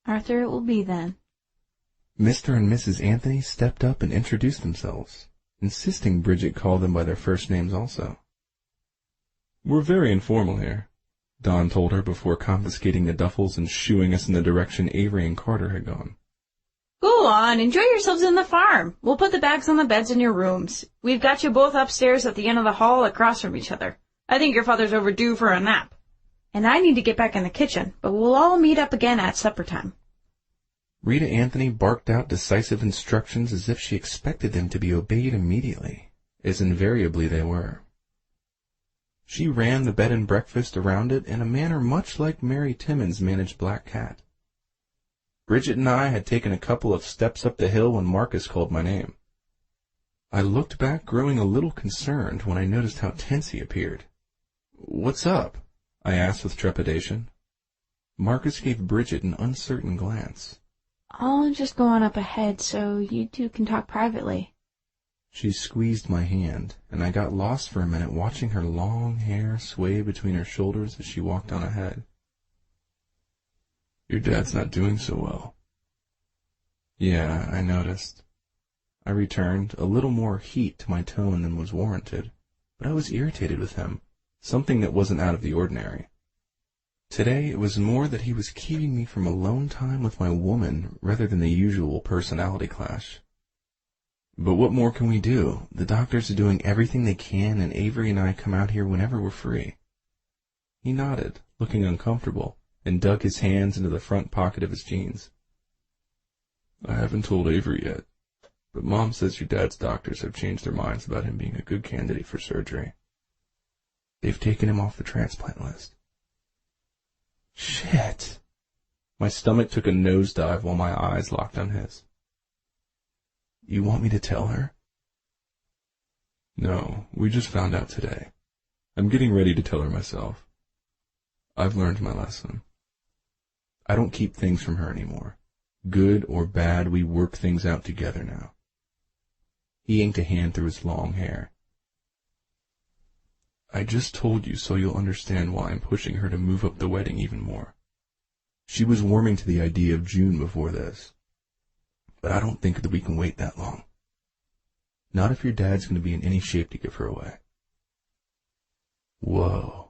Arthur it will be then. Mr. and Mrs. Anthony stepped up and introduced themselves, insisting Bridget call them by their first names also. We're very informal here, Don told her before confiscating the duffels and shooing us in the direction Avery and Carter had gone. Go on, enjoy yourselves in the farm. We'll put the bags on the beds in your rooms. We've got you both upstairs at the end of the hall across from each other. I think your father's overdue for a nap. And I need to get back in the kitchen, but we'll all meet up again at supper time. Rita Anthony barked out decisive instructions as if she expected them to be obeyed immediately, as invariably they were. She ran the bed and breakfast around it in a manner much like Mary Timmons managed Black Cat. Bridget and I had taken a couple of steps up the hill when Marcus called my name. I looked back, growing a little concerned when I noticed how tense he appeared. What's up? I asked with trepidation. Marcus gave Bridget an uncertain glance. I'll just go on up ahead so you two can talk privately. She squeezed my hand, and I got lost for a minute watching her long hair sway between her shoulders as she walked on ahead. Your dad's not doing so well. Yeah, I noticed. I returned, a little more heat to my tone than was warranted, but I was irritated with him, something that wasn't out of the ordinary. Today it was more that he was keeping me from alone time with my woman rather than the usual personality clash. But what more can we do? The doctors are doing everything they can, and Avery and I come out here whenever we're free. He nodded, looking uncomfortable, and dug his hands into the front pocket of his jeans. I haven't told Avery yet, but Mom says your dad's doctors have changed their minds about him being a good candidate for surgery. They've taken him off the transplant list. Shit! My stomach took a nosedive while my eyes locked on his. You want me to tell her? No, we just found out today. I'm getting ready to tell her myself. I've learned my lesson. I don't keep things from her anymore. Good or bad, we work things out together now. He inked a hand through his long hair. I just told you so you'll understand why I'm pushing her to move up the wedding even more. She was warming to the idea of June before this. But I don't think that we can wait that long. Not if your dad's going to be in any shape to give her away. Whoa.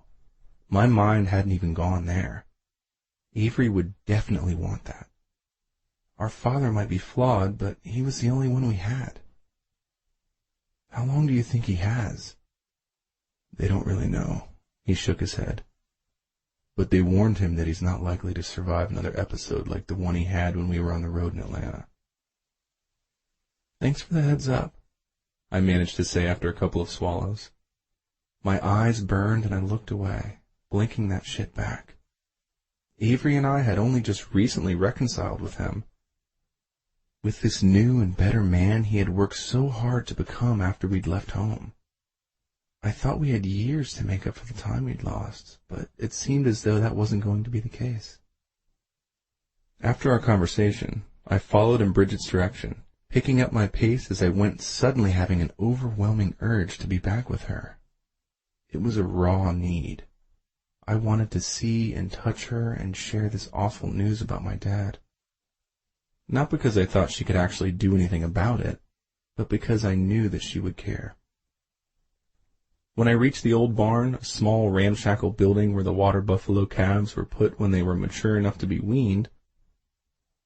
My mind hadn't even gone there. Avery would definitely want that. Our father might be flawed, but he was the only one we had. How long do you think he has? They don't really know. He shook his head. But they warned him that he's not likely to survive another episode like the one he had when we were on the road in Atlanta. Thanks for the heads up, I managed to say after a couple of swallows. My eyes burned and I looked away, blinking that shit back. Avery and I had only just recently reconciled with him. With this new and better man he had worked so hard to become after we'd left home. I thought we had years to make up for the time we'd lost, but it seemed as though that wasn't going to be the case. After our conversation, I followed in Bridget's direction, picking up my pace as I went, suddenly having an overwhelming urge to be back with her. It was a raw need. I wanted to see and touch her and share this awful news about my dad. Not because I thought she could actually do anything about it, but because I knew that she would care. When I reached the old barn, a small ramshackle building where the water buffalo calves were put when they were mature enough to be weaned,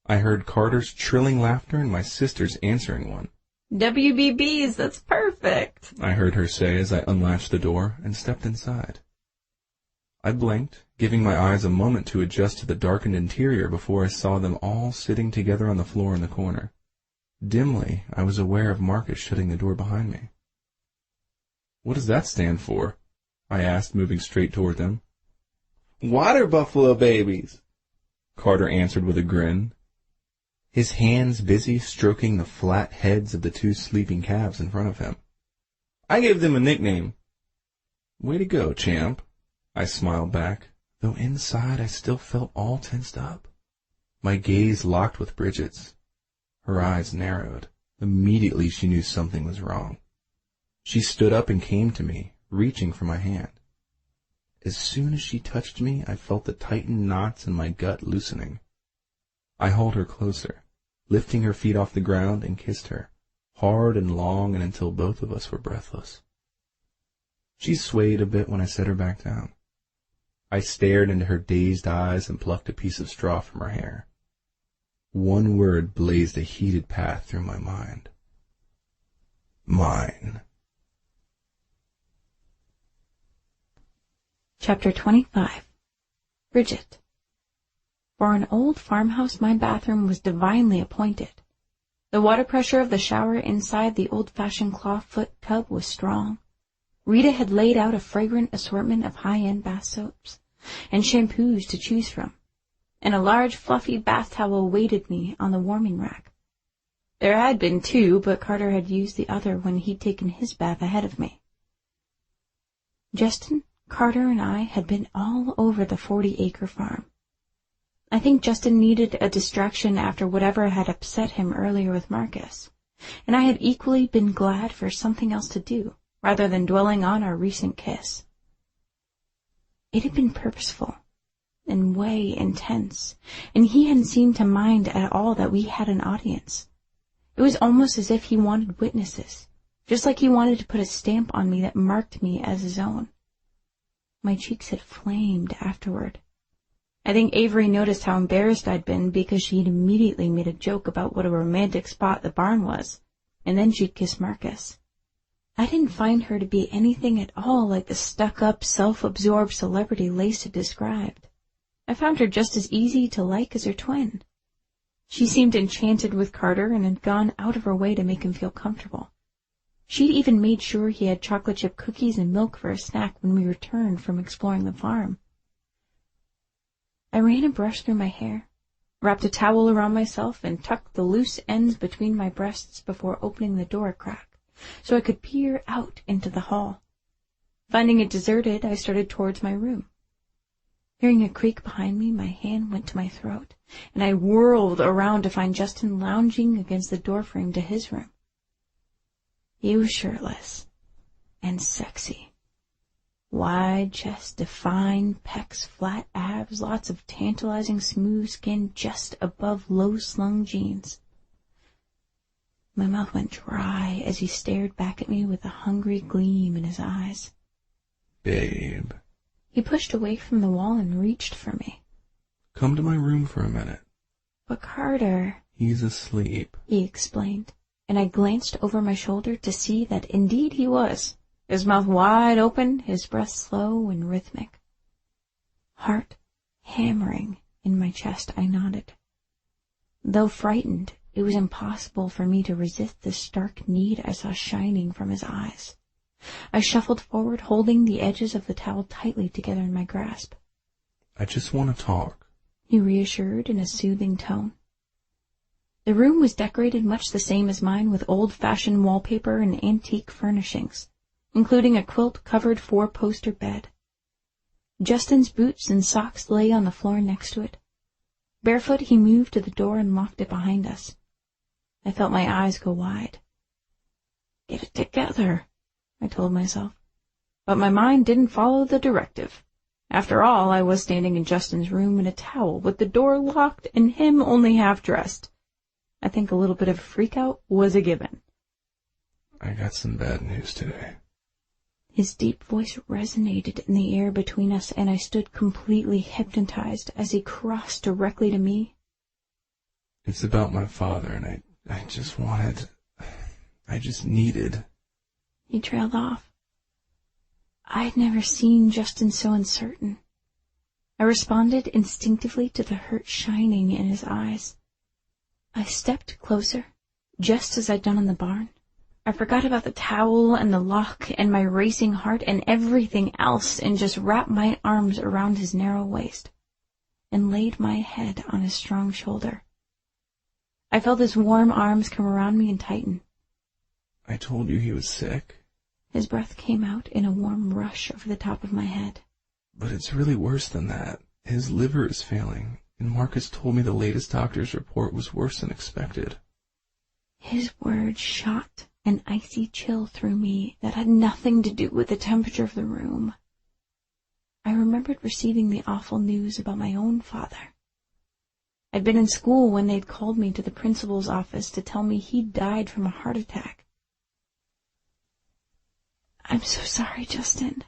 I heard Carter's trilling laughter and my sister's answering one. WBBs, that's perfect, I heard her say as I unlatched the door and stepped inside. I blinked, giving my eyes a moment to adjust to the darkened interior before I saw them all sitting together on the floor in the corner. Dimly, I was aware of Marcus shutting the door behind me. What does that stand for? I asked, moving straight toward them. Water buffalo babies, Carter answered with a grin, his hands busy stroking the flat heads of the two sleeping calves in front of him. I gave them a nickname. Way to go, champ, I smiled back, though inside I still felt all tensed up. My gaze locked with Bridget's. Her eyes narrowed. Immediately she knew something was wrong. She stood up and came to me, reaching for my hand. As soon as she touched me, I felt the tightened knots in my gut loosening. I hauled her closer, lifting her feet off the ground, and kissed her, hard and long and until both of us were breathless. She swayed a bit when I set her back down. I stared into her dazed eyes and plucked a piece of straw from her hair. One word blazed a heated path through my mind. Mine. Chapter 25. Bridget. For an old farmhouse, my bathroom was divinely appointed. The water pressure of the shower inside the old-fashioned clawfoot tub was strong. Rita had laid out a fragrant assortment of high-end bath soaps and shampoos to choose from, and a large fluffy bath towel awaited me on the warming rack. There had been two, but Carter had used the other when he'd taken his bath ahead of me. Justin, Carter, and I had been all over the 40-acre farm. I think Justin needed a distraction after whatever had upset him earlier with Marcus, and I had equally been glad for something else to do, rather than dwelling on our recent kiss. It had been purposeful and way intense, and he hadn't seemed to mind at all that we had an audience. It was almost as if he wanted witnesses, just like he wanted to put a stamp on me that marked me as his own. My cheeks had flamed afterward. I think Avery noticed how embarrassed I'd been because she'd immediately made a joke about what a romantic spot the barn was, and then she'd kissed Marcus. I didn't find her to be anything at all like the stuck-up, self-absorbed celebrity Lace had described. I found her just as easy to like as her twin. She seemed enchanted with Carter and had gone out of her way to make him feel comfortable. She'd even made sure he had chocolate chip cookies and milk for a snack when we returned from exploring the farm. I ran a brush through my hair, wrapped a towel around myself, and tucked the loose ends between my breasts before opening the door a crack, so I could peer out into the hall. Finding it deserted, I started towards my room. Hearing a creak behind me, my hand went to my throat, and I whirled around to find Justin lounging against the doorframe to his room. He was shirtless and sexy. Wide chest, defined pecs, flat abs, lots of tantalizing smooth skin just above low-slung jeans. My mouth went dry as he stared back at me with a hungry gleam in his eyes. Babe. He pushed away from the wall and reached for me. Come to my room for a minute. But Carter... He's asleep, he explained, and I glanced over my shoulder to see that indeed he was, his mouth wide open, his breath slow and rhythmic. Heart hammering in my chest, I nodded. Though frightened, it was impossible for me to resist the stark need I saw shining from his eyes. I shuffled forward, holding the edges of the towel tightly together in my grasp. I just want to talk, he reassured in a soothing tone. The room was decorated much the same as mine, with old-fashioned wallpaper and antique furnishings, including a quilt-covered 4-poster bed. Justin's boots and socks lay on the floor next to it. Barefoot, he moved to the door and locked it behind us. I felt my eyes go wide. Get it together, I told myself. But my mind didn't follow the directive. After all, I was standing in Justin's room in a towel, with the door locked and him only half-dressed. I think a little bit of a freak-out was a given. I got some bad news today. His deep voice resonated in the air between us, and I stood completely hypnotized as he crossed directly to me. It's about my father, and I just needed... He trailed off. I had never seen Justin so uncertain. I responded instinctively to the hurt shining in his eyes. I stepped closer, just as I'd done in the barn. I forgot about the towel and the lock and my racing heart and everything else, and just wrapped my arms around his narrow waist and laid my head on his strong shoulder. I felt his warm arms come around me and tighten. I told you he was sick. His breath came out in a warm rush over the top of my head. But it's really worse than that. His liver is failing, and Marcus told me the latest doctor's report was worse than expected. His words shot an icy chill through me that had nothing to do with the temperature of the room. I remembered receiving the awful news about my own father. I'd been in school when they'd called me to the principal's office to tell me he'd died from a heart attack. I'm so sorry, Justin.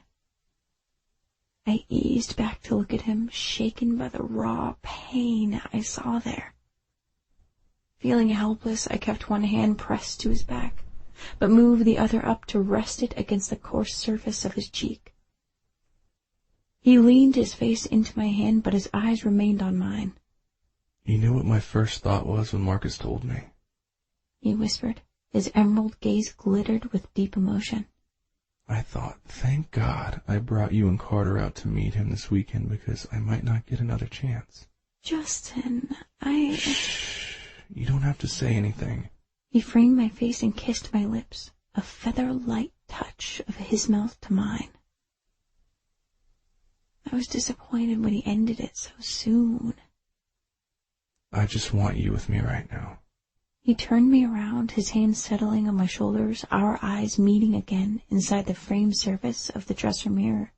I eased back to look at him, shaken by the raw pain I saw there. Feeling helpless, I kept one hand pressed to his back, but moved the other up to rest it against the coarse surface of his cheek. He leaned his face into my hand, but his eyes remained on mine. You knew what my first thought was when Marcus told me, he whispered. His emerald gaze glittered with deep emotion. I thought, thank God I brought you and Carter out to meet him this weekend, because I might not get another chance. Justin, Shh. You don't have to say anything. He framed my face and kissed my lips, a feather-light touch of his mouth to mine. I was disappointed when he ended it so soon. I just want you with me right now. He turned me around, his hands settling on my shoulders, our eyes meeting again inside the framed surface of the dresser mirror.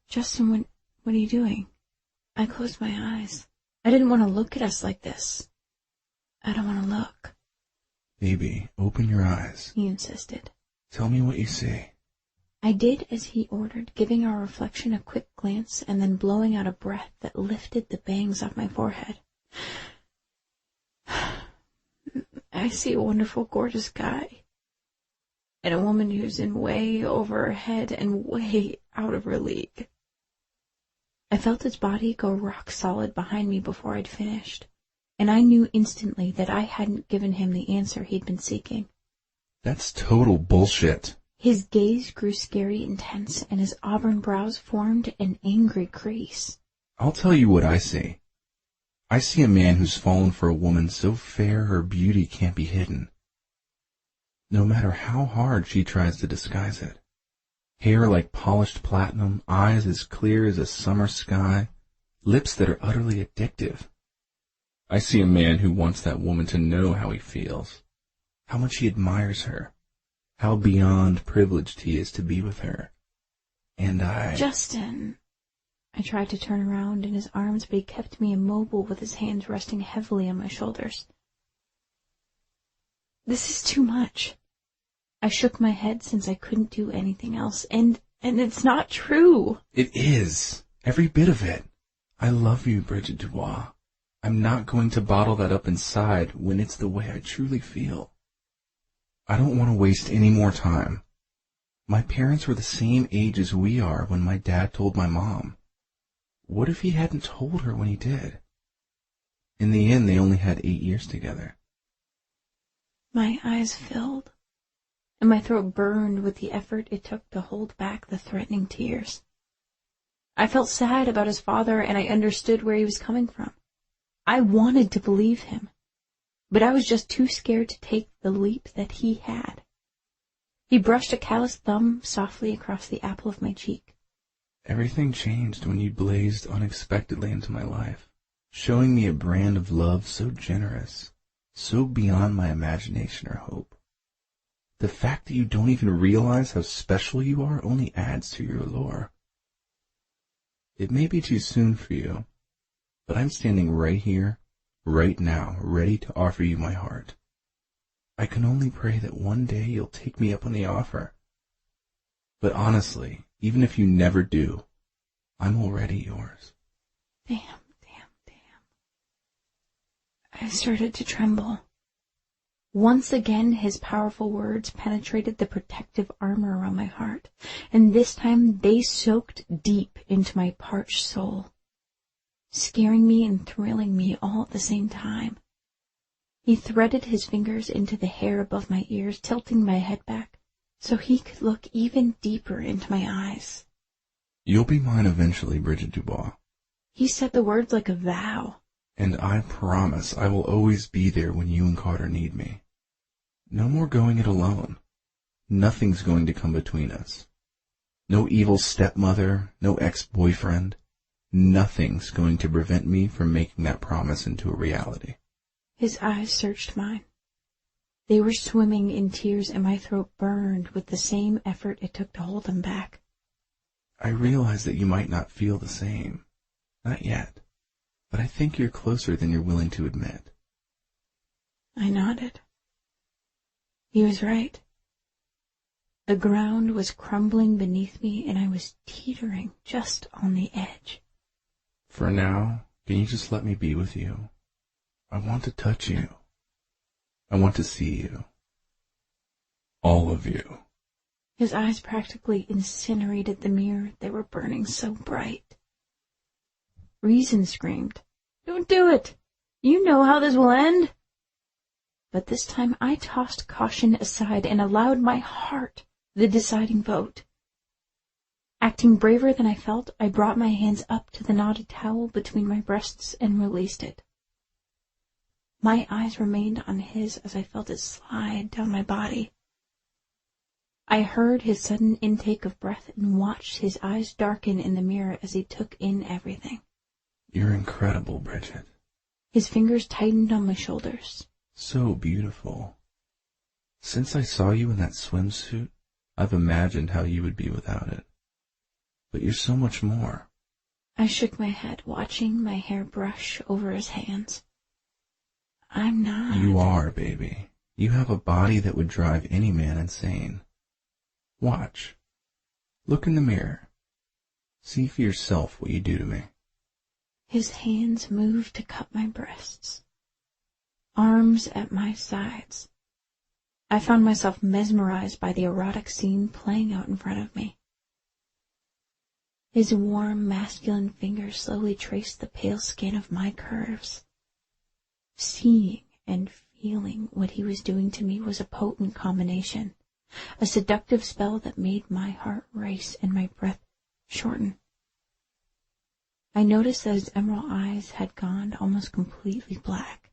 Justin, what are you doing? I closed my eyes. I didn't want to look at us like this. I don't want to look. Baby, open your eyes. He insisted. Tell me what you see. I did as he ordered, giving our reflection a quick glance and then blowing out a breath that lifted the bangs off my forehead. I see a wonderful, gorgeous guy, and a woman who's in way over her head and way out of her league. I felt his body go rock solid behind me before I'd finished, and I knew instantly that I hadn't given him the answer he'd been seeking. That's total bullshit. His gaze grew scary intense, and his auburn brows formed an angry crease. I'll tell you what I see. I see a man who's fallen for a woman so fair her beauty can't be hidden, no matter how hard she tries to disguise it. Hair like polished platinum, eyes as clear as a summer sky, lips that are utterly addictive. I see a man who wants that woman to know how he feels, how much he admires her, how beyond privileged he is to be with her. And Justin... I tried to turn around in his arms, but he kept me immobile with his hands resting heavily on my shoulders. This is too much. I shook my head since I couldn't do anything else, and it's not true. It is. Every bit of it. I love you, Bridget Dubois. I'm not going to bottle that up inside when it's the way I truly feel. I don't want to waste any more time. My parents were the same age as we are when my dad told my mom. What if he hadn't told her when he did? In the end, they only had 8 years together. My eyes filled, and my throat burned with the effort it took to hold back the threatening tears. I felt sad about his father, and I understood where he was coming from. I wanted to believe him, but I was just too scared to take the leap that he had. He brushed a calloused thumb softly across the apple of my cheek. Everything changed when you blazed unexpectedly into my life, showing me a brand of love so generous, so beyond my imagination or hope. The fact that you don't even realize how special you are only adds to your allure. It may be too soon for you, but I'm standing right here, right now, ready to offer you my heart. I can only pray that one day you'll take me up on the offer. But honestly, even if you never do, I'm already yours. Damn. I started to tremble. Once again, his powerful words penetrated the protective armor around my heart, and this time they soaked deep into my parched soul, scaring me and thrilling me all at the same time. He threaded his fingers into the hair above my ears, tilting my head back so he could look even deeper into my eyes. You'll be mine eventually, Bridget Dubois. He said the words like a vow. And I promise I will always be there when you and Carter need me. No more going it alone. Nothing's going to come between us. No evil stepmother, no ex-boyfriend. Nothing's going to prevent me from making that promise into a reality. His eyes searched mine. They were swimming in tears, and my throat burned with the same effort it took to hold them back. I realize that you might not feel the same. Not yet. But I think you're closer than you're willing to admit. I nodded. He was right. The ground was crumbling beneath me, and I was teetering just on the edge. For now, can you just let me be with you? I want to touch you. I want to see you. All of you. His eyes practically incinerated the mirror. They were burning so bright. Reason screamed, "Don't do it! You know how this will end!" But this time I tossed caution aside and allowed my heart the deciding vote. Acting braver than I felt, I brought my hands up to the knotted towel between my breasts and released it. My eyes remained on his as I felt it slide down my body. I heard his sudden intake of breath and watched his eyes darken in the mirror as he took in everything. You're incredible, Bridget. His fingers tightened on my shoulders. So beautiful. Since I saw you in that swimsuit, I've imagined how you would be without it. But you're so much more. I shook my head, watching my hair brush over his hands. I'm not. You are, baby. You have a body that would drive any man insane. Watch. Look in the mirror. See for yourself what you do to me. His hands moved to cup my breasts, arms at my sides. I found myself mesmerized by the erotic scene playing out in front of me. His warm, masculine fingers slowly traced the pale skin of my curves. Seeing and feeling what he was doing to me was a potent combination, a seductive spell that made my heart race and my breath shorten. I noticed that his emerald eyes had gone almost completely black.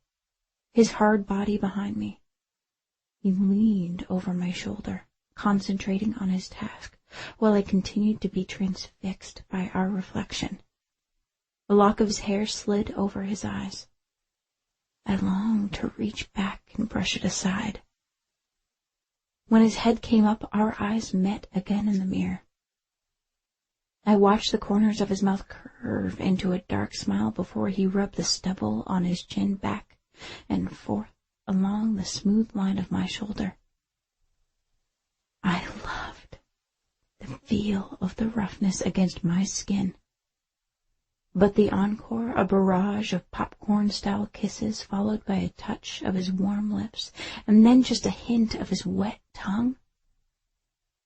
His hard body behind me. He leaned over my shoulder, concentrating on his task, while I continued to be transfixed by our reflection. A lock of his hair slid over his eyes. I longed to reach back and brush it aside. When his head came up, our eyes met again in the mirror. I watched the corners of his mouth curve into a dark smile before he rubbed the stubble on his chin back and forth along the smooth line of my shoulder. I loved the feel of the roughness against my skin. But the encore, a barrage of popcorn-style kisses followed by a touch of his warm lips, and then just a hint of his wet tongue,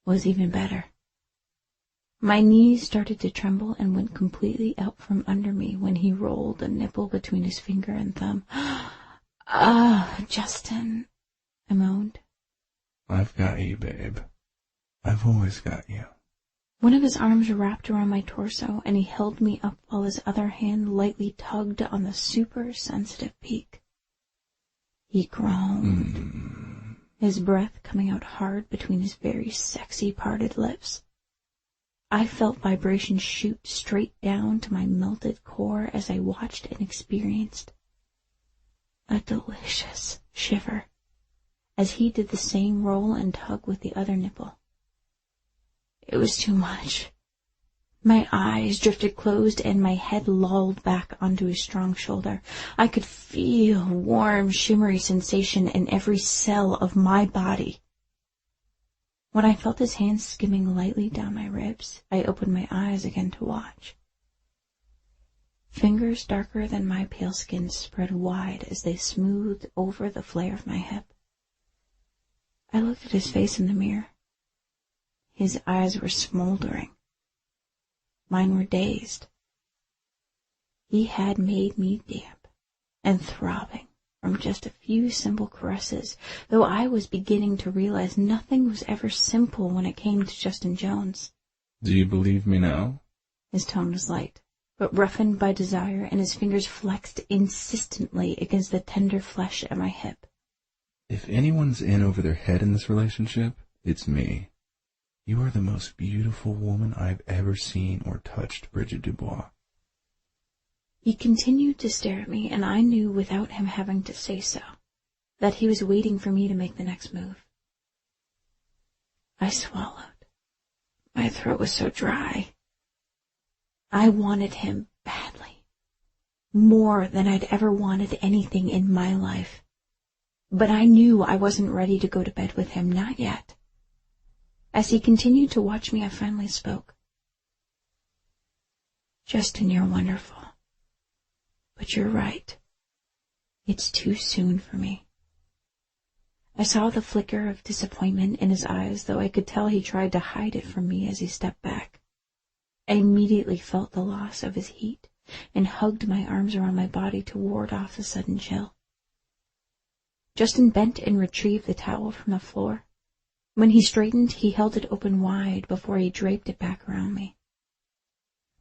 was even better. My knees started to tremble and went completely out from under me when he rolled a nipple between his finger and thumb. Justin, I moaned. I've got you, babe. I've always got you. One of his arms wrapped around my torso, and he held me up while his other hand lightly tugged on the super-sensitive peak. He groaned, his breath coming out hard between his very sexy parted lips. I felt vibrations shoot straight down to my melted core as I watched and experienced a delicious shiver as he did the same roll and tug with the other nipple. It was too much. My eyes drifted closed and my head lolled back onto his strong shoulder. I could feel warm, shimmery sensation in every cell of my body. When I felt his hands skimming lightly down my ribs, I opened my eyes again to watch. Fingers darker than my pale skin spread wide as they smoothed over the flare of my hip. I looked at his face in the mirror. His eyes were smoldering. Mine were dazed. He had made me damp and throbbing from just a few simple caresses, though I was beginning to realize nothing was ever simple when it came to Justin Jones. Do you believe me now? His tone was light, but roughened by desire, and his fingers flexed insistently against the tender flesh at my hip. If anyone's in over their head in this relationship, it's me. You are the most beautiful woman I've ever seen or touched, Bridget Dubois. He continued to stare at me, and I knew without him having to say so, that he was waiting for me to make the next move. I swallowed. My throat was so dry. I wanted him badly, more than I'd ever wanted anything in my life. But I knew I wasn't ready to go to bed with him, not yet. As he continued to watch me, I finally spoke. Justin, you're wonderful. But you're right. It's too soon for me. I saw the flicker of disappointment in his eyes, though I could tell he tried to hide it from me as he stepped back. I immediately felt the loss of his heat and hugged my arms around my body to ward off the sudden chill. Justin bent and retrieved the towel from the floor. When he straightened, he held it open wide before he draped it back around me.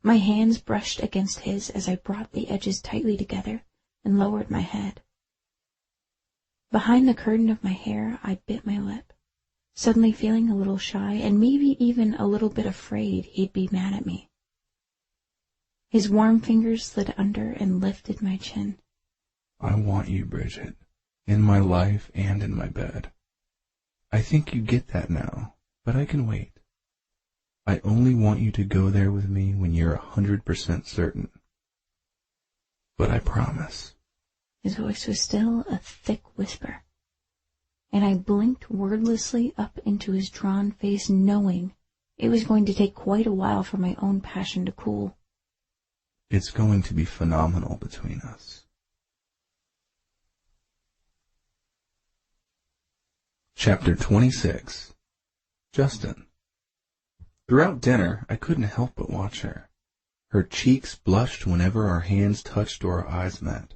My hands brushed against his as I brought the edges tightly together and lowered my head. Behind the curtain of my hair, I bit my lip, suddenly feeling a little shy and maybe even a little bit afraid he'd be mad at me. His warm fingers slid under and lifted my chin. I want you, Bridget, in my life and in my bed. I think you get that now, but I can wait. I only want you to go there with me when you're 100% certain. But I promise. His voice was still a thick whisper, and I blinked wordlessly up into his drawn face, knowing it was going to take quite a while for my own passion to cool. It's going to be phenomenal between us. Chapter 26. Justin. Throughout dinner, I couldn't help but watch her. Her cheeks blushed whenever our hands touched or our eyes met.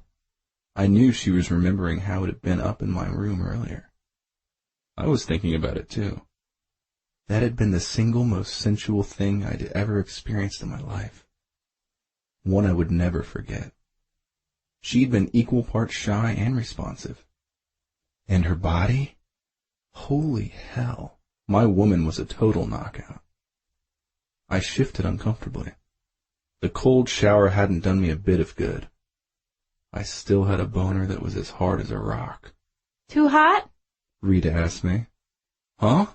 I knew she was remembering how it had been up in my room earlier. I was thinking about it too. That had been the single most sensual thing I'd ever experienced in my life. One I would never forget. She'd been equal parts shy and responsive. And her body? Holy hell, my woman was a total knockout. I shifted uncomfortably. The cold shower hadn't done me a bit of good. I still had a boner that was as hard as a rock. Too hot? Rita asked me. Huh?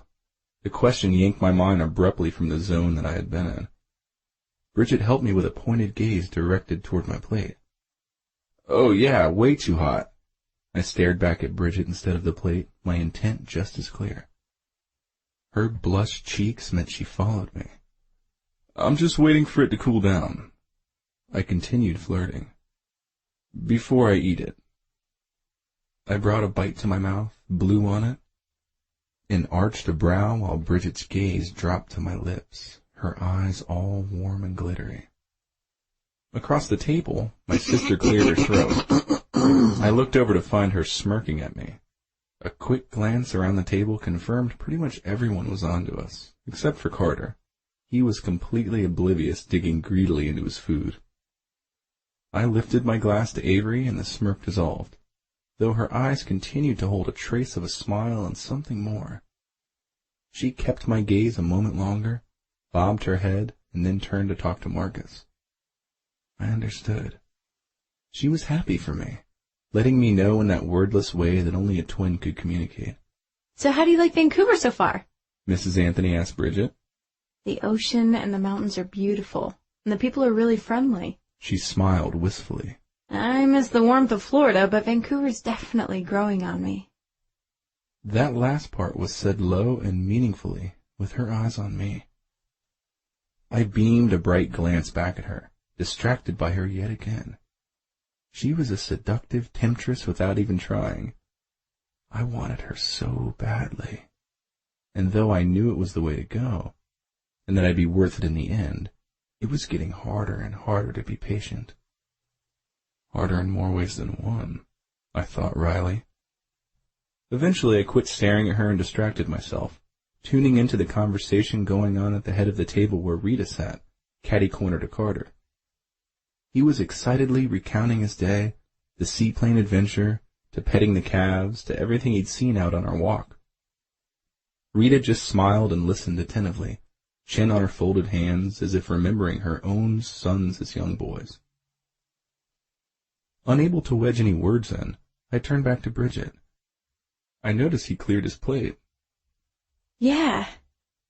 The question yanked my mind abruptly from the zone that I had been in. Bridget helped me with a pointed gaze directed toward my plate. Oh yeah, way too hot. I stared back at Bridget instead of the plate, my intent just as clear. Her blushed cheeks meant she followed me. I'm just waiting for it to cool down. I continued flirting. Before I eat it. I brought a bite to my mouth, blew on it, and arched a brow while Bridget's gaze dropped to my lips, her eyes all warm and glittery. Across the table, my sister cleared her throat. I looked over to find her smirking at me. A quick glance around the table confirmed pretty much everyone was onto us, except for Carter. He was completely oblivious, digging greedily into his food. I lifted my glass to Avery, and the smirk dissolved, though her eyes continued to hold a trace of a smile and something more. She kept my gaze a moment longer, bobbed her head, and then turned to talk to Marcus. I understood. She was happy for me, letting me know in that wordless way that only a twin could communicate. So how do you like Vancouver so far? Mrs. Anthony asked Bridget. The ocean and the mountains are beautiful, and the people are really friendly. She smiled wistfully. I miss the warmth of Florida, but Vancouver's definitely growing on me. That last part was said low and meaningfully, with her eyes on me. I beamed a bright glance back at her, distracted by her yet again. She was a seductive temptress without even trying. I wanted her so badly. And though I knew it was the way to go, and that I'd be worth it in the end, it was getting harder and harder to be patient. Harder in more ways than one, I thought wryly. Eventually I quit staring at her and distracted myself, tuning into the conversation going on at the head of the table where Rita sat, catty-corner to Carter. He was excitedly recounting his day, the seaplane adventure, to petting the calves, to everything he'd seen out on our walk. Rita just smiled and listened attentively, chin on her folded hands, as if remembering her own sons as young boys. Unable to wedge any words in, I turned back to Bridget. I noticed he cleared his plate. Yeah,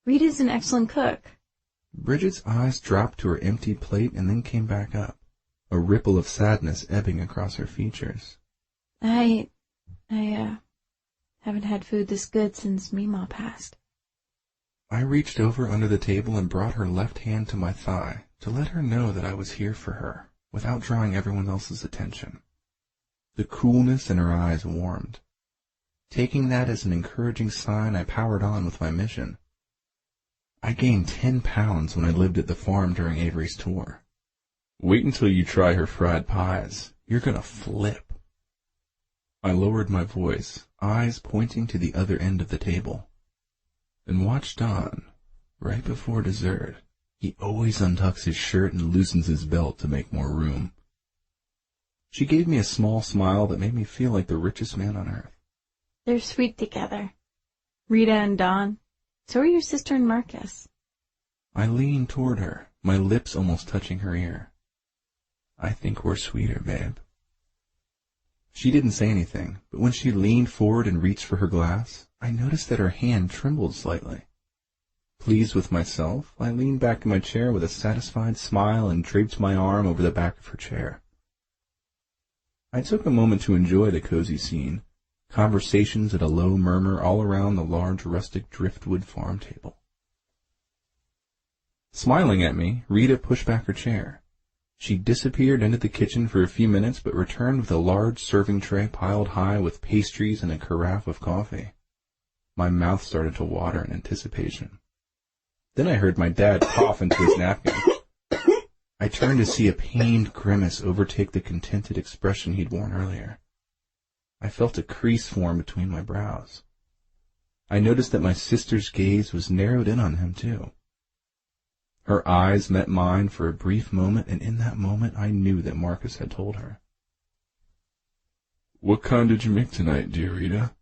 Rita's an excellent cook. Bridget's eyes dropped to her empty plate and then came back up, a ripple of sadness ebbing across her features. I haven't had food this good since Meemaw passed. I reached over under the table and brought her left hand to my thigh to let her know that I was here for her, without drawing everyone else's attention. The coolness in her eyes warmed. Taking that as an encouraging sign, I powered on with my mission. I gained 10 pounds when I lived at the farm during Avery's tour. Wait until you try her fried pies. You're gonna flip. I lowered my voice, eyes pointing to the other end of the table, and watched on. Right before dessert, he always untucks his shirt and loosens his belt to make more room. She gave me a small smile that made me feel like the richest man on earth. They're sweet together. Rita and Dawn. So are your sister and Marcus. I leaned toward her, my lips almost touching her ear. I think we're sweeter, babe. She didn't say anything, but when she leaned forward and reached for her glass, I noticed that her hand trembled slightly. Pleased with myself, I leaned back in my chair with a satisfied smile and draped my arm over the back of her chair. I took a moment to enjoy the cozy scene, conversations at a low murmur all around the large rustic driftwood farm table. Smiling at me, Rita pushed back her chair. She disappeared into the kitchen for a few minutes, but returned with a large serving tray piled high with pastries and a carafe of coffee. My mouth started to water in anticipation. Then I heard my dad cough into his napkin. I turned to see a pained grimace overtake the contented expression he'd worn earlier. I felt a crease form between my brows. I noticed that my sister's gaze was narrowed in on him, too. Her eyes met mine for a brief moment, and in that moment I knew that Marcus had told her. "What kind did you make tonight, dear Rita?"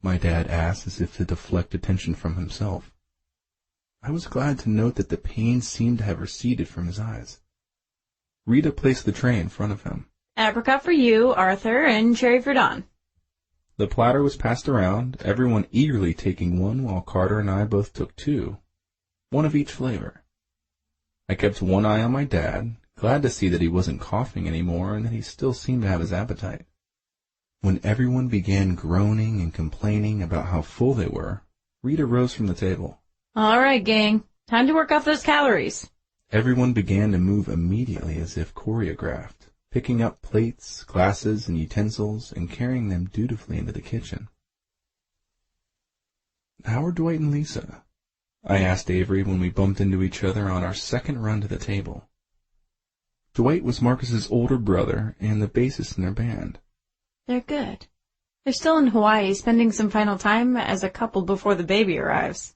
my dad asked, as if to deflect attention from himself. I was glad to note that the pain seemed to have receded from his eyes. Rita placed the tray in front of him. Apricot for you, Arthur, and cherry for Dawn. The platter was passed around, everyone eagerly taking one, while Carter and I both took two, one of each flavor. I kept one eye on my dad, glad to see that he wasn't coughing anymore and that he still seemed to have his appetite. When everyone began groaning and complaining about how full they were, Rita rose from the table. All right, gang. Time to work off those calories. Everyone began to move immediately as if choreographed, picking up plates, glasses, and utensils and carrying them dutifully into the kitchen. "How are Dwight and Lisa?" I asked Avery when we bumped into each other on our second run to the table. Dwight was Marcus's older brother and the bassist in their band. They're good. They're still in Hawaii, spending some final time as a couple before the baby arrives.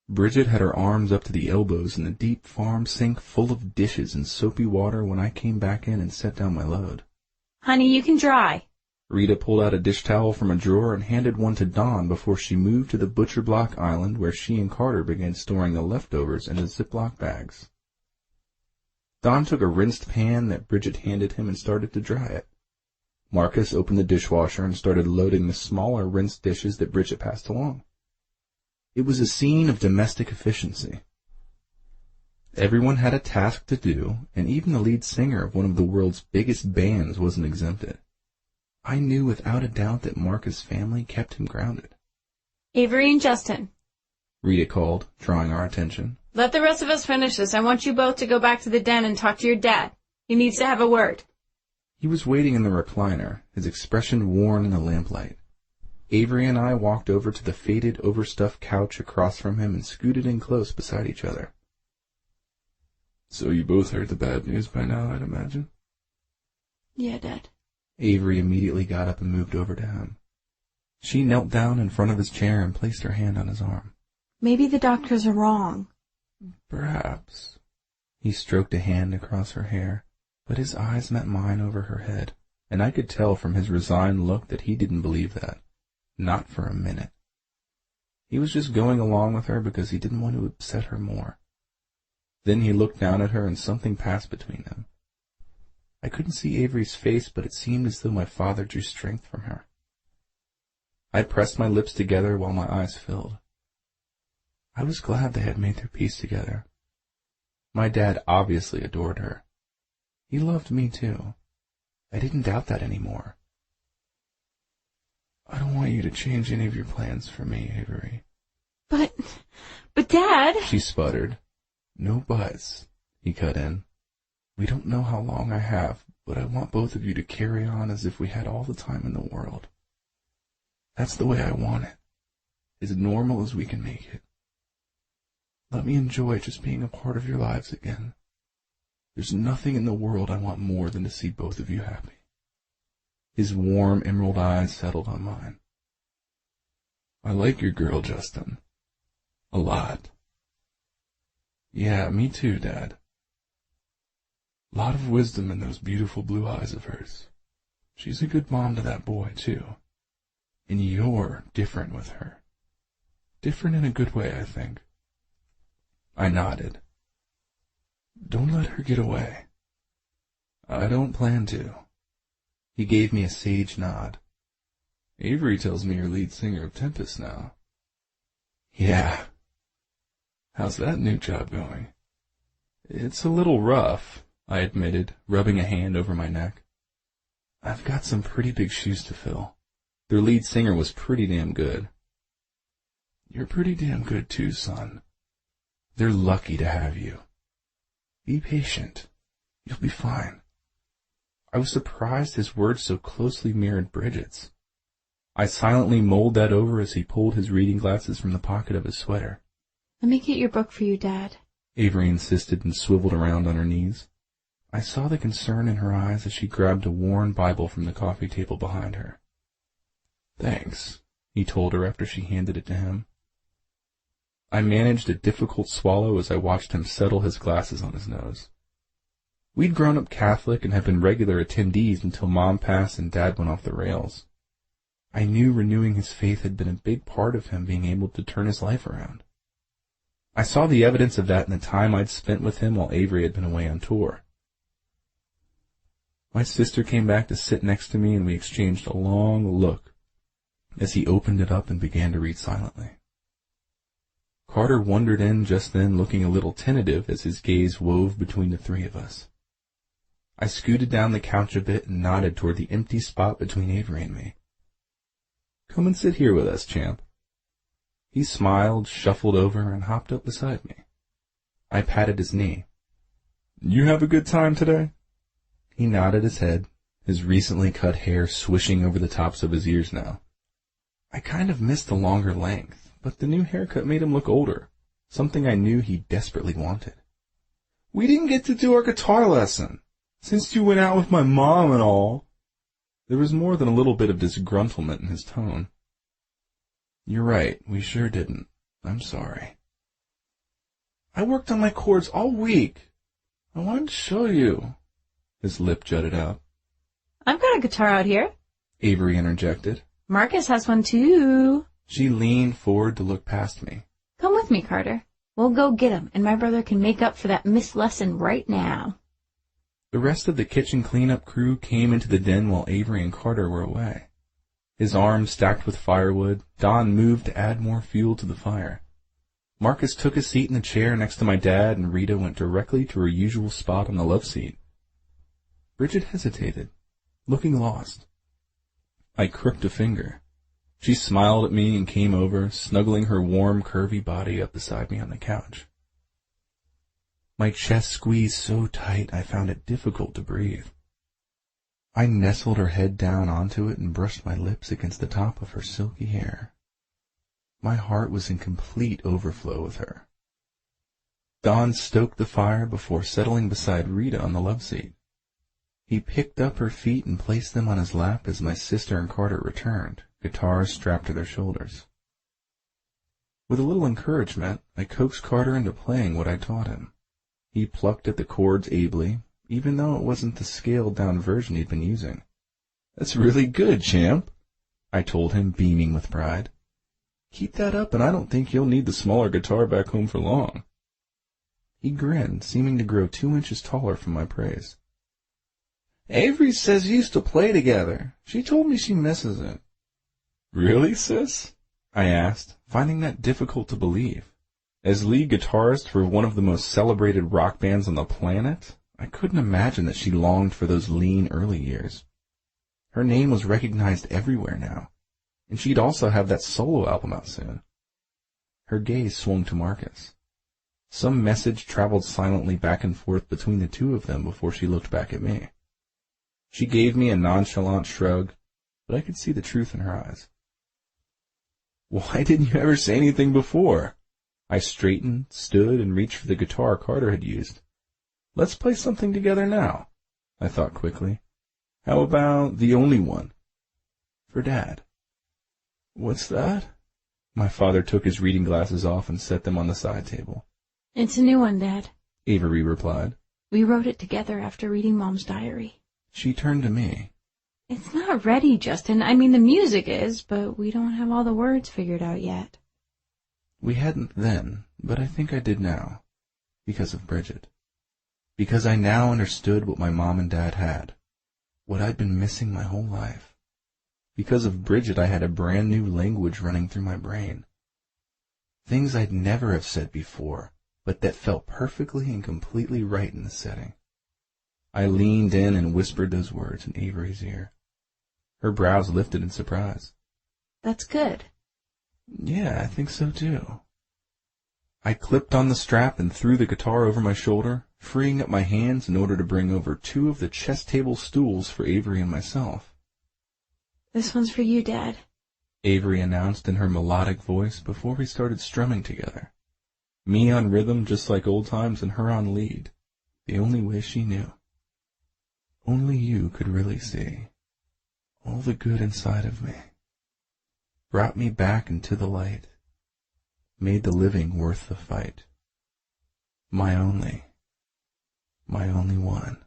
Bridget had her arms up to the elbows in the deep farm sink full of dishes and soapy water when I came back in and set down my load. Honey, you can dry. Rita pulled out a dish towel from a drawer and handed one to Dawn before she moved to the butcher block island where she and Carter began storing the leftovers into Ziploc bags. Dawn took a rinsed pan that Bridget handed him and started to dry it. Marcus opened the dishwasher and started loading the smaller rinsed dishes that Bridget passed along. It was a scene of domestic efficiency. Everyone had a task to do, and even the lead singer of one of the world's biggest bands wasn't exempted. I knew without a doubt that Marcus' family kept him grounded. Avery and Justin, Rita called, drawing our attention. Let the rest of us finish this. I want you both to go back to the den and talk to your dad. He needs to have a word. He was waiting in the recliner, his expression worn in the lamplight. Avery and I walked over to the faded, overstuffed couch across from him and scooted in close beside each other. "So you both heard the bad news by now, I'd imagine?" Yeah, Dad. Avery immediately got up and moved over to him. She knelt down in front of his chair and placed her hand on his arm. Maybe the doctors are wrong. "Perhaps." He stroked a hand across her hair, but his eyes met mine over her head, and I could tell from his resigned look that he didn't believe that. Not for a minute. He was just going along with her because he didn't want to upset her more. Then he looked down at her and something passed between them. I couldn't see Avery's face, but it seemed as though my father drew strength from her. I pressed my lips together while my eyes filled. I was glad they had made their peace together. My dad obviously adored her. He loved me too. I didn't doubt that anymore. "I don't want you to change any of your plans for me, Avery." But Dad... she sputtered. "No buts," he cut in. "We don't know how long I have, but I want both of you to carry on as if we had all the time in the world. That's the way I want it, as normal as we can make it. Let me enjoy just being a part of your lives again. There's nothing in the world I want more than to see both of you happy." His warm emerald eyes settled on mine. "I like your girl, Justin. A lot." "Yeah, me too, Dad. Lot of wisdom in those beautiful blue eyes of hers. She's a good mom to that boy, too. And you're different with her. Different in a good way, I think." I nodded. "Don't let her get away." "I don't plan to." He gave me a sage nod. "Avery tells me you're lead singer of Tempest now." "Yeah." "How's that new job going?" "It's a little rough," I admitted, rubbing a hand over my neck. "I've got some pretty big shoes to fill. Their lead singer was pretty damn good." "You're pretty damn good too, son. They're lucky to have you. Be patient. You'll be fine." I was surprised his words so closely mirrored Bridget's. I silently mulled that over as he pulled his reading glasses from the pocket of his sweater. Let me get your book for you, Dad. Avery insisted and swiveled around on her knees. I saw the concern in her eyes as she grabbed a worn Bible from the coffee table behind her. "Thanks," he told her after she handed it to him. I managed a difficult swallow as I watched him settle his glasses on his nose. We'd grown up Catholic and had been regular attendees until Mom passed and Dad went off the rails. I knew renewing his faith had been a big part of him being able to turn his life around. I saw the evidence of that in the time I'd spent with him while Avery had been away on tour. My sister came back to sit next to me and we exchanged a long look as he opened it up and began to read silently. Carter wandered in just then, looking a little tentative as his gaze wove between the three of us. I scooted down the couch a bit and nodded toward the empty spot between Avery and me. "Come and sit here with us, champ." He smiled, shuffled over, and hopped up beside me. I patted his knee. You have a good time today? He nodded his head, his recently cut hair swishing over the tops of his ears now. I kind of missed the longer length, but the new haircut made him look older, something I knew he desperately wanted. We didn't get to do our guitar lesson, since you went out with my mom and all. There was more than a little bit of disgruntlement in his tone. You're right, we sure didn't. I'm sorry. I worked on my chords all week. I wanted to show you. His lip jutted out. I've got a guitar out here. Avery interjected. Marcus has one too. She leaned forward to look past me. Come with me, Carter. We'll go get him, and my brother can make up for that missed lesson right now. The rest of the kitchen cleanup crew came into the den while Avery and Carter were away. His arms stacked with firewood, Don moved to add more fuel to the fire. Marcus took a seat in the chair next to my dad, and Rita went directly to her usual spot on the love seat. Bridget hesitated, looking lost. I crooked a finger. She smiled at me and came over, snuggling her warm, curvy body up beside me on the couch. My chest squeezed so tight I found it difficult to breathe. I nestled her head down onto it and brushed my lips against the top of her silky hair. My heart was in complete overflow with her. Don stoked the fire before settling beside Rita on the love seat. He picked up her feet and placed them on his lap as my sister and Carter returned, guitars strapped to their shoulders. With a little encouragement, I coaxed Carter into playing what I taught him. He plucked at the chords ably, even though it wasn't the scaled-down version he'd been using. That's really good, champ, I told him, beaming with pride. Keep that up, and I don't think you'll need the smaller guitar back home for long. He grinned, seeming to grow 2 inches taller from my praise. Avery says you used to play together. She told me she misses it. Really, sis? I asked, finding that difficult to believe. As lead guitarist for one of the most celebrated rock bands on the planet, I couldn't imagine that she longed for those lean early years. Her name was recognized everywhere now, and she'd also have that solo album out soon. Her gaze swung to Marcus. Some message traveled silently back and forth between the two of them before she looked back at me. She gave me a nonchalant shrug, but I could see the truth in her eyes. Why didn't you ever say anything before? I straightened, stood, and reached for the guitar Carter had used. Let's play something together now, I thought quickly. How about The Only One? For Dad. What's that? My father took his reading glasses off and set them on the side table. It's a new one, Dad. Avery replied. We wrote it together after reading Mom's diary. She turned to me. It's not ready, Justin. I mean, the music is, but we don't have all the words figured out yet. We hadn't then, but I think I did now. Because of Bridget. Because I now understood what my mom and dad had. What I'd been missing my whole life. Because of Bridget, I had a brand new language running through my brain. Things I'd never have said before, but that felt perfectly and completely right in the setting. I leaned in and whispered those words in Avery's ear. Her brows lifted in surprise. That's good. Yeah, I think so too. I clipped on the strap and threw the guitar over my shoulder, freeing up my hands in order to bring over 2 of the chess table stools for Avery and myself. This one's for you, Dad, Avery announced in her melodic voice before we started strumming together. Me on rhythm just like old times and her on lead, the only way she knew. Only you could really see all the good inside of me. Brought me back into the light, made the living worth the fight. My only one.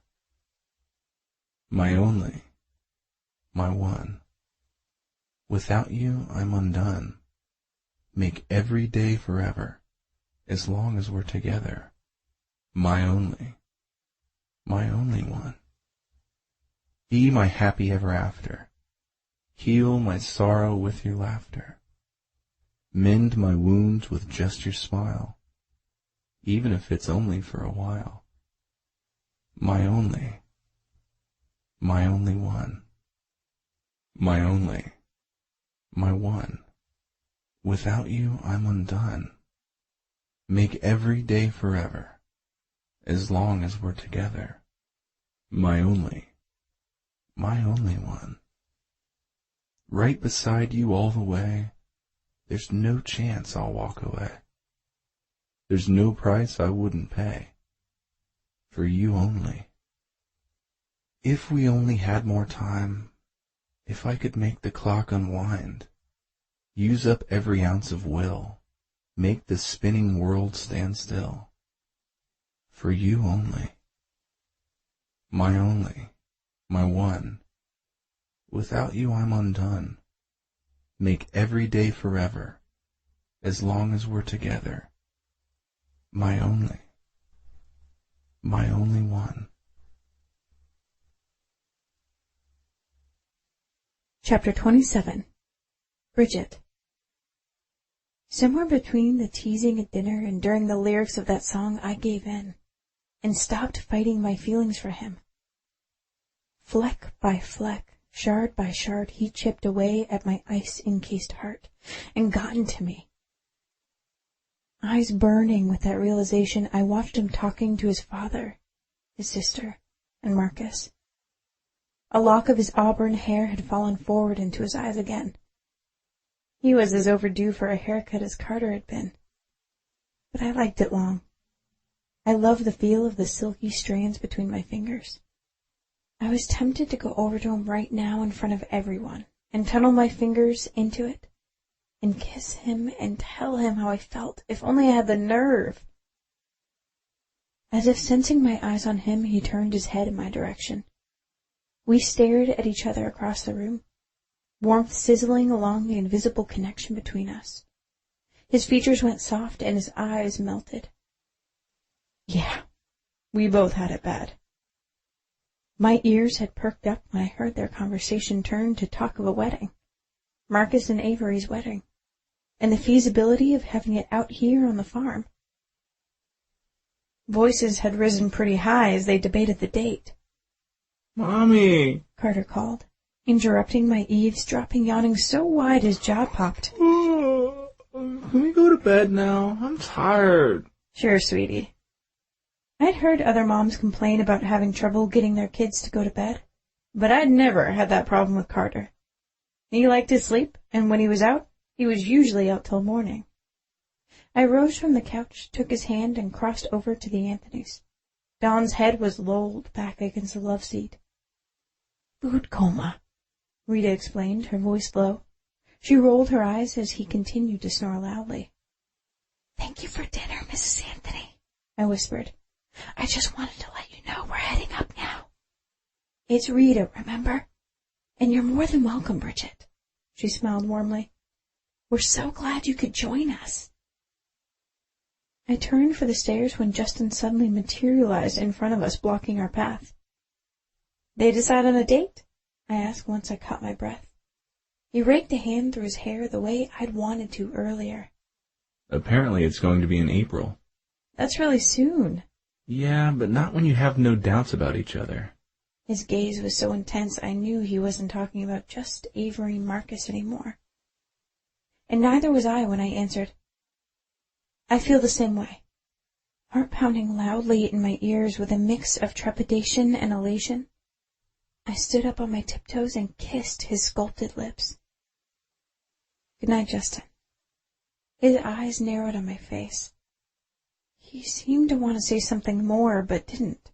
My only, my one. Without you, I'm undone. Make every day forever, as long as we're together. My only one. Be my happy ever after. Heal my sorrow with your laughter. Mend my wounds with just your smile, even if it's only for a while. My only one. My only, my one. Without you, I'm undone. Make every day forever, as long as we're together. My only one. Right beside you all the way, there's no chance I'll walk away. There's no price I wouldn't pay, for you only. If we only had more time, if I could make the clock unwind, use up every ounce of will, make the spinning world stand still, for you only. My only, my one. Without you I'm undone. Make every day forever, as long as we're together. My only one. Chapter 27. Bridget. Somewhere between the teasing at dinner and during the lyrics of that song, I gave in and stopped fighting my feelings for him. Fleck by fleck, shard by shard, he chipped away at my ice-encased heart and got into me. Eyes burning with that realization, I watched him talking to his father, his sister, and Marcus. A lock of his auburn hair had fallen forward into his eyes again. He was as overdue for a haircut as Carter had been. But I liked it long. I loved the feel of the silky strands between my fingers. I was tempted to go over to him right now in front of everyone and tunnel my fingers into it and kiss him and tell him how I felt, if only I had the nerve. As if sensing my eyes on him, he turned his head in my direction. We stared at each other across the room, warmth sizzling along the invisible connection between us. His features went soft and his eyes melted. Yeah, we both had it bad. My ears had perked up when I heard their conversation turn to talk of a wedding, Marcus and Avery's wedding, and the feasibility of having it out here on the farm. Voices had risen pretty high as they debated the date. Mommy! Carter called, interrupting my eavesdropping, yawning so wide his jaw popped. Can we go to bed now? I'm tired. Sure, sweetie. I'd heard other moms complain about having trouble getting their kids to go to bed, but I'd never had that problem with Carter. He liked to sleep, and when he was out, he was usually out till morning. I rose from the couch, took his hand, and crossed over to the Anthonys. Dawn's head was lolled back against the love seat. Food coma, Rita explained, her voice low. She rolled her eyes as he continued to snore loudly. Thank you for dinner, Mrs. Anthony, I whispered. I just wanted to let you know we're heading up now. It's Rita, remember? And you're more than welcome, Bridget. She smiled warmly. We're so glad you could join us. I turned for the stairs when Justin suddenly materialized in front of us, blocking our path. They decide on a date? I asked once I caught my breath. He raked a hand through his hair the way I'd wanted to earlier. Apparently it's going to be in April. That's really soon. Yeah, but not when you have no doubts about each other. His gaze was so intense I knew he wasn't talking about just Avery and Marcus anymore. And neither was I when I answered. I feel the same way. Heart pounding loudly in my ears with a mix of trepidation and elation. I stood up on my tiptoes and kissed his sculpted lips. Good night, Justin. His eyes narrowed on my face. He seemed to want to say something more, but didn't.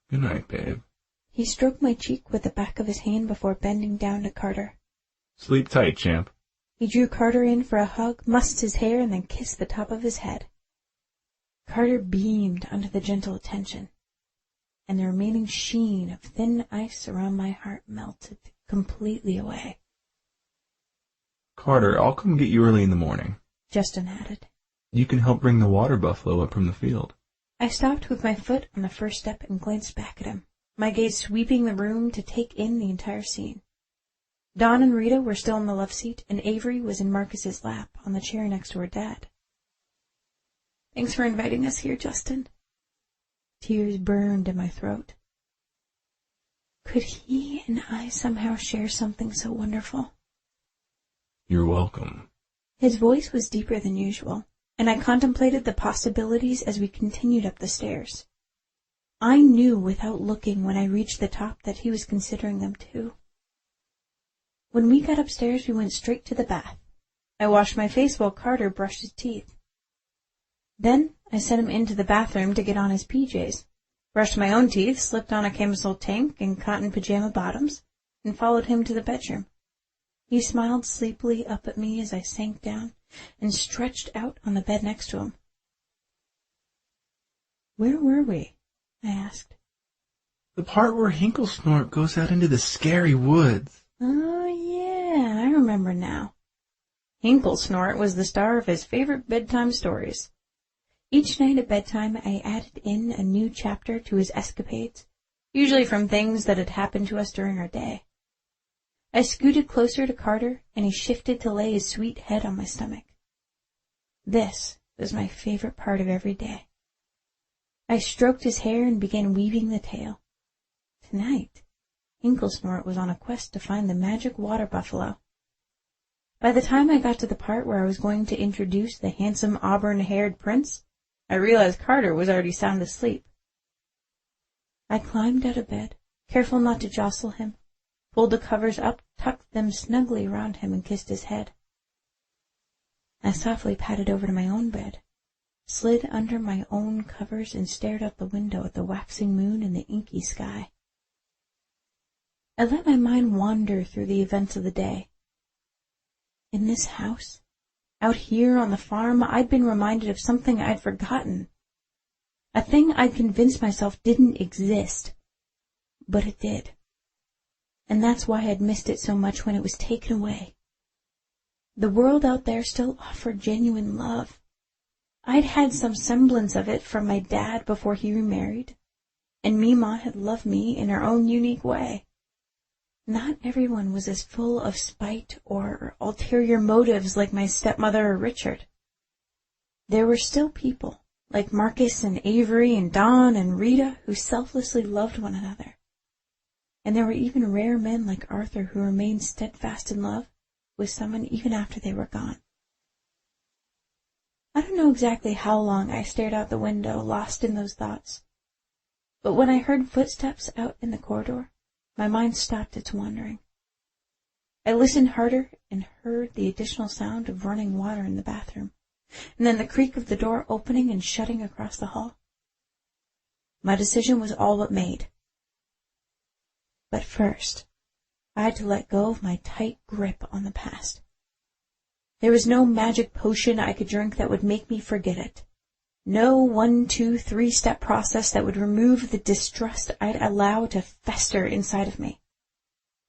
Good night, babe. He stroked my cheek with the back of his hand before bending down to Carter. Sleep tight, champ. He drew Carter in for a hug, mussed his hair, and then kissed the top of his head. Carter beamed under the gentle attention, and the remaining sheen of thin ice around my heart melted completely away. Carter, I'll come get you early in the morning, Justin added. You can help bring the water buffalo up from the field. I stopped with my foot on the first step and glanced back at him, my gaze sweeping the room to take in the entire scene. Dawn and Rita were still in the love seat, and Avery was in Marcus's lap on the chair next to her dad. Thanks for inviting us here, Justin. Tears burned in my throat. Could he and I somehow share something so wonderful? You're welcome. His voice was deeper than usual, and I contemplated the possibilities as we continued up the stairs. I knew without looking when I reached the top that he was considering them too. When we got upstairs, we went straight to the bath. I washed my face while Carter brushed his teeth. Then I sent him into the bathroom to get on his PJs, brushed my own teeth, slipped on a camisole tank and cotton pajama bottoms, and followed him to the bedroom. He smiled sleepily up at me as I sank down and stretched out on the bed next to him. "Where were we?" I asked. "The part where Hinklesnort goes out into the scary woods." "Oh, yeah, I remember now." Hinklesnort was the star of his favorite bedtime stories. Each night at bedtime, I added in a new chapter to his escapades, usually from things that had happened to us during our day. I scooted closer to Carter, and he shifted to lay his sweet head on my stomach. This was my favorite part of every day. I stroked his hair and began weaving the tale. Tonight, Hinklesnort was on a quest to find the magic water buffalo. By the time I got to the part where I was going to introduce the handsome auburn-haired prince, I realized Carter was already sound asleep. I climbed out of bed, careful not to jostle him, pulled the covers up, tucked them snugly around him, and kissed his head. I softly padded over to my own bed, slid under my own covers, and stared out the window at the waxing moon and the inky sky. I let my mind wander through the events of the day. In this house, out here on the farm, I'd been reminded of something I'd forgotten. A thing I'd convinced myself didn't exist. But it did. And that's why I'd missed it so much when it was taken away. The world out there still offered genuine love. I'd had some semblance of it from my dad before he remarried, and Mima had loved me in her own unique way. Not everyone was as full of spite or ulterior motives like my stepmother or Richard. There were still people, like Marcus and Avery and Don and Rita, who selflessly loved one another. And there were even rare men like Arthur who remained steadfast in love with someone even after they were gone. I don't know exactly how long I stared out the window, lost in those thoughts. But when I heard footsteps out in the corridor, my mind stopped its wandering. I listened harder and heard the additional sound of running water in the bathroom, and then the creak of the door opening and shutting across the hall. My decision was all but made. But first, I had to let go of my tight grip on the past. There was no magic potion I could drink that would make me forget it. No 1, 2, 3-step process that would remove the distrust I'd allow to fester inside of me.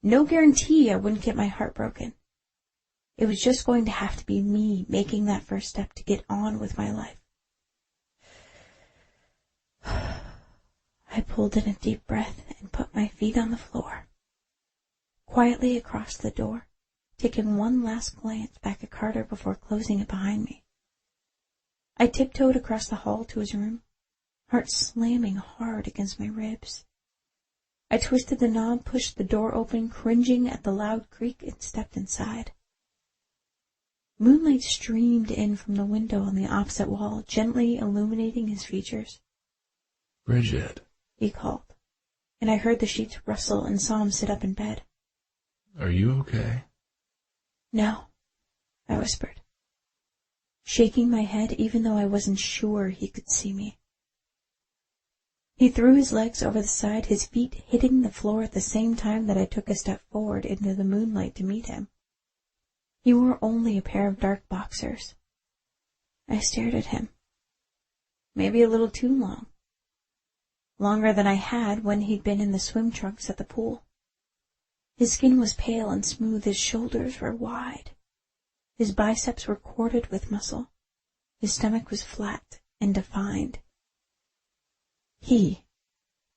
No guarantee I wouldn't get my heart broken. It was just going to have to be me making that first step to get on with my life. I pulled in a deep breath and put my feet on the floor. Quietly across the door, taking one last glance back at Carter before closing it behind me. I tiptoed across the hall to his room, heart slamming hard against my ribs. I twisted the knob, pushed the door open, cringing at the loud creak, and stepped inside. Moonlight streamed in from the window on the opposite wall, gently illuminating his features. "Bridget," he called, and I heard the sheets rustle and saw him sit up in bed. "are you okay?" "No," I whispered, shaking my head even though I wasn't sure he could see me. He threw his legs over the side, his feet hitting the floor at the same time that I took a step forward into the moonlight to meet him. He wore only a pair of dark boxers. I stared at him. Maybe a little too long. Longer than I had when he'd been in the swim trunks at the pool. His skin was pale and smooth, his shoulders were wide. His biceps were corded with muscle. His stomach was flat and defined. He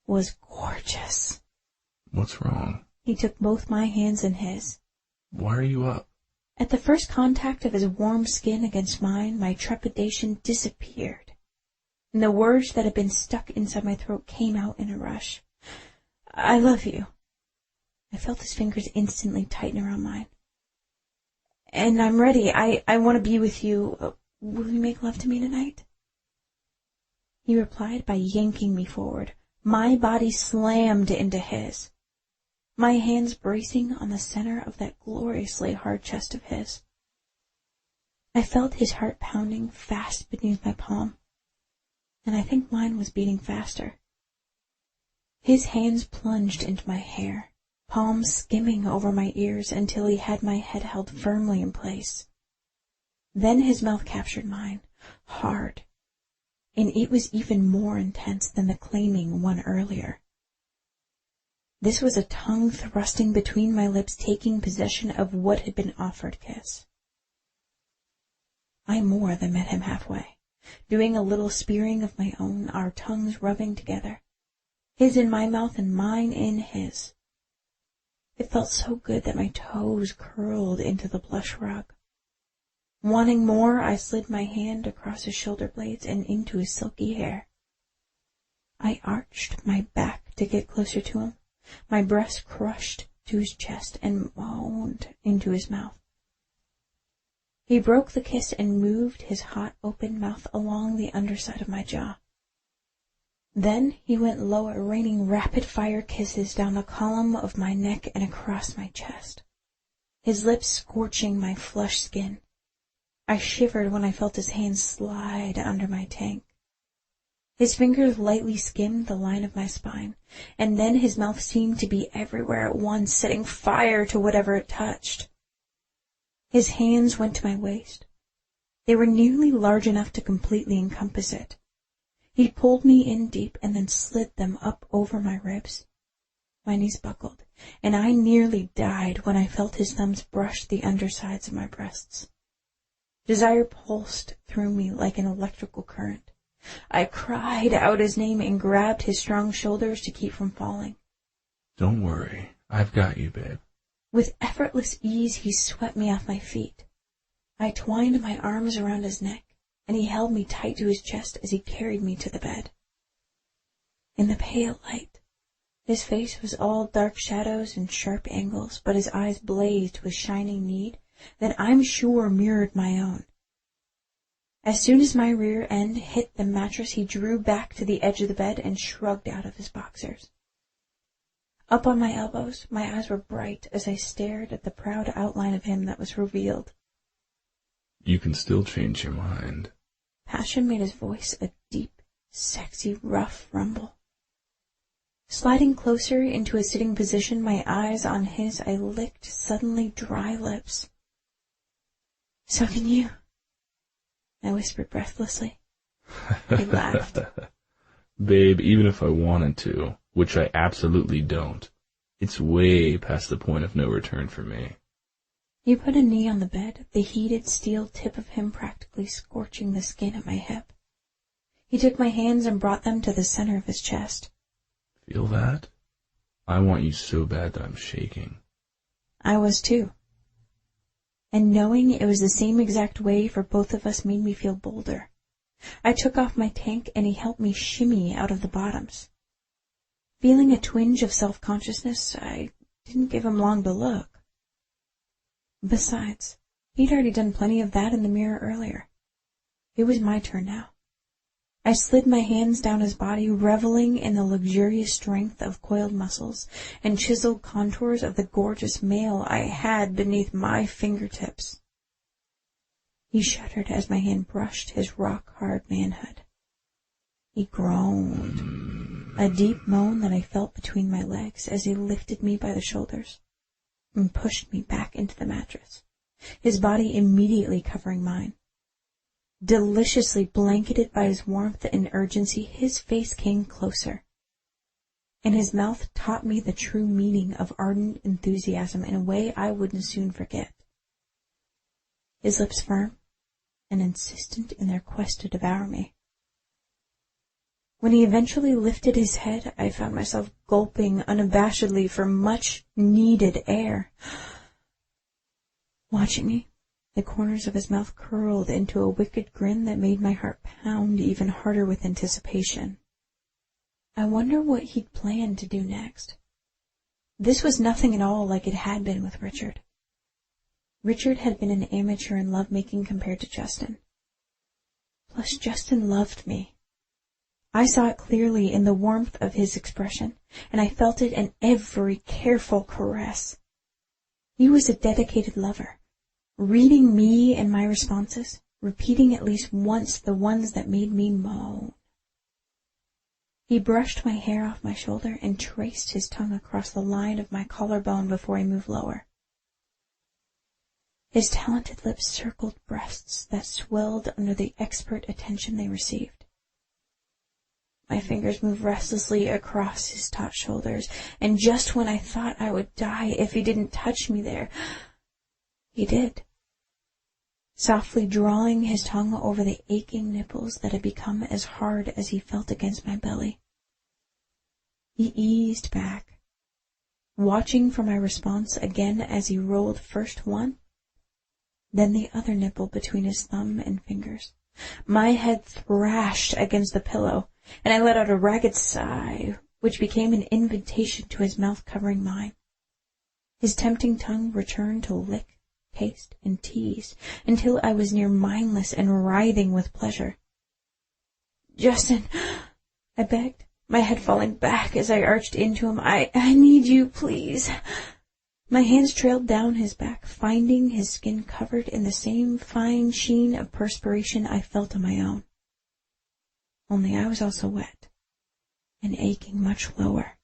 was gorgeous. "What's wrong?" He took both my hands in his. "Why are you up?" At the first contact of his warm skin against mine, my trepidation disappeared, and the words that had been stuck inside my throat came out in a rush. "I love you." I felt his fingers instantly tighten around mine. "And I'm ready. I want to be with you. Will you make love to me tonight?" He replied by yanking me forward, My body slammed into his, my hands bracing on the center of that gloriously hard chest of his. I felt his heart pounding fast beneath my palm, and I think mine was beating faster. His hands plunged into my hair, palms skimming over my ears until he had my head held firmly in place. Then his mouth captured mine, hard, and it was even more intense than the claiming one earlier. This was a tongue thrusting between my lips, taking possession of what had been offered kiss. I more than met him halfway, doing a little spearing of my own, our tongues rubbing together, his in my mouth and mine in his. It felt so good that my toes curled into the plush rug. Wanting more, I slid my hand across his shoulder blades and into his silky hair. I arched my back to get closer to him, my breast crushed to his chest and moaned into his mouth. He broke the kiss and moved his hot, open mouth along the underside of my jaw. Then he went lower, raining rapid-fire kisses down the column of my neck and across my chest, his lips scorching my flushed skin. I shivered when I felt his hands slide under my tank. His fingers lightly skimmed the line of my spine, and then his mouth seemed to be everywhere at once, setting fire to whatever it touched. His hands went to my waist. They were nearly large enough to completely encompass it. He pulled me in deep and then slid them up over my ribs. My knees buckled, and I nearly died when I felt his thumbs brush the undersides of my breasts. Desire pulsed through me like an electrical current. I cried out his name and grabbed his strong shoulders to keep from falling. Don't worry, I've got you, babe. With effortless ease, he swept me off my feet. I twined my arms around his neck, and he held me tight to his chest as he carried me to the bed. In the pale light, his face was all dark shadows and sharp angles, but his eyes blazed with shining need that I'm sure mirrored my own. As soon as my rear end hit the mattress, he drew back to the edge of the bed and shrugged out of his boxers. Up on my elbows, my eyes were bright as I stared at the proud outline of him that was revealed. You can still change your mind. Passion made his voice a deep, sexy, rough rumble. Sliding closer into a sitting position, my eyes on his, I licked suddenly dry lips. So can you, I whispered breathlessly. He laughed. Babe, even if I wanted to, which I absolutely don't, it's way past the point of no return for me. He put a knee on the bed, the heated steel tip of him practically scorching the skin at my hip. He took my hands and brought them to the center of his chest. Feel that? I want you so bad that I'm shaking. I was too. And knowing it was the same exact way for both of us made me feel bolder. I took off my tank and he helped me shimmy out of the bottoms. Feeling a twinge of self-consciousness, I didn't give him long to look. Besides, he'd already done plenty of that in the mirror earlier. It was my turn now. I slid my hands down his body, reveling in the luxurious strength of coiled muscles and chiseled contours of the gorgeous male I had beneath my fingertips. He shuddered as my hand brushed his rock-hard manhood. He groaned, a deep moan that I felt between my legs as he lifted me by the shoulders and pushed me back into the mattress, his body immediately covering mine. Deliciously blanketed by his warmth and urgency, his face came closer, and his mouth taught me the true meaning of ardent enthusiasm in a way I wouldn't soon forget. His lips firm and insistent in their quest to devour me. When he eventually lifted his head, I found myself gulping unabashedly for much-needed air. Watching me, the corners of his mouth curled into a wicked grin that made my heart pound even harder with anticipation. I wonder what he'd planned to do next. This was nothing at all like it had been with Richard. Richard had been an amateur in lovemaking compared to Justin. Plus, Justin loved me. I saw it clearly in the warmth of his expression, and I felt it in every careful caress. He was a dedicated lover, reading me and my responses, repeating at least once the ones that made me moan. He brushed my hair off my shoulder and traced his tongue across the line of my collarbone before he moved lower. His talented lips circled breasts that swelled under the expert attention they received. My fingers moved restlessly across his taut shoulders, and just when I thought I would die if he didn't touch me there, he did, softly drawing his tongue over the aching nipples that had become as hard as he felt against my belly. He eased back, watching for my response again as he rolled first one, then the other nipple between his thumb and fingers. My head thrashed against the pillow, and I let out a ragged sigh, which became an invitation to his mouth covering mine. His tempting tongue returned to lick, taste, and tease, until I was near mindless and writhing with pleasure. "Justin," I begged, my head falling back as I arched into him. I need you, please." My hands trailed down his back, finding his skin covered in the same fine sheen of perspiration I felt on my own. Only I was also wet, and aching much lower.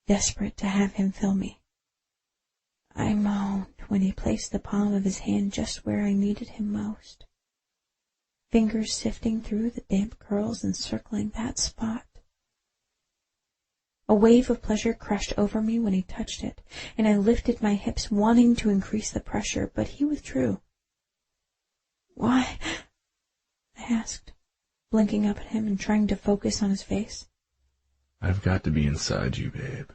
Desperate to have him fill me, I moaned when he placed the palm of his hand just where I needed him most, fingers sifting through the damp curls and circling that spot. A wave of pleasure crashed over me when he touched it, and I lifted my hips, wanting to increase the pressure, but he withdrew. "Why?" I asked, blinking up at him and trying to focus on his face. "I've got to be inside you, babe.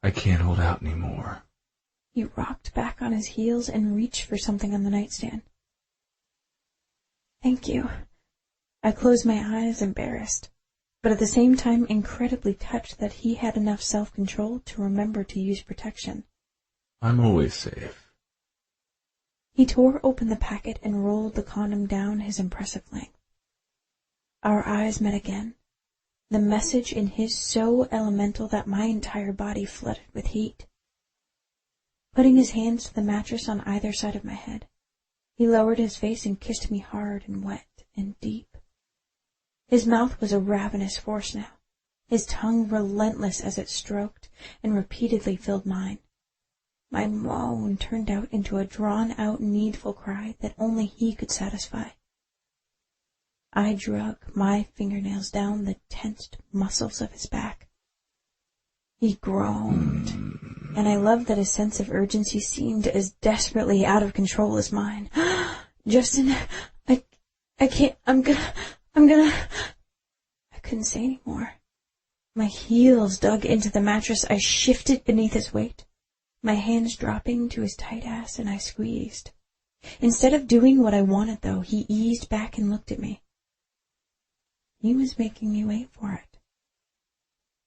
I can't hold out anymore." He rocked back on his heels and reached for something on the nightstand. "Thank you." I closed my eyes, embarrassed, but at the same time incredibly touched that he had enough self-control to remember to use protection. "I'm always safe." He tore open the packet and rolled the condom down his impressive length. Our eyes met again, the message in his so elemental that my entire body flooded with heat. Putting his hands to the mattress on either side of my head, he lowered his face and kissed me hard and wet and deep. His mouth was a ravenous force now, his tongue relentless as it stroked and repeatedly filled mine. My moan turned out into a drawn-out, needful cry that only he could satisfy. I drug my fingernails down the tensed muscles of his back. He groaned, and I loved that his sense of urgency seemed as desperately out of control as mine. "Justin, I can't, I'm gonna... I couldn't say any more. My heels dug into the mattress. I shifted beneath his weight, my hands dropping to his tight ass, and I squeezed. Instead of doing what I wanted, though, he eased back and looked at me. He was making me wait for it.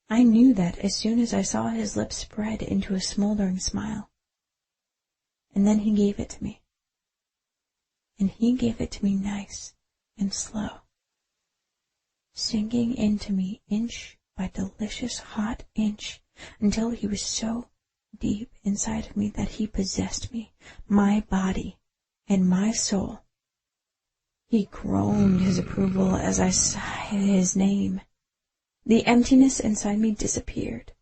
I knew that as soon as I saw his lips spread into a smoldering smile. And then he gave it to me. And he gave it to me nice and slow, sinking into me inch by delicious hot inch until he was so deep inside of me that he possessed me, my body, and my soul. He groaned his approval as I sighed his name. The emptiness inside me disappeared,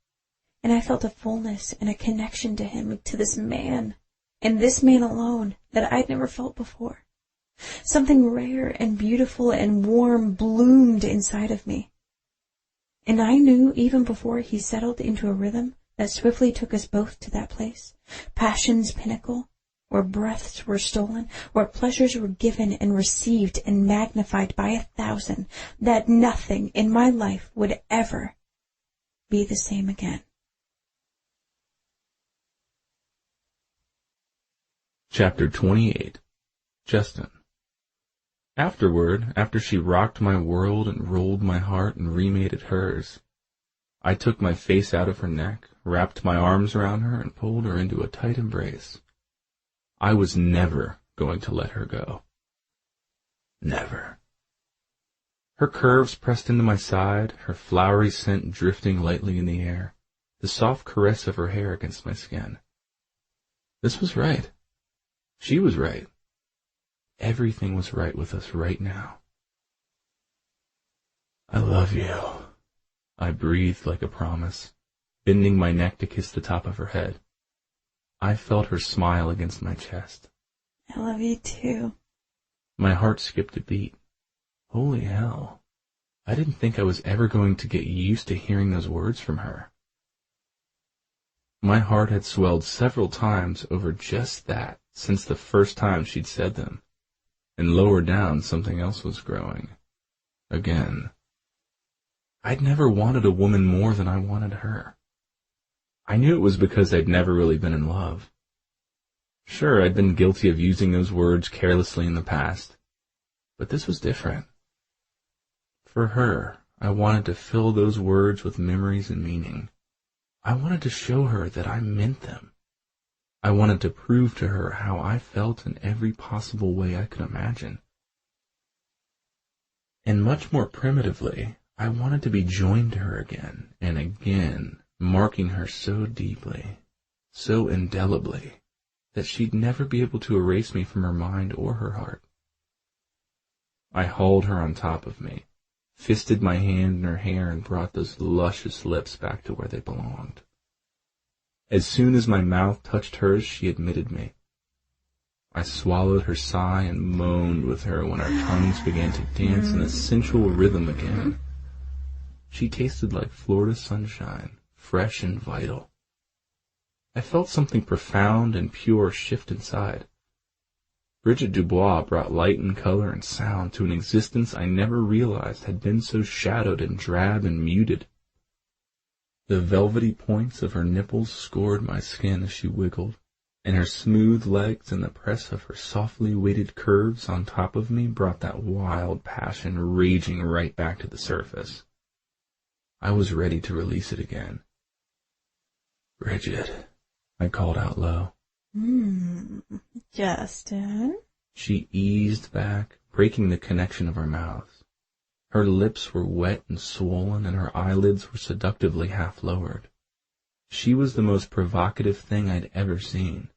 and I felt a fullness and a connection to him, to this man, and this man alone, that I'd never felt before. Something rare and beautiful and warm bloomed inside of me. And I knew even before he settled into a rhythm that swiftly took us both to that place, passion's pinnacle, where breaths were stolen, where pleasures were given and received and magnified by 1,000, that nothing in my life would ever be the same again. Chapter 28. Justin. Afterward, after she rocked my world and rolled my heart and remade it hers, I took my face out of her neck, wrapped my arms around her, and pulled her into a tight embrace. I was never going to let her go. Never. Her curves pressed into my side, her flowery scent drifting lightly in the air, the soft caress of her hair against my skin. This was right. She was right. Everything was right with us right now. I love you, I breathed like a promise, bending my neck to kiss the top of her head. I felt her smile against my chest. I love you too. My heart skipped a beat. Holy hell. I didn't think I was ever going to get used to hearing those words from her. My heart had swelled several times over just that since the first time she'd said them, and lower down something else was growing. Again. I'd never wanted a woman more than I wanted her. I knew it was because I'd never really been in love. Sure, I'd been guilty of using those words carelessly in the past, but this was different. For her, I wanted to fill those words with memories and meaning. I wanted to show her that I meant them. I wanted to prove to her how I felt in every possible way I could imagine. And much more primitively, I wanted to be joined to her again and again, marking her so deeply, so indelibly, that she'd never be able to erase me from her mind or her heart. I hauled her on top of me, fisted my hand in her hair, and brought those luscious lips back to where they belonged. As soon as my mouth touched hers, she admitted me. I swallowed her sigh and moaned with her when our tongues began to dance in a sensual rhythm again. She tasted like Florida sunshine, fresh and vital. I felt something profound and pure shift inside. Bridget Dubois brought light and color and sound to an existence I never realized had been so shadowed and drab and muted. The velvety points of her nipples scored my skin as she wiggled, and her smooth legs and the press of her softly weighted curves on top of me brought that wild passion raging right back to the surface. I was ready to release it again. Bridget, I called out low. Justin? She eased back, breaking the connection of our mouths. Her lips were wet and swollen, and her eyelids were seductively half lowered. She was the most provocative thing I'd ever seen.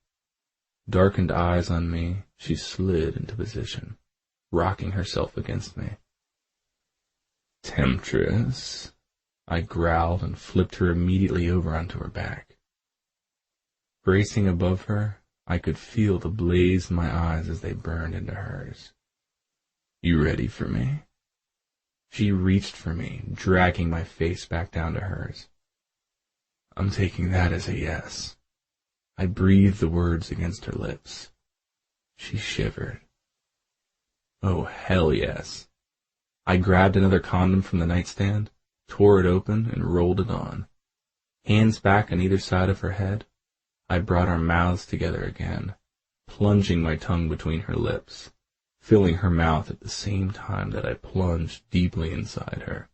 Darkened eyes on me, she slid into position, rocking herself against me. Temptress, I growled and flipped her immediately over onto her back. Bracing above her, I could feel the blaze in my eyes as they burned into hers. You ready for me? She reached for me, dragging my face back down to hers. I'm taking that as a yes. I breathed the words against her lips. She shivered. Oh, hell yes. I grabbed another condom from the nightstand, tore it open, and rolled it on. Hands back on either side of her head, I brought our mouths together again, plunging my tongue between her lips, filling her mouth at the same time that I plunged deeply inside her.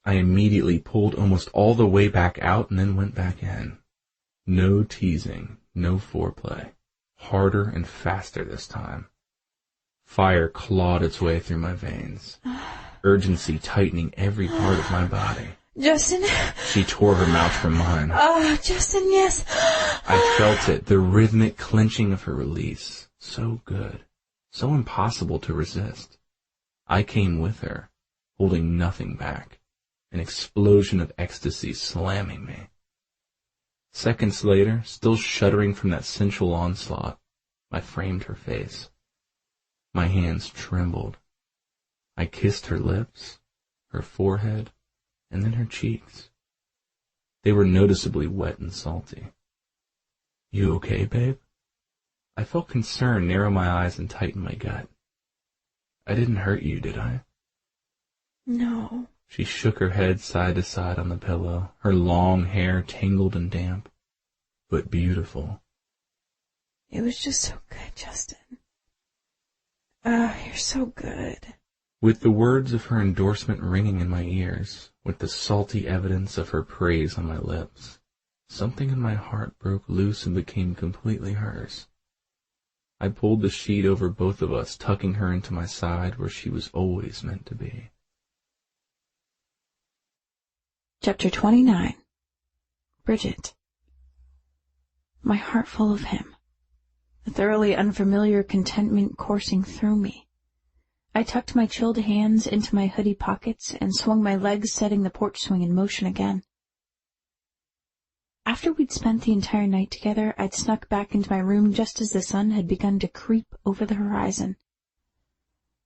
I immediately pulled almost all the way back out and then went back in. No teasing, no foreplay. Harder and faster this time. Fire clawed its way through my veins, urgency tightening every part of my body. Justin? She tore her mouth from mine. Justin, yes. I felt it, the rhythmic clenching of her release. So good, so impossible to resist. I came with her, holding nothing back, an explosion of ecstasy slamming me. Seconds later, still shuddering from that sensual onslaught, I framed her face. My hands trembled. I kissed her lips, her forehead, and then her cheeks. They were noticeably wet and salty. You okay, babe? I felt concern narrow my eyes and tighten my gut. I didn't hurt you, did I? No. She shook her head side to side on the pillow, her long hair tangled and damp, but beautiful. It was just so good, Justin. You're so good. With the words of her endorsement ringing in my ears, with the salty evidence of her praise on my lips, something in my heart broke loose and became completely hers. I pulled the sheet over both of us, tucking her into my side where she was always meant to be. Chapter 29. Bridget. My heart full of him, a thoroughly unfamiliar contentment coursing through me. I tucked my chilled hands into my hoodie pockets and swung my legs, setting the porch swing in motion again. After we'd spent the entire night together, I'd snuck back into my room just as the sun had begun to creep over the horizon.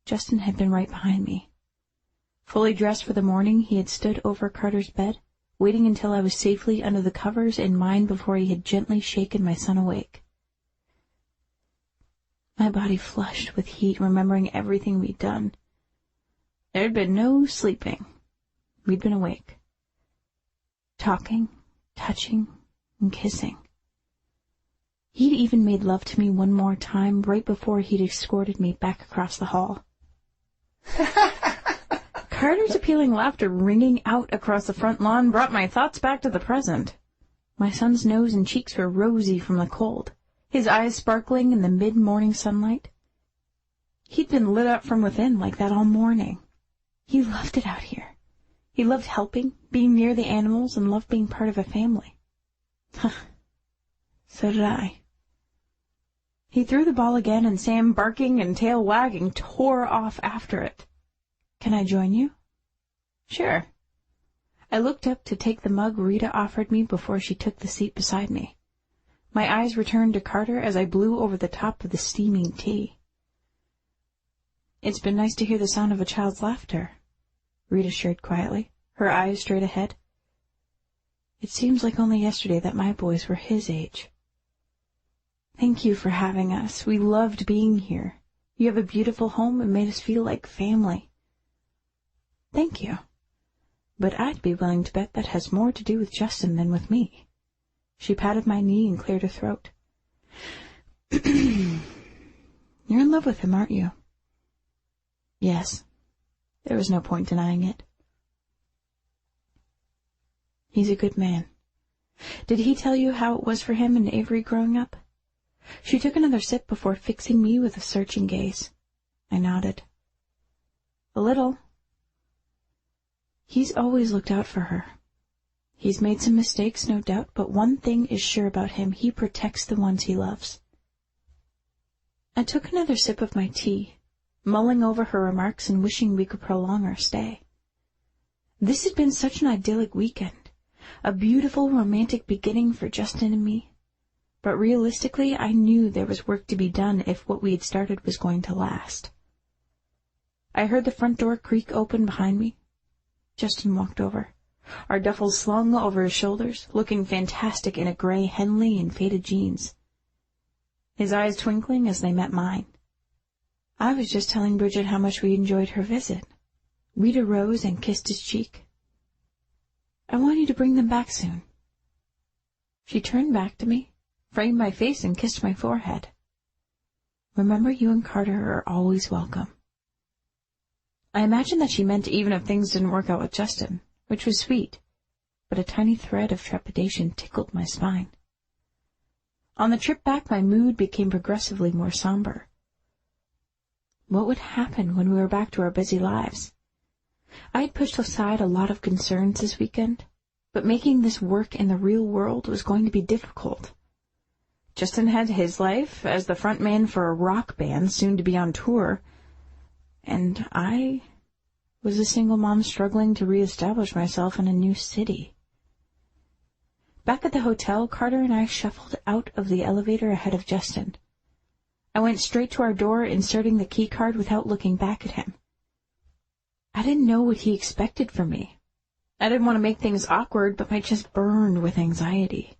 Justin had been right behind me. Fully dressed for the morning, he had stood over Carter's bed, waiting until I was safely under the covers in mine before he had gently shaken my son awake. My body flushed with heat, remembering everything we'd done. There had been no sleeping. We'd been awake. Talking, touching, and kissing. He'd even made love to me one more time right before he'd escorted me back across the hall. Carter's appealing laughter ringing out across the front lawn brought my thoughts back to the present. My son's nose and cheeks were rosy from the cold, his eyes sparkling in the mid-morning sunlight. He'd been lit up from within like that all morning. He loved it out here. He loved helping, being near the animals, and loved being part of a family. So did I. He threw the ball again, and Sam, barking and tail wagging, tore off after it. Can I join you? Sure. I looked up to take the mug Rita offered me before she took the seat beside me. My eyes returned to Carter as I blew over the top of the steaming tea. It's been nice to hear the sound of a child's laughter, Rita shared quietly, her eyes straight ahead. It seems like only yesterday that my boys were his age. Thank you for having us. We loved being here. You have a beautiful home and made us feel like family. Thank you. But I'd be willing to bet that has more to do with Justin than with me. She patted my knee and cleared her throat. You're in love with him, aren't you? Yes. There was no point denying it. He's a good man. Did he tell you how it was for him and Avery growing up? She took another sip before fixing me with a searching gaze. I nodded. A little. He's always looked out for her. He's made some mistakes, no doubt, but one thing is sure about him. He protects the ones he loves. I took another sip of my tea, mulling over her remarks and wishing we could prolong our stay. This had been such an idyllic weekend, a beautiful romantic beginning for Justin and me. But realistically, I knew there was work to be done if what we had started was going to last. I heard the front door creak open behind me. Justin walked over, our duffels slung over his shoulders, looking fantastic in a gray Henley and faded jeans. His eyes twinkling as they met mine. I was just telling Bridget how much we enjoyed her visit. Rita rose and kissed his cheek. I want you to bring them back soon. She turned back to me, framed my face, and kissed my forehead. Remember, you and Carter are always welcome. I imagined that she meant even if things didn't work out with Justin, which was sweet, but a tiny thread of trepidation tickled my spine. On the trip back, my mood became progressively more somber. What would happen when we were back to our busy lives? I had pushed aside a lot of concerns this weekend, but making this work in the real world was going to be difficult. Justin had his life as the front man for a rock band soon to be on tour, and I was a single mom struggling to reestablish myself in a new city. Back at the hotel, Carter and I shuffled out of the elevator ahead of Justin. I went straight to our door, inserting the key card without looking back at him. I didn't know what he expected from me. I didn't want to make things awkward, but my chest burned with anxiety.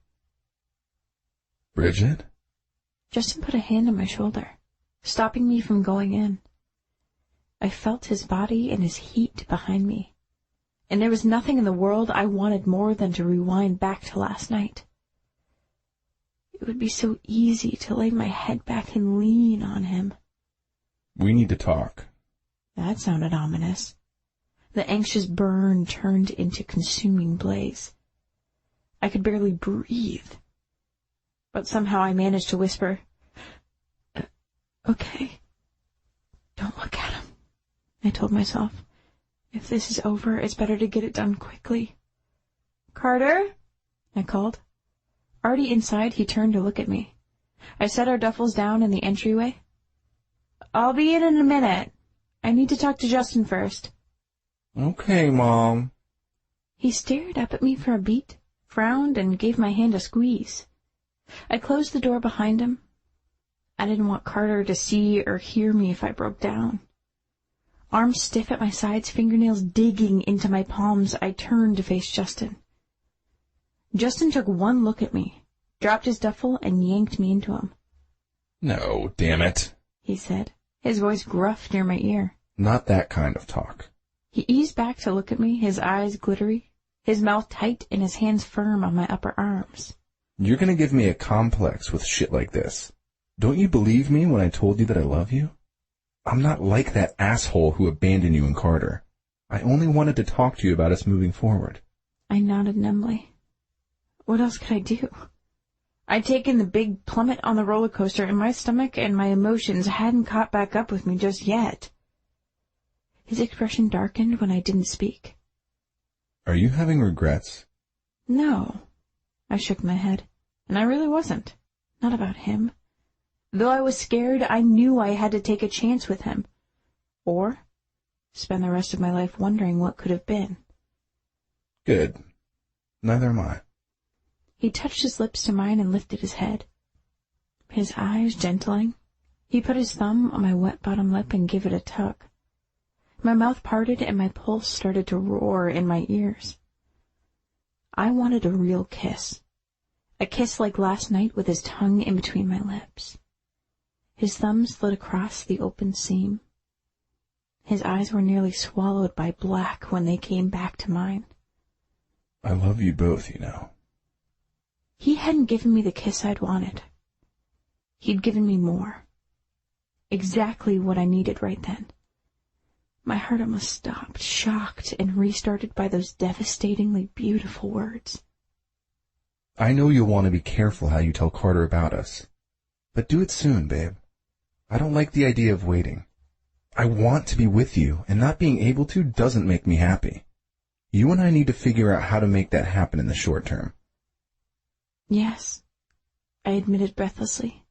Bridget? Justin put a hand on my shoulder, stopping me from going in. I felt his body and his heat behind me, and there was nothing in the world I wanted more than to rewind back to last night. It would be so easy to lay my head back and lean on him. We need to talk. That sounded ominous. The anxious burn turned into consuming blaze. I could barely breathe, but somehow I managed to whisper, Okay. Don't look at him, I told myself. If this is over, it's better to get it done quickly. Carter? I called. Already inside, he turned to look at me. I set our duffels down in the entryway. I'll be in a minute. I need to talk to Justin first. Okay, Mom. He stared up at me for a beat, frowned, and gave my hand a squeeze. I closed the door behind him. I didn't want Carter to see or hear me if I broke down. Arms stiff at my sides, fingernails digging into my palms, I turned to face Justin. Justin took one look at me, dropped his duffel, and yanked me into him. No, damn it, he said, his voice gruff near my ear. Not that kind of talk. He eased back to look at me, his eyes glittery, his mouth tight and his hands firm on my upper arms. You're gonna give me a complex with shit like this. Don't you believe me when I told you that I love you? I'm not like that asshole who abandoned you and Carter. I only wanted to talk to you about us moving forward. I nodded numbly. What else could I do? I'd taken the big plummet on the roller coaster, and my stomach and my emotions hadn't caught back up with me just yet. His expression darkened when I didn't speak. Are you having regrets? No. I shook my head, and I really wasn't. Not about him. Though I was scared, I knew I had to take a chance with him. Or spend the rest of my life wondering what could have been. Good. Neither am I. He touched his lips to mine and lifted his head. His eyes gentling, he put his thumb on my wet bottom lip and gave it a tug. My mouth parted and my pulse started to roar in my ears. I wanted a real kiss. A kiss like last night with his tongue in between my lips. His thumb slid across the open seam. His eyes were nearly swallowed by black when they came back to mine. I love you both, you know. He hadn't given me the kiss I'd wanted. He'd given me more. Exactly what I needed right then. My heart almost stopped, shocked and restarted by those devastatingly beautiful words. I know you'll want to be careful how you tell Carter about us. But do it soon, babe. I don't like the idea of waiting. I want to be with you, and not being able to doesn't make me happy. You and I need to figure out how to make that happen in the short term. Yes, I admitted breathlessly.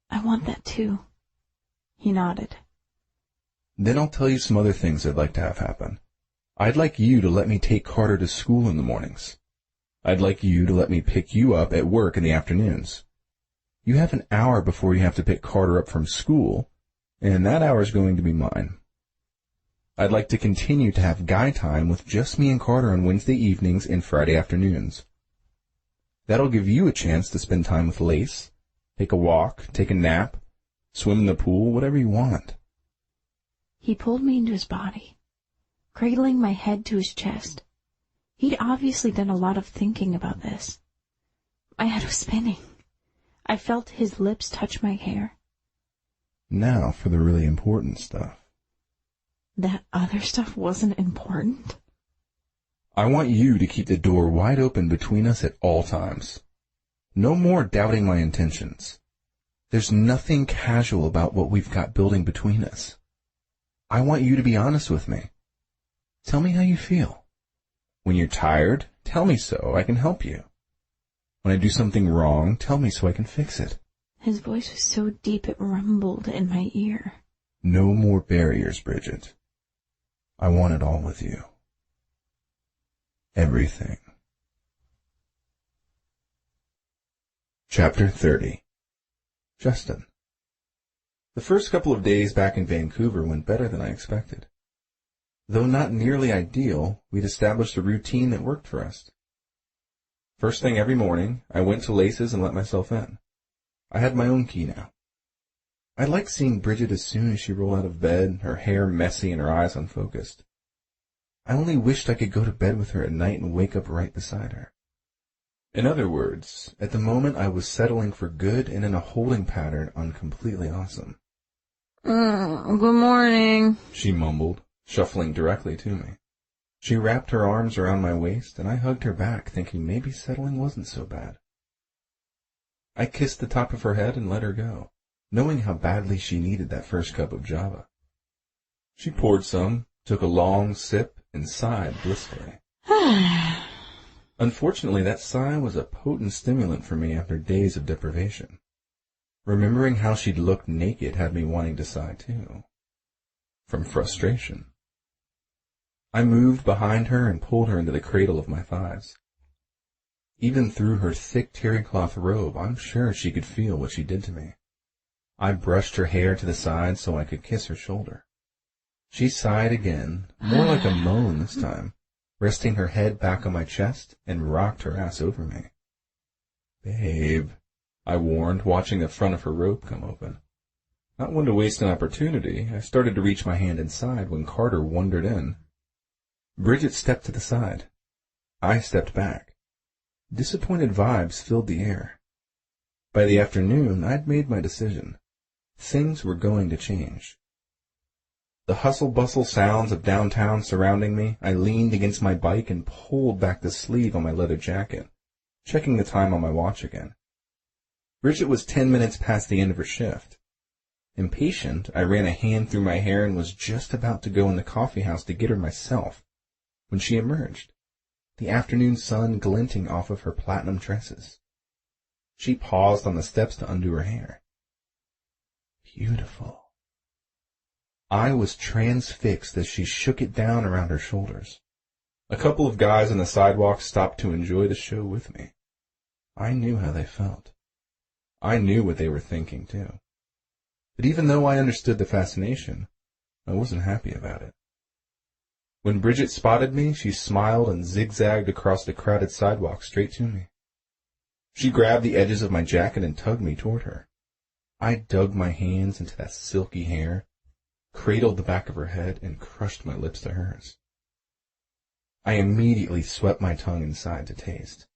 I want that too. He nodded. Then I'll tell you some other things I'd like to have happen. I'd like you to let me take Carter to school in the mornings. I'd like you to let me pick you up at work in the afternoons. You have an hour before you have to pick Carter up from school, and that hour is going to be mine. I'd like to continue to have guy time with just me and Carter on Wednesday evenings and Friday afternoons. That'll give you a chance to spend time with Lace, take a walk, take a nap, swim in the pool, whatever you want. He pulled me into his body, cradling my head to his chest. He'd obviously done a lot of thinking about this. My head was spinning. I felt his lips touch my hair. Now for the really important stuff. That other stuff wasn't important? I want you to keep the door wide open between us at all times. No more doubting my intentions. There's nothing casual about what we've got building between us. I want you to be honest with me. Tell me how you feel. When you're tired, tell me so I can help you. When I do something wrong, tell me so I can fix it. His voice was so deep it rumbled in my ear. No more barriers, Bridget. I want it all with you. Everything. Chapter 30. Justin. The first couple of days back in Vancouver went better than I expected. Though not nearly ideal, we'd established a routine that worked for us. First thing every morning, I went to Lace's and let myself in. I had my own key now. I liked seeing Bridget as soon as she rolled out of bed, her hair messy and her eyes unfocused. I only wished I could go to bed with her at night and wake up right beside her. In other words, at the moment I was settling for good and in a holding pattern on completely awesome. Good morning, she mumbled, shuffling directly to me. She wrapped her arms around my waist, and I hugged her back, thinking maybe settling wasn't so bad. I kissed the top of her head and let her go, knowing how badly she needed that first cup of Java. She poured some, took a long sip, and sighed blissfully. Unfortunately, that sigh was a potent stimulant for me after days of deprivation. Remembering how she'd looked naked had me wanting to sigh too. From frustration. I moved behind her and pulled her into the cradle of my thighs. Even through her thick terry cloth robe, I'm sure she could feel what she did to me. I brushed her hair to the side so I could kiss her shoulder. She sighed again, more like a moan this time, resting her head back on my chest and rocked her ass over me. Babe, I warned, watching the front of her robe come open. Not one to waste an opportunity, I started to reach my hand inside when Carter wandered in. Bridget stepped to the side. I stepped back. Disappointed vibes filled the air. By the afternoon, I'd made my decision. Things were going to change. The hustle-bustle sounds of downtown surrounding me, I leaned against my bike and pulled back the sleeve on my leather jacket, checking the time on my watch again. Bridget was 10 minutes past the end of her shift. Impatient, I ran a hand through my hair and was just about to go in the coffee house to get her myself, when she emerged, the afternoon sun glinting off of her platinum tresses. She paused on the steps to undo her hair. Beautiful. I was transfixed as she shook it down around her shoulders. A couple of guys on the sidewalk stopped to enjoy the show with me. I knew how they felt. I knew what they were thinking, too. But even though I understood the fascination, I wasn't happy about it. When Bridget spotted me, she smiled and zigzagged across the crowded sidewalk straight to me. She grabbed the edges of my jacket and tugged me toward her. I dug my hands into that silky hair, cradled the back of her head, and crushed my lips to hers. I immediately swept my tongue inside to taste.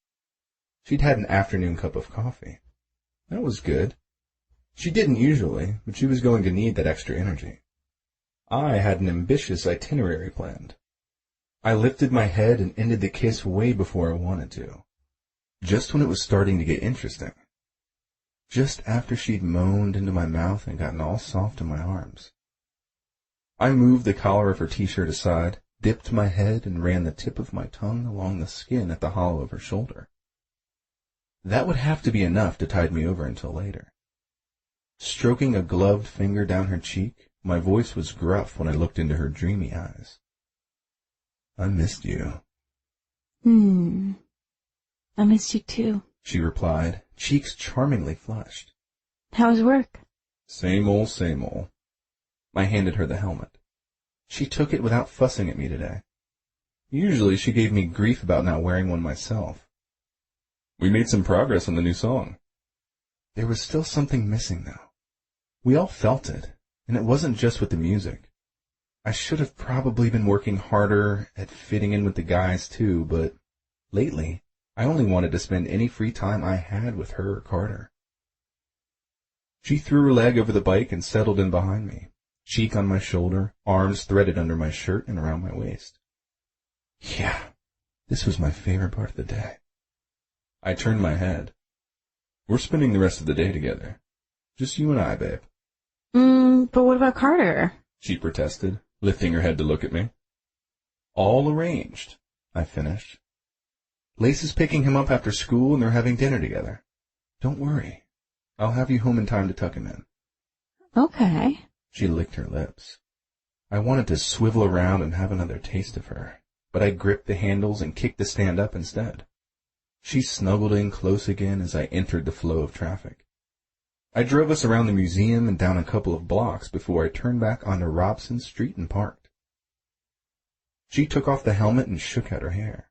She'd had an afternoon cup of coffee. That was good. She didn't usually, but she was going to need that extra energy. I had an ambitious itinerary planned. I lifted my head and ended the kiss way before I wanted to, just when it was starting to get interesting. Just after she'd moaned into my mouth and gotten all soft in my arms. I moved the collar of her t-shirt aside, dipped my head, and ran the tip of my tongue along the skin at the hollow of her shoulder. That would have to be enough to tide me over until later. Stroking a gloved finger down her cheek, my voice was gruff when I looked into her dreamy eyes. I missed you. I missed you too, she replied, cheeks charmingly flushed. How's work? Same old, same old. I handed her the helmet. She took it without fussing at me today. Usually she gave me grief about not wearing one myself. We made some progress on the new song. There was still something missing, though. We all felt it, and it wasn't just with the music. I should have probably been working harder at fitting in with the guys, too, but lately, I only wanted to spend any free time I had with her or Carter. She threw her leg over the bike and settled in behind me, cheek on my shoulder, arms threaded under my shirt and around my waist. Yeah, this was my favorite part of the day. I turned my head. We're spending the rest of the day together. Just you and I, babe. But what about Carter? She protested, lifting her head to look at me. All arranged, I finished. Lace is picking him up after school and they're having dinner together. Don't worry. I'll have you home in time to tuck him in. Okay. She licked her lips. I wanted to swivel around and have another taste of her, but I gripped the handles and kicked the stand up instead. She snuggled in close again as I entered the flow of traffic. I drove us around the museum and down a couple of blocks before I turned back onto Robson Street and parked. She took off the helmet and shook out her hair.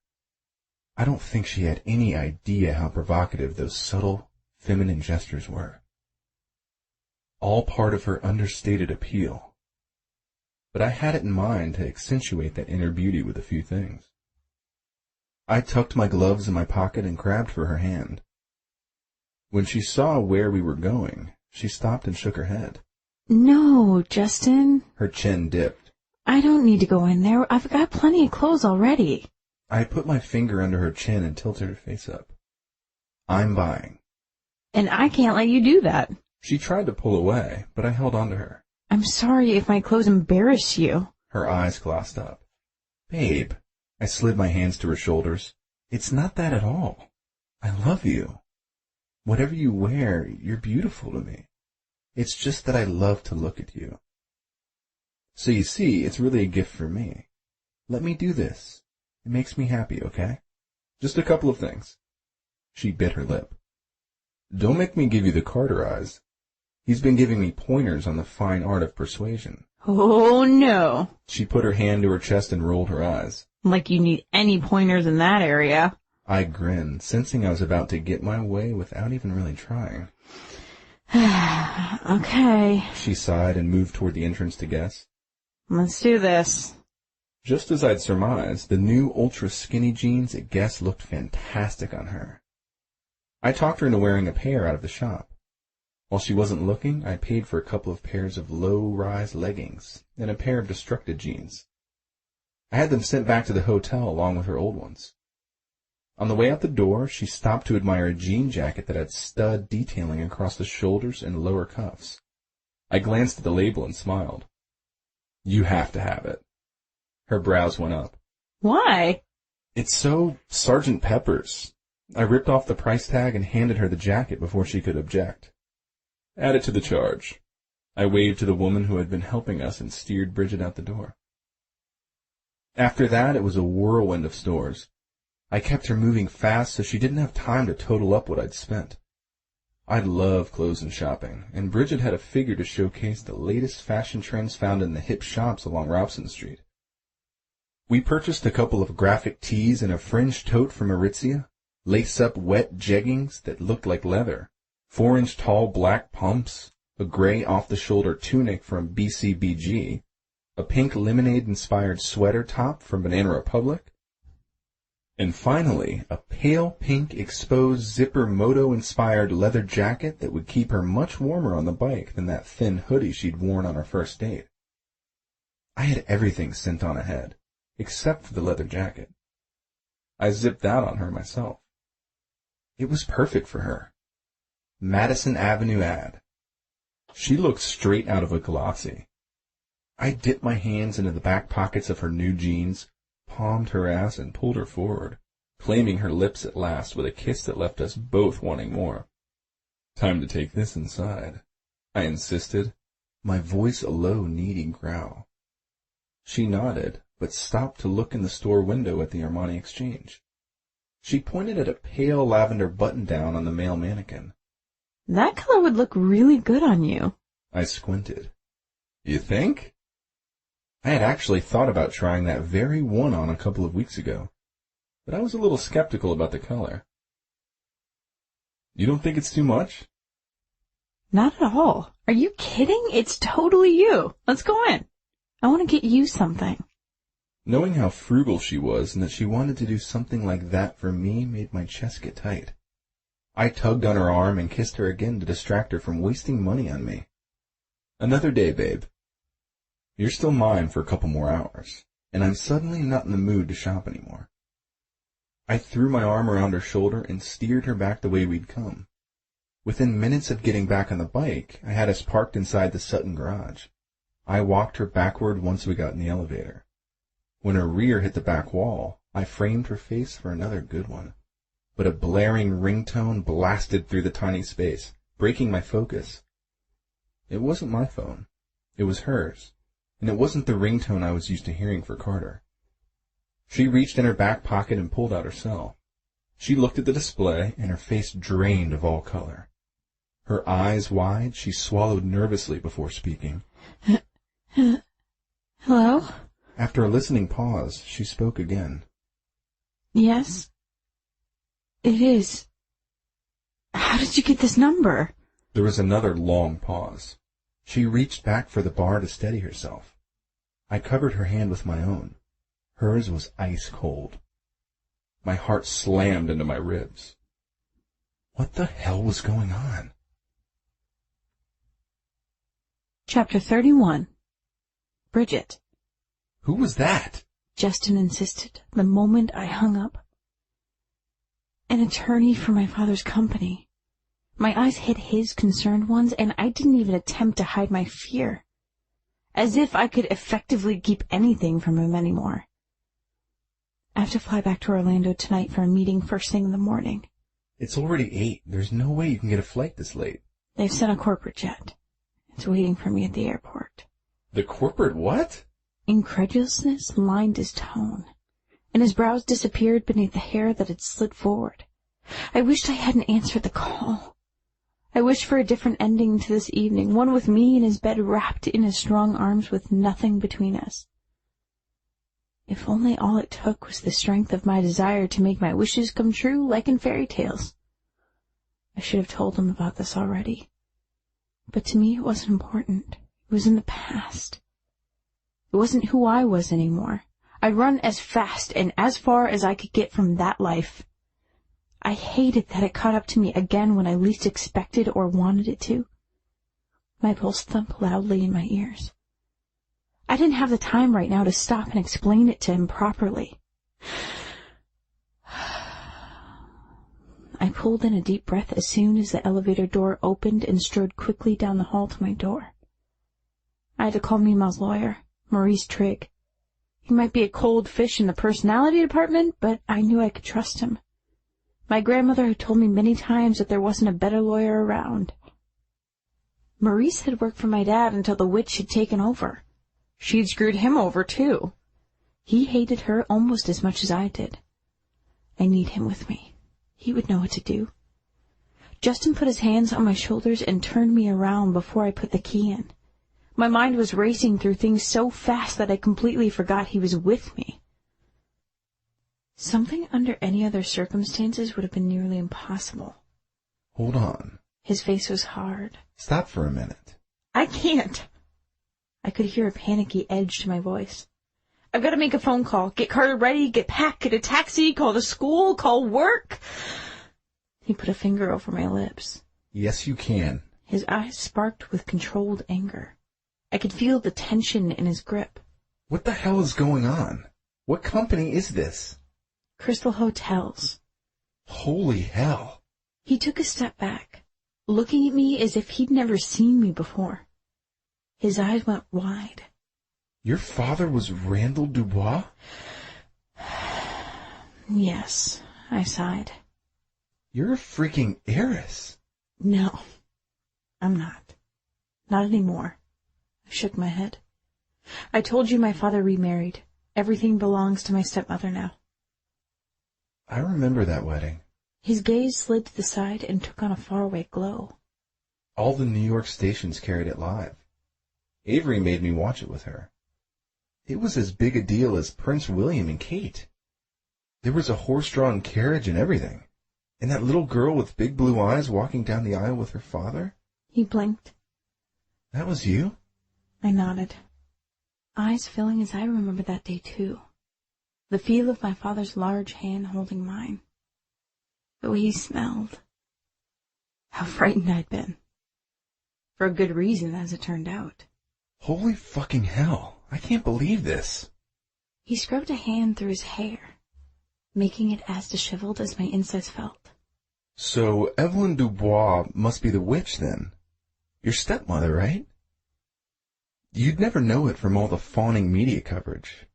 I don't think she had any idea how provocative those subtle, feminine gestures were. All part of her understated appeal. But I had it in mind to accentuate that inner beauty with a few things. I tucked my gloves in my pocket and grabbed for her hand. When she saw where we were going, she stopped and shook her head. No, Justin. Her chin dipped. I don't need to go in there. I've got plenty of clothes already. I put my finger under her chin and tilted her face up. I'm buying. And I can't let you do that. She tried to pull away, but I held on to her. I'm sorry if my clothes embarrass you. Her eyes glossed up. Babe. I slid my hands to her shoulders, It's not that at all. I love you. Whatever you wear, you're beautiful to me. It's just that I love to look at you. So you see, it's really a gift for me. Let me do this. It makes me happy, okay? Just a couple of things. She bit her lip. Don't make me give you the Carter eyes. He's been giving me pointers on the fine art of persuasion. Oh, no. She put her hand to her chest and rolled her eyes. Like you need any pointers in that area. I grinned, sensing I was about to get my way without even really trying. Okay. She sighed and moved toward the entrance to guess. Let's do this. Just as I'd surmised, the new ultra-skinny jeans at Guess looked fantastic on her. I talked her into wearing a pair out of the shop. While she wasn't looking, I paid for a couple of pairs of low-rise leggings and a pair of destructed jeans. I had them sent back to the hotel along with her old ones. On the way out the door, she stopped to admire a jean jacket that had stud detailing across the shoulders and lower cuffs. I glanced at the label and smiled. You have to have it. Her brows went up. Why? It's so Sgt. Pepper's. I ripped off the price tag and handed her the jacket before she could object. Add it to the charge. I waved to the woman who had been helping us and steered Bridget out the door. After that, it was a whirlwind of stores. I kept her moving fast so she didn't have time to total up what I'd spent. I love clothes and shopping, and Bridget had a figure to showcase the latest fashion trends found in the hip shops along Robson Street. We purchased a couple of graphic tees and a fringed tote from Aritzia, lace-up wet jeggings that looked like leather, 4-inch tall black pumps, a gray off-the-shoulder tunic from BCBG, a pink lemonade-inspired sweater top from Banana Republic, and finally, a pale pink exposed zipper moto-inspired leather jacket that would keep her much warmer on the bike than that thin hoodie she'd worn on our first date. I had everything sent on ahead, except for the leather jacket. I zipped that on her myself. It was perfect for her. Madison Avenue ad. She looked straight out of a glossy. I dipped my hands into the back pockets of her new jeans, palmed her ass, and pulled her forward, claiming her lips at last with a kiss that left us both wanting more. Time to take this inside, I insisted, my voice a low, needy growl. She nodded, but stopped to look in the store window at the Armani Exchange. She pointed at a pale lavender button-down on the male mannequin. That color would look really good on you. I squinted. You think? I had actually thought about trying that very one on a couple of weeks ago, but I was a little skeptical about the color. You don't think it's too much? Not at all. Are you kidding? It's totally you. Let's go in. I want to get you something. Knowing how frugal she was and that she wanted to do something like that for me made my chest get tight. I tugged on her arm and kissed her again to distract her from wasting money on me. Another day, babe. You're still mine for a couple more hours, and I'm suddenly not in the mood to shop anymore. I threw my arm around her shoulder and steered her back the way we'd come. Within minutes of getting back on the bike, I had us parked inside the Sutton garage. I walked her backward once we got in the elevator. When her rear hit the back wall, I framed her face for another good one. But a blaring ringtone blasted through the tiny space, breaking my focus. It wasn't my phone. It was hers, and it wasn't the ringtone I was used to hearing for Carter. She reached in her back pocket and pulled out her cell. She looked at the display, and her face drained of all color. Her eyes wide, she swallowed nervously before speaking. Hello? After a listening pause, she spoke again. Yes? It is. How did you get this number? There was another long pause. She reached back for the bar to steady herself. I covered her hand with my own. Hers was ice cold. My heart slammed into my ribs. What the hell was going on? Chapter 31. Bridget. Who was that? Justin insisted the moment I hung up. An attorney for my father's company. My eyes hit his concerned ones, and I didn't even attempt to hide my fear. As if I could effectively keep anything from him anymore. I have to fly back to Orlando tonight for a meeting first thing in the morning. It's already 8. There's no way you can get a flight this late. They've sent a corporate jet. It's waiting for me at the airport. The corporate what? Incredulousness lined his tone, and his brows disappeared beneath the hair that had slid forward. I wished I hadn't answered the call. I wished for a different ending to this evening, one with me in his bed wrapped in his strong arms with nothing between us. If only all it took was the strength of my desire to make my wishes come true like in fairy tales. I should have told him about this already. But to me it wasn't important. It was in the past. It wasn't who I was anymore. I'd run as fast and as far as I could get from that life. I hated that it caught up to me again when I least expected or wanted it to. My pulse thumped loudly in my ears. I didn't have the time right now to stop and explain it to him properly. I pulled in a deep breath as soon as the elevator door opened and strode quickly down the hall to my door. I had to call Mima's lawyer, Maurice Trigg. He might be a cold fish in the personality department, but I knew I could trust him. My grandmother had told me many times that there wasn't a better lawyer around. Maurice had worked for my dad until the witch had taken over. She'd screwed him over, too. He hated her almost as much as I did. I need him with me. He would know what to do. Justin put his hands on my shoulders and turned me around before I put the key in. My mind was racing through things so fast that I completely forgot he was with me. Something under any other circumstances would have been nearly impossible. Hold on. His face was hard. Stop for a minute. I can't. I could hear a panicky edge to my voice. I've got to make a phone call, get Carter ready, get packed, get a taxi, call the school, call work. He put a finger over my lips. Yes, you can. His eyes sparked with controlled anger. I could feel the tension in his grip. What the hell is going on? What company is this? Crystal Hotels. Holy hell. He took a step back, looking at me as if he'd never seen me before. His eyes went wide. Your father was Randall Dubois? Yes, I sighed. You're a freaking heiress. No, I'm not. Not anymore. I shook my head. I told you my father remarried. Everything belongs to my stepmother now. I remember that wedding. His gaze slid to the side and took on a faraway glow. All the New York stations carried it live. Avery made me watch it with her. It was as big a deal as Prince William and Kate. There was a horse-drawn carriage and everything. And that little girl with big blue eyes walking down the aisle with her father? He blinked. That was you? I nodded, eyes filling as I remembered that day too. The feel of my father's large hand holding mine. The way he smelled. How frightened I'd been. For a good reason, as it turned out. Holy fucking hell. I can't believe this. He scrubbed a hand through his hair, making it as disheveled as my insides felt. So Evelyn Dubois must be the witch, then. Your stepmother, right? You'd never know it from all the fawning media coverage.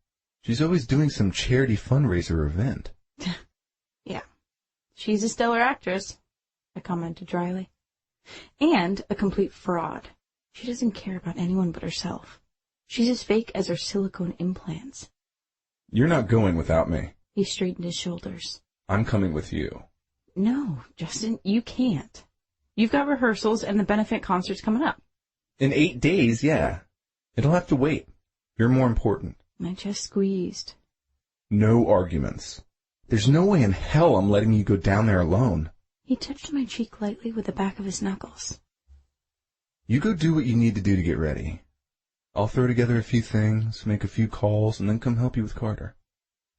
She's always doing some charity fundraiser event. Yeah. She's a stellar actress, I commented dryly. And a complete fraud. She doesn't care about anyone but herself. She's as fake as her silicone implants. You're not going without me. He straightened his shoulders. I'm coming with you. No, Justin, you can't. You've got rehearsals and the benefit concert's coming up. In 8 days, yeah. It'll have to wait. You're more important. My chest squeezed. No arguments. There's no way in hell I'm letting you go down there alone. He touched my cheek lightly with the back of his knuckles. You go do what you need to do to get ready. I'll throw together a few things, make a few calls, and then come help you with Carter.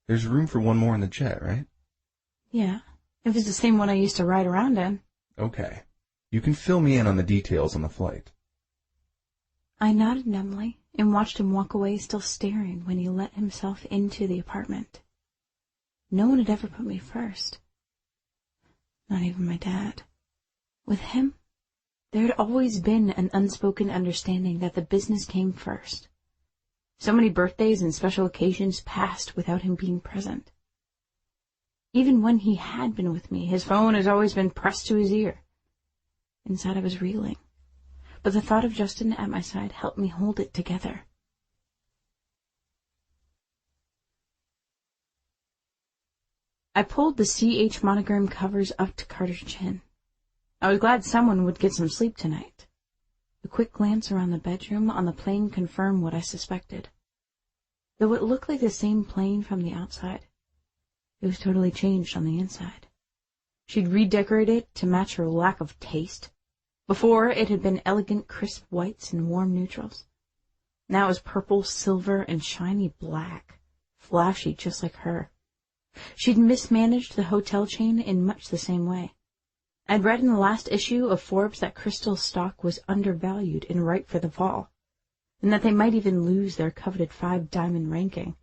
There's room for one more in the jet, right? Yeah, if it's the same one I used to ride around in. Okay. You can fill me in on the details on the flight. I nodded numbly and watched him walk away, still staring when he let himself into the apartment. No one had ever put me first. Not even my dad. With him, there had always been an unspoken understanding that the business came first. So many birthdays and special occasions passed without him being present. Even when he had been with me, his phone has always been pressed to his ear. Inside I was reeling, but the thought of Justin at my side helped me hold it together. I pulled the CH monogram covers up to Carter's chin. I was glad someone would get some sleep tonight. A quick glance around the bedroom on the plane confirmed what I suspected. Though it looked like the same plane from the outside, it was totally changed on the inside. She'd redecorated it to match her lack of taste. Before, it had been elegant, crisp whites and warm neutrals. Now it was purple, silver, and shiny black, flashy just like her. She'd mismanaged the hotel chain in much the same way. I'd read in the last issue of Forbes that Crystal's stock was undervalued and ripe for the fall, and that they might even lose their coveted 5-diamond ranking.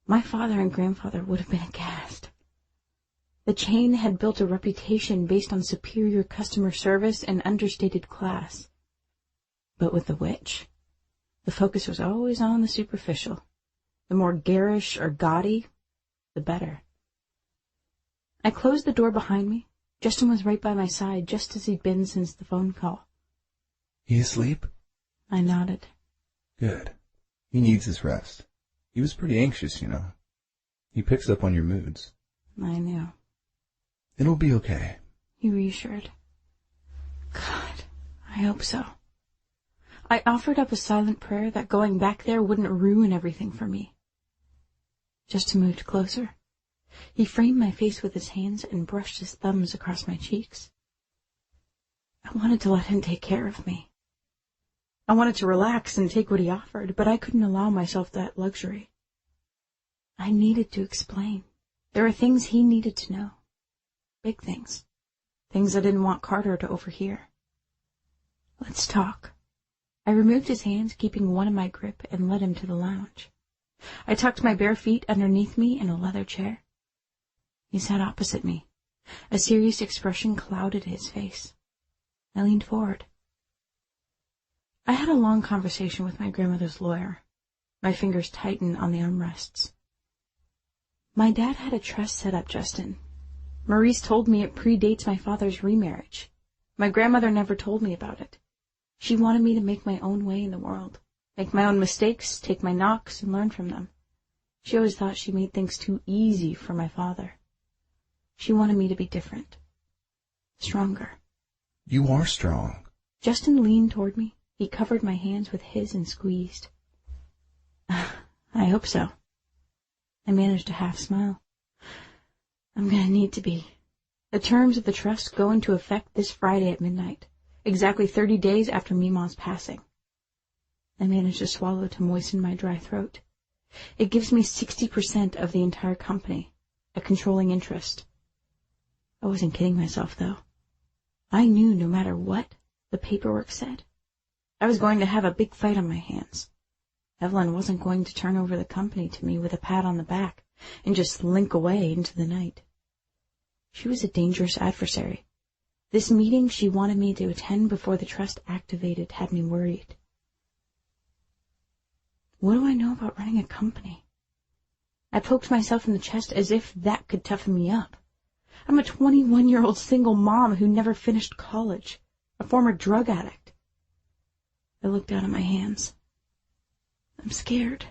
My father and grandfather would have been aghast. The chain had built a reputation based on superior customer service and understated class. But with the witch, the focus was always on the superficial. The more garish or gaudy, the better. I closed the door behind me. Justin was right by my side, just as he'd been since the phone call. He asleep? I nodded. Good. He needs his rest. He was pretty anxious, you know. He picks up on your moods. I knew. It'll be okay. He reassured. God, I hope so. I offered up a silent prayer that going back there wouldn't ruin everything for me. Justin moved closer. He framed my face with his hands and brushed his thumbs across my cheeks. I wanted to let him take care of me. I wanted to relax and take what he offered, but I couldn't allow myself that luxury. I needed to explain. There were things he needed to know. Big things. Things I didn't want Carter to overhear. Let's talk. I removed his hands, keeping one in my grip, and led him to the lounge. I tucked my bare feet underneath me in a leather chair. He sat opposite me. A serious expression clouded his face. I leaned forward. I had a long conversation with my grandmother's lawyer. My fingers tightened on the armrests. My dad had a trust set up, Justin. Maurice told me it predates my father's remarriage. My grandmother never told me about it. She wanted me to make my own way in the world, make my own mistakes, take my knocks, and learn from them. She always thought she made things too easy for my father. She wanted me to be different. Stronger. You are strong. Justin leaned toward me. He covered my hands with his and squeezed. I hope so. I managed a half smile. I'm going to need to be. The terms of the trust go into effect this Friday at midnight, exactly 30 days after Mima's passing. I managed to swallow to moisten my dry throat. It gives me 60% of the entire company, a controlling interest. I wasn't kidding myself, though. I knew no matter what the paperwork said, I was going to have a big fight on my hands. Evelyn wasn't going to turn over the company to me with a pat on the back and just slink away into the night. She was a dangerous adversary. This meeting she wanted me to attend before the trust activated had me worried. What do I know about running a company? I poked myself in the chest as if that could toughen me up. I'm a 21-year-old single mom who never finished college, a former drug addict. I looked down at my hands. I'm scared,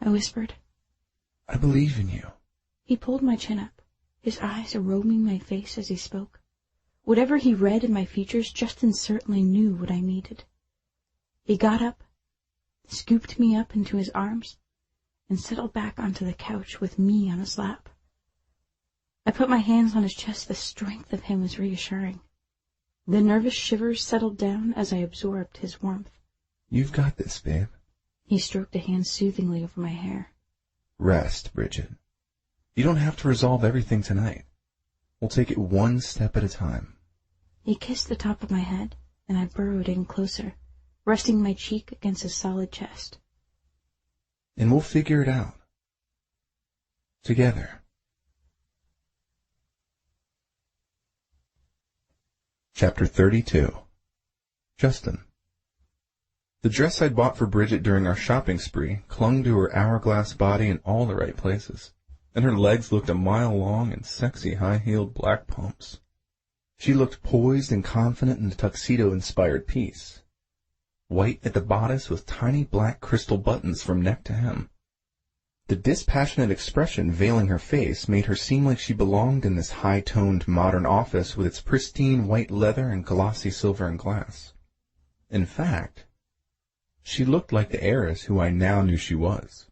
I whispered. I believe in you. He pulled my chin up, his eyes roaming my face as he spoke. Whatever he read in my features, Justin certainly knew what I needed. He got up, scooped me up into his arms, and settled back onto the couch with me on his lap. I put my hands on his chest. The strength of him was reassuring. The nervous shivers settled down as I absorbed his warmth. You've got this, babe. He stroked a hand soothingly over my hair. Rest, Bridget. You don't have to resolve everything tonight. We'll take it one step at a time. He kissed the top of my head, and I burrowed in closer, resting my cheek against his solid chest. And we'll figure it out. Together. Chapter 32. Justin. The dress I'd bought for Bridget during our shopping spree clung to her hourglass body in all the right places. and her legs looked a mile long in sexy high-heeled black pumps. She looked poised and confident in a tuxedo-inspired piece, white at the bodice with tiny black crystal buttons from neck to hem. The dispassionate expression veiling her face made her seem like she belonged in this high-toned modern office with its pristine white leather and glossy silver and glass. In fact, she looked like the heiress who I now knew she was.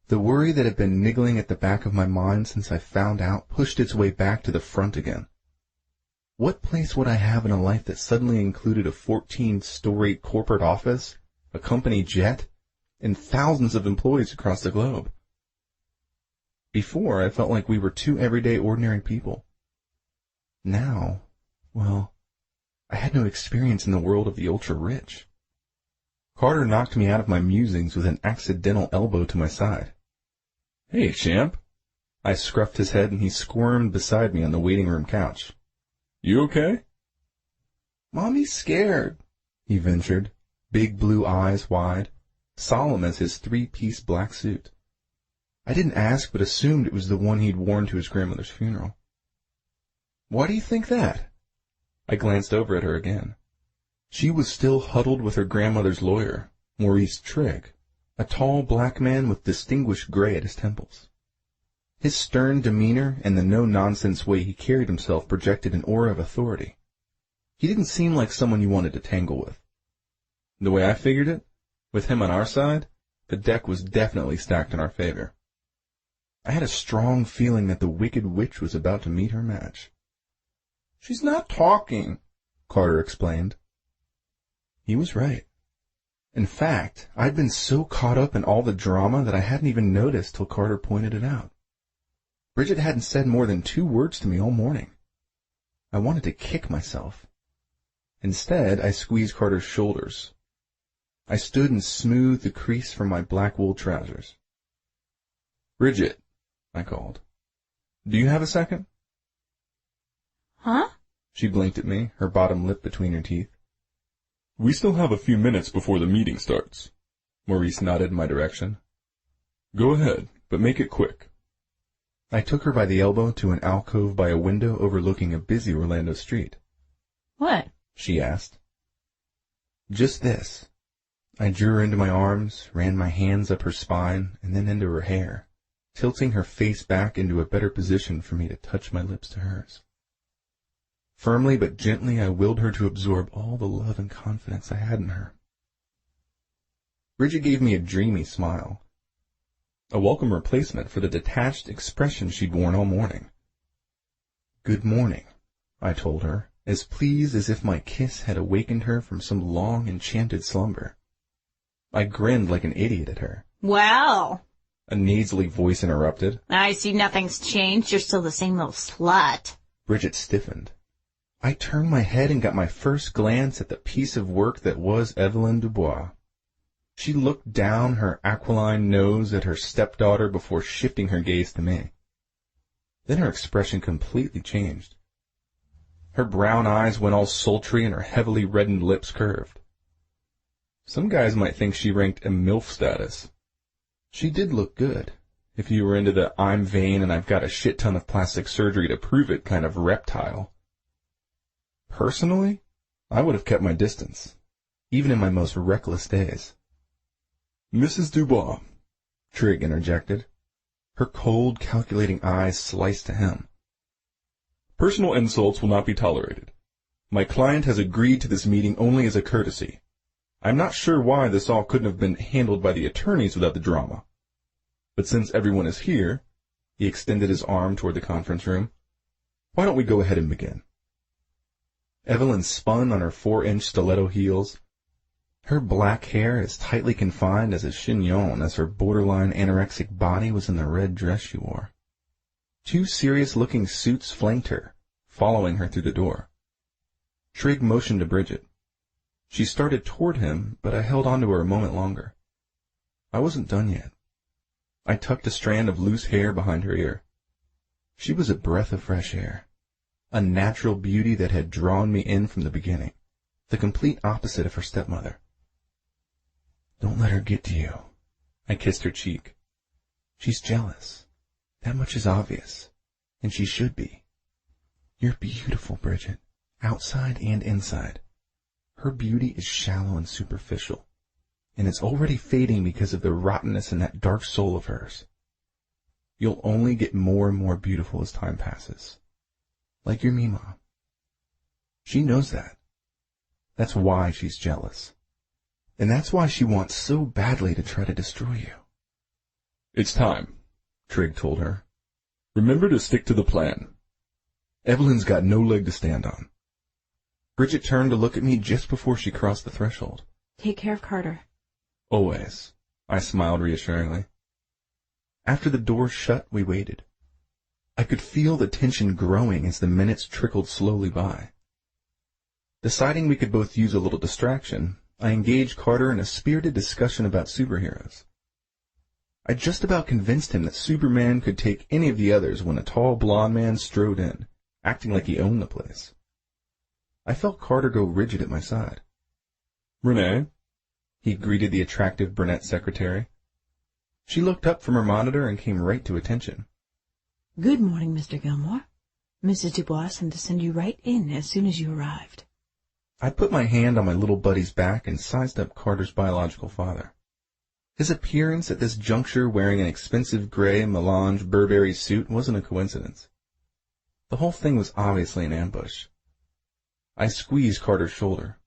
The worry that had been niggling at the back of my mind since I found out pushed its way back to the front again. What place would I have in a life that suddenly included a 14-story corporate office, a company jet, and thousands of employees across the globe? Before, I felt like we were two everyday ordinary people. Now, well, I had no experience in the world of the ultra-rich. Carter knocked me out of my musings with an accidental elbow to my side. "Hey, champ." I scruffed his head and he squirmed beside me on the waiting room couch. "You okay?" "Mommy's scared," he ventured, big blue eyes wide, solemn as his three-piece black suit. I didn't ask, but assumed it was the one he'd worn to his grandmother's funeral. "Why do you think that?" I glanced over at her again. She was still huddled with her grandmother's lawyer, Maurice Trigg, a tall black man with distinguished gray at his temples. His stern demeanor and the no-nonsense way he carried himself projected an aura of authority. He didn't seem like someone you wanted to tangle with. The way I figured it, with him on our side, the deck was definitely stacked in our favor. I had a strong feeling that the Wicked Witch was about to meet her match. "She's not talking," Carter explained. He was right. In fact, I'd been so caught up in all the drama that I hadn't even noticed till Carter pointed it out. Bridget hadn't said more than 2 words to me all morning. I wanted to kick myself. Instead, I squeezed Carter's shoulders. I stood and smoothed the crease from my black wool trousers. "Bridget," I called. "Do you have a second?" Huh? She blinked at me, her bottom lip between her teeth. "We still have a few minutes before the meeting starts." Maurice nodded in my direction. "Go ahead, but make it quick." I took her by the elbow to an alcove by a window overlooking a busy Orlando street. What? She asked. "Just this." I drew her into my arms, ran my hands up her spine, and then into her hair, tilting her face back into a better position for me to touch my lips to hers. Firmly but gently, I willed her to absorb all the love and confidence I had in her. Bridget gave me a dreamy smile, a welcome replacement for the detached expression she'd worn all morning. "Good morning," I told her, as pleased as if my kiss had awakened her from some long, enchanted slumber. I grinned like an idiot at her. "Well," a nasally voice interrupted. "I see nothing's changed. You're still the same little slut." Bridget stiffened. I turned my head and got my first glance at the piece of work that was Evelyn Dubois. She looked down her aquiline nose at her stepdaughter before shifting her gaze to me. Then her expression completely changed. Her brown eyes went all sultry and her heavily reddened lips curved. Some guys might think she ranked in MILF status. She did look good, if you were into the "I'm vain and I've got a shit ton of plastic surgery to prove it" kind of reptile. Personally, I would have kept my distance, even in my most reckless days. "Mrs. Dubois," Trigg interjected. Her cold, calculating eyes sliced to him. "Personal insults will not be tolerated. My client has agreed to this meeting only as a courtesy. I'm not sure why this all couldn't have been handled by the attorneys without the drama. But since everyone is here," he extended his arm toward the conference room, "why don't we go ahead and begin?" Evelyn spun on her 4-inch stiletto heels, her black hair as tightly confined as a chignon as her borderline anorexic body was in the red dress she wore. 2 serious-looking suits flanked her, following her through the door. Trigg motioned to Bridget. She started toward him, but I held on to her a moment longer. I wasn't done yet. I tucked a strand of loose hair behind her ear. She was a breath of fresh air, a natural beauty that had drawn me in from the beginning, the complete opposite of her stepmother. "Don't let her get to you." I kissed her cheek. "She's jealous. That much is obvious, and she should be. You're beautiful, Bridget, outside and inside. Her beauty is shallow and superficial, and it's already fading because of the rottenness in that dark soul of hers. You'll only get more and more beautiful as time passes. Like your Mima. She knows that. That's why she's jealous. And that's why she wants so badly to try to destroy you. It's time, Trig told her. Remember to stick to the plan. Evelyn's got no leg to stand on. Bridget turned to look at me just before she crossed the threshold. Take care of Carter. Always, I smiled reassuringly. After the door shut, we waited. I could feel the tension growing as the minutes trickled slowly by. Deciding we could both use a little distraction, I engaged Carter in a spirited discussion about superheroes. I just about convinced him that Superman could take any of the others when a tall blonde man strode in, acting like he owned the place. I felt Carter go rigid at my side. Renee? He greeted the attractive brunette secretary. She looked up from her monitor and came right to attention. Good morning, Mr. Gilmore. Mrs. Dubois sent to send you right in as soon as you arrived. I put my hand on my little buddy's back and sized up Carter's biological father. His appearance at this juncture wearing an expensive gray melange Burberry suit wasn't a coincidence. The whole thing was obviously an ambush. I squeezed Carter's shoulder.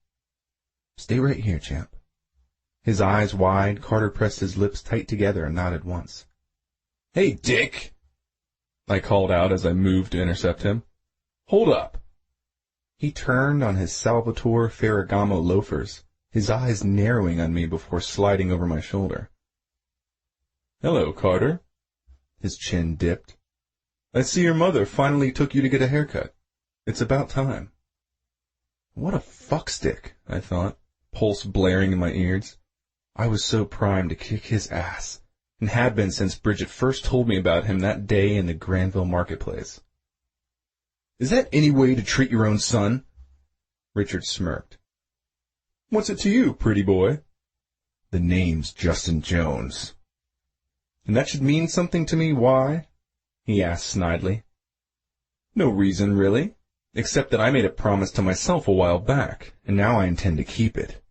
Stay right here, champ. His eyes wide, Carter pressed his lips tight together and nodded once. Hey, Dick! I called out as I moved to intercept him. Hold up! He turned on his Salvatore Ferragamo loafers, his eyes narrowing on me before sliding over my shoulder. Hello, Carter. His chin dipped. I see your mother finally took you to get a haircut. It's about time. What a fuckstick, I thought, pulse blaring in my ears. I was so primed to kick his ass, and had been since Bridget first told me about him that day in the Granville marketplace. Is that any way to treat your own son? Richard smirked. What's it to you, pretty boy? The name's Justin Jones. And that should mean something to me, why? He asked snidely. No reason, really, except that I made a promise to myself a while back, and now I intend to keep it.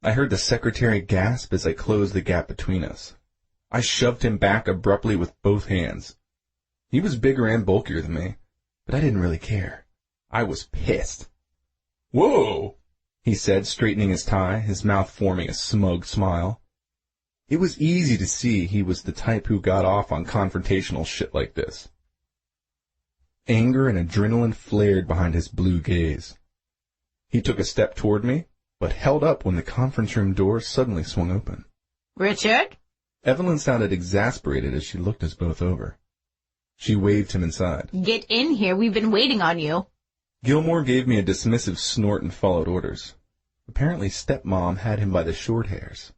I heard the secretary gasp as I closed the gap between us. I shoved him back abruptly with both hands. He was bigger and bulkier than me, but I didn't really care. I was pissed. Whoa! He said, straightening his tie, his mouth forming a smug smile. It was easy to see he was the type who got off on confrontational shit like this. Anger and adrenaline flared behind his blue gaze. He took a step toward me, but held up when the conference room door suddenly swung open. Richard? Evelyn sounded exasperated as she looked us both over. She waved him inside. Get in here. We've been waiting on you. Gilmore gave me a dismissive snort and followed orders. Apparently stepmom had him by the short hairs.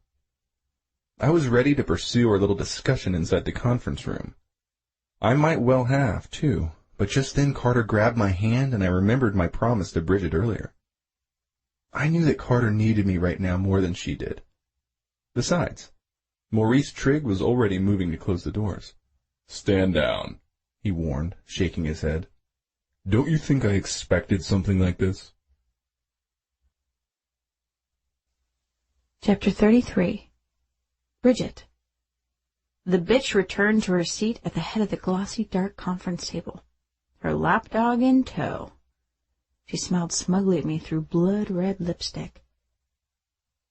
I was ready to pursue our little discussion inside the conference room. I might well have, too, but just then Carter grabbed my hand and I remembered my promise to Bridget earlier. I knew that Carter needed me right now more than she did. Besides, Maurice Trigg was already moving to close the doors. Stand down, he warned, shaking his head. Don't you think I expected something like this? Chapter 33. Bridget. The bitch returned to her seat at the head of the glossy, dark conference table, her lapdog in tow. She smiled smugly at me through blood-red lipstick.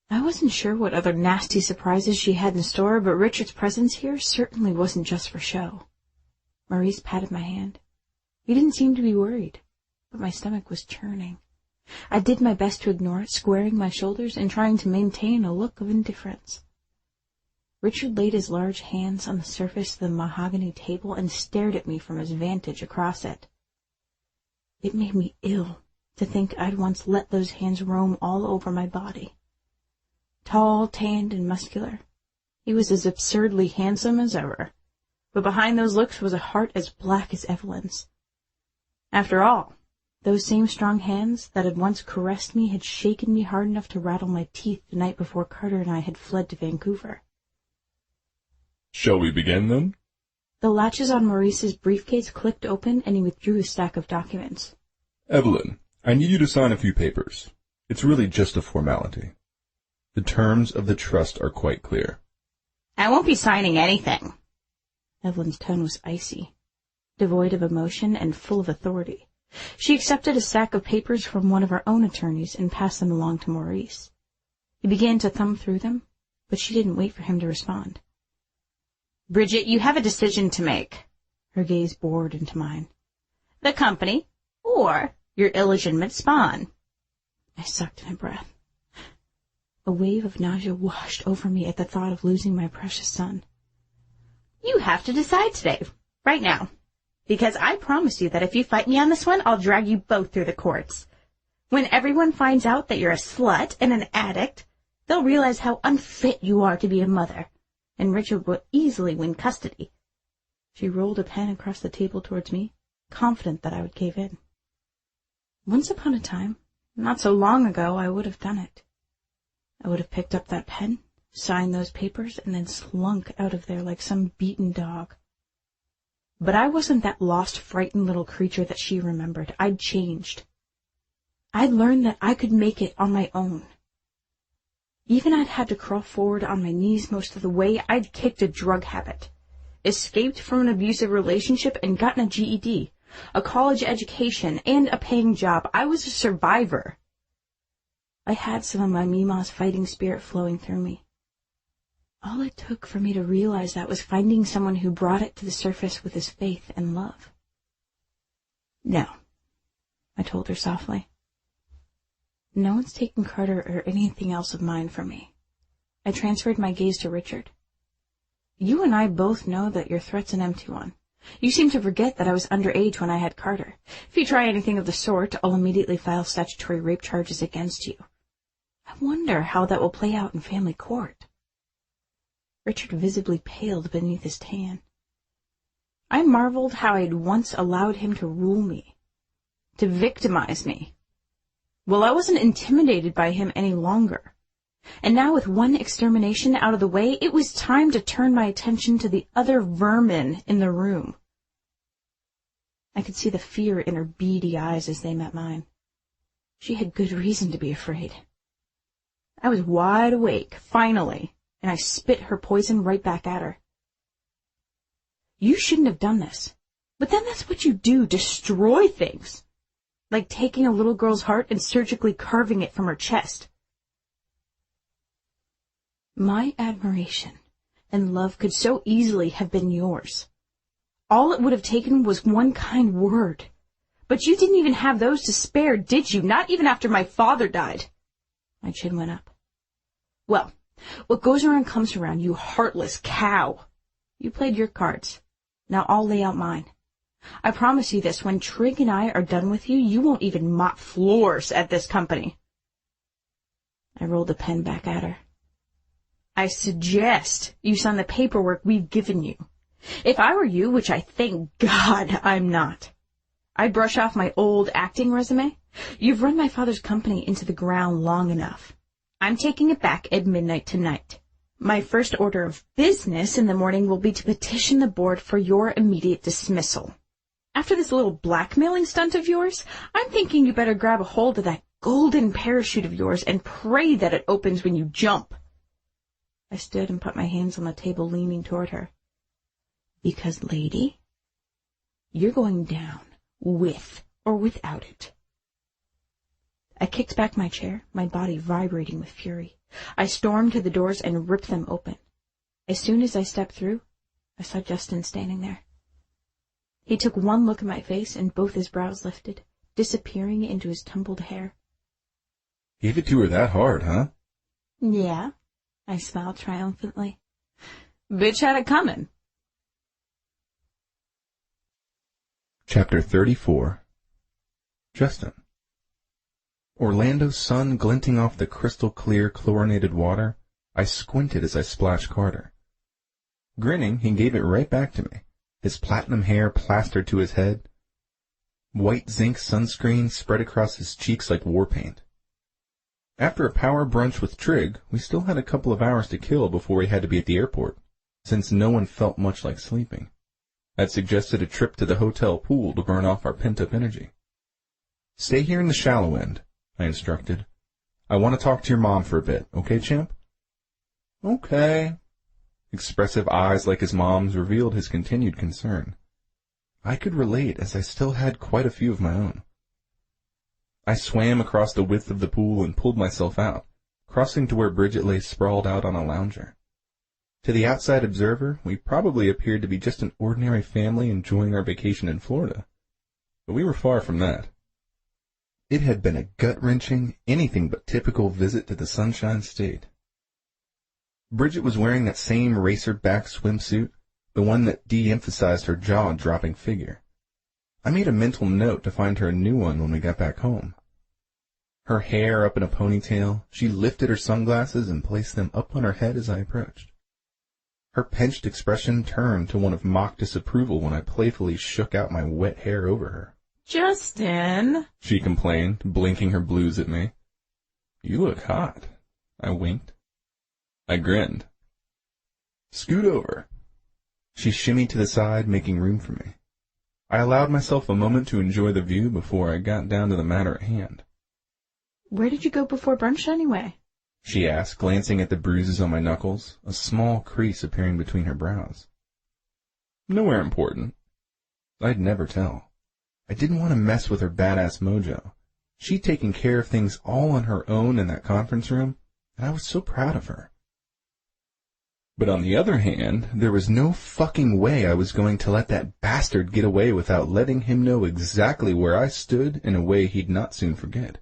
I wasn't sure what other nasty surprises she had in store, but Richard's presence here certainly wasn't just for show. Maurice patted my hand. He didn't seem to be worried, but my stomach was churning. I did my best to ignore it, squaring my shoulders and trying to maintain a look of indifference. Richard laid his large hands on the surface of the mahogany table and stared at me from his vantage across it. It made me ill to think I'd once let those hands roam all over my body. Tall, tanned, and muscular, he was as absurdly handsome as ever, but behind those looks was a heart as black as Evelyn's. After all, those same strong hands that had once caressed me had shaken me hard enough to rattle my teeth the night before Carter and I had fled to Vancouver. Shall we begin, then? The latches on Maurice's briefcase clicked open, and he withdrew a stack of documents. Evelyn, I need you to sign a few papers. It's really just a formality. The terms of the trust are quite clear. I won't be signing anything. Evelyn's tone was icy, devoid of emotion and full of authority. She accepted a stack of papers from one of her own attorneys and passed them along to Maurice. He began to thumb through them, but she didn't wait for him to respond. Bridget, you have a decision to make. Her gaze bored into mine. The company or your illegitimate spawn. I sucked in a breath. A wave of nausea washed over me at the thought of losing my precious son. You have to decide today, right now. Because I promise you that if you fight me on this one, I'll drag you both through the courts. When everyone finds out that you're a slut and an addict, they'll realize how unfit you are to be a mother, and Richard will easily win custody. She rolled a pen across the table towards me, confident that I would cave in. Once upon a time, not so long ago, I would have done it. I would have picked up that pen, signed those papers, and then slunk out of there like some beaten dog. But I wasn't that lost, frightened little creature that she remembered. I'd changed. I'd learned that I could make it on my own. Even I'd had to crawl forward on my knees most of the way. I'd kicked a drug habit, escaped from an abusive relationship, and gotten a GED, a college education, and a paying job. I was a survivor. I had some of my Mima's fighting spirit flowing through me. All it took for me to realize that was finding someone who brought it to the surface with his faith and love. No, I told her softly. No one's taken Carter or anything else of mine from me. I transferred my gaze to Richard. You and I both know that your threat's an empty one. You seem to forget that I was underage when I had Carter. If you try anything of the sort, I'll immediately file statutory rape charges against you. I wonder how that will play out in family court. Richard visibly paled beneath his tan. I marveled how I'd once allowed him to rule me, to victimize me. Well, I wasn't intimidated by him any longer. And now with one extermination out of the way, it was time to turn my attention to the other vermin in the room. I could see the fear in her beady eyes as they met mine. She had good reason to be afraid. I was wide awake, finally, and I spit her poison right back at her. You shouldn't have done this. But then that's what you do, destroy things. Like taking a little girl's heart and surgically carving it from her chest. My admiration and love could so easily have been yours. All it would have taken was one kind word. But you didn't even have those to spare, did you? Not even after my father died. My chin went up. Well, what goes around comes around, you heartless cow. You played your cards. Now I'll lay out mine. I promise you this, when Trig and I are done with you, you won't even mop floors at this company. I rolled the pen back at her. I suggest you sign the paperwork we've given you. If I were you, which I thank God I'm not, I'd brush off my old acting resume. You've run my father's company into the ground long enough. I'm taking it back at midnight tonight. My first order of business in the morning will be to petition the board for your immediate dismissal. After this little blackmailing stunt of yours, I'm thinking you better grab a hold of that golden parachute of yours and pray that it opens when you jump. I stood and put my hands on the table, leaning toward her. Because, lady, you're going down, with or without it. I kicked back my chair, my body vibrating with fury. I stormed to the doors and ripped them open. As soon as I stepped through, I saw Justin standing there. He took one look at my face, and both his brows lifted, disappearing into his tumbled hair. Gave it to her that hard, huh? Yeah, I smiled triumphantly. Bitch had it coming. Chapter 34. Justin. Orlando's sun glinting off the crystal-clear chlorinated water, I squinted as I splashed Carter. Grinning, he gave it right back to me, his platinum hair plastered to his head. White zinc sunscreen spread across his cheeks like war paint. After a power brunch with Trig, we still had a couple of hours to kill before we had to be at the airport, since no one felt much like sleeping. I'd suggested a trip to the hotel pool to burn off our pent-up energy. Stay here in the shallow end, I instructed. I want to talk to your mom for a bit, okay, champ? Okay. Expressive eyes like his mom's revealed his continued concern. I could relate, as I still had quite a few of my own. I swam across the width of the pool and pulled myself out, crossing to where Bridget lay sprawled out on a lounger. To the outside observer, we probably appeared to be just an ordinary family enjoying our vacation in Florida. But we were far from that. It had been a gut-wrenching, anything but typical visit to the Sunshine State. Bridget was wearing that same racer-back swimsuit, the one that de-emphasized her jaw-dropping figure. I made a mental note to find her a new one when we got back home. Her hair up in a ponytail, she lifted her sunglasses and placed them up on her head as I approached. Her pinched expression turned to one of mock disapproval when I playfully shook out my wet hair over her. Justin, she complained, blinking her blues at me. You look hot. I winked. I grinned. Scoot over. She shimmied to the side, making room for me. I allowed myself a moment to enjoy the view before I got down to the matter at hand. where did you go before brunch anyway? She asked, glancing at the bruises on my knuckles, a small crease appearing between her brows. Nowhere important. I'd never tell. I didn't want to mess with her badass mojo. She'd taken care of things all on her own in that conference room, and I was so proud of her. But on the other hand, there was no fucking way I was going to let that bastard get away without letting him know exactly where I stood in a way he'd not soon forget.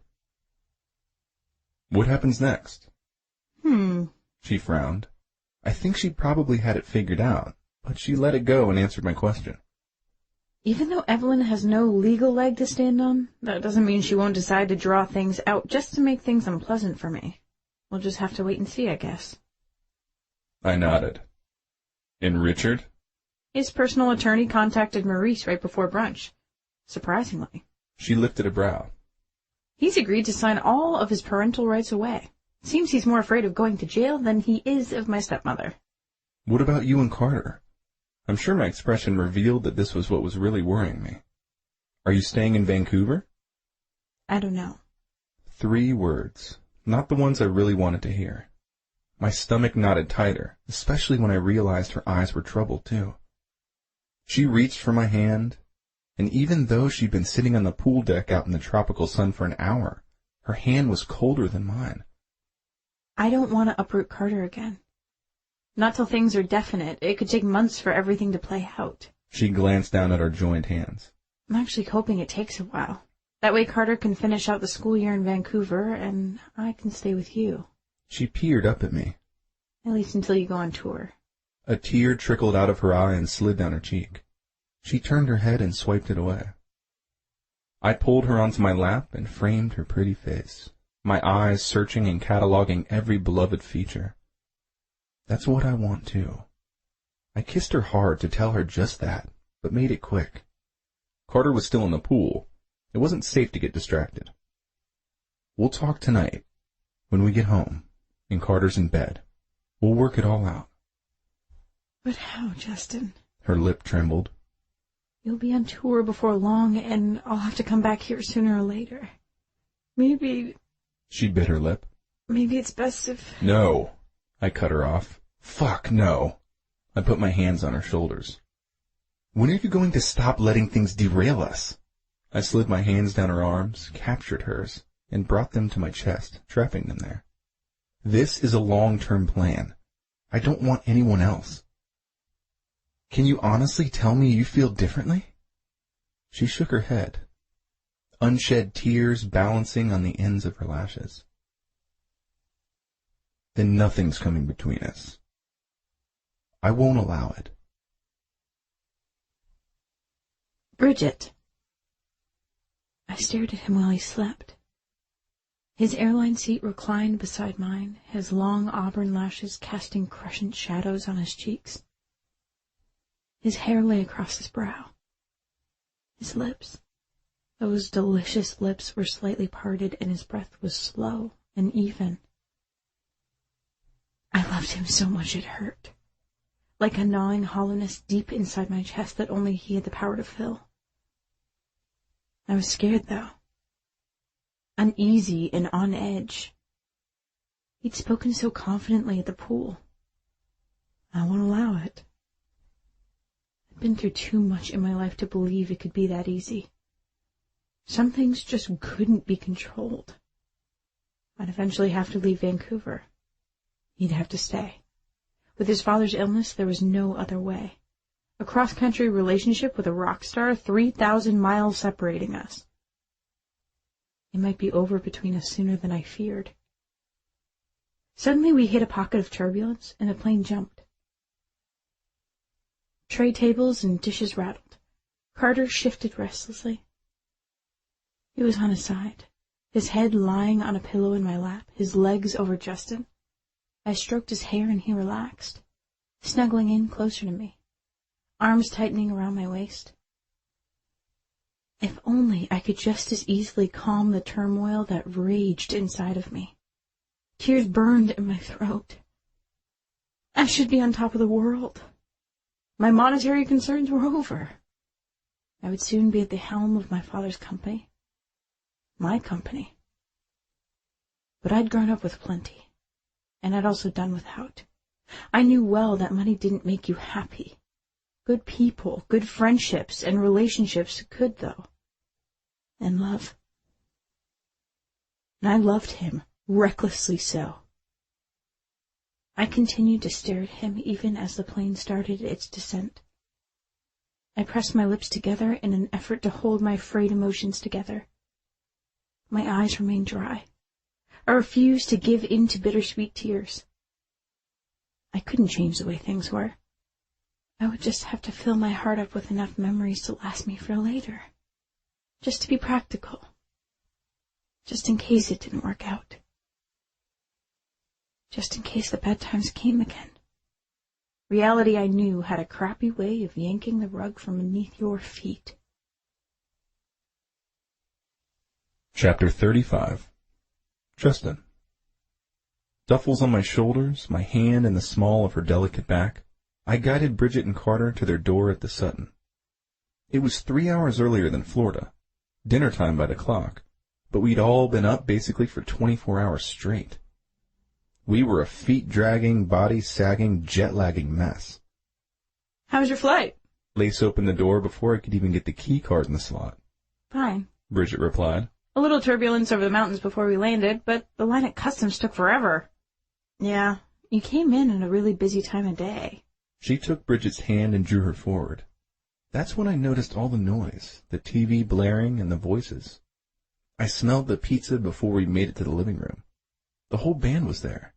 What happens next? She frowned. I think she probably had it figured out, but she let it go and answered my question. Even though Evelyn has no legal leg to stand on, that doesn't mean she won't decide to draw things out just to make things unpleasant for me. We'll just have to wait and see, I guess. I nodded. And Richard? His personal attorney contacted Maurice right before brunch. Surprisingly. She lifted a brow. He's agreed to sign all of his parental rights away. Seems he's more afraid of going to jail than he is of my stepmother. What about you and Carter? I'm sure my expression revealed that this was what was really worrying me. Are you staying in Vancouver? I don't know. 3 words, not the ones I really wanted to hear. My stomach knotted tighter, especially when I realized her eyes were troubled too. She reached for my hand, and even though she'd been sitting on the pool deck out in the tropical sun for an hour, her hand was colder than mine. I don't want to uproot Carter again. Not till things are definite. It could take months for everything to play out. She glanced down at our joined hands. I'm actually hoping it takes a while. That way Carter can finish out the school year in Vancouver, and I can stay with you. She peered up at me. At least until you go on tour. A tear trickled out of her eye and slid down her cheek. She turned her head and swiped it away. I pulled her onto my lap and framed her pretty face, my eyes searching and cataloging every beloved feature. That's what I want too. I kissed her hard to tell her just that, but made it quick. Carter was still in the pool. It wasn't safe to get distracted. We'll talk tonight, when we get home, and Carter's in bed. We'll work it all out. But how, Justin? Her lip trembled. You'll be on tour before long, and I'll have to come back here sooner or later. Maybe... She bit her lip. Maybe it's best if... No. I cut her off. Fuck no. I put my hands on her shoulders. When are you going to stop letting things derail us? I slid my hands down her arms, captured hers, and brought them to my chest, trapping them there. This is a long-term plan. I don't want anyone else. Can you honestly tell me you feel differently? She shook her head, unshed tears balancing on the ends of her lashes. Then nothing's coming between us. I won't allow it. Bridget. I stared at him while he slept. His airline seat reclined beside mine, his long auburn lashes casting crescent shadows on his cheeks. His hair lay across his brow. His lips, those delicious lips, were slightly parted, and his breath was slow and even. I loved him so much it hurt. like a gnawing hollowness deep inside my chest that only he had the power to fill. I was scared, though. Uneasy and on edge. He'd spoken so confidently at the pool. I won't allow it. I'd been through too much in my life to believe it could be that easy. Some things just couldn't be controlled. I'd eventually have to leave Vancouver. He'd have to stay. With his father's illness, there was no other way. A cross-country relationship with a rock star, 3,000 miles separating us. It might be over between us sooner than I feared. Suddenly we hit a pocket of turbulence, and the plane jumped. Tray tables and dishes rattled. Carter shifted restlessly. He was on his side, his head lying on a pillow in my lap, his legs over Justin. I stroked his hair and he relaxed, snuggling in closer to me, arms tightening around my waist. If only I could just as easily calm the turmoil that raged inside of me. Tears burned in my throat. I should be on top of the world. My monetary concerns were over. I would soon be at the helm of my father's company. My company. But I'd grown up with plenty, and I'd also done without. I knew well that money didn't make you happy. Good people, good friendships, and relationships could, though. And love. And I loved him, recklessly so. I continued to stare at him even as the plane started its descent. I pressed my lips together in an effort to hold my frayed emotions together. My eyes remained dry. I refused to give in to bittersweet tears. I couldn't change the way things were. I would just have to fill my heart up with enough memories to last me for later. Just to be practical. Just in case it didn't work out. Just in case the bad times came again. Reality, I knew, had a crappy way of yanking the rug from beneath your feet. Chapter 35. Justin. Duffels on my shoulders, my hand in the small of her delicate back, I guided Bridget and Carter to their door at the Sutton. It was 3 hours earlier than Florida, dinner time by the clock, but we'd all been up basically for 24 hours straight. We were a feet-dragging, body-sagging, jet-lagging mess. How was your flight? Lace opened the door before I could even get the key card in the slot. Fine. Bridget replied. A little turbulence over the mountains before we landed, but the line at customs took forever. Yeah, you came in at a really busy time of day. She took Bridget's hand and drew her forward. That's when I noticed all the noise, the TV blaring and the voices. I smelled the pizza before we made it to the living room. The whole band was there.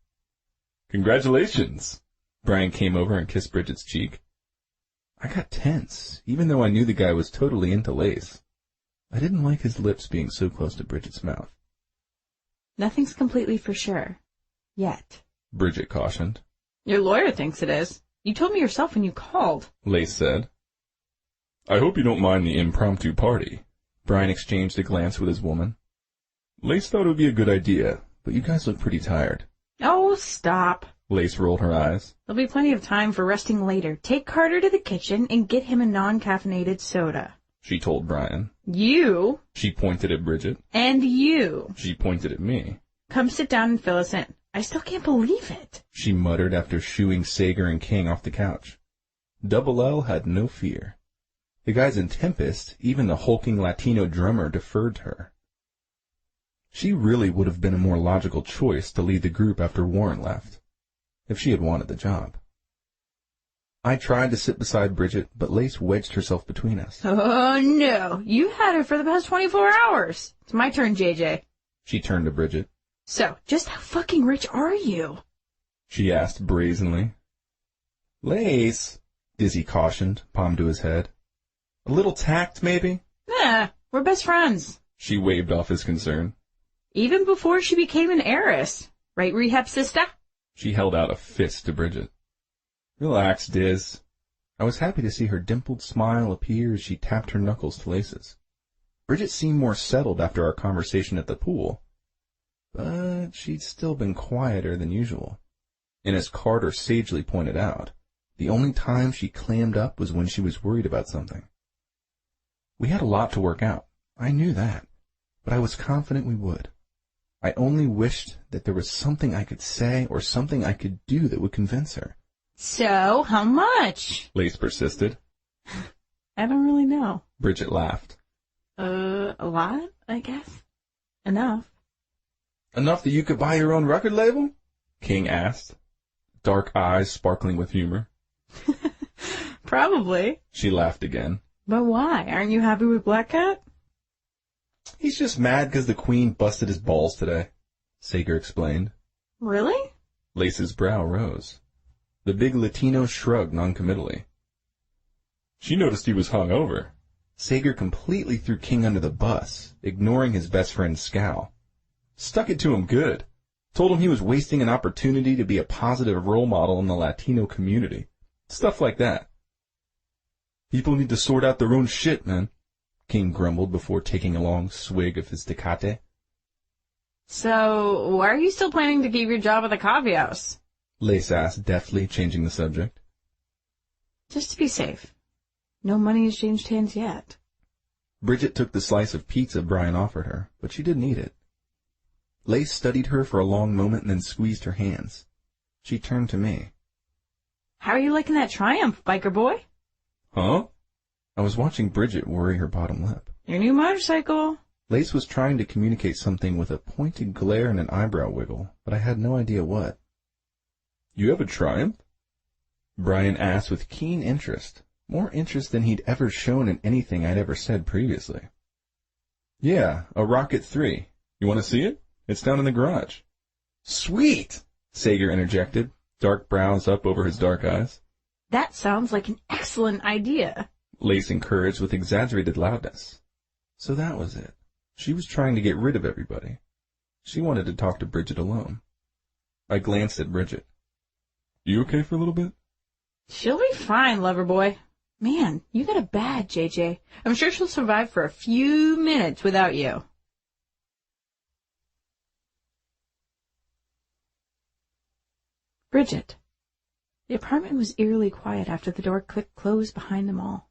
Congratulations! Brian came over and kissed Bridget's cheek. I got tense, even though I knew the guy was totally into lace. I didn't like his lips being so close to Bridget's mouth. Nothing's completely for sure. Yet. Bridget cautioned. Your lawyer thinks it is. You told me yourself when you called. Lace said. I hope you don't mind the impromptu party. Brian exchanged a glance with his woman. Lace thought it would be a good idea, but you guys look pretty tired. Oh, stop. Lace rolled her eyes. There'll be plenty of time for resting later. Take Carter to the kitchen and get him a non-caffeinated soda. She told Brian. You. She pointed at Bridget. And you. She pointed at me. Come sit down and fill us in. I still can't believe it. She muttered after shooing Sager and King off the couch. Double L had no fear. The guys in Tempest, even the hulking Latino drummer, deferred to her. She really would have been a more logical choice to lead the group after Warren left, if she had wanted the job. I tried to sit beside Bridget, but Lace wedged herself between us. Oh, no. You had her for the past 24 hours. It's my turn, JJ. She turned to Bridget. So, just how fucking rich are you? She asked brazenly. Lace, Dizzy cautioned, palm to his head. A little tact, maybe? Nah, we're best friends. She waved off his concern. Even before she became an heiress. Right, rehab sister? She held out a fist to Bridget. Relax, Diz. I was happy to see her dimpled smile appear as she tapped her knuckles to Lace's. Bridget seemed more settled after our conversation at the pool, but she'd still been quieter than usual. And as Carter sagely pointed out, The only time she clammed up was when she was worried about something. We had a lot to work out. I knew that, but I was confident we would. I only wished that there was something I could say or something I could do that would convince her. So, how much? Lace persisted. I don't really know. Bridget laughed. A lot, I guess. Enough. Enough that you could buy your own record label? King asked, dark eyes sparkling with humor. Probably. She laughed again. But why? Aren't you happy with Black Cat? He's just mad because the Queen busted his balls today, Sager explained. Really? Lace's brow rose. The big Latino shrugged noncommittally. She noticed he was hungover. Sager completely threw King under the bus, ignoring his best friend's scowl. Stuck it to him good. Told him he was wasting an opportunity to be a positive role model in the Latino community. Stuff like that. People need to sort out their own shit, man, King grumbled before taking a long swig of his Tecate. So, why are you still planning to keep your job at the coffee house? Lace asked, deftly changing the subject. Just to be safe. No money has changed hands yet. Bridget took the slice of pizza Brian offered her, but she didn't eat it. Lace studied her for a long moment and then squeezed her hands. She turned to me. How are you liking that Triumph, biker boy? Huh? I was watching Bridget worry her bottom lip. Your new motorcycle. Lace was trying to communicate something with a pointed glare and an eyebrow wiggle, but I had no idea what. You have a Triumph? Brian asked with keen interest, more interest than he'd ever shown in anything I'd ever said previously. Yeah, a Rocket 3. You want to see it? It's down in the garage. Sweet! Sager interjected, dark brows up over his dark eyes. That sounds like an excellent idea. Lace encouraged with exaggerated loudness. So that was it. She was trying to get rid of everybody. She wanted to talk to Bridget alone. I glanced at Bridget. You okay for a little bit? She'll be fine, lover boy. Man, you got a bad, JJ. I'm sure she'll survive for a few minutes without you. Bridget. The apartment was eerily quiet after the door clicked closed behind them all.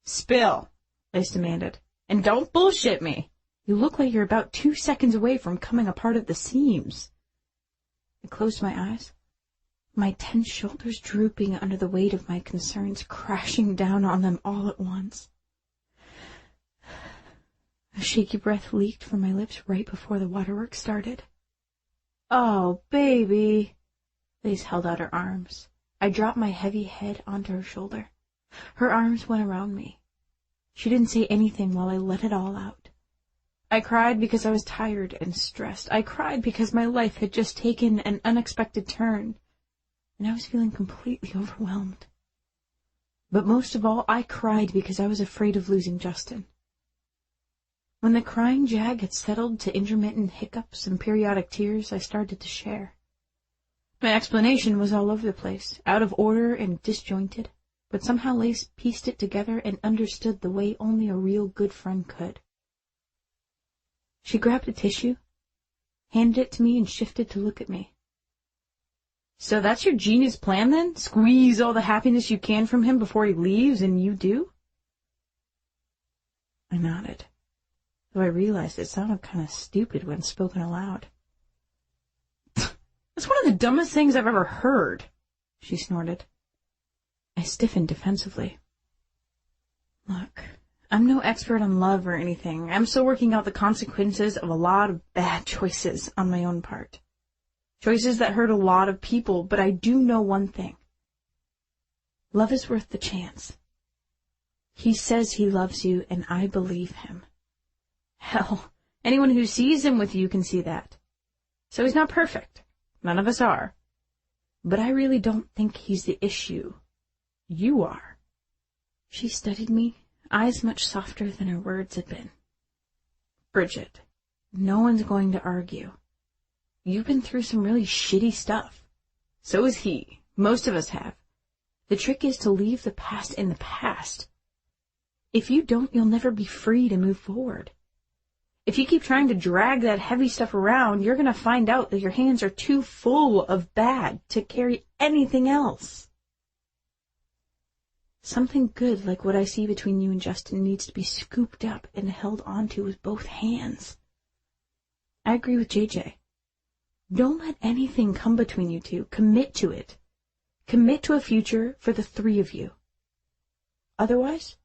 Spill, Lace demanded. And don't bullshit me. You look like you're about 2 seconds away from coming apart at the seams. I closed my eyes, my tense shoulders drooping under the weight of my concerns crashing down on them all at once. A shaky breath leaked from my lips right before the waterworks started. Oh, baby. Lace held out her arms. I dropped my heavy head onto her shoulder. Her arms went around me. She didn't say anything while I let it all out. I cried because I was tired and stressed. I cried because my life had just taken an unexpected turn, and I was feeling completely overwhelmed. But most of all, I cried because I was afraid of losing Justin. When the crying jag had settled to intermittent hiccups and periodic tears, I started to share. My explanation was all over the place, out of order and disjointed, but somehow Lace pieced it together and understood the way only a real good friend could. She grabbed a tissue, handed it to me, and shifted to look at me. So that's your genius plan, then? Squeeze all the happiness you can from him before he leaves, and you do? I nodded, though I realized it sounded kind of stupid when spoken aloud. That's one of the dumbest things I've ever heard, she snorted. I stiffened defensively. Look, I'm no expert on love or anything. I'm still working out the consequences of a lot of bad choices on my own part. Choices that hurt a lot of people, but I do know one thing. Love is worth the chance. He says he loves you, and I believe him. Hell, anyone who sees him with you can see that. So he's not perfect. None of us are. But I really don't think he's the issue. You are. She studied me, eyes much softer than her words had been. Bridget, no one's going to argue. You've been through some really shitty stuff. So has he. Most of us have. The trick is to leave the past in the past. If you don't, you'll never be free to move forward. If you keep trying to drag that heavy stuff around, you're going to find out that your hands are too full of bad to carry anything else. Something good like what I see between you and Justin needs to be scooped up and held onto with both hands. I agree with JJ. Don't let anything come between you two. Commit to it. Commit to a future for the three of you. Otherwise,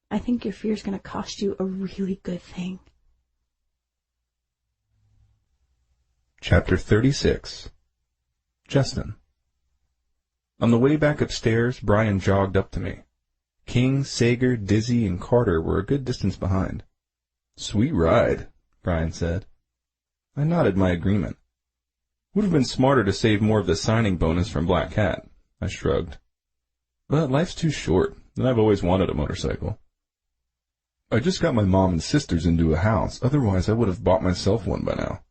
I think your fear is going to cost you a really good thing. Chapter 36. Justin. On the way back upstairs, Brian jogged up to me. King, Sager, Dizzy, and Carter were a good distance behind. "Sweet ride," Brian said. I nodded my agreement. Would have been smarter to save more of the signing bonus from Black Cat, I shrugged. But life's too short, and I've always wanted a motorcycle. I just got my mom and sisters into a house, otherwise I would have bought myself one by now.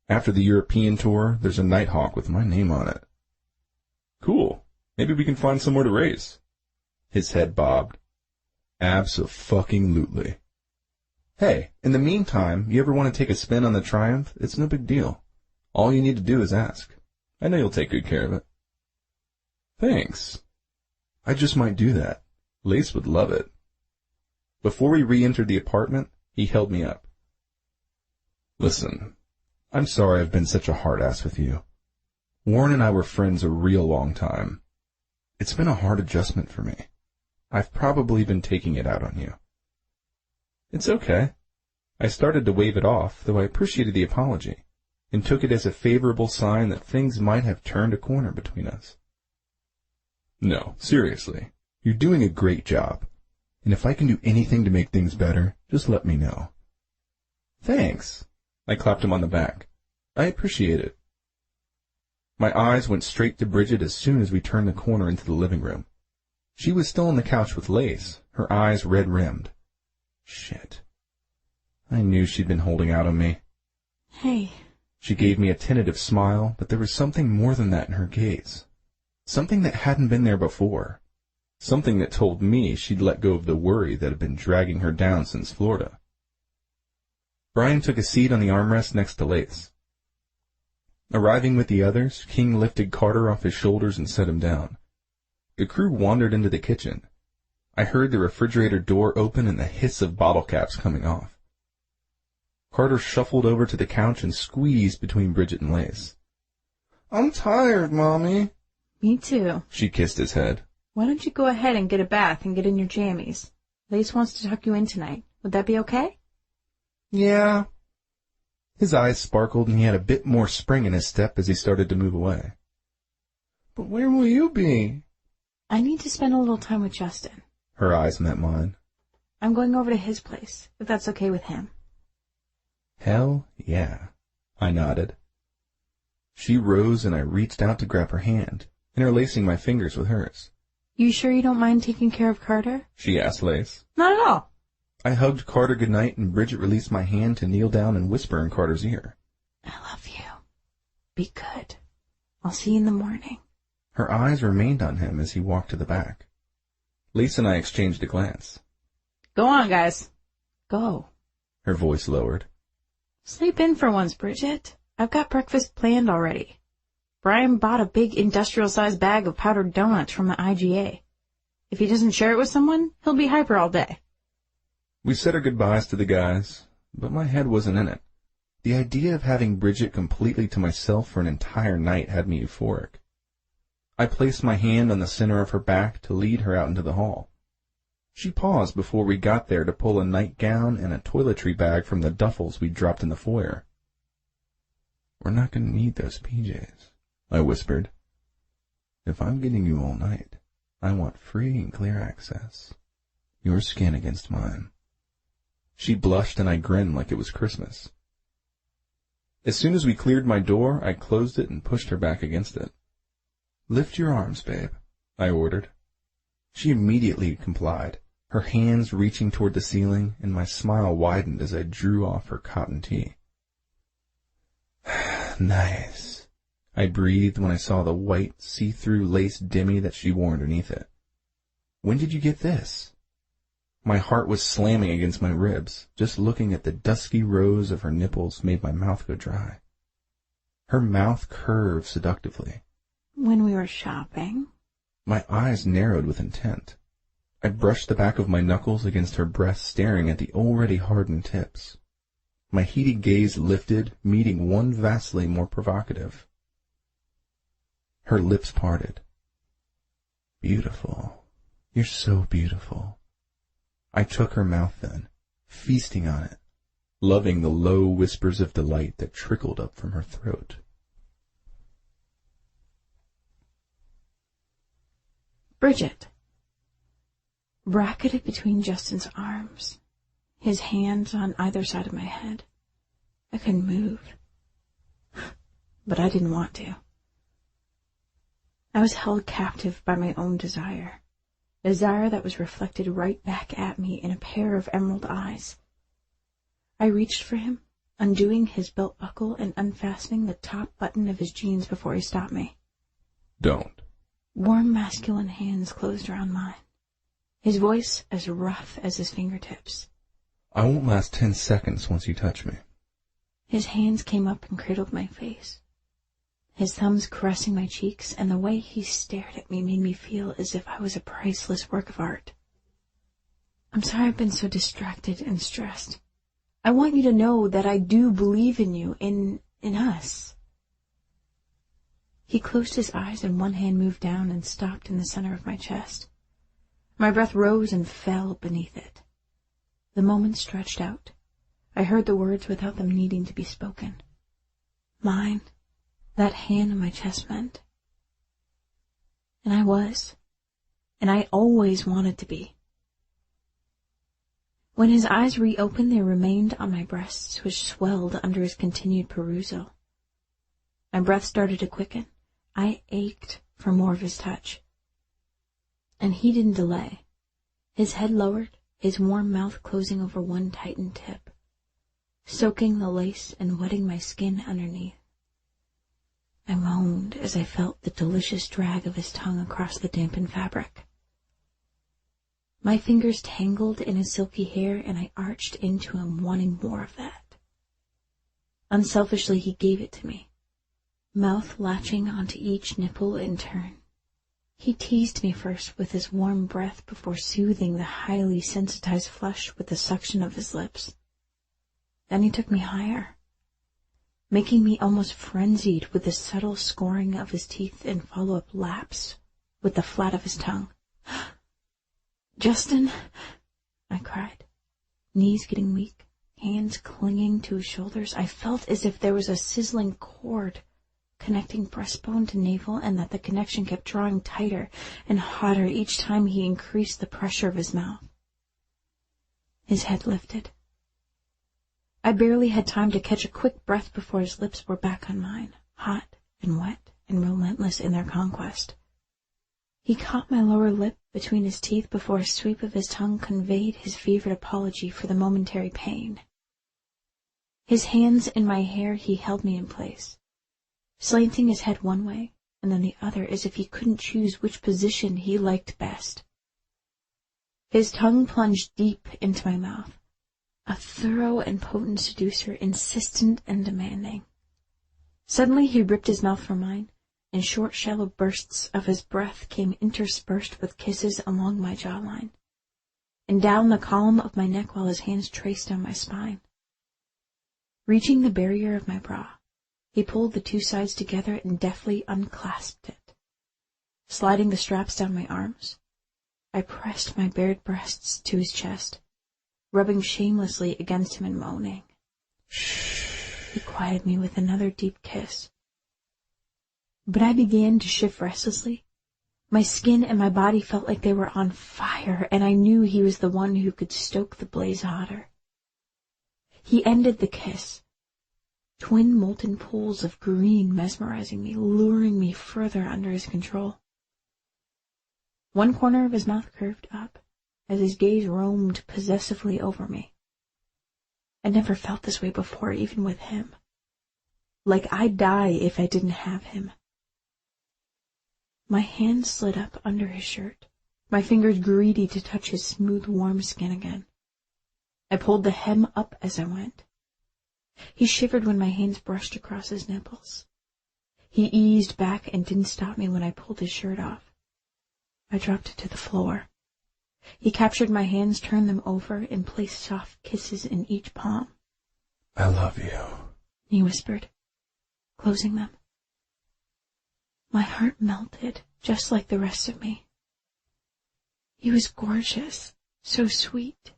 After the European tour, there's a Nighthawk with my name on it. Cool. Maybe we can find somewhere to race. His head bobbed. Abso-fucking-lutely. Hey, in the meantime, you ever want to take a spin on the Triumph? It's no big deal. All you need to do is ask. I know you'll take good care of it. Thanks. I just might do that. Lace would love it. Before we re-entered the apartment, he held me up. Listen, I'm sorry I've been such a hard-ass with you. Warren and I were friends a real long time. It's been a hard adjustment for me. I've probably been taking it out on you. It's okay. I started to wave it off, though I appreciated the apology, and took it as a favorable sign that things might have turned a corner between us. No, seriously. You're doing a great job. And if I can do anything to make things better, just let me know. Thanks. I clapped him on the back. I appreciate it. My eyes went straight to Bridget as soon as we turned the corner into the living room. She was still on the couch with Lace, her eyes red-rimmed. Shit. I knew she'd been holding out on me. Hey. She gave me a tentative smile, but there was something more than that in her gaze. Something that hadn't been there before. Something that told me she'd let go of the worry that had been dragging her down since Florida. Brian took a seat on the armrest next to Lace. Arriving with the others, King lifted Carter off his shoulders and set him down. The crew wandered into the kitchen. I heard the refrigerator door open and the hiss of bottle caps coming off. Carter shuffled over to the couch and squeezed between Bridget and Lace. I'm tired, Mommy. Me too. She kissed his head. Why don't you go ahead and get a bath and get in your jammies? Lace wants to tuck you in tonight. Would that be okay? Yeah. His eyes sparkled and he had a bit more spring in his step as he started to move away. But where will you be? I need to spend a little time with Justin. Her eyes met mine. I'm going over to his place, if that's okay with him. Hell yeah. I nodded. She rose and I reached out to grab her hand, interlacing my fingers with hers. You sure you don't mind taking care of Carter? She asked Lace. Not at all. I hugged Carter goodnight and Bridget released my hand to kneel down and whisper in Carter's ear. I love you. Be good. I'll see you in the morning. Her eyes remained on him as he walked to the back. Lace and I exchanged a glance. Go on, guys. Go. Her voice lowered. Sleep in for once, Bridget. I've got breakfast planned already. Brian bought a big industrial-sized bag of powdered donuts from the IGA. If he doesn't share it with someone, he'll be hyper all day. We said our goodbyes to the guys, but my head wasn't in it. The idea of having Bridget completely to myself for an entire night had me euphoric. I placed my hand on the center of her back to lead her out into the hall. She paused before we got there to pull a nightgown and a toiletry bag from the duffels we dropped in the foyer. We're not going to need those PJs, I whispered. If I'm getting you all night, I want free and clear access. Your skin against mine. She blushed and I grinned like it was Christmas. As soon as we cleared my door, I closed it and pushed her back against it. Lift your arms, babe, I ordered. She immediately complied, her hands reaching toward the ceiling, and my smile widened as I drew off her cotton tee. Nice, I breathed when I saw the white, see-through lace dimmy that she wore underneath it. When did you get this? My heart was slamming against my ribs. Just looking at the dusky rose of her nipples made my mouth go dry. Her mouth curved seductively. When we were shopping. My eyes narrowed with intent. I brushed the back of my knuckles against her breast, staring at the already hardened tips. My heated gaze lifted, meeting one vastly more provocative. Her lips parted. Beautiful. You're so beautiful. I took her mouth then, feasting on it, loving the low whispers of delight that trickled up from her throat. Bridget. Bracketed between Justin's arms, his hands on either side of my head. I couldn't move, but I didn't want to. I was held captive by my own desire, a desire that was reflected right back at me in a pair of emerald eyes. I reached for him, undoing his belt buckle and unfastening the top button of his jeans before he stopped me. Don't. Warm masculine hands closed around mine, his voice as rough as his fingertips. I won't last 10 seconds once you touch me. His hands came up and cradled my face, his thumbs caressing my cheeks, and the way he stared at me made me feel as if I was a priceless work of art. I'm sorry I've been so distracted and stressed. I want you to know that I do believe in you, in us. He closed his eyes and one hand moved down and stopped in the center of my chest. My breath rose and fell beneath it. The moment stretched out. I heard the words without them needing to be spoken. Mine, that hand on my chest meant. And I was. And I always wanted to be. When his eyes reopened, they remained on my breasts, which swelled under his continued perusal. My breath started to quicken. I ached for more of his touch. And he didn't delay. His head lowered, his warm mouth closing over one tightened tip, soaking the lace and wetting my skin underneath. I moaned as I felt the delicious drag of his tongue across the dampened fabric. My fingers tangled in his silky hair, and I arched into him, wanting more of that. Unselfishly, he gave it to me, mouth latching onto each nipple in turn. He teased me first with his warm breath before soothing the highly sensitized flesh with the suction of his lips. Then he took me higher, making me almost frenzied with the subtle scoring of his teeth and follow-up laps with the flat of his tongue. "Justin," I cried, knees getting weak, hands clinging to his shoulders. I felt as if there was a sizzling cord connecting breastbone to navel, and that the connection kept drawing tighter and hotter each time he increased the pressure of his mouth. His head lifted. I barely had time to catch a quick breath before his lips were back on mine, hot and wet and relentless in their conquest. He caught my lower lip between his teeth before a sweep of his tongue conveyed his fevered apology for the momentary pain. His hands in my hair, he held me in place, slanting his head one way and then the other as if he couldn't choose which position he liked best. His tongue plunged deep into my mouth, a thorough and potent seducer, insistent and demanding. Suddenly he ripped his mouth from mine, and short, shallow bursts of his breath came interspersed with kisses along my jawline, and down the column of my neck while his hands traced down my spine. Reaching the barrier of my bra, he pulled the two sides together and deftly unclasped it. Sliding the straps down my arms, I pressed my bared breasts to his chest, rubbing shamelessly against him and moaning. Shh. He quieted me with another deep kiss. But I began to shift restlessly. My skin and my body felt like they were on fire, and I knew he was the one who could stoke the blaze hotter. He ended the kiss, twin molten pools of green mesmerizing me, luring me further under his control. One corner of his mouth curved up as his gaze roamed possessively over me. I'd never felt this way before, even with him. Like I'd die if I didn't have him. My hand slid up under his shirt, my fingers greedy to touch his smooth, warm skin again. I pulled the hem up as I went. He shivered when my hands brushed across his nipples. He eased back and didn't stop me when I pulled his shirt off. I dropped it to the floor, He captured my hands, turned them over, and placed soft kisses in each palm. I love you, he whispered, closing them. My heart melted, just like the rest of me. He was gorgeous, so sweet.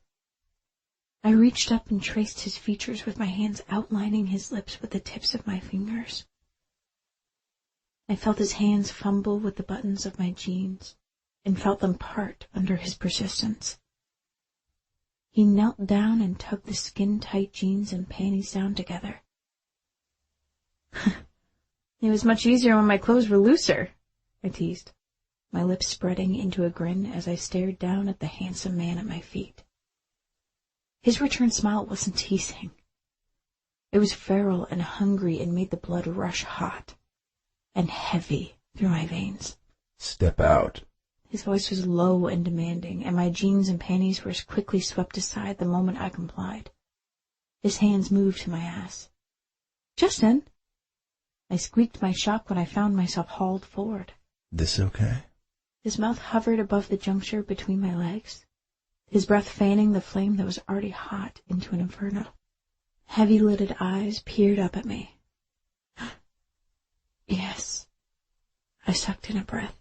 I reached up and traced his features with my hands, outlining his lips with the tips of my fingers. I felt his hands fumble with the buttons of my jeans and felt them part under his persistence. He knelt down and tugged the skin-tight jeans and panties down together. It was much easier when my clothes were looser, I teased, my lips spreading into a grin as I stared down at the handsome man at my feet. His return smile wasn't teasing. It was feral and hungry and made the blood rush hot and heavy through my veins. Step out. His voice was low and demanding, and my jeans and panties were quickly swept aside the moment I complied. His hands moved to my ass. Justin! I squeaked my shock when I found myself hauled forward. This okay? His mouth hovered above the juncture between my legs, his breath fanning the flame that was already hot into an inferno. Heavy-lidded eyes peered up at me. Yes. I sucked in a breath,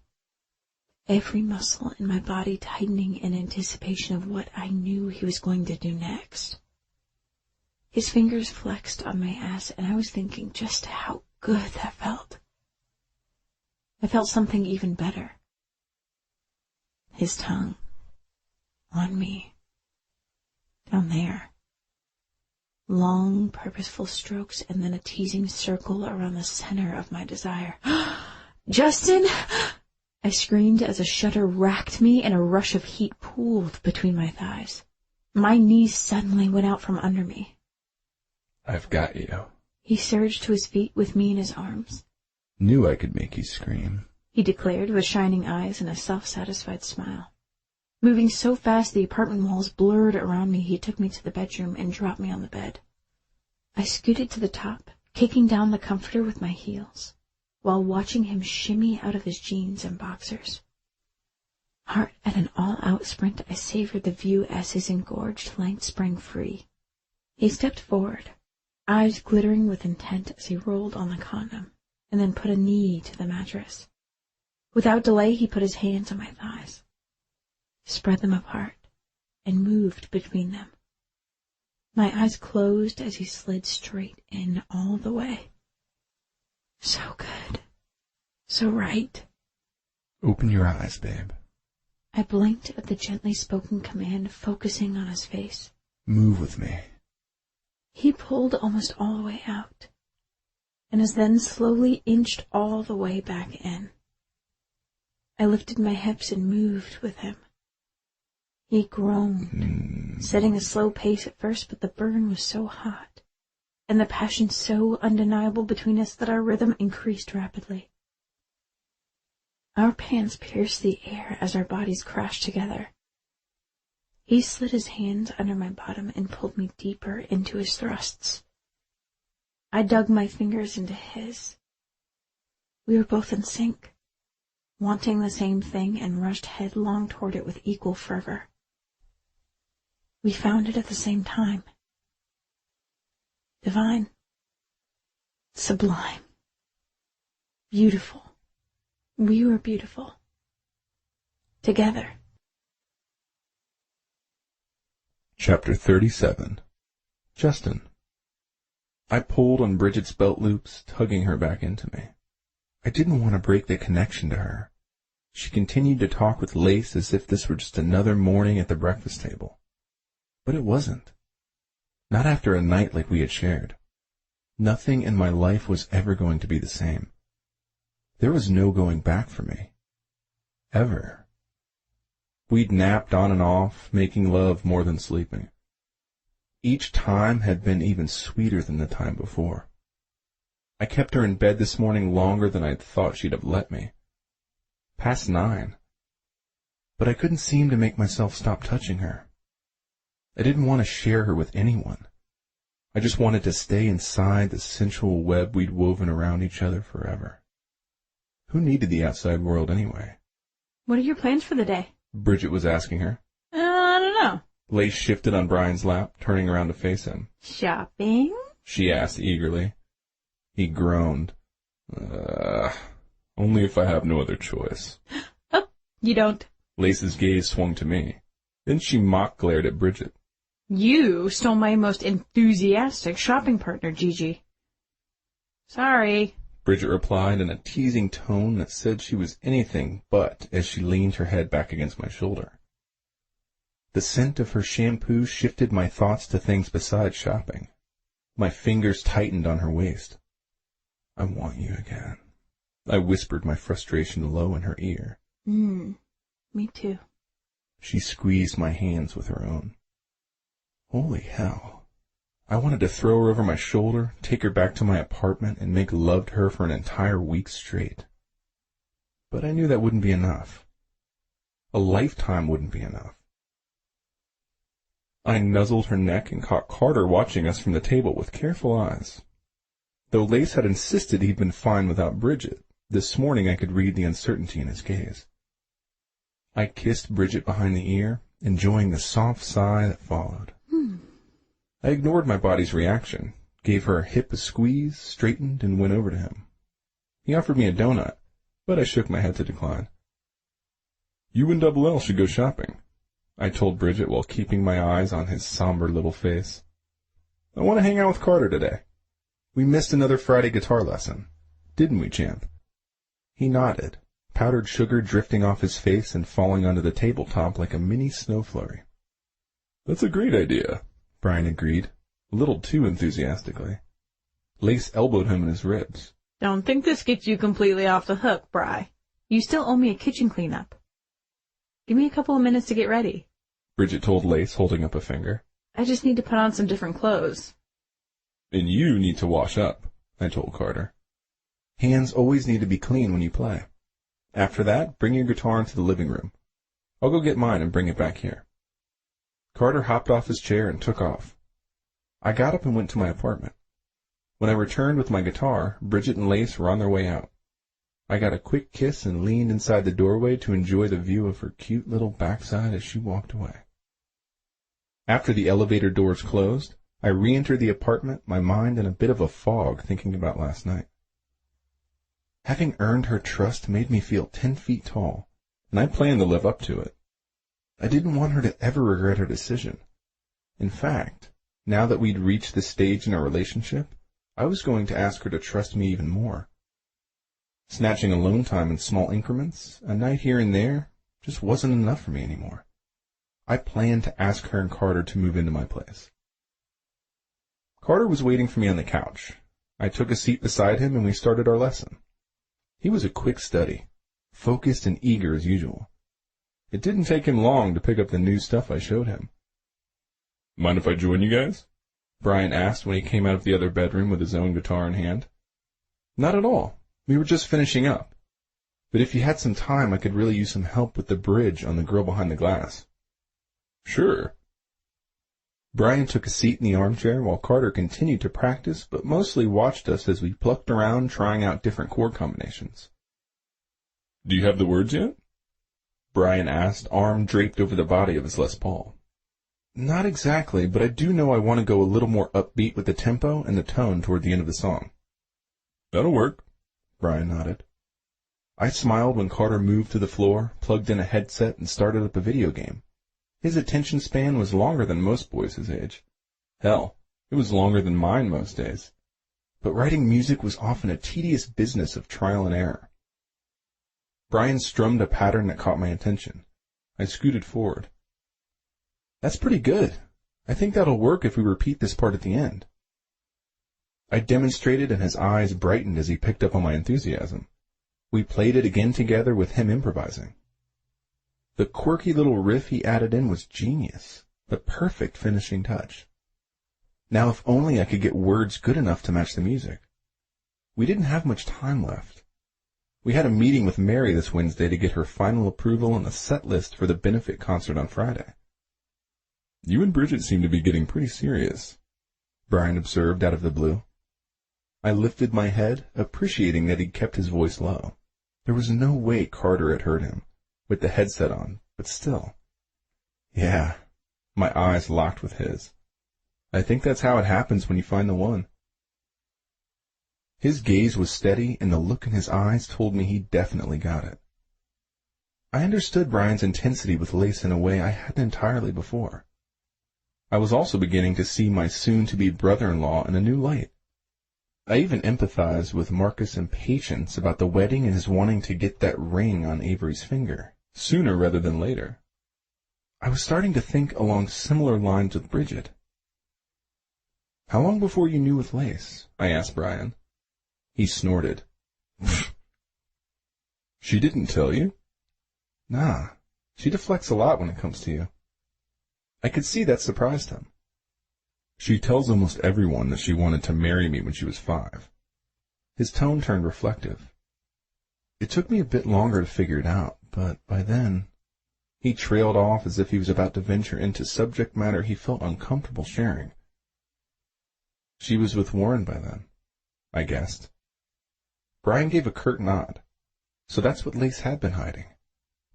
every muscle in my body tightening in anticipation of what I knew he was going to do next. His fingers flexed on my ass, and I was thinking just how good that felt. I felt something even better. His tongue on me, down there. Long, purposeful strokes, and then a teasing circle around the center of my desire. Justin! I screamed as a shudder racked me and a rush of heat pooled between my thighs. My knees suddenly went out from under me. I've got you. He surged to his feet with me in his arms. Knew I could make you scream, he declared with shining eyes and a self-satisfied smile. Moving so fast the apartment walls blurred around me, he took me to the bedroom and dropped me on the bed. I scooted to the top, kicking down the comforter with my heels, while watching him shimmy out of his jeans and boxers. Heart at an all-out sprint, I savored the view as his engorged length sprang free. He stepped forward, eyes glittering with intent as he rolled on the condom, and then put a knee to the mattress. Without delay, he put his hands on my thighs, spread them apart, and moved between them. My eyes closed as he slid straight in all the way. So good. So right. Open your eyes, babe. I blinked at the gently spoken command, focusing on his face. Move with me. He pulled almost all the way out, and as then slowly inched all the way back in. I lifted my hips and moved with him. He groaned, setting a slow pace at first, but the burn was so hot, and the passion so undeniable between us that our rhythm increased rapidly. Our pants pierced the air as our bodies crashed together. He slid his hands under my bottom and pulled me deeper into his thrusts. I dug my fingers into his. We were both in sync, wanting the same thing, and rushed headlong toward it with equal fervor. We found it at the same time. Divine. Sublime. Beautiful. We were beautiful. Together. Chapter 37. Justin. I pulled on Bridget's belt loops, tugging her back into me. I didn't want to break the connection to her. She continued to talk with Lace as if this were just another morning at the breakfast table. But it wasn't. Not after a night like we had shared. Nothing in my life was ever going to be the same. There was no going back for me. Ever. We'd napped on and off, making love more than sleeping. Each time had been even sweeter than the time before. I kept her in bed this morning longer than I'd thought she'd have let me. Past 9. But I couldn't seem to make myself stop touching her. I didn't want to share her with anyone. I just wanted to stay inside the sensual web we'd woven around each other forever. Who needed the outside world anyway? What are your plans for the day? Bridget was asking her. Lace shifted on Brian's lap, turning around to face him. Shopping? She asked eagerly. He groaned. Only if I have no other choice. Oh, you don't. Lace's gaze swung to me. Then she mock-glared at Bridget. You stole my most enthusiastic shopping partner, Gigi. Sorry. Bridget replied in a teasing tone that said she was anything but as she leaned her head back against my shoulder. The scent of her shampoo shifted my thoughts to things besides shopping. My fingers tightened on her waist. I want you again. I whispered my frustration low in her ear. Me too. She squeezed my hands with her own. Holy hell. I wanted to throw her over my shoulder, take her back to my apartment, and make love to her for an entire week straight. But I knew that wouldn't be enough. A lifetime wouldn't be enough. I nuzzled her neck and caught Carter watching us from the table with careful eyes. Though Lace had insisted he'd been fine without Bridget, this morning I could read the uncertainty in his gaze. I kissed Bridget behind the ear, enjoying the soft sigh that followed. I ignored my body's reaction, gave her hip a squeeze, straightened, and went over to him. He offered me a donut, but I shook my head to decline. You and Double L should go shopping, I told Bridget while keeping my eyes on his somber little face. I want to hang out with Carter today. We missed another Friday guitar lesson. Didn't we, champ? He nodded, powdered sugar drifting off his face and falling onto the tabletop like a mini snow flurry. That's a great idea, Brian agreed, a little too enthusiastically. Lace elbowed him in his ribs. Don't think this gets you completely off the hook, Bri. You still owe me a kitchen cleanup. Give me a couple of minutes to get ready, Bridget told Lace, holding up a finger. I just need to put on some different clothes. And you need to wash up, I told Carter. Hands always need to be clean when you play. After that, bring your guitar into the living room. I'll go get mine and bring it back here. Carter hopped off his chair and took off. I got up and went to my apartment. When I returned with my guitar, Bridget and Lace were on their way out. I got a quick kiss and leaned inside the doorway to enjoy the view of her cute little backside as she walked away. After the elevator doors closed, I re-entered the apartment, my mind in a bit of a fog thinking about last night. Having earned her trust made me feel 10 feet tall, and I planned to live up to it. I didn't want her to ever regret her decision. In fact, now that we'd reached this stage in our relationship, I was going to ask her to trust me even more. Snatching alone time in small increments, a night here and there, just wasn't enough for me anymore. I planned to ask her and Carter to move into my place. Carter was waiting for me on the couch. I took a seat beside him and we started our lesson. He was a quick study, focused and eager as usual. It didn't take him long to pick up the new stuff I showed him. Mind if I join you guys? Brian asked when he came out of the other bedroom with his own guitar in hand. Not at all. We were just finishing up. But if you had some time, I could really use some help with the bridge on The Girl Behind the Glass. Sure. Brian took a seat in the armchair while Carter continued to practice, but mostly watched us as we plucked around trying out different chord combinations. Do you have the words yet? Brian asked, arm draped over the body of his Les Paul. Not exactly, but I do know I want to go a little more upbeat with the tempo and the tone toward the end of the song. That'll work, Brian nodded. I smiled when Carter moved to the floor, plugged in a headset, and started up a video game. His attention span was longer than most boys his age. Hell, it was longer than mine most days. But writing music was often a tedious business of trial and error. Brian strummed a pattern that caught my attention. I scooted forward. That's pretty good. I think that'll work if we repeat this part at the end. I demonstrated and his eyes brightened as he picked up on my enthusiasm. We played it again together with him improvising. The quirky little riff he added in was genius, the perfect finishing touch. Now if only I could get words good enough to match the music. We didn't have much time left. We had a meeting with Mary this Wednesday to get her final approval on the set list for the benefit concert on Friday. You and Bridget seem to be getting pretty serious, Brian observed out of the blue. I lifted my head, appreciating that he'd kept his voice low. There was no way Carter had heard him, with the headset on, but still. Yeah, My eyes locked with his. I think that's how it happens when you find the one. His gaze was steady, and the look in his eyes told me he definitely got it. I understood Brian's intensity with Lace in a way I hadn't entirely before. I was also beginning to see my soon-to-be brother-in-law in a new light. I even empathized with Marcus' impatience about the wedding and his wanting to get that ring on Avery's finger, sooner rather than later. I was starting to think along similar lines with Bridget. "How long before you knew with Lace?" I asked Brian. He snorted. "She didn't tell you?" "Nah, she deflects a lot when it comes to you." I could see that surprised him. "She tells almost everyone that she wanted to marry me when she was 5. His tone turned reflective. It took me a bit longer to figure it out, but by then, he trailed off as if he was about to venture into subject matter he felt uncomfortable sharing. "She was with Warren by then," I guessed. Brian gave a curt nod. So that's what Lace had been hiding.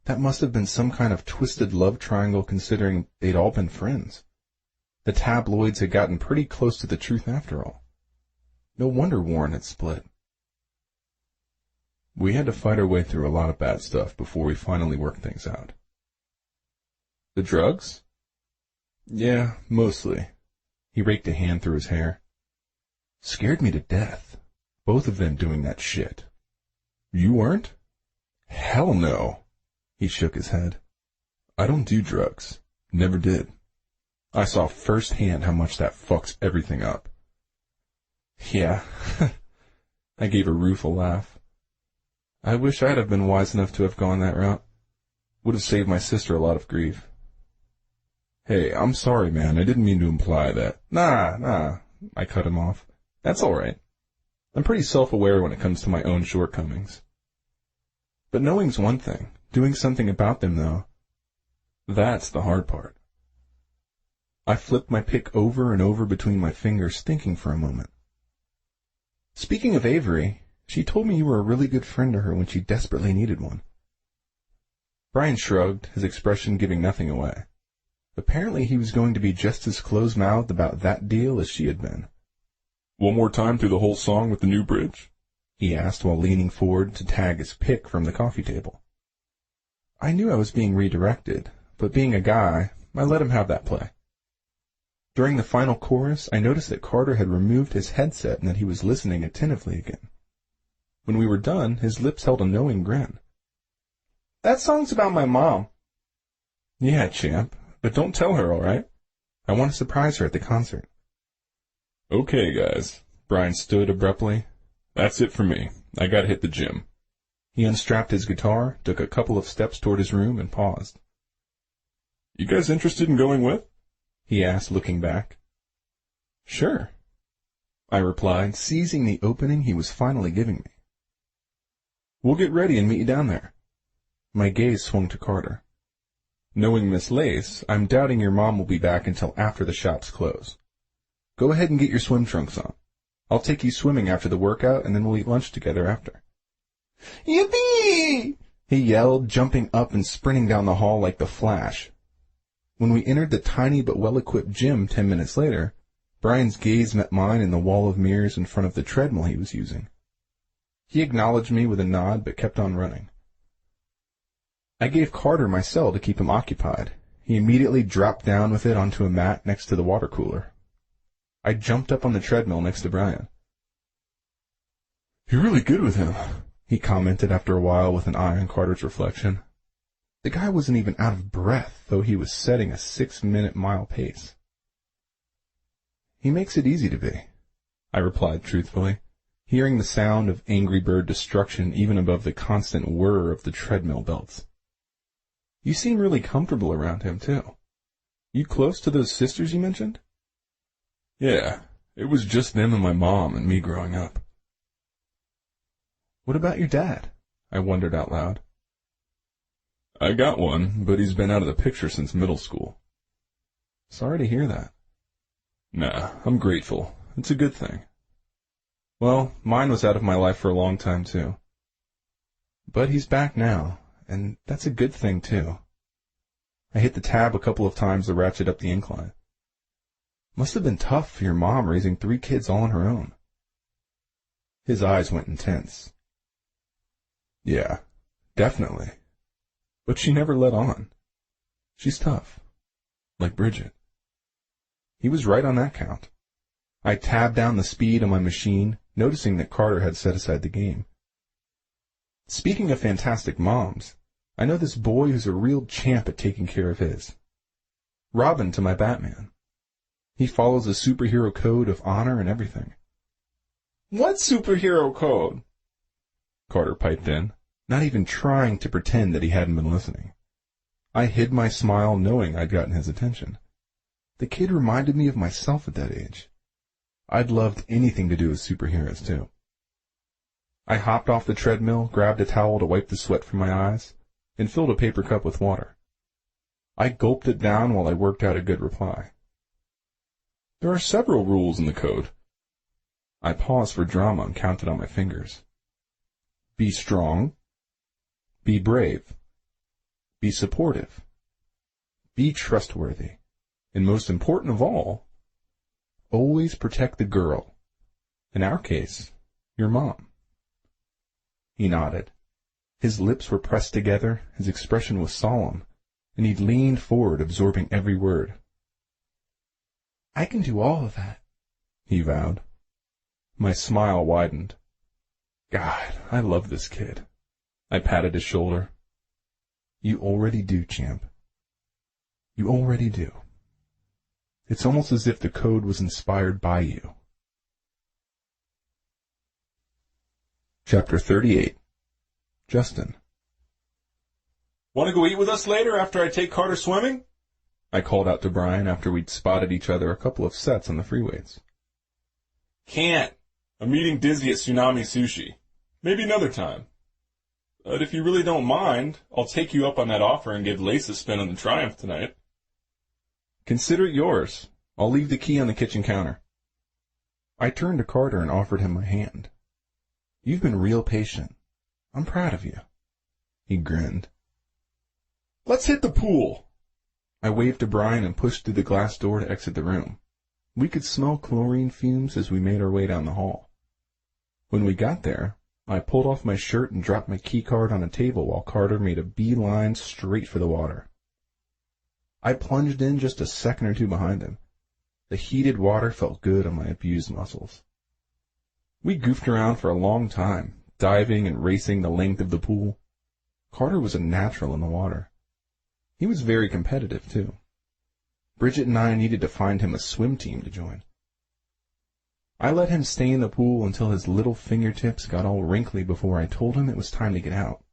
That must have been some kind of twisted love triangle, considering they'd all been friends. The tabloids had gotten pretty close to the truth after all. No wonder Warren had split. "We had to fight our way through a lot of bad stuff before we finally worked things out." "The drugs?" "Yeah, mostly." He raked a hand through his hair. "Scared me to death. Both of them doing that shit." "You weren't?" "Hell no." He shook his head. "I don't do drugs. Never did. I saw firsthand how much that fucks everything up." "Yeah." I gave a rueful laugh. I wish I'd have been wise enough to have gone that route. Would have saved my sister a lot of grief. "Hey, I'm sorry, man. I didn't mean to imply that." Nah, I cut him off. "That's all right. I'm pretty self-aware when it comes to my own shortcomings. But knowing's one thing. Doing something about them, though, that's the hard part." I flipped my pick over and over between my fingers, thinking for a moment. "Speaking of Avery, she told me you were a really good friend to her when she desperately needed one." Brian shrugged, his expression giving nothing away. Apparently he was going to be just as close-mouthed about that deal as she had been. "One more time through the whole song with the new bridge?" he asked while leaning forward to tag his pick from the coffee table. I knew I was being redirected, but being a guy, I let him have that play. During the final chorus, I noticed that Carter had removed his headset and that he was listening attentively again. When we were done, his lips held a knowing grin. "That song's about my mom." "Yeah, champ, but don't tell her, all right? I want to surprise her at the concert." "Okay, guys." Brian stood abruptly. "That's it for me. I gotta hit the gym." He unstrapped his guitar, took a couple of steps toward his room, and paused. "You guys interested in going with?" he asked, looking back. "Sure," I replied, seizing the opening he was finally giving me. "We'll get ready and meet you down there." My gaze swung to Carter. "Knowing Miss Lace, I'm doubting your mom will be back until after the shops close. Go ahead and get your swim trunks on. I'll take you swimming after the workout, and then we'll eat lunch together after." "Yippee!" he yelled, jumping up and sprinting down the hall like the Flash. When we entered the tiny but well-equipped gym 10 minutes later, Brian's gaze met mine in the wall of mirrors in front of the treadmill he was using. He acknowledged me with a nod but kept on running. I gave Carter my cell to keep him occupied. He immediately dropped down with it onto a mat next to the water cooler. I jumped up on the treadmill next to Brian. "You're really good with him," he commented after a while with an eye on Carter's reflection. The guy wasn't even out of breath, though he was setting a 6-minute mile pace. "He makes it easy to be," I replied truthfully, hearing the sound of Angry Bird destruction even above the constant whir of the treadmill belts. "You seem really comfortable around him, too. You close to those sisters you mentioned?" "Yeah, it was just them and my mom and me growing up." "What about your dad?" I wondered out loud. "I got one, but he's been out of the picture since middle school." "Sorry to hear that." "Nah, I'm grateful. It's a good thing." "Well, mine was out of my life for a long time, too. But he's back now, and that's a good thing, too." I hit the tab a couple of times to ratchet up the incline. Must have been tough for your mom raising 3 kids all on her own. His eyes went intense. Yeah, definitely. But she never let on. She's tough. Like Bridget. He was right on that count. I tabbed down the speed on my machine, noticing that Carter had set aside the game. Speaking of fantastic moms, I know this boy who's a real champ at taking care of his. Robin to my Batman. He follows the superhero code of honor and everything. What superhero code? Carter piped in, not even trying to pretend that he hadn't been listening. I hid my smile knowing I'd gotten his attention. The kid reminded me of myself at that age. I'd loved anything to do with superheroes, too. I hopped off the treadmill, grabbed a towel to wipe the sweat from my eyes, and filled a paper cup with water. I gulped it down while I worked out a good reply. There are several rules in the code. I paused for drama and counted on my fingers. Be strong. Be brave. Be supportive. Be trustworthy. And most important of all, always protect the girl. In our case, your mom. He nodded. His lips were pressed together, his expression was solemn, and he leaned forward, absorbing every word. I can do all of that, he vowed. My smile widened. God, I love this kid. I patted his shoulder. You already do, champ. You already do. It's almost as if the code was inspired by you. Chapter 38. Justin. Want to go eat with us later after I take Carter swimming? I called out to Brian after we'd spotted each other a couple of sets on the free weights. Can't. I'm eating dizzy at Tsunami Sushi. Maybe another time. But if you really don't mind, I'll take you up on that offer and give Lace a spin on the Triumph tonight. Consider it yours. I'll leave the key on the kitchen counter. I turned to Carter and offered him my hand. You've been real patient. I'm proud of you. He grinned. Let's hit the pool. I waved to Brian and pushed through the glass door to exit the room. We could smell chlorine fumes as we made our way down the hall. When we got there, I pulled off my shirt and dropped my key card on a table while Carter made a beeline straight for the water. I plunged in just a second or two behind him. The heated water felt good on my abused muscles. We goofed around for a long time, diving and racing the length of the pool. Carter was a natural in the water. He was very competitive, too. Bridget and I needed to find him a swim team to join. I let him stay in the pool until his little fingertips got all wrinkly before I told him it was time to get out.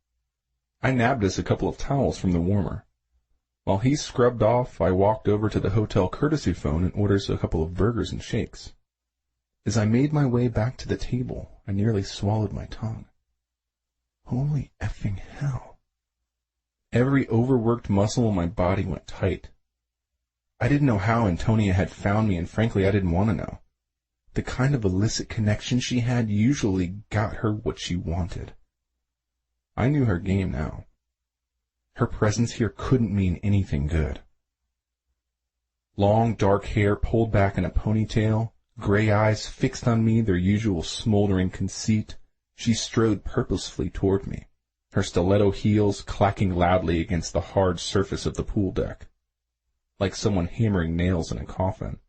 I nabbed us a couple of towels from the warmer. While he scrubbed off, I walked over to the hotel courtesy phone and ordered a couple of burgers and shakes. As I made my way back to the table, I nearly swallowed my tongue. Holy effing hell. Every overworked muscle in my body went tight. I didn't know how Antonia had found me, and frankly, I didn't want to know. The kind of illicit connection she had usually got her what she wanted. I knew her game now. Her presence here couldn't mean anything good. Long, dark hair pulled back in a ponytail, gray eyes fixed on me, their usual smoldering conceit, she strode purposefully toward me, her stiletto heels clacking loudly against the hard surface of the pool deck, like someone hammering nails in a coffin.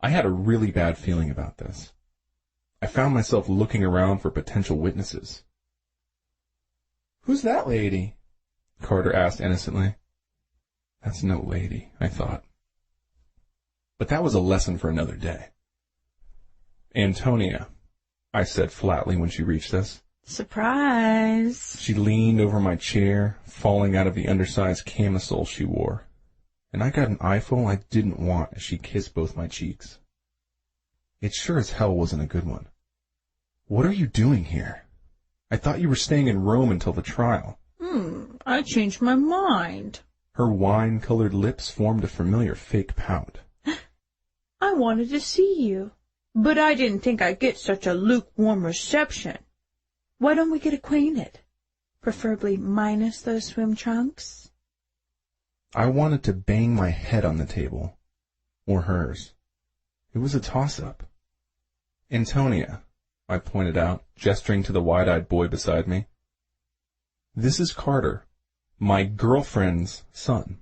I had a really bad feeling about this. I found myself looking around for potential witnesses. Who's that lady? Carter asked innocently. That's no lady, I thought. But that was a lesson for another day. Antonia, I said flatly when she reached us. Surprise. She leaned over my chair, falling out of the undersized camisole she wore, and I got an eyeful I didn't want as she kissed both my cheeks. It sure as hell wasn't a good one. What are you doing here? I thought you were staying in Rome until the trial. I changed my mind. Her wine-colored lips formed a familiar fake pout. I wanted to see you, but I didn't think I'd get such a lukewarm reception. Why don't we get acquainted? Preferably minus those swim trunks. I wanted to bang my head on the table. Or hers. It was a toss-up. "Antonia," I pointed out, gesturing to the wide-eyed boy beside me. "This is Carter, my girlfriend's son."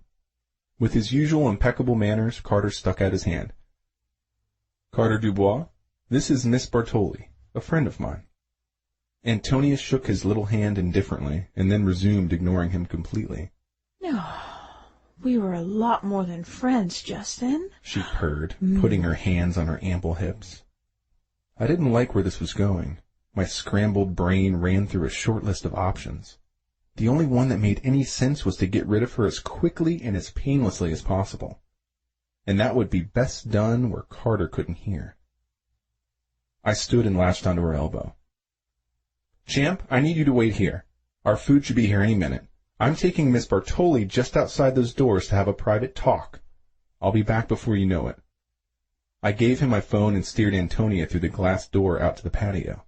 With his usual impeccable manners, Carter stuck out his hand. "Carter Dubois, this is Miss Bartoli, a friend of mine." Antonia shook his little hand indifferently, and then resumed, ignoring him completely. Oh, we were a lot more than friends, Justin, she purred, putting her hands on her ample hips. I didn't like where this was going. My scrambled brain ran through a short list of options. The only one that made any sense was to get rid of her as quickly and as painlessly as possible. And that would be best done where Carter couldn't hear. I stood and latched onto her elbow. "Champ, I need you to wait here. Our food should be here any minute. I'm taking Miss Bartoli just outside those doors to have a private talk. I'll be back before you know it." I gave him my phone and steered Antonia through the glass door out to the patio.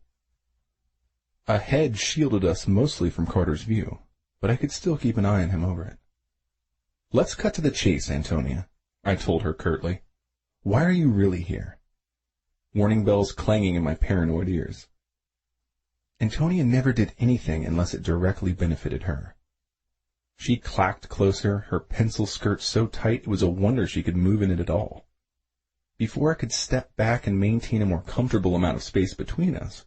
A hedge shielded us mostly from Carter's view, but I could still keep an eye on him over it. "Let's cut to the chase, Antonia," I told her curtly. "Why are you really here?" Warning bells clanging in my paranoid ears. Antonia never did anything unless it directly benefited her. She clacked closer, her pencil skirt so tight it was a wonder she could move in it at all. Before I could step back and maintain a more comfortable amount of space between us,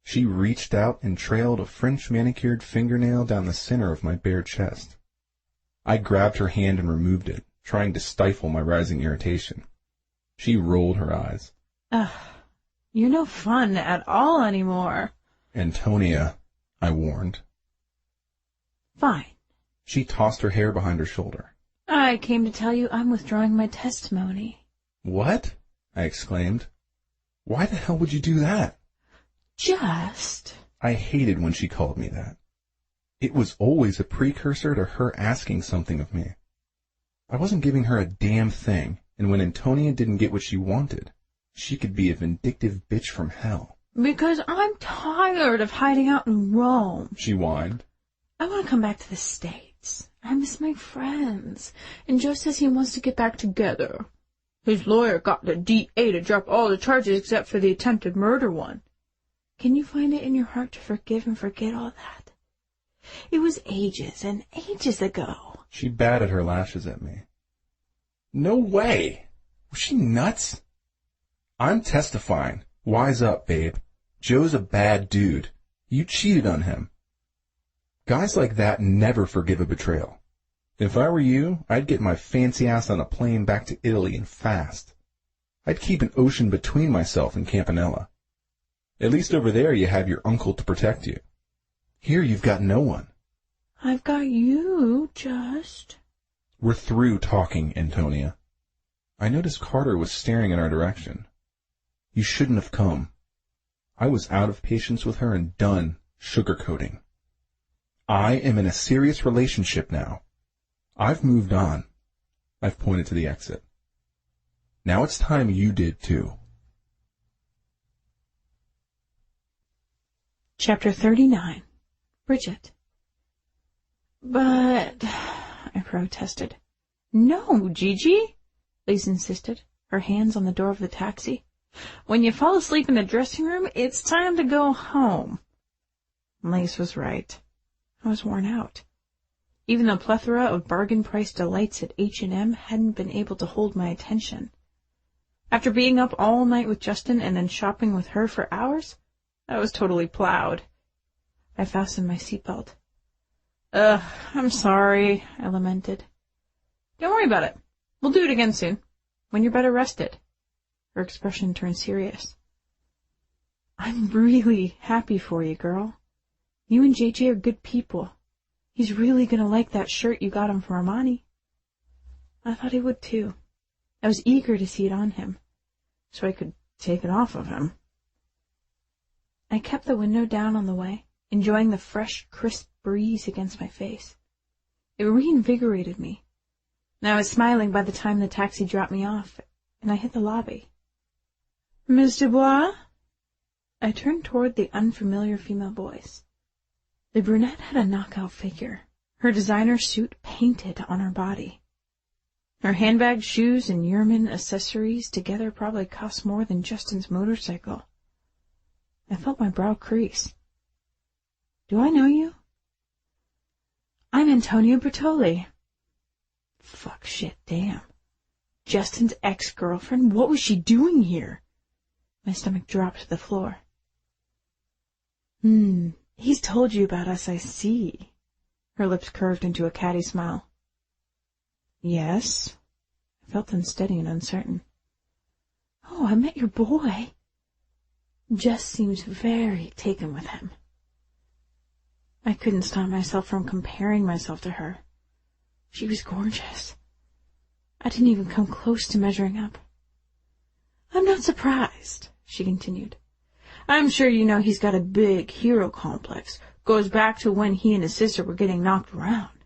she reached out and trailed a French manicured fingernail down the center of my bare chest. I grabbed her hand and removed it, trying to stifle my rising irritation. She rolled her eyes. Ugh, you're no fun at all anymore. "Antonia," I warned. Fine. She tossed her hair behind her shoulder. I came to tell you I'm withdrawing my testimony. "What?" I exclaimed. "Why the hell would you do that?" Just. I hated when she called me that. It was always a precursor to her asking something of me. I wasn't giving her a damn thing, and when Antonia didn't get what she wanted, she could be a vindictive bitch from hell. Because I'm tired of hiding out in Rome, she whined. I want to come back to the States. I miss my friends. And Joe says he wants to get back together. His lawyer got the DA to drop all the charges except for the attempted murder one. Can you find it in your heart to forgive and forget all that? It was ages and ages ago. She batted her lashes at me. "No way! Was she nuts?" "I'm testifying. Wise up, babe. Joe's a bad dude. You cheated on him. Guys like that never forgive a betrayal. If I were you, I'd get my fancy ass on a plane back to Italy and fast. I'd keep an ocean between myself and Campanella. At least over there you have your uncle to protect you. Here you've got no one." I've got you, just. "We're through talking, Antonia." I noticed Carter was staring in our direction. "You shouldn't have come." I was out of patience with her and done sugarcoating. "I am in a serious relationship now. I've moved on." I've pointed to the exit. "Now it's time you did too." Chapter 39. Bridget. But, I protested. "No, Gigi," Lise insisted, her hands on the door of the taxi. "When you fall asleep in the dressing room, it's time to go home." Lise was right. I was worn out. Even the plethora of bargain-priced delights at H&M hadn't been able to hold my attention. After being up all night with Justin and then shopping with her for hours, I was totally plowed. I fastened my seatbelt. I'm sorry," I lamented. "Don't worry about it. We'll do it again soon, when you're better rested." Her expression turned serious. "I'm really happy for you, girl. You and JJ are good people. He's really gonna like that shirt you got him from Armani." I thought he would too. I was eager to see it on him, so I could take it off of him. I kept the window down on the way, enjoying the fresh, crisp breeze against my face. It reinvigorated me. I was smiling by the time the taxi dropped me off, and I hit the lobby. "Miss Dubois?" I turned toward the unfamiliar female voice. The brunette had a knockout figure, her designer suit painted on her body. Her handbag, shoes, and yeoman accessories together probably cost more than Justin's motorcycle. I felt my brow crease. Do I know you? I'm Antonia Bertoli. Fuck, shit, damn. Justin's ex-girlfriend? What was she doing here? My stomach dropped to the floor. He's told you about us, I see. Her lips curved into a catty smile. Yes. I felt unsteady and uncertain. Oh, I met your boy. Jess seems very taken with him. I couldn't stop myself from comparing myself to her. She was gorgeous. I didn't even come close to measuring up. I'm not surprised, she continued. I'm sure you know he's got a big hero complex. Goes back to when he and his sister were getting knocked around.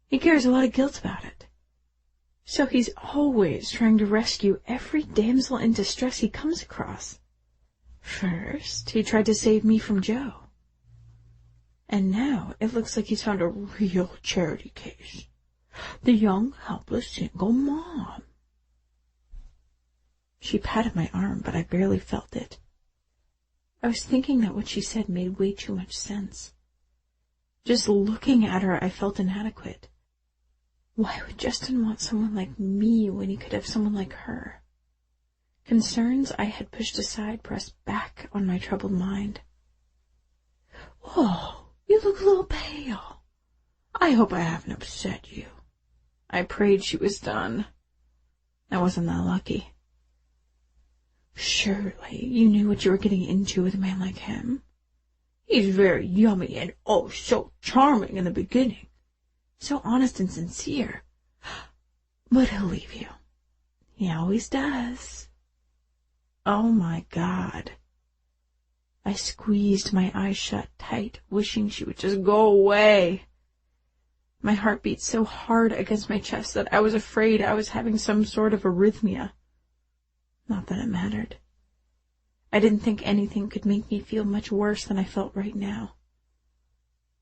He carries a lot of guilt about it. So he's always trying to rescue every damsel in distress he comes across. First, he tried to save me from Joe. And now it looks like he's found a real charity case. The young, helpless, single mom. She patted my arm, but I barely felt it. I was thinking that what she said made way too much sense. Just looking at her, I felt inadequate. Why would Justin want someone like me when he could have someone like her? Concerns I had pushed aside pressed back on my troubled mind. Whoa, you look a little pale. I hope I haven't upset you. I prayed she was done. I wasn't that lucky. Surely you knew what you were getting into with a man like him. He's very yummy and oh so charming in the beginning. So honest and sincere. But he'll leave you. He always does. Oh my God. I squeezed my eyes shut tight, wishing she would just go away. My heart beat so hard against my chest that I was afraid I was having some sort of arrhythmia. Not that it mattered. I didn't think anything could make me feel much worse than I felt right now.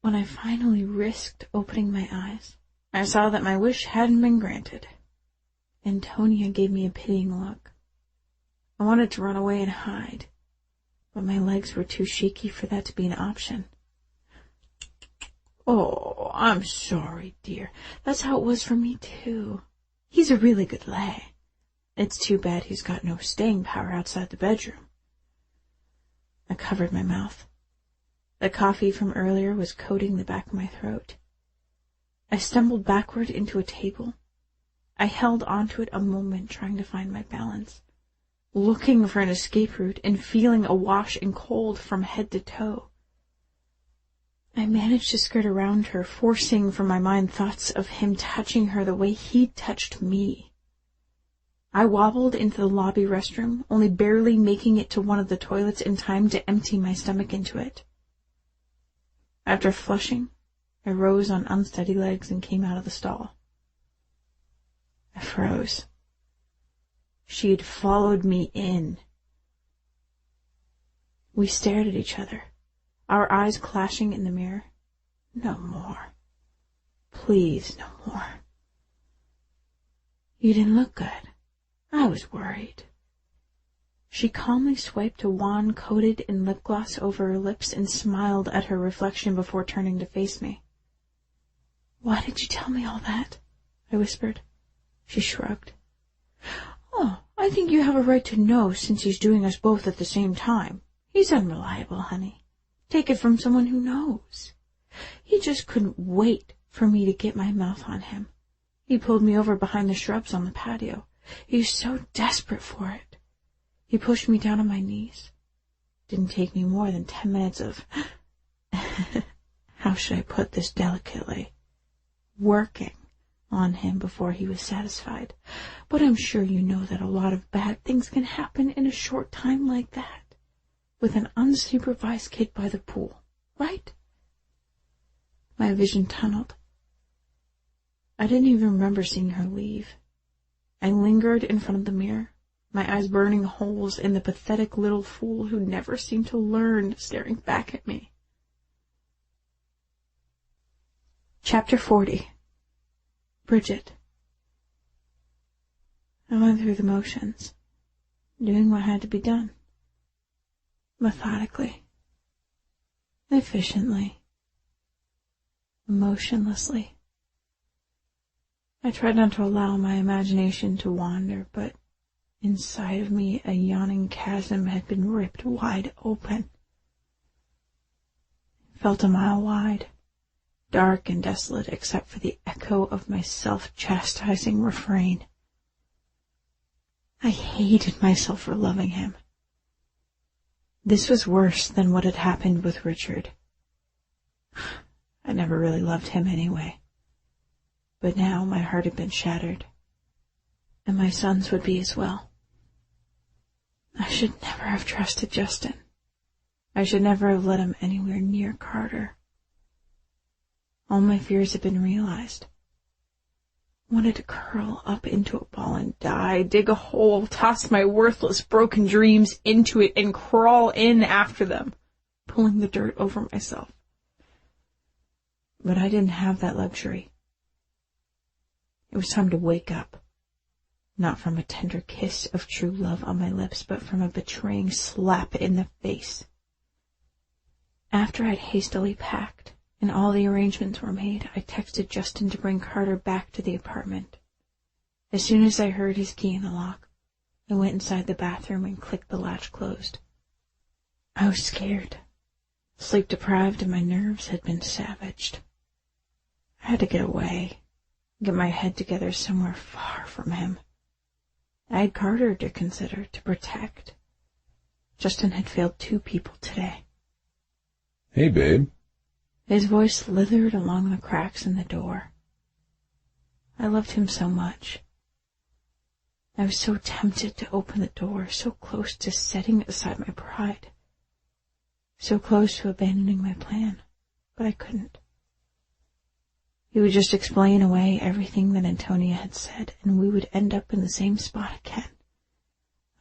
When I finally risked opening my eyes, I saw that my wish hadn't been granted. Antonia gave me a pitying look. I wanted to run away and hide, but my legs were too shaky for that to be an option. Oh, I'm sorry, dear. That's how it was for me, too. He's a really good lay. It's too bad he's got no staying power outside the bedroom. I covered my mouth. The coffee from earlier was coating the back of my throat. I stumbled backward into a table. I held onto it a moment, trying to find my balance, looking for an escape route and feeling awash in cold from head to toe. I managed to skirt around her, forcing from my mind thoughts of him touching her the way he'd touched me. I wobbled into the lobby restroom, only barely making it to one of the toilets in time to empty my stomach into it. After flushing, I rose on unsteady legs and came out of the stall. I froze. She had followed me in. We stared at each other, our eyes clashing in the mirror. No more. Please, no more. You didn't look good. I was worried. She calmly swiped a wand coated in lip gloss over her lips and smiled at her reflection before turning to face me. Why did you tell me all that? I whispered. She shrugged. Oh, I think you have a right to know since he's doing us both at the same time. He's unreliable, honey. Take it from someone who knows. He just couldn't wait for me to get my mouth on him. He pulled me over behind the shrubs on the patio. He was so desperate for it. He pushed me down on my knees. Didn't take me more than 10 minutes of, how should I put this delicately, working on him before he was satisfied. But I'm sure you know that a lot of bad things can happen in a short time like that, with an unsupervised kid by the pool, right? My vision tunneled. I didn't even remember seeing her leave. I lingered in front of the mirror, my eyes burning holes in the pathetic little fool who never seemed to learn, staring back at me. Chapter 40. Bridget. I went through the motions, doing what had to be done. Methodically. Efficiently. Emotionlessly. I tried not to allow my imagination to wander, but inside of me a yawning chasm had been ripped wide open. It felt a mile wide, dark and desolate except for the echo of my self-chastising refrain. I hated myself for loving him. This was worse than what had happened with Richard. I never really loved him anyway. But now my heart had been shattered, and my son's would be as well. I should never have trusted Justin. I should never have let him anywhere near Carter. All my fears had been realized. I wanted to curl up into a ball and die, dig a hole, toss my worthless, broken dreams into it, and crawl in after them, pulling the dirt over myself. But I didn't have that luxury. It was time to wake up, not from a tender kiss of true love on my lips, but from a betraying slap in the face. After I'd hastily packed and all the arrangements were made, I texted Justin to bring Carter back to the apartment. As soon as I heard his key in the lock, I went inside the bathroom and clicked the latch closed. I was scared, sleep-deprived, and my nerves had been savaged. I had to get away, get my head together somewhere far from him. I had Carter to consider, to protect. Justin had failed 2 people today. Hey, babe. His voice slithered along the cracks in the door. I loved him so much. I was so tempted to open the door, so close to setting aside my pride, so close to abandoning my plan, but I couldn't. He would just explain away everything that Antonia had said, and we would end up in the same spot again,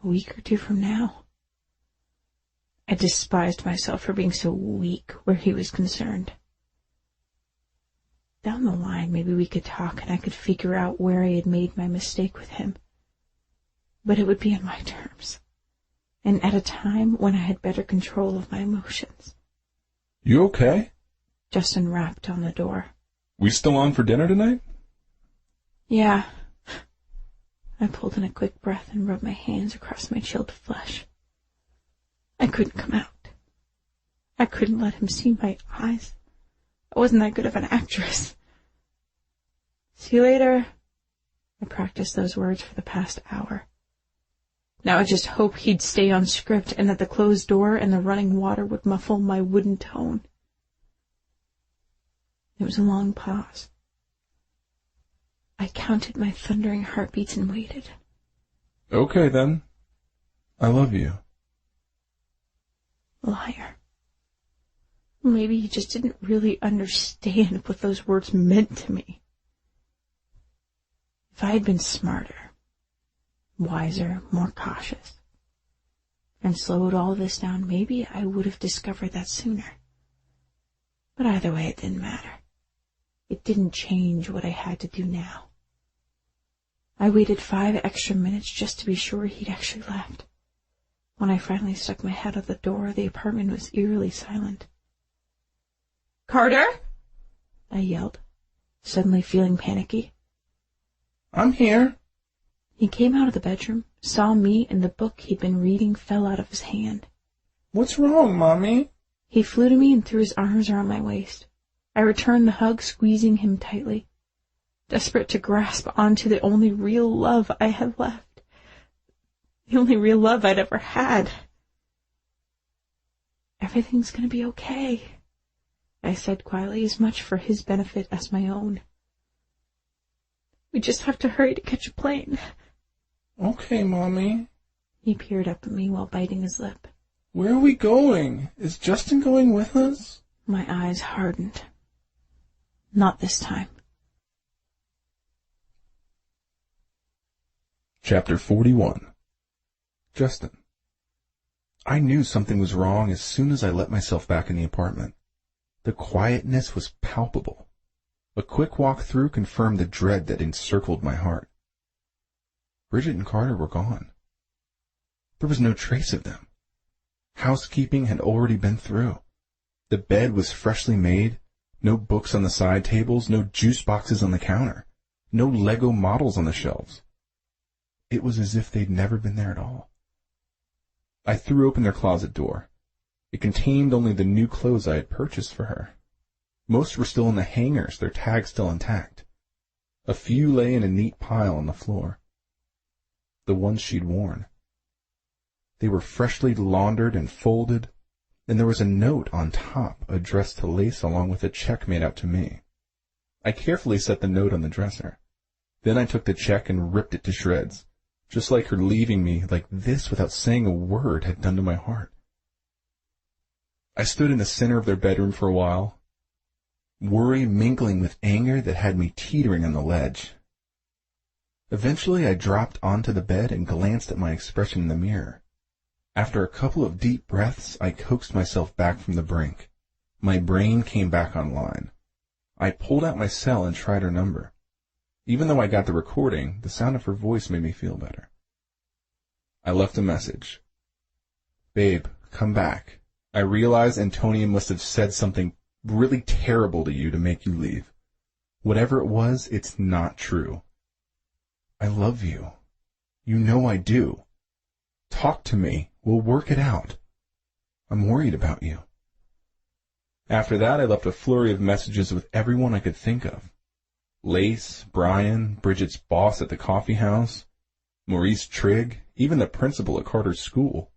a week or 2 from now. I despised myself for being so weak where he was concerned. Down the line, maybe we could talk and I could figure out where I had made my mistake with him. But it would be on my terms, and at a time when I had better control of my emotions. You okay? Justin rapped on the door. We still on for dinner tonight? Yeah. I pulled in a quick breath and rubbed my hands across my chilled flesh. I couldn't come out. I couldn't let him see my eyes. I wasn't that good of an actress. See you later. I practiced those words for the past hour. Now I just hope he'd stay on script and that the closed door and the running water would muffle my wooden tone. It was a long pause. I counted my thundering heartbeats and waited. Okay, then. I love you. Liar. Maybe he just didn't really understand what those words meant to me. If I had been smarter, wiser, more cautious, and slowed all this down, maybe I would have discovered that sooner. But either way, it didn't matter. It didn't change what I had to do now. I waited 5 extra minutes just to be sure he'd actually left. When I finally stuck my head out the door, the apartment was eerily silent. "Carter!" I yelled, suddenly feeling panicky. I'm here. He came out of the bedroom, saw me, and the book he'd been reading fell out of his hand. What's wrong, Mommy? He flew to me and threw his arms around my waist. I returned the hug, squeezing him tightly, desperate to grasp onto the only real love I had left. The only real love I'd ever had. Everything's going to be okay, I said quietly, as much for his benefit as my own. We just have to hurry to catch a plane. Okay, Mommy. He peered up at me while biting his lip. Where are we going? Is Justin going with us? My eyes hardened. Not this time. Chapter 41. Justin. I knew something was wrong as soon as I let myself back in the apartment. The quietness was palpable. A quick walk through confirmed the dread that encircled my heart. Bridget and Carter were gone. There was no trace of them. Housekeeping had already been through. The bed was freshly made, no books on the side tables, no juice boxes on the counter, no Lego models on the shelves. It was as if they'd never been there at all. I threw open their closet door. It contained only the new clothes I had purchased for her. Most were still in the hangers, their tags still intact. A few lay in a neat pile on the floor. The ones she'd worn. They were freshly laundered and folded, and there was a note on top addressed to Lace along with a check made out to me. I carefully set the note on the dresser. Then I took the check and ripped it to shreds, just like her leaving me like this without saying a word had done to my heart. I stood in the center of their bedroom for a while, worry mingling with anger that had me teetering on the ledge. Eventually I dropped onto the bed and glanced at my expression in the mirror. After a couple of deep breaths, I coaxed myself back from the brink. My brain came back online. I pulled out my cell and tried her number. Even though I got the recording, the sound of her voice made me feel better. I left a message. Babe, come back. I realize Antonia must have said something really terrible to you to make you leave. Whatever it was, it's not true. I love you. You know I do. Talk to me. We'll work it out. I'm worried about you. After that, I left a flurry of messages with everyone I could think of. Lace, Brian, Bridget's boss at the coffee house, Maurice Trigg, even the principal at Carter's school.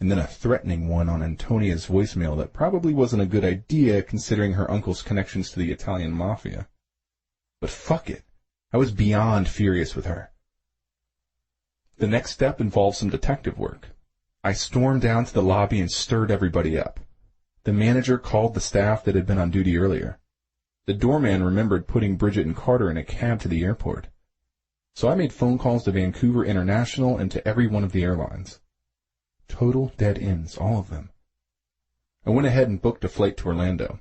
And then a threatening one on Antonia's voicemail that probably wasn't a good idea considering her uncle's connections to the Italian mafia. But fuck it. I was beyond furious with her. The next step involved some detective work. I stormed down to the lobby and stirred everybody up. The manager called the staff that had been on duty earlier. The doorman remembered putting Bridget and Carter in a cab to the airport. So I made phone calls to Vancouver International and to every one of the airlines. Total dead ends, all of them. I went ahead and booked a flight to Orlando.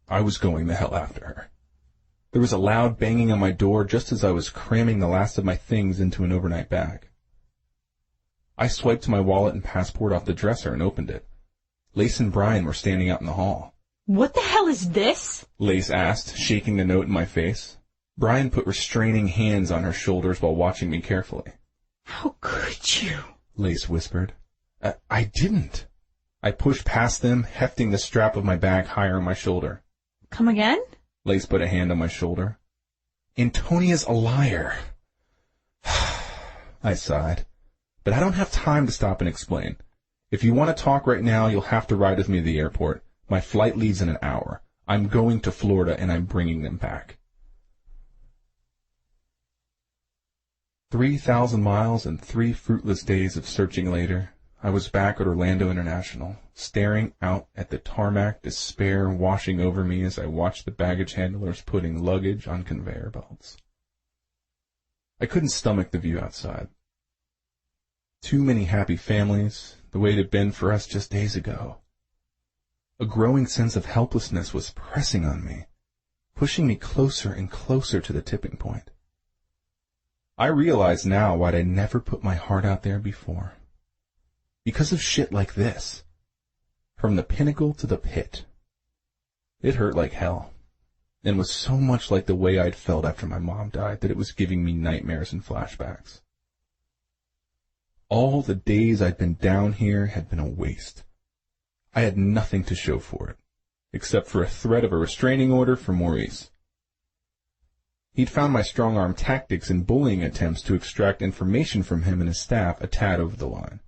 I was going the hell after her. There was a loud banging on my door just as I was cramming the last of my things into an overnight bag. I swiped my wallet and passport off the dresser and opened it. Lace and Brian were standing out in the hall. What the hell is this? Lace asked, shaking the note in my face. Brian put restraining hands on her shoulders while watching me carefully. How could you? Lace whispered. I didn't. I pushed past them, hefting the strap of my bag higher on my shoulder. Come again? Lace put a hand on my shoulder. Antonia's a liar. I sighed. But I don't have time to stop and explain. If you want to talk right now, you'll have to ride with me to the airport. My flight leaves in an hour. I'm going to Florida and I'm bringing them back. 3,000 miles and 3 fruitless days of searching later, I was back at Orlando International, staring out at the tarmac, despair washing over me as I watched the baggage handlers putting luggage on conveyor belts. I couldn't stomach the view outside. Too many happy families, the way it had been for us just days ago. A growing sense of helplessness was pressing on me, pushing me closer and closer to the tipping point. I realize now why I never put my heart out there before. Because of shit like this. From the pinnacle to the pit. It hurt like hell, and was so much like the way I'd felt after my mom died that it was giving me nightmares and flashbacks. All the days I'd been down here had been a waste. I had nothing to show for it, except for a threat of a restraining order from Maurice. He'd found my strong-arm tactics and bullying attempts to extract information from him and his staff a tad over the line.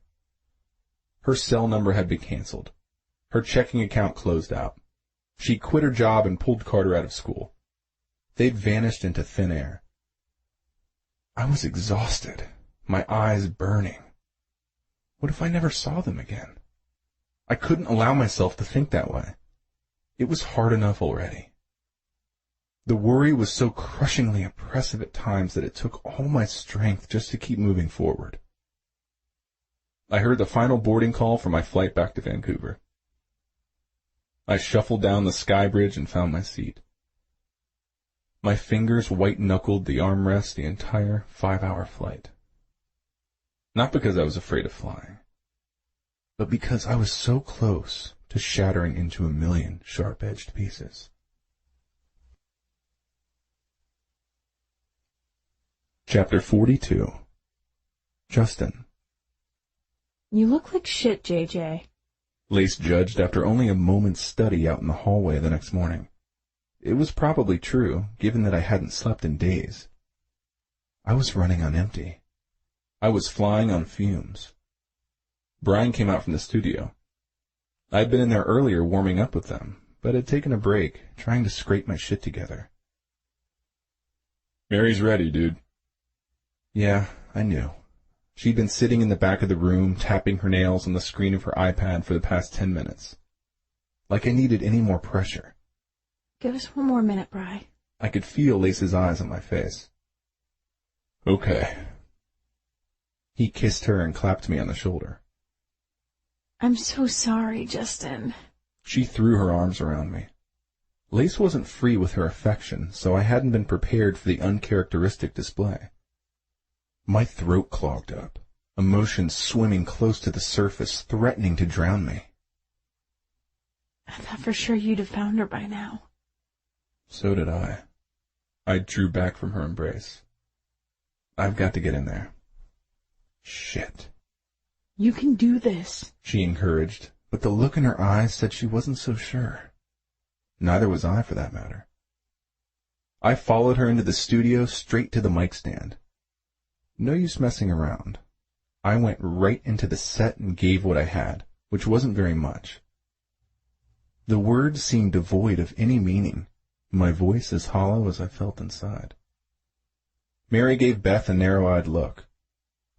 Her cell number had been canceled. Her checking account closed out. She quit her job and pulled Carter out of school. They'd vanished into thin air. I was exhausted, my eyes burning. What if I never saw them again? I couldn't allow myself to think that way. It was hard enough already. The worry was so crushingly oppressive at times that it took all my strength just to keep moving forward. I heard the final boarding call for my flight back to Vancouver. I shuffled down the sky bridge and found my seat. My fingers white-knuckled the armrest the entire 5-hour flight. Not because I was afraid of flying, but because I was so close to shattering into a million sharp-edged pieces. Chapter 42. Justin. You look like shit, JJ. Lace judged after only a moment's study out in the hallway the next morning. It was probably true, given that I hadn't slept in days. I was running on empty. I was flying on fumes. Brian came out from the studio. I'd been in there earlier warming up with them, but had taken a break, trying to scrape my shit together. Mary's ready, dude. Yeah, I knew. She'd been sitting in the back of the room, tapping her nails on the screen of her iPad for the past 10 minutes. Like I needed any more pressure. Give us one more minute, Bri. I could feel Lace's eyes on my face. Okay. He kissed her and clapped me on the shoulder. I'm so sorry, Justin. She threw her arms around me. Lace wasn't free with her affection, so I hadn't been prepared for the uncharacteristic display. My throat clogged up, emotions swimming close to the surface, threatening to drown me. I thought for sure you'd have found her by now. So did I. I drew back from her embrace. I've got to get in there. Shit. You can do this, she encouraged, but the look in her eyes said she wasn't so sure. Neither was I, for that matter. I followed her into the studio, straight to the mic stand. No use messing around. I went right into the set and gave what I had, which wasn't very much. The words seemed devoid of any meaning, my voice as hollow as I felt inside. Mary gave Beth a narrow-eyed look.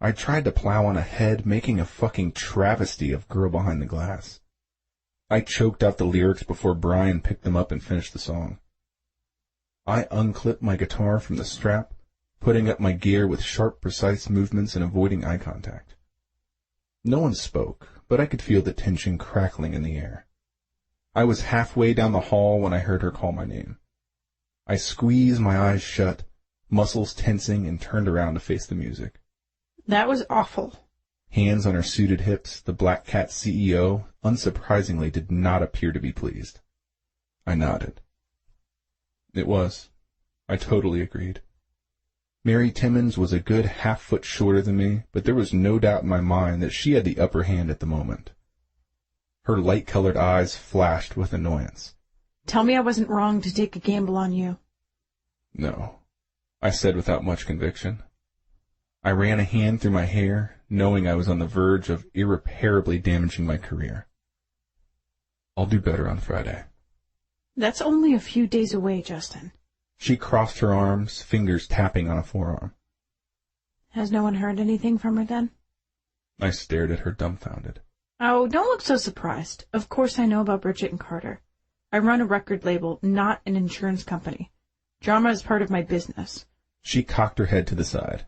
I tried to plow on ahead, making a fucking travesty of Girl Behind the Glass. I choked out the lyrics before Brian picked them up and finished the song. I unclipped my guitar from the strap, putting up my gear with sharp, precise movements and avoiding eye contact. No one spoke, but I could feel the tension crackling in the air. I was halfway down the hall when I heard her call my name. I squeezed my eyes shut, muscles tensing, and turned around to face the music. That was awful. Hands on her suited hips, the Black Cat CEO, unsurprisingly, did not appear to be pleased. I nodded. It was. I totally agreed. Mary Timmons was a good half-foot shorter than me, but there was no doubt in my mind that she had the upper hand at the moment. Her light-colored eyes flashed with annoyance. Tell me I wasn't wrong to take a gamble on you. No, I said without much conviction. I ran a hand through my hair, knowing I was on the verge of irreparably damaging my career. I'll do better on Friday. That's only a few days away, Justin. She crossed her arms, fingers tapping on a forearm. Has no one heard anything from her then? I stared at her dumbfounded. Oh, don't look so surprised. Of course I know about Bridget and Carter. I run a record label, not an insurance company. Drama is part of my business. She cocked her head to the side.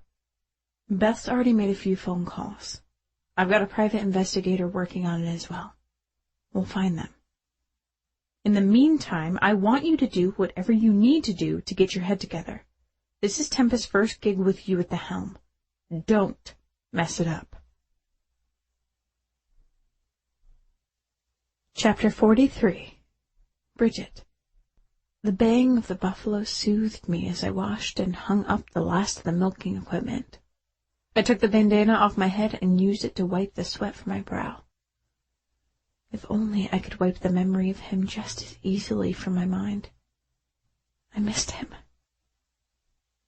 Beth's already made a few phone calls. I've got a private investigator working on it as well. We'll find them. In the meantime, I want you to do whatever you need to do to get your head together. This is Tempest's first gig with you at the helm. Don't mess it up. Chapter 43. Bridget. The baying of the buffalo soothed me as I washed and hung up the last of the milking equipment. I took the bandana off my head and used it to wipe the sweat from my brow. If only I could wipe the memory of him just as easily from my mind. I missed him.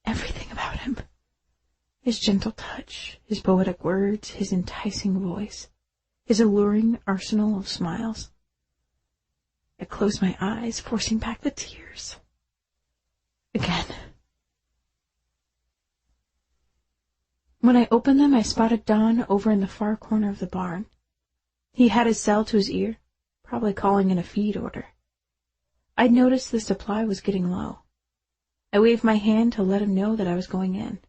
Everything about him. His gentle touch, his poetic words, his enticing voice, his alluring arsenal of smiles. I closed my eyes, forcing back the tears. Again. When I opened them, I spotted Don over in the far corner of the barn. He had his cell to his ear, probably calling in a feed order. I'd noticed the supply was getting low. I waved my hand to let him know that I was going in.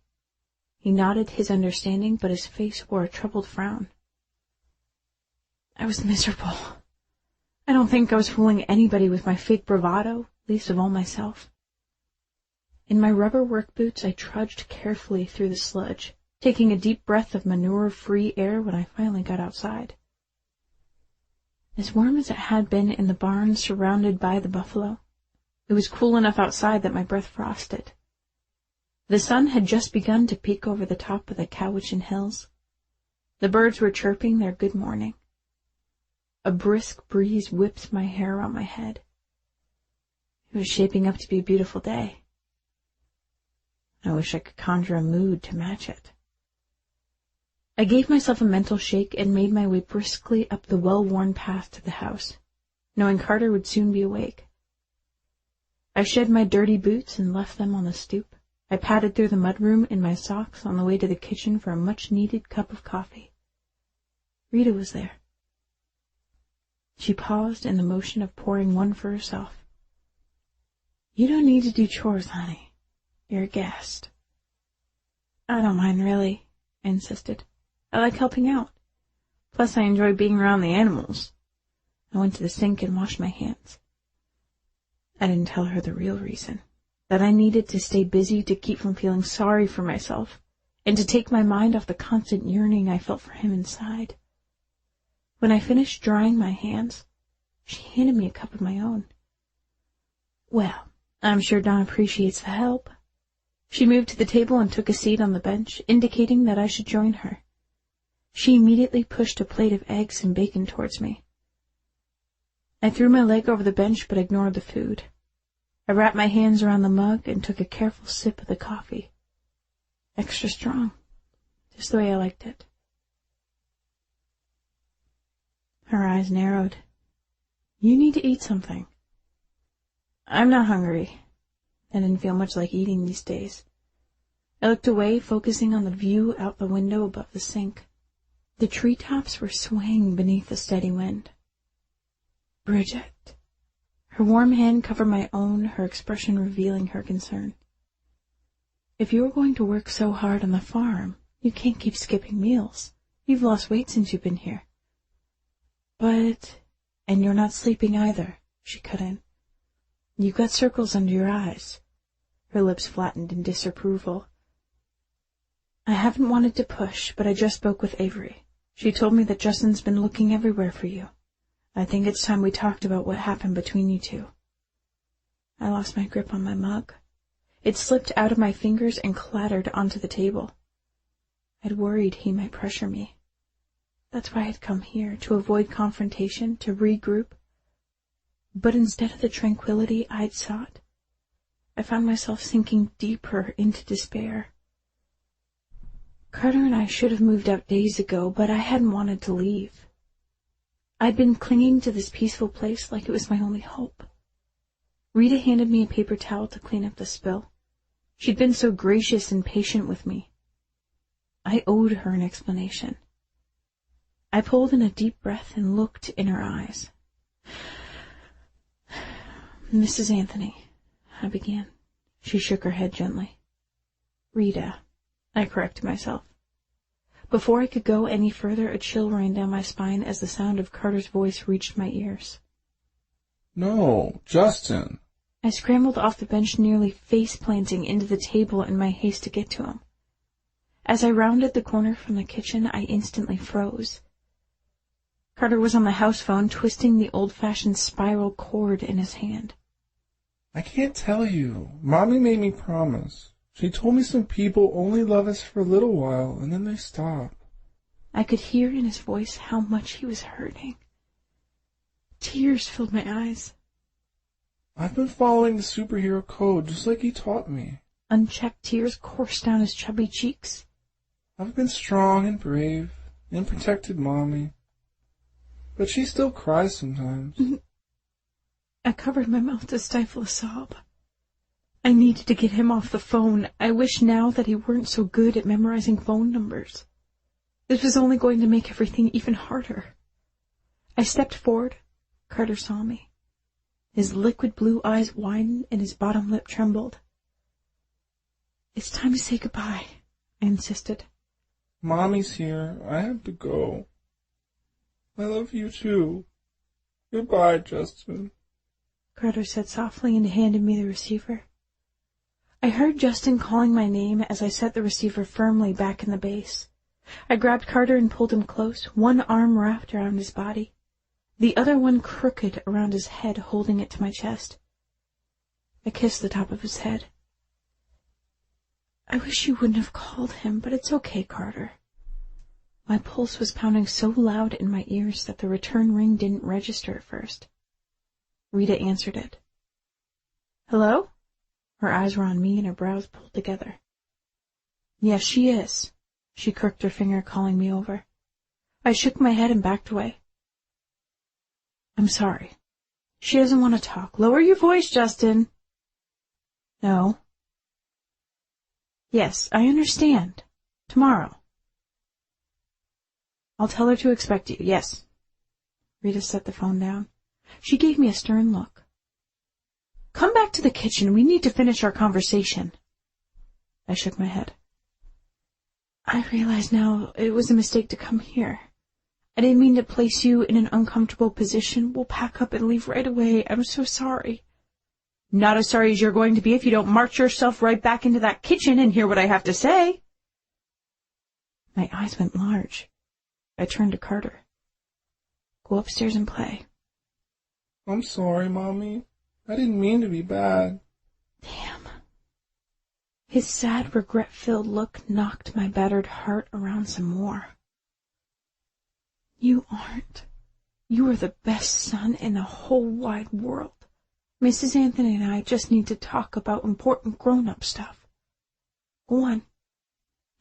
He nodded his understanding, but his face wore a troubled frown. I was miserable. I don't think I was fooling anybody with my fake bravado, least of all myself. In my rubber work boots, I trudged carefully through the sludge, taking a deep breath of manure-free air when I finally got outside. As warm as it had been in the barn surrounded by the buffalo, it was cool enough outside that my breath frosted. The sun had just begun to peek over the top of the Cowichan Hills. The birds were chirping their good morning. A brisk breeze whipped my hair around my head. It was shaping up to be a beautiful day. I wish I could conjure a mood to match it. I gave myself a mental shake and made my way briskly up the well-worn path to the house, knowing Carter would soon be awake. I shed my dirty boots and left them on the stoop. I padded through the mudroom in my socks on the way to the kitchen for a much-needed cup of coffee. Rita was there. She paused in the motion of pouring one for herself. "You don't need to do chores, honey. You're a guest." "I don't mind, really," I insisted. "I like helping out. Plus, I enjoy being around the animals." I went to the sink and washed my hands. I didn't tell her the real reason, that I needed to stay busy to keep from feeling sorry for myself and to take my mind off the constant yearning I felt for him inside. When I finished drying my hands, she handed me a cup of my own. "Well, I'm sure Dawn appreciates the help." She moved to the table and took a seat on the bench, indicating that I should join her. She immediately pushed a plate of eggs and bacon towards me. I threw my leg over the bench but ignored the food. I wrapped my hands around the mug and took a careful sip of the coffee. Extra strong, just the way I liked it. Her eyes narrowed. "You need to eat something." "I'm not hungry." I didn't feel much like eating these days. I looked away, focusing on the view out the window above the sink. The treetops were swaying beneath the steady wind. "Bridget." Her warm hand covered my own, her expression revealing her concern. "If you're going to work so hard on the farm, you can't keep skipping meals. You've lost weight since you've been here." "But—" "And you're not sleeping either," she cut in. "You've got circles under your eyes." Her lips flattened in disapproval. "I haven't wanted to push, but I just spoke with Avery. She told me that Justin's been looking everywhere for you. I think it's time we talked about what happened between you two." I lost my grip on my mug. It slipped out of my fingers and clattered onto the table. I'd worried he might pressure me. That's why I'd come here, to avoid confrontation, to regroup. But instead of the tranquility I'd sought, I found myself sinking deeper into despair. Carter and I should have moved out days ago, but I hadn't wanted to leave. I'd been clinging to this peaceful place like it was my only hope. Rita handed me a paper towel to clean up the spill. She'd been so gracious and patient with me. I owed her an explanation. I pulled in a deep breath and looked in her eyes. "Mrs. Anthony," I began. She shook her head gently. "Rita," I corrected myself. Before I could go any further, a chill ran down my spine as the sound of Carter's voice reached my ears. "No, Justin." I scrambled off the bench, nearly face-planting into the table in my haste to get to him. As I rounded the corner from the kitchen, I instantly froze. Carter was on the house phone, twisting the old-fashioned spiral cord in his hand. "I can't tell you. Mommy made me promise. She told me some people only love us for a little while, and then they stop." I could hear in his voice how much he was hurting. Tears filled my eyes. "I've been following the superhero code just like he taught me." Unchecked tears coursed down his chubby cheeks. "I've been strong and brave and protected Mommy. But she still cries sometimes." I covered my mouth to stifle a sob. I needed to get him off the phone. I wished now that he weren't so good at memorizing phone numbers. This was only going to make everything even harder. I stepped forward. Carter saw me. His liquid blue eyes widened and his bottom lip trembled. "It's time to say goodbye," I insisted. "Mommy's here. I have to go. I love you too. Goodbye, Justin," Carter said softly and handed me the receiver. I heard Justin calling my name as I set the receiver firmly back in the base. I grabbed Carter and pulled him close, one arm wrapped around his body, the other one crooked around his head, holding it to my chest. I kissed the top of his head. I wish you wouldn't have called him, but it's okay, Carter. My pulse was pounding so loud in my ears that the return ring didn't register at first. Rita answered it. Hello? Her eyes were on me and her brows pulled together. Yes, she is. She crooked her finger, calling me over. I shook my head and backed away. I'm sorry. She doesn't want to talk. Lower your voice, Justin. No. Yes, I understand. Tomorrow. I'll tell her to expect you, yes. Rita set the phone down. She gave me a stern look. Come back to the kitchen. We need to finish our conversation. I shook my head. I realize now it was a mistake to come here. I didn't mean to place you in an uncomfortable position. We'll pack up and leave right away. I'm so sorry. Not as sorry as you're going to be if you don't march yourself right back into that kitchen and hear what I have to say. My eyes went large. I turned to Carter. Go upstairs and play. I'm sorry, Mommy. I didn't mean to be bad. Damn. His sad, regret-filled look knocked my battered heart around some more. You aren't. You are the best son in the whole wide world. Mrs. Anthony and I just need to talk about important grown-up stuff. Go on.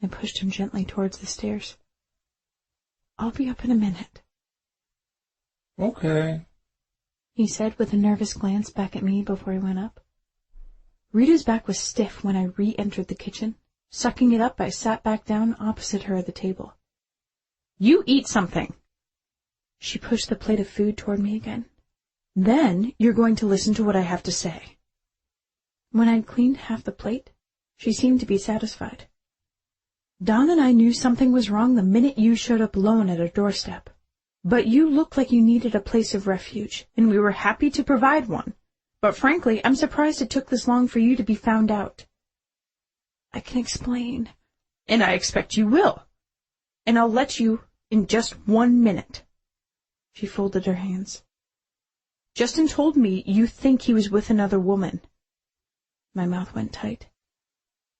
I pushed him gently towards the stairs. I'll be up in a minute. Okay, he said with a nervous glance back at me before he went up. Rita's back was stiff when I re-entered the kitchen. Sucking it up, I sat back down opposite her at the table. You eat something. She pushed the plate of food toward me again. Then you're going to listen to what I have to say. When I'd cleaned half the plate, she seemed to be satisfied. Don and I knew something was wrong the minute you showed up alone at our doorstep. But you looked like you needed a place of refuge, and we were happy to provide one. But frankly, I'm surprised it took this long for you to be found out. I can explain. And I expect you will. And I'll let you in just 1 minute. She folded her hands. Justin told me you think he was with another woman. My mouth went tight.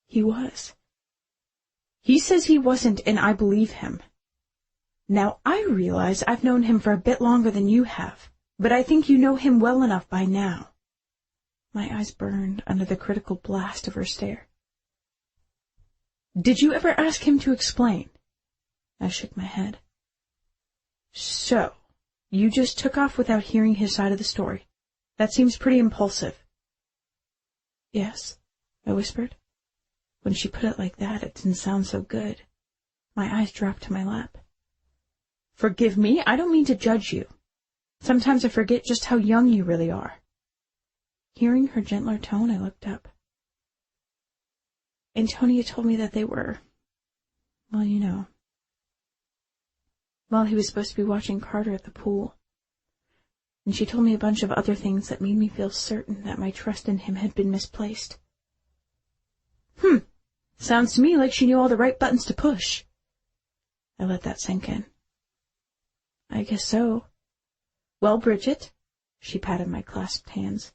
He was. He says he wasn't, and I believe him. Now, I realize I've known him for a bit longer than you have, but I think you know him well enough by now. My eyes burned under the critical blast of her stare. Did you ever ask him to explain? I shook my head. So, you just took off without hearing his side of the story. That seems pretty impulsive. Yes, I whispered. When she put it like that, it didn't sound so good. My eyes dropped to my lap. Forgive me, I don't mean to judge you. Sometimes I forget just how young you really are. Hearing her gentler tone, I looked up. Antonia told me that they were, well, you know. Well, he was supposed to be watching Carter at the pool. And she told me a bunch of other things that made me feel certain that my trust in him had been misplaced. Sounds to me like she knew all the right buttons to push. I let that sink in. I guess so. Well, Bridget, she patted my clasped hands,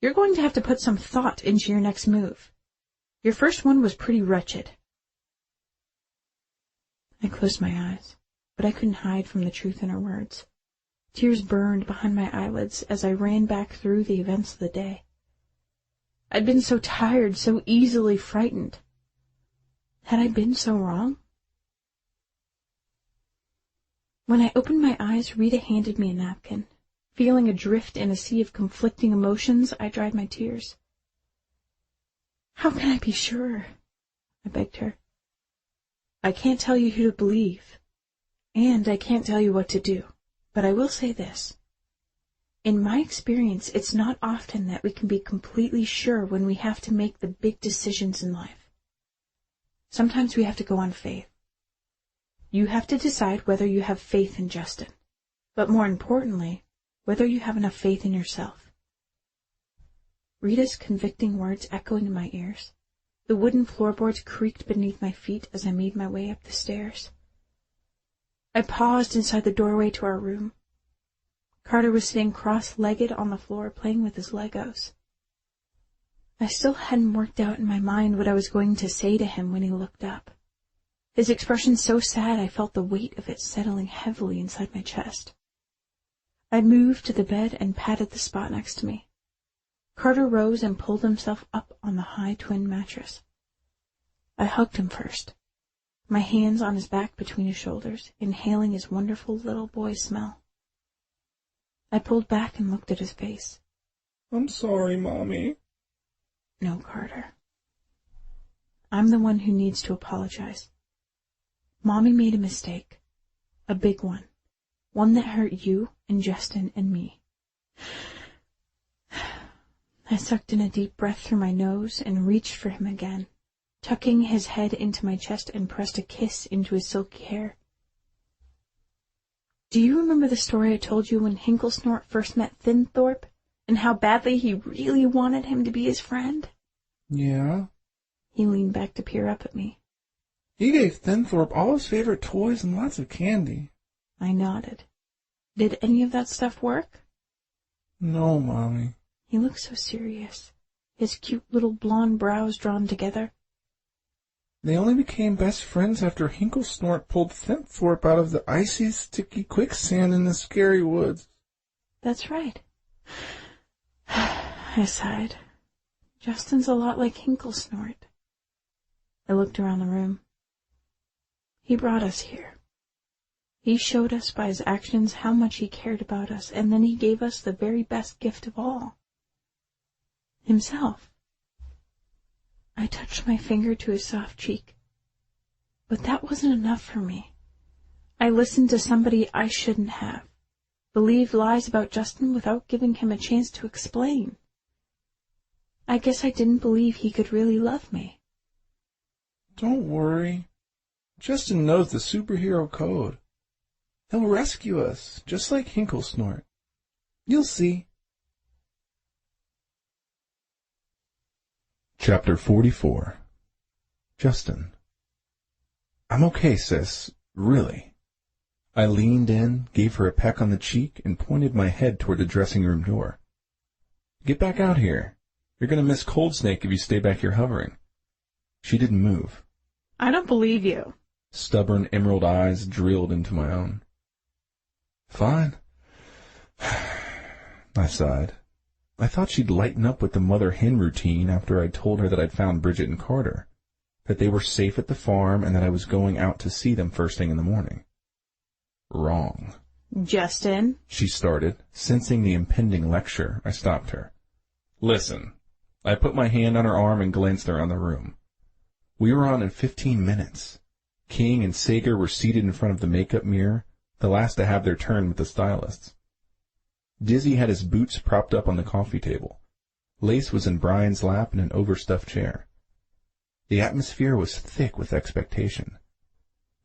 you're going to have to put some thought into your next move. Your first one was pretty wretched. I closed my eyes, but I couldn't hide from the truth in her words. Tears burned behind my eyelids as I ran back through the events of the day. I'd been so tired, so easily frightened. Had I been so wrong? When I opened my eyes, Rita handed me a napkin. Feeling adrift in a sea of conflicting emotions, I dried my tears. How can I be sure? I begged her. I can't tell you who to believe, and I can't tell you what to do, but I will say this. In my experience, it's not often that we can be completely sure when we have to make the big decisions in life. Sometimes we have to go on faith. You have to decide whether you have faith in Justin, but more importantly, whether you have enough faith in yourself. Rita's convicting words echoing in my ears. The wooden floorboards creaked beneath my feet as I made my way up the stairs. I paused inside the doorway to our room. Carter was sitting cross-legged on the floor playing with his Legos. I still hadn't worked out in my mind what I was going to say to him when he looked up. His expression so sad I felt the weight of it settling heavily inside my chest. I moved to the bed and patted the spot next to me. Carter rose and pulled himself up on the high twin mattress. I hugged him first, my hands on his back between his shoulders, inhaling his wonderful little boy smell. I pulled back and looked at his face. I'm sorry, Mommy. No, Carter. I'm the one who needs to apologize. Mommy made a mistake. A big one. One that hurt you and Justin and me. I sucked in a deep breath through my nose and reached for him again, tucking his head into my chest and pressed a kiss into his silky hair. Do you remember the story I told you when Hinklesnort first met Thinthorpe, and how badly he really wanted him to be his friend? Yeah. He leaned back to peer up at me. He gave Thinthorpe all his favorite toys and lots of candy. I nodded. Did any of that stuff work? No, Mommy. He looked so serious, his cute little blonde brows drawn together. They only became best friends after Hinklesnort pulled Thinthorpe out of the icy, sticky quicksand in the scary woods. That's right. I sighed. Justin's a lot like Hinklesnort. I looked around the room. He brought us here. He showed us by his actions how much he cared about us, and then he gave us the very best gift of all. Himself. I touched my finger to his soft cheek. But that wasn't enough for me. I listened to somebody I shouldn't have. Believed lies about Justin without giving him a chance to explain. I guess I didn't believe he could really love me. Don't worry. Justin knows the superhero code. He'll rescue us, just like Hinklesnort. You'll see. Chapter 44. Justin. I'm okay, sis. Really. I leaned in, gave her a peck on the cheek, and pointed my head toward the dressing room door. Get back out here. You're going to miss Cold Snake if you stay back here hovering. She didn't move. I don't believe you. Stubborn emerald eyes drilled into my own. Fine. I sighed. I thought she'd lighten up with the mother-hen routine after I'd told her that I'd found Bridget and Carter, that they were safe at the farm and that I was going out to see them first thing in the morning. Wrong. Justin? She started. Sensing the impending lecture, I stopped her. Listen. I put my hand on her arm and glanced around the room. We were on in 15 minutes. King and Sager were seated in front of the makeup mirror, the last to have their turn with the stylists. Dizzy had his boots propped up on the coffee table. Lace was in Brian's lap in an overstuffed chair. The atmosphere was thick with expectation.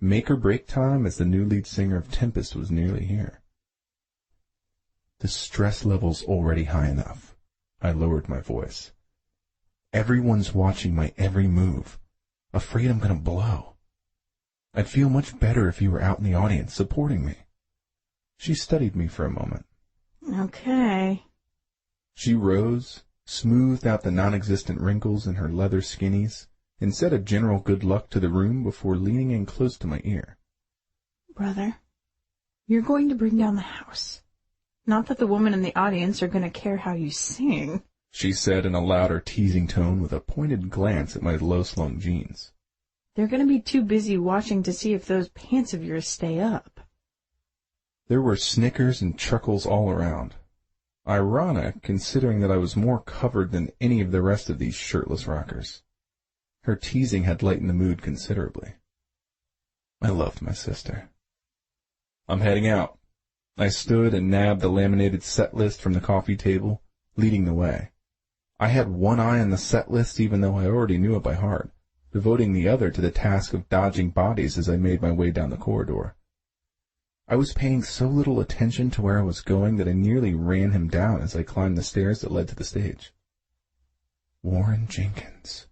Make or break time as the new lead singer of Tempest was nearly here. The stress level's already high enough. I lowered my voice. Everyone's watching my every move, afraid I'm going to blow. I'd feel much better if you were out in the audience supporting me. She studied me for a moment. Okay. She rose, smoothed out the non-existent wrinkles in her leather skinnies, and said a general good luck to the room before leaning in close to my ear. Brother, you're going to bring down the house. Not that the women in the audience are going to care how you sing, she said in a louder, teasing tone with a pointed glance at my low-slung jeans. They're going to be too busy watching to see if those pants of yours stay up. There were snickers and chuckles all around. Ironic, considering that I was more covered than any of the rest of these shirtless rockers. Her teasing had lightened the mood considerably. I loved my sister. I'm heading out. I stood and nabbed the laminated set list from the coffee table, leading the way. I had one eye on the set list even though I already knew it by heart, devoting the other to the task of dodging bodies as I made my way down the corridor. I was paying so little attention to where I was going that I nearly ran him down as I climbed the stairs that led to the stage. Warren Jenkins.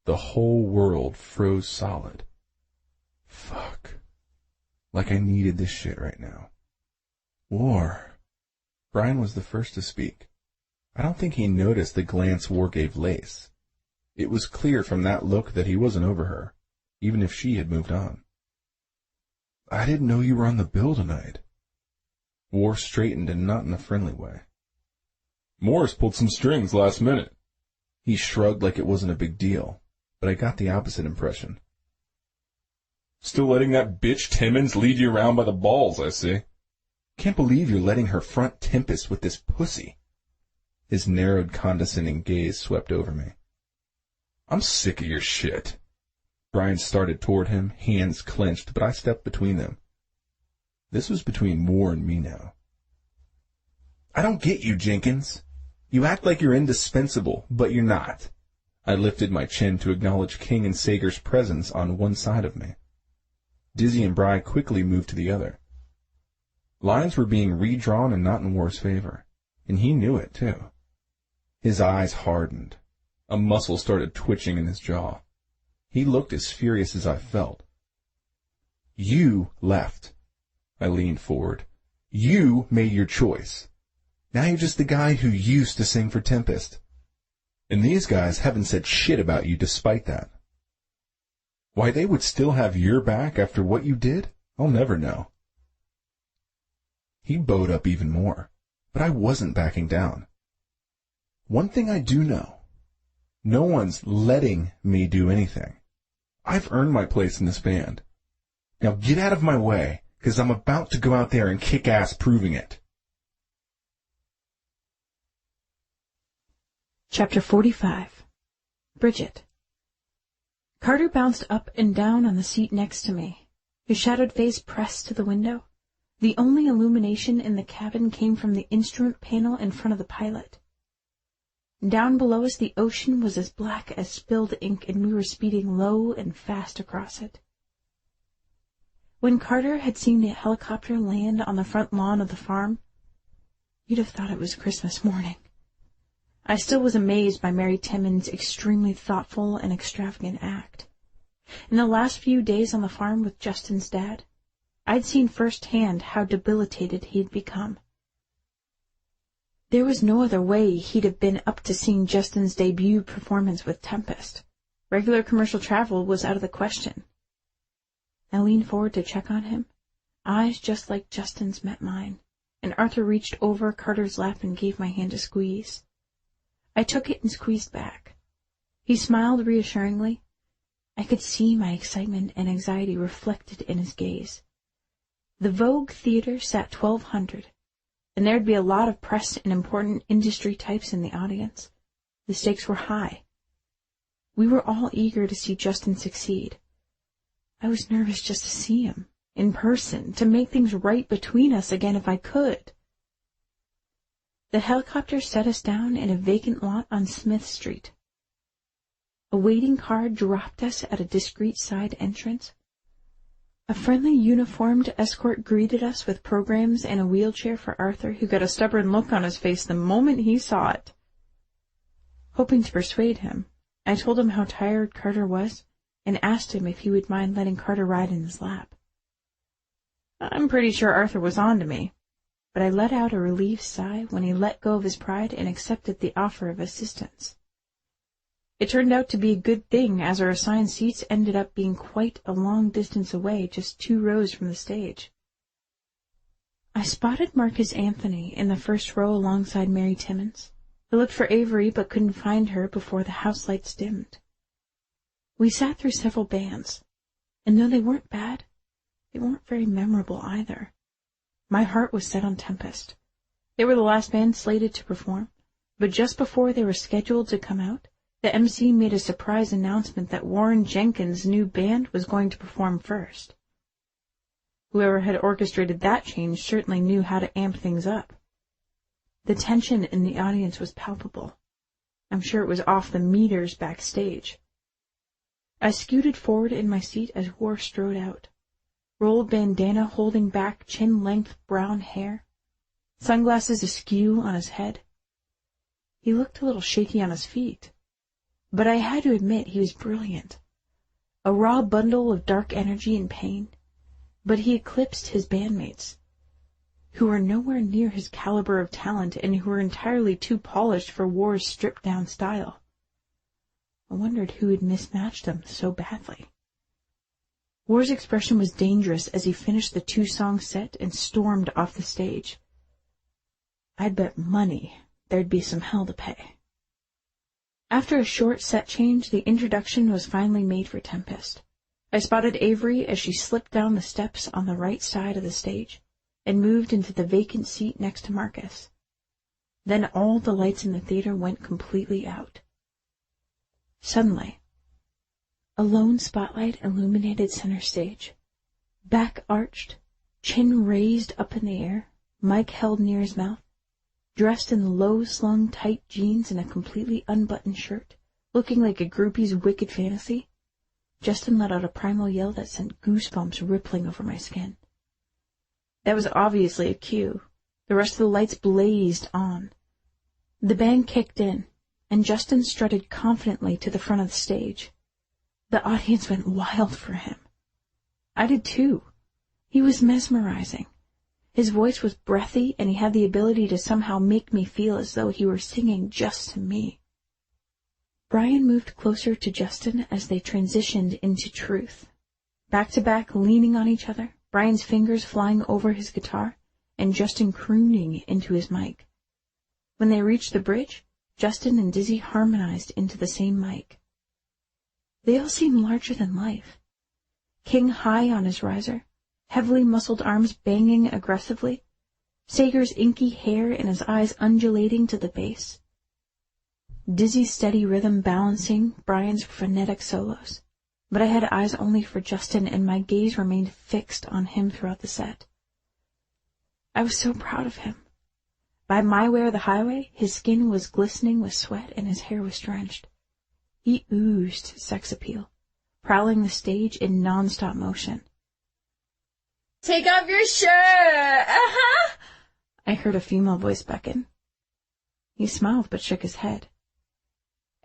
The whole world froze solid. Fuck. Like I needed this shit right now. War. Brian was the first to speak. I don't think he noticed the glance War gave Lace. It was clear from that look that he wasn't over her, even if she had moved on. I didn't know you were on the bill tonight. War straightened, and not in a friendly way. Morris pulled some strings last minute. He shrugged like it wasn't a big deal, but I got the opposite impression. Still letting that bitch Timmons lead you around by the balls, I see. Can't believe you're letting her front Tempest with this pussy. His narrowed, condescending gaze swept over me. I'm sick of your shit. Brian started toward him, hands clenched, but I stepped between them. This was between War and me now. I don't get you, Jenkins. You act like you're indispensable, but you're not. I lifted my chin to acknowledge King and Sager's presence on one side of me. Dizzy and Bry quickly moved to the other. Lines were being redrawn and not in War's favor, and he knew it, too. His eyes hardened. A muscle started twitching in his jaw. He looked as furious as I felt. You left. I leaned forward. You made your choice. Now you're just the guy who used to sing for Tempest. And these guys haven't said shit about you despite that. Why they would still have your back after what you did, I'll never know. He bowed up even more, but I wasn't backing down. One thing I do know. No one's letting me do anything. I've earned my place in this band. Now get out of my way, because I'm about to go out there and kick ass proving it. Chapter 45. Bridget. Carter bounced up and down on the seat next to me, his shadowed face pressed to the window. The only illumination in the cabin came from the instrument panel in front of the pilot. Down below us the ocean was as black as spilled ink, and we were speeding low and fast across it. When Carter had seen the helicopter land on the front lawn of the farm, you'd have thought it was Christmas morning. I still was amazed by Mary Timmons' extremely thoughtful and extravagant act. In the last few days on the farm with Justin's dad, I'd seen firsthand how debilitated he'd become. There was no other way he'd have been up to seeing Justin's debut performance with Tempest. Regular commercial travel was out of the question. I leaned forward to check on him. Eyes just like Justin's met mine, and Arthur reached over Carter's lap and gave my hand a squeeze. I took it and squeezed back. He smiled reassuringly. I could see my excitement and anxiety reflected in his gaze. The Vogue Theater sat 1,200, and there'd be a lot of press and important industry types in the audience. The stakes were high. We were all eager to see Justin succeed. I was nervous just to see him, in person, to make things right between us again if I could. The helicopter set us down in a vacant lot on Smith Street. A waiting car dropped us at a discreet side entrance. A friendly uniformed escort greeted us with programs and a wheelchair for Arthur, who got a stubborn look on his face the moment he saw it. Hoping to persuade him, I told him how tired Carter was and asked him if he would mind letting Carter ride in his lap. I'm pretty sure Arthur was on to me, but I let out a relieved sigh when he let go of his pride and accepted the offer of assistance. It turned out to be a good thing, as our assigned seats ended up being quite a long distance away, just 2 rows from the stage. I spotted Marcus Anthony in the first row alongside Mary Timmons. I looked for Avery, but couldn't find her before the house lights dimmed. We sat through several bands, and though they weren't bad, they weren't very memorable either. My heart was set on Tempest. They were the last band slated to perform, but just before they were scheduled to come out, the MC made a surprise announcement that Warren Jenkins' new band was going to perform first. Whoever had orchestrated that change certainly knew how to amp things up. The tension in the audience was palpable. I'm sure it was off the meters backstage. I scooted forward in my seat as War strode out. Rolled bandana holding back chin-length brown hair, sunglasses askew on his head. He looked a little shaky on his feet, but I had to admit he was brilliant. A raw bundle of dark energy and pain, but he eclipsed his bandmates, who were nowhere near his caliber of talent and who were entirely too polished for War's stripped-down style. I wondered who had mismatched them so badly. War's expression was dangerous as he finished the 2-song set and stormed off the stage. I'd bet money there'd be some hell to pay. After a short set change, the introduction was finally made for Tempest. I spotted Avery as she slipped down the steps on the right side of the stage and moved into the vacant seat next to Marcus. Then all the lights in the theater went completely out. Suddenly, a lone spotlight illuminated center stage. Back arched, chin raised up in the air, mic held near his mouth, dressed in low-slung tight jeans and a completely unbuttoned shirt, looking like a groupie's wicked fantasy, Justin let out a primal yell that sent goosebumps rippling over my skin. That was obviously a cue. The rest of the lights blazed on. The band kicked in, and Justin strutted confidently to the front of the stage. The audience went wild for him. I did too. He was mesmerizing. His voice was breathy, and he had the ability to somehow make me feel as though he were singing just to me. Brian moved closer to Justin as they transitioned into Truth. Back to back, leaning on each other, Brian's fingers flying over his guitar, and Justin crooning into his mic. When they reached the bridge, Justin and Dizzy harmonized into the same mic. They all seemed larger than life. King high on his riser, heavily muscled arms banging aggressively, Sager's inky hair and his eyes undulating to the bass. Dizzy's steady rhythm balancing Brian's frenetic solos, but I had eyes only for Justin, and my gaze remained fixed on him throughout the set. I was so proud of him. By my way or the highway, his skin was glistening with sweat and his hair was drenched. He oozed sex appeal, prowling the stage in non-stop motion. "Take off your shirt! Uh-huh!" I heard a female voice beckon. He smiled but shook his head.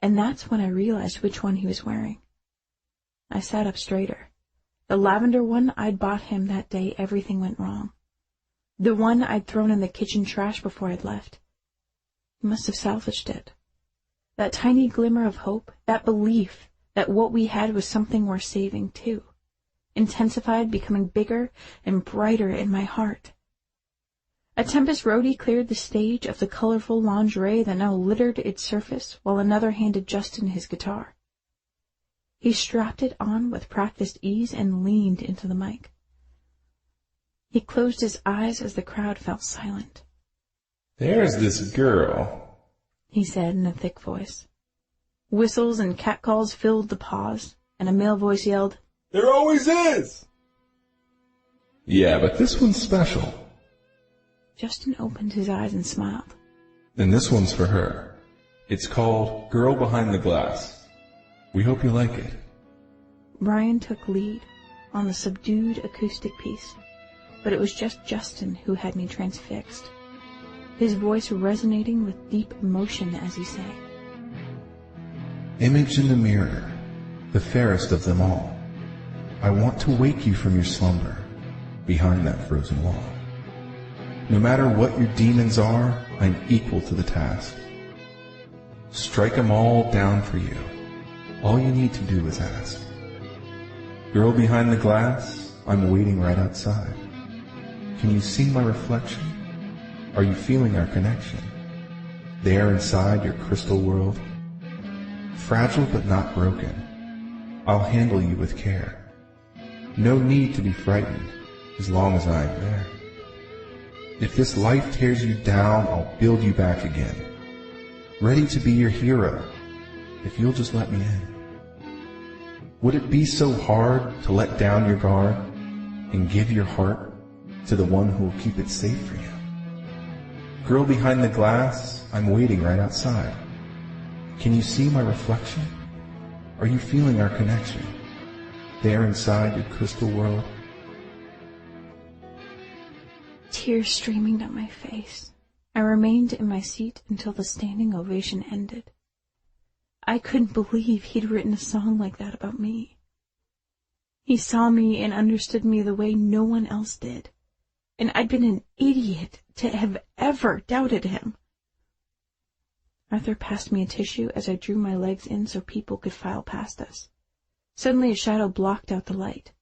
And that's when I realized which one he was wearing. I sat up straighter. The lavender one I'd bought him that day everything went wrong. The one I'd thrown in the kitchen trash before I'd left. He must have salvaged it. That tiny glimmer of hope, that belief that what we had was something worth saving too, intensified, becoming bigger and brighter in my heart. A Tempest roadie cleared the stage of the colorful lingerie that now littered its surface, while another handed Justin his guitar. He strapped it on with practiced ease and leaned into the mic. He closed his eyes as the crowd fell silent. "There's this girl," he said in a thick voice. Whistles and catcalls filled the pause, and a male voice yelled, "There always is!" "Yeah, but this one's special." Justin opened his eyes and smiled. And this one's for her. It's called Girl Behind the Glass. We hope you like it. Brian took lead on the subdued acoustic piece, but it was just Justin who had me transfixed, his voice resonating with deep emotion as he sang. Image in the mirror, the fairest of them all. I want to wake you from your slumber, behind that frozen wall. No matter what your demons are, I'm equal to the task. Strike 'em all down for you. All you need to do is ask. Girl behind the glass, I'm waiting right outside. Can you see my reflection? Are you feeling our connection? There inside your crystal world? Fragile but not broken. I'll handle you with care. No need to be frightened, as long as I am there. If this life tears you down, I'll build you back again. Ready to be your hero, if you'll just let me in. Would it be so hard to let down your guard and give your heart to the one who will keep it safe for you? Girl behind the glass, I'm waiting right outside. Can you see my reflection? Are you feeling our connection? There inside your crystal world? Tears streaming down my face. I remained in my seat until the standing ovation ended. I couldn't believe he'd written a song like that about me. He saw me and understood me the way no one else did, and I'd been an idiot to have ever doubted him. Arthur passed me a tissue as I drew my legs in so people could file past us. Suddenly a shadow blocked out the light.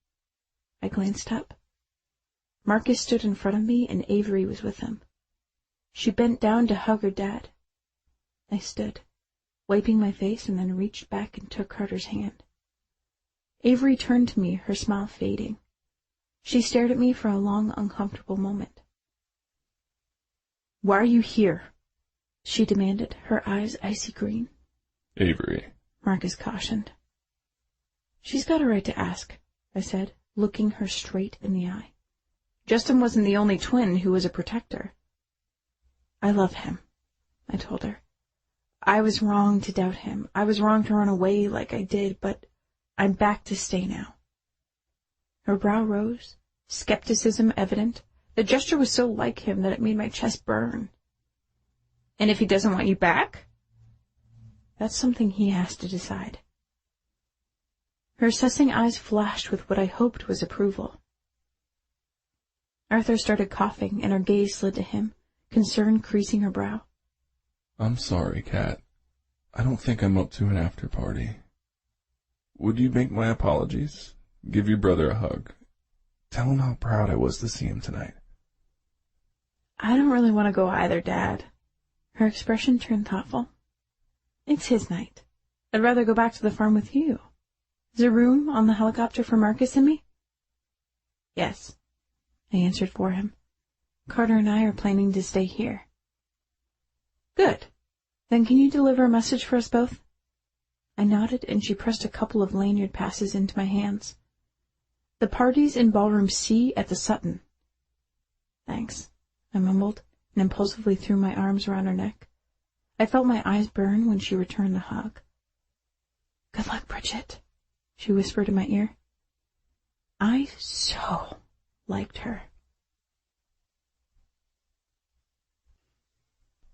I glanced up. Marcus stood in front of me and Avery was with him. She bent down to hug her dad. I stood, wiping my face, and then reached back and took Carter's hand. Avery turned to me, her smile fading. She stared at me for a long, uncomfortable moment. "Why are you here?" she demanded, her eyes icy green. Avery, Marcus cautioned. "She's got a right to ask," I said, looking her straight in the eye. "Justin wasn't the only twin who was a protector." "I love him," I told her. "I was wrong to doubt him. I was wrong to run away like I did, but I'm back to stay now." Her brow rose, skepticism evident. The gesture was so like him that it made my chest burn. "And if he doesn't want you back?" "That's something he has to decide." Her assessing eyes flashed with what I hoped was approval. Arthur started coughing, and her gaze slid to him, concern creasing her brow. I'm sorry, Kat. I don't think I'm up to an after party. Would you make my apologies? Give your brother a hug. Tell him how proud I was to see him tonight. "I don't really want to go either, Dad." Her expression turned thoughtful. "It's his night. I'd rather go back to the farm with you. Is there room on the helicopter for Marcus and me?" "Yes," I answered for him. "Carter and I are planning to stay here." "Good. Then can you deliver a message for us both?" I nodded, and she pressed a couple of lanyard passes into my hands. "The party's in Ballroom C at the Sutton." "Thanks," I mumbled, and impulsively threw my arms around her neck. I felt my eyes burn when she returned the hug. "Good luck, Bridget," she whispered in my ear. I so liked her.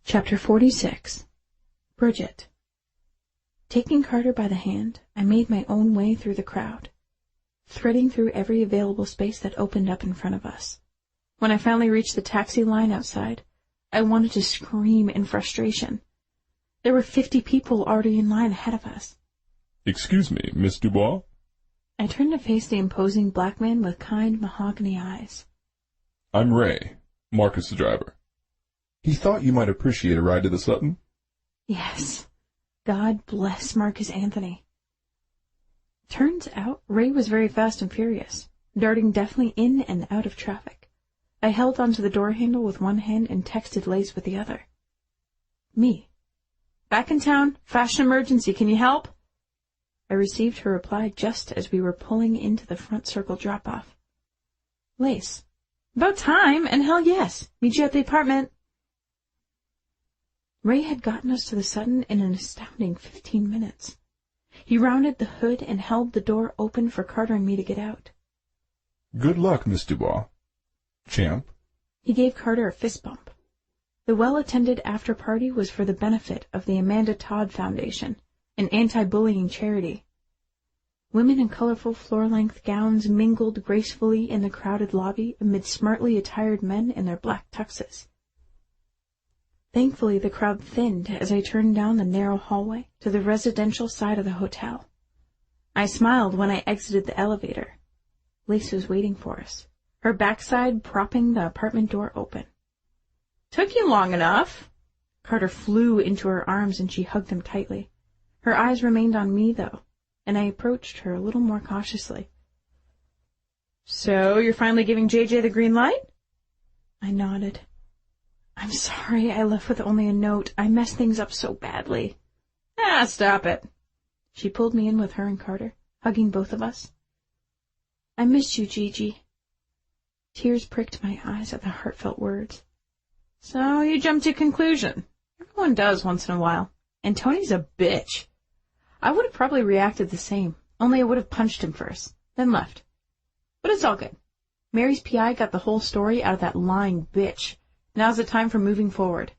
Chapter 46. Bridget. Taking Carter by the hand, I made my own way through the crowd, threading through every available space that opened up in front of us. When I finally reached the taxi line outside, I wanted to scream in frustration. There were 50 people already in line ahead of us. "Excuse me, Miss Dubois?" I turned to face the imposing black man with kind mahogany eyes. "I'm Ray, Marcus the driver. He thought you might appreciate a ride to the Sutton." Yes. God bless Marcus Anthony. Turns out Ray was very fast and furious, darting deftly in and out of traffic. I held onto the door handle with one hand and texted Lace with the other. "Me. Back in town. Fashion emergency. Can you help?" I received her reply just as we were pulling into the front circle drop-off. Lace. "About time, and hell yes. Meet you at the apartment." Ray had gotten us to the Sutton in an astounding 15 minutes. He rounded the hood and held the door open for Carter and me to get out. "Good luck, Miss Dubois. Champ." He gave Carter a fist bump. The well-attended after-party was for the benefit of the Amanda Todd Foundation, an anti-bullying charity. Women in colorful floor-length gowns mingled gracefully in the crowded lobby amid smartly attired men in their black tuxes. Thankfully, the crowd thinned as I turned down the narrow hallway to the residential side of the hotel. I smiled when I exited the elevator. Lace was waiting for us, her backside propping the apartment door open. "Took you long enough." Carter flew into her arms and she hugged him tightly. Her eyes remained on me, though, and I approached her a little more cautiously. "So you're finally giving JJ the green light?" I nodded. "I'm sorry I left with only a note. I messed things up so badly." "Ah, stop it." She pulled me in with her and Carter, hugging both of us. "I missed you, Gigi." Tears pricked my eyes at the heartfelt words. "So you jumped to conclusion. Everyone does once in a while. And Tony's a bitch." I would have probably reacted the same, only I would have punched him first, then left. But it's all good. Mary's PI got the whole story out of that lying bitch. Now's the time for moving forward.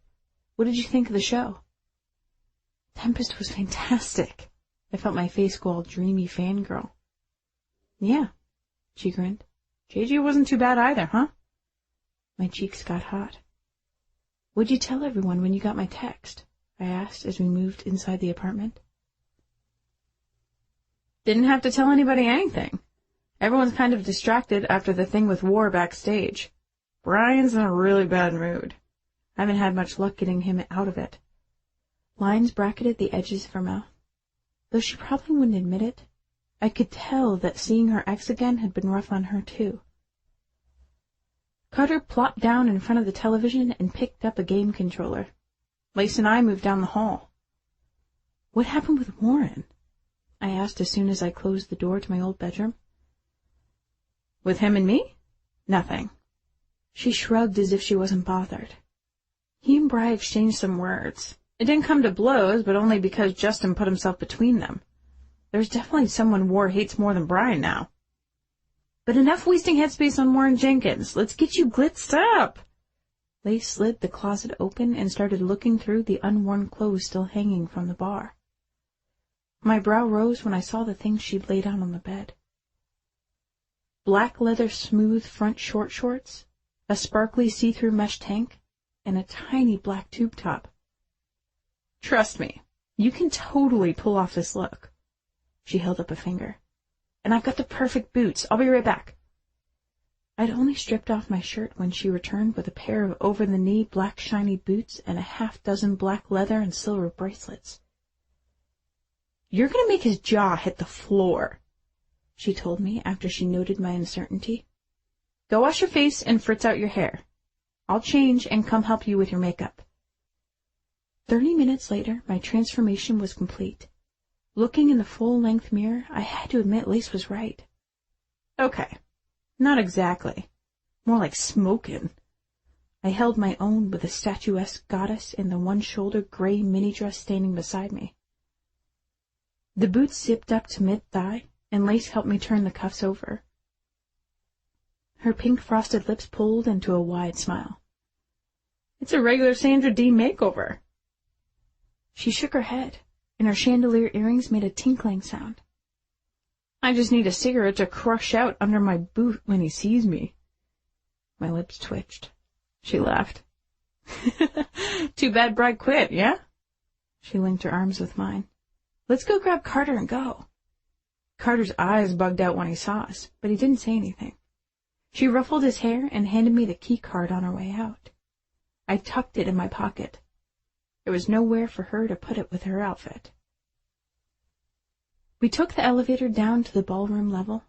What did you think of the show? Tempest was fantastic. I felt my face go all dreamy fangirl. Yeah, she grinned. JJ wasn't too bad either, huh? My cheeks got hot. What'd you tell everyone when you got my text? I asked as we moved inside the apartment. Didn't have to tell anybody anything. Everyone's kind of distracted after the thing with War backstage. Brian's in a really bad mood. I haven't had much luck getting him out of it. Lines bracketed the edges of her mouth. Though she probably wouldn't admit it, I could tell that seeing her ex again had been rough on her, too. Carter plopped down in front of the television and picked up a game controller. Lace and I moved down the hall. What happened with Warren? I asked as soon as I closed the door to my old bedroom. With him and me? Nothing. She shrugged as if she wasn't bothered. He and Bri exchanged some words. It didn't come to blows, but only because Justin put himself between them. There's definitely someone War hates more than Brian now. But enough wasting headspace on Warren Jenkins. Let's get you glitzed up. Lace slid the closet open and started looking through the unworn clothes still hanging from the bar. My brow rose when I saw the things she'd laid out on the bed. Black leather smooth front short shorts, a sparkly see-through mesh tank, and a tiny black tube top. Trust me, you can totally pull off this look. She held up a finger. And I've got the perfect boots. I'll be right back. I'd only stripped off my shirt when she returned with a pair of over-the-knee black shiny boots and a half-dozen black leather and silver bracelets. You're going to make his jaw hit the floor, she told me after she noted my uncertainty. Go wash your face and fritz out your hair. I'll change and come help you with your makeup. 30 minutes later, my transformation was complete. Looking in the full-length mirror, I had to admit Lace was right. Okay. Not exactly. More like smokin'. I held my own with the statuesque goddess in the one-shouldered gray mini-dress standing beside me. The boots zipped up to mid-thigh, and Lace helped me turn the cuffs over. Her pink frosted lips pulled into a wide smile. It's a regular Sandra D makeover. She shook her head, and her chandelier earrings made a tinkling sound. I just need a cigarette to crush out under my boot when he sees me. My lips twitched. She laughed. Too bad Bride quit, yeah? She linked her arms with mine. Let's go grab Carter and go. Carter's eyes bugged out when he saw us, but he didn't say anything. She ruffled his hair and handed me the key card on our way out. I tucked it in my pocket. There was nowhere for her to put it with her outfit. We took the elevator down to the ballroom level.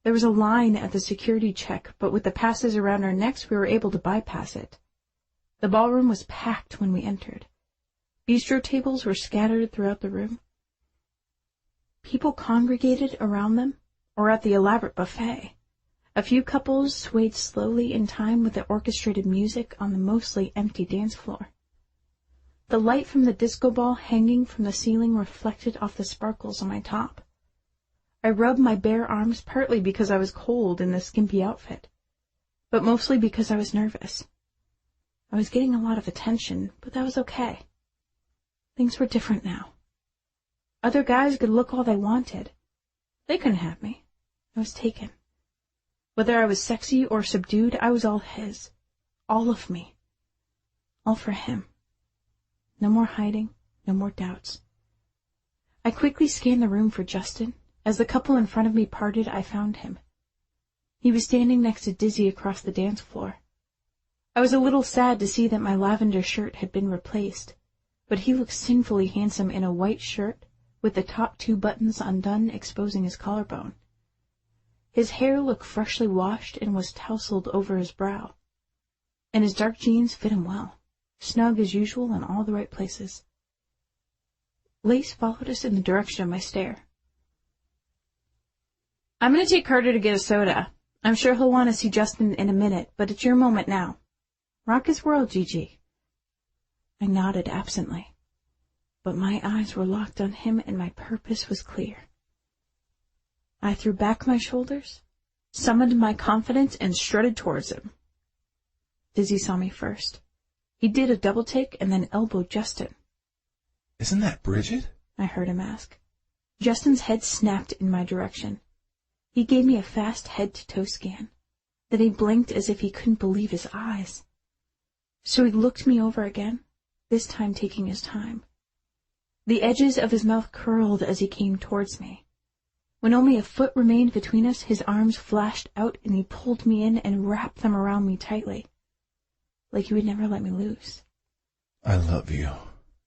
There was a line at the security check, but with the passes around our necks, we were able to bypass it. The ballroom was packed when we entered. Bistro tables were scattered throughout the room. People congregated around them or at the elaborate buffet. A few couples swayed slowly in time with the orchestrated music on the mostly empty dance floor. The light from the disco ball hanging from the ceiling reflected off the sparkles on my top. I rubbed my bare arms partly because I was cold in this skimpy outfit, but mostly because I was nervous. I was getting a lot of attention, but that was okay. Things were different now. Other guys could look all they wanted. They couldn't have me. I was taken. Whether I was sexy or subdued, I was all his. All of me. All for him. No more hiding, no more doubts. I quickly scanned the room for Justin. As the couple in front of me parted, I found him. He was standing next to Dizzy across the dance floor. I was a little sad to see that my lavender shirt had been replaced, but he looked sinfully handsome in a white shirt with the top 2 buttons undone, exposing his collarbone. His hair looked freshly washed and was tousled over his brow, and his dark jeans fit him well, snug as usual in all the right places. Lace followed us in the direction of my stare. I'm going to take Carter to get a soda. I'm sure he'll want to see Justin in a minute, but it's your moment now. Rock his world, Gigi. I nodded absently, but my eyes were locked on him and my purpose was clear. I threw back my shoulders, summoned my confidence, and strutted towards him. Dizzy saw me first. He did a double take and then elbowed Justin. Isn't that Bridget? I heard him ask. Justin's head snapped in my direction. He gave me a fast head-to-toe scan. Then he blinked as if he couldn't believe his eyes. So he looked me over again, this time taking his time. The edges of his mouth curled as he came towards me. When only a foot remained between us, his arms flashed out and he pulled me in and wrapped them around me tightly, like he would never let me loose. I love you,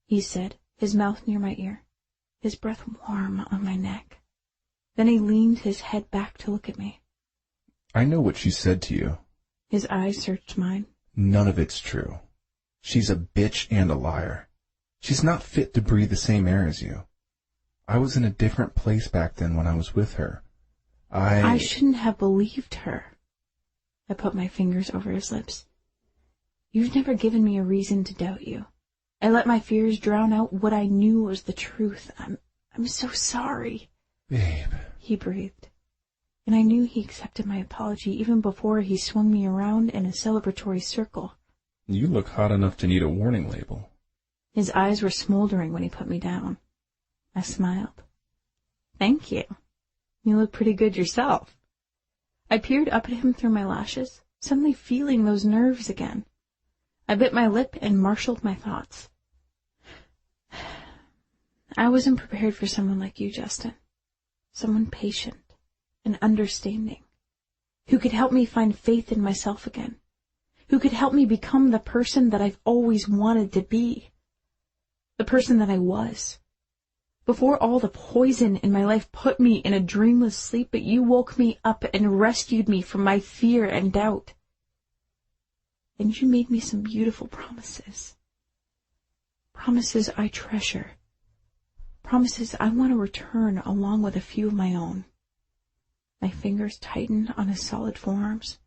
he said, his mouth near my ear, his breath warm on my neck. Then he leaned his head back to look at me. I know what she said to you. His eyes searched mine. None of it's true. She's a bitch and a liar. She's not fit to breathe the same air as you. I was in a different place back then when I was with her. I shouldn't have believed her. I put my fingers over his lips. You've never given me a reason to doubt you. I let my fears drown out what I knew was the truth. I'm so sorry. Babe, he breathed. And I knew he accepted my apology even before he swung me around in a celebratory circle. You look hot enough to need a warning label. His eyes were smoldering when he put me down. I smiled. Thank you. You look pretty good yourself. I peered up at him through my lashes, suddenly feeling those nerves again. I bit my lip and marshaled my thoughts. I wasn't prepared for someone like you, Justin. Someone patient and understanding, who could help me find faith in myself again, who could help me become the person that I've always wanted to be, the person that I was. Before all the poison in my life put me in a dreamless sleep, but you woke me up and rescued me from my fear and doubt. And you made me some beautiful promises. Promises I treasure. Promises I want to return along with a few of my own. My fingers tightened on his solid forearms.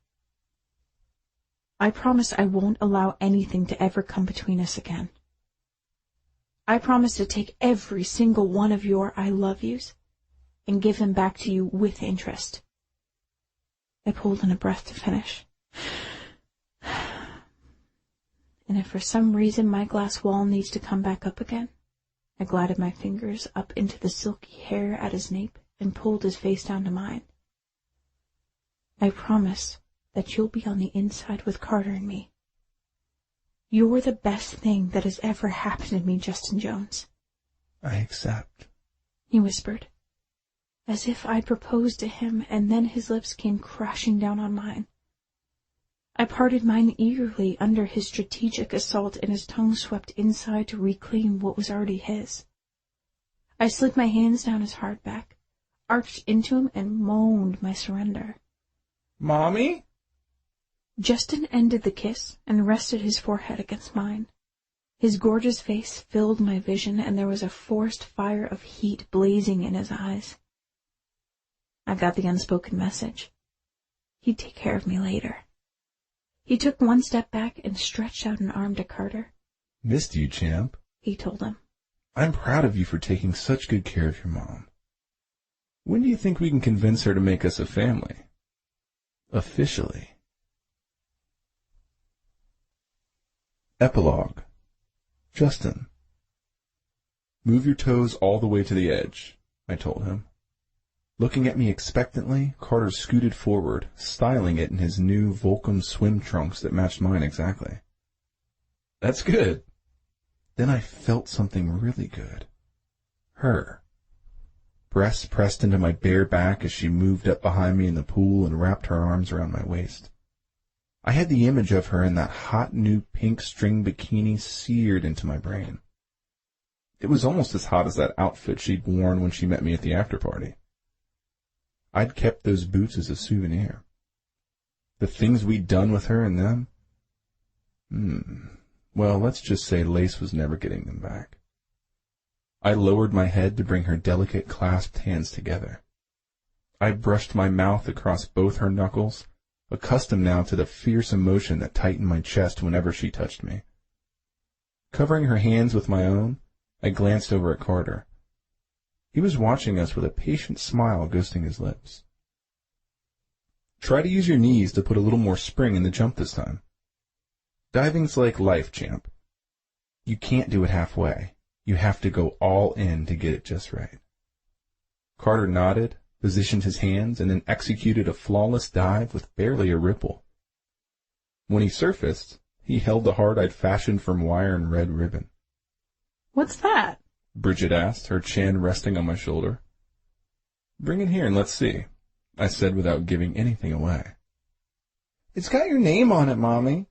I promise I won't allow anything to ever come between us again. I promise to take every single one of your I love yous and give them back to you with interest. I pulled in a breath to finish. And if for some reason my glass wall needs to come back up again, I glided my fingers up into the silky hair at his nape and pulled his face down to mine. I promise that you'll be on the inside with Carter and me. You're the best thing that has ever happened to me, Justin Jones. I accept, he whispered, as if I'd proposed to him, and then his lips came crashing down on mine. I parted mine eagerly under his strategic assault, and his tongue swept inside to reclaim what was already his. I slid my hands down his hard back, arched into him, and moaned my surrender. Mommy? Justin ended the kiss and rested his forehead against mine. His gorgeous face filled my vision, and there was a forced fire of heat blazing in his eyes. I got the unspoken message. He'd take care of me later. He took one step back and stretched out an arm to Carter. Missed you, champ, he told him. I'm proud of you for taking such good care of your mom. When do you think we can convince her to make us a family? Officially. Epilogue. Justin. Move your toes all the way to the edge, I told him. Looking at me expectantly, Carter scooted forward, styling it in his new Volcom swim trunks that matched mine exactly. That's good. Then I felt something really good. Her. Breasts pressed into my bare back as she moved up behind me in the pool and wrapped her arms around my waist. I had the image of her in that hot new pink string bikini seared into my brain. It was almost as hot as that outfit she'd worn when she met me at the after-party. I'd kept those boots as a souvenir. The things we'd done with her and them? Well, let's just say Lace was never getting them back. I lowered my head to bring her delicate clasped hands together. I brushed my mouth across both her knuckles, accustomed now to the fierce emotion that tightened my chest whenever she touched me. Covering her hands with my own, I glanced over at Carter. He was watching us with a patient smile ghosting his lips. Try to use your knees to put a little more spring in the jump this time. Diving's like life, champ. You can't do it halfway. You have to go all in to get it just right. Carter nodded, positioned his hands, and then executed a flawless dive with barely a ripple. When he surfaced, he held the heart I'd fashioned from wire and red ribbon. What's that? Bridget asked, her chin resting on my shoulder. Bring it here and let's see, I said without giving anything away. It's got your name on it, Mommy,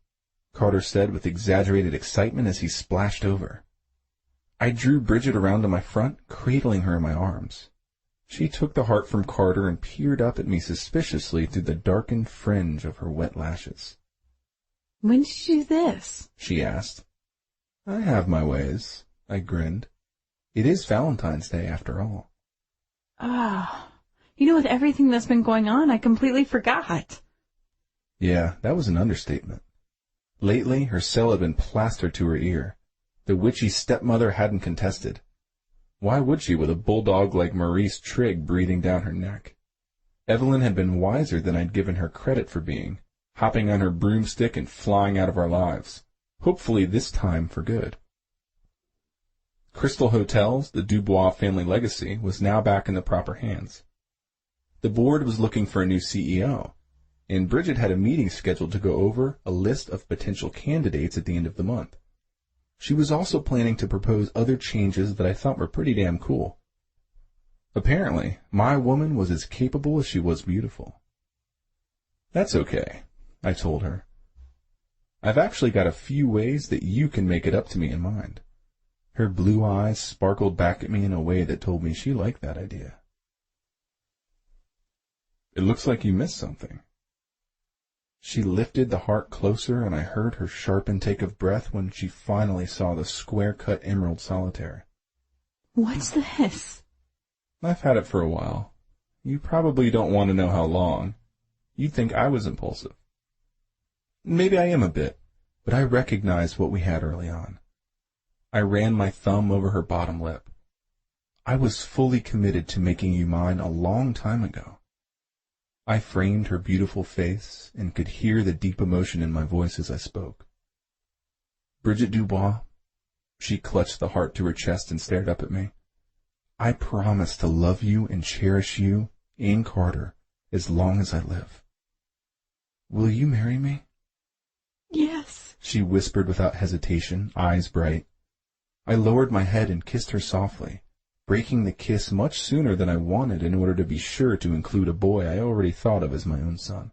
Carter said with exaggerated excitement as he splashed over. I drew Bridget around to my front, cradling her in my arms. She took the heart from Carter and peered up at me suspiciously through the darkened fringe of her wet lashes. When did you do this? She asked. I have my ways, I grinned. It is Valentine's Day after all. With everything that's been going on, I completely forgot. Yeah, that was an understatement. Lately, her cell had been plastered to her ear. The witchy stepmother hadn't contested. Why would she with a bulldog like Maurice Trigg breathing down her neck? Evelyn had been wiser than I'd given her credit for being, hopping on her broomstick and flying out of our lives, hopefully this time for good. Crystal Hotels, the Dubois family legacy, was now back in the proper hands. The board was looking for a new CEO, and Bridget had a meeting scheduled to go over a list of potential candidates at the end of the month. She was also planning to propose other changes that I thought were pretty damn cool. Apparently, my woman was as capable as she was beautiful. That's okay, I told her. I've actually got a few ways that you can make it up to me in mind. Her blue eyes sparkled back at me in a way that told me she liked that idea. It looks like you missed something. She lifted the heart closer, and I heard her sharp intake of breath when she finally saw the square-cut emerald solitaire. What's this? I've had it for a while. You probably don't want to know how long. You'd think I was impulsive. Maybe I am a bit, but I recognized what we had early on. I ran my thumb over her bottom lip. I was fully committed to making you mine a long time ago. I framed her beautiful face and could hear the deep emotion in my voice as I spoke. Bridget Dubois, she clutched the heart to her chest and stared up at me. I promise to love you and cherish you and Carter as long as I live. Will you marry me? Yes, she whispered without hesitation, eyes bright. I lowered my head and kissed her softly, breaking the kiss much sooner than I wanted in order to be sure to include a boy I already thought of as my own son.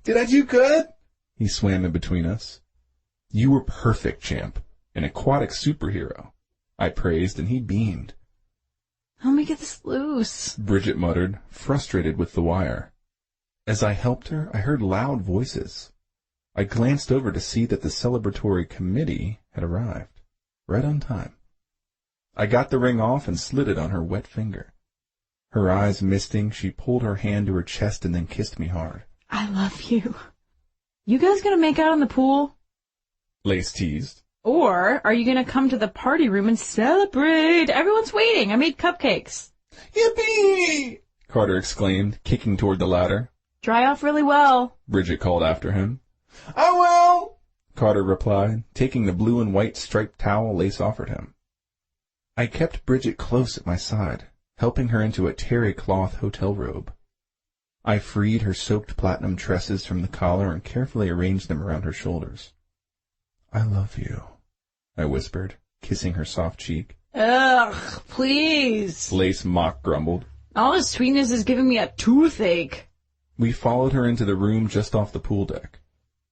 Did I do good? He swam in between us. You were perfect, champ, an aquatic superhero, I praised, and he beamed. Help me get this loose, Bridget muttered, frustrated with the wire. As I helped her, I heard loud voices. I glanced over to see that the celebratory committee had arrived, right on time. I got the ring off and slid it on her wet finger. Her eyes misting, she pulled her hand to her chest and then kissed me hard. I love you. You guys gonna make out in the pool? Lace teased. Or are you gonna come to the party room and celebrate? Everyone's waiting. I made cupcakes. Yippee! Carter exclaimed, kicking toward the ladder. Dry off really well, Bridget called after him. I will, Carter replied, taking the blue and white striped towel Lace offered him. I kept Bridget close at my side, helping her into a terry cloth hotel robe. I freed her soaked platinum tresses from the collar and carefully arranged them around her shoulders. I love you, I whispered, kissing her soft cheek. Ugh, please. Lace mock grumbled. All this sweetness is giving me a toothache. We followed her into the room just off the pool deck.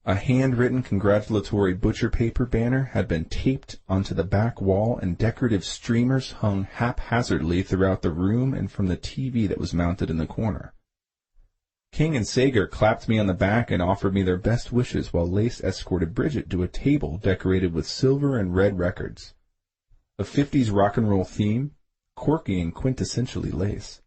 A handwritten congratulatory butcher paper banner had been taped onto the back wall, and decorative streamers hung haphazardly throughout the room and from the TV that was mounted in the corner. King and Sager clapped me on the back and offered me their best wishes while Lace escorted Bridget to a table decorated with silver and red records. A 50s rock and roll theme, quirky and quintessentially Lace.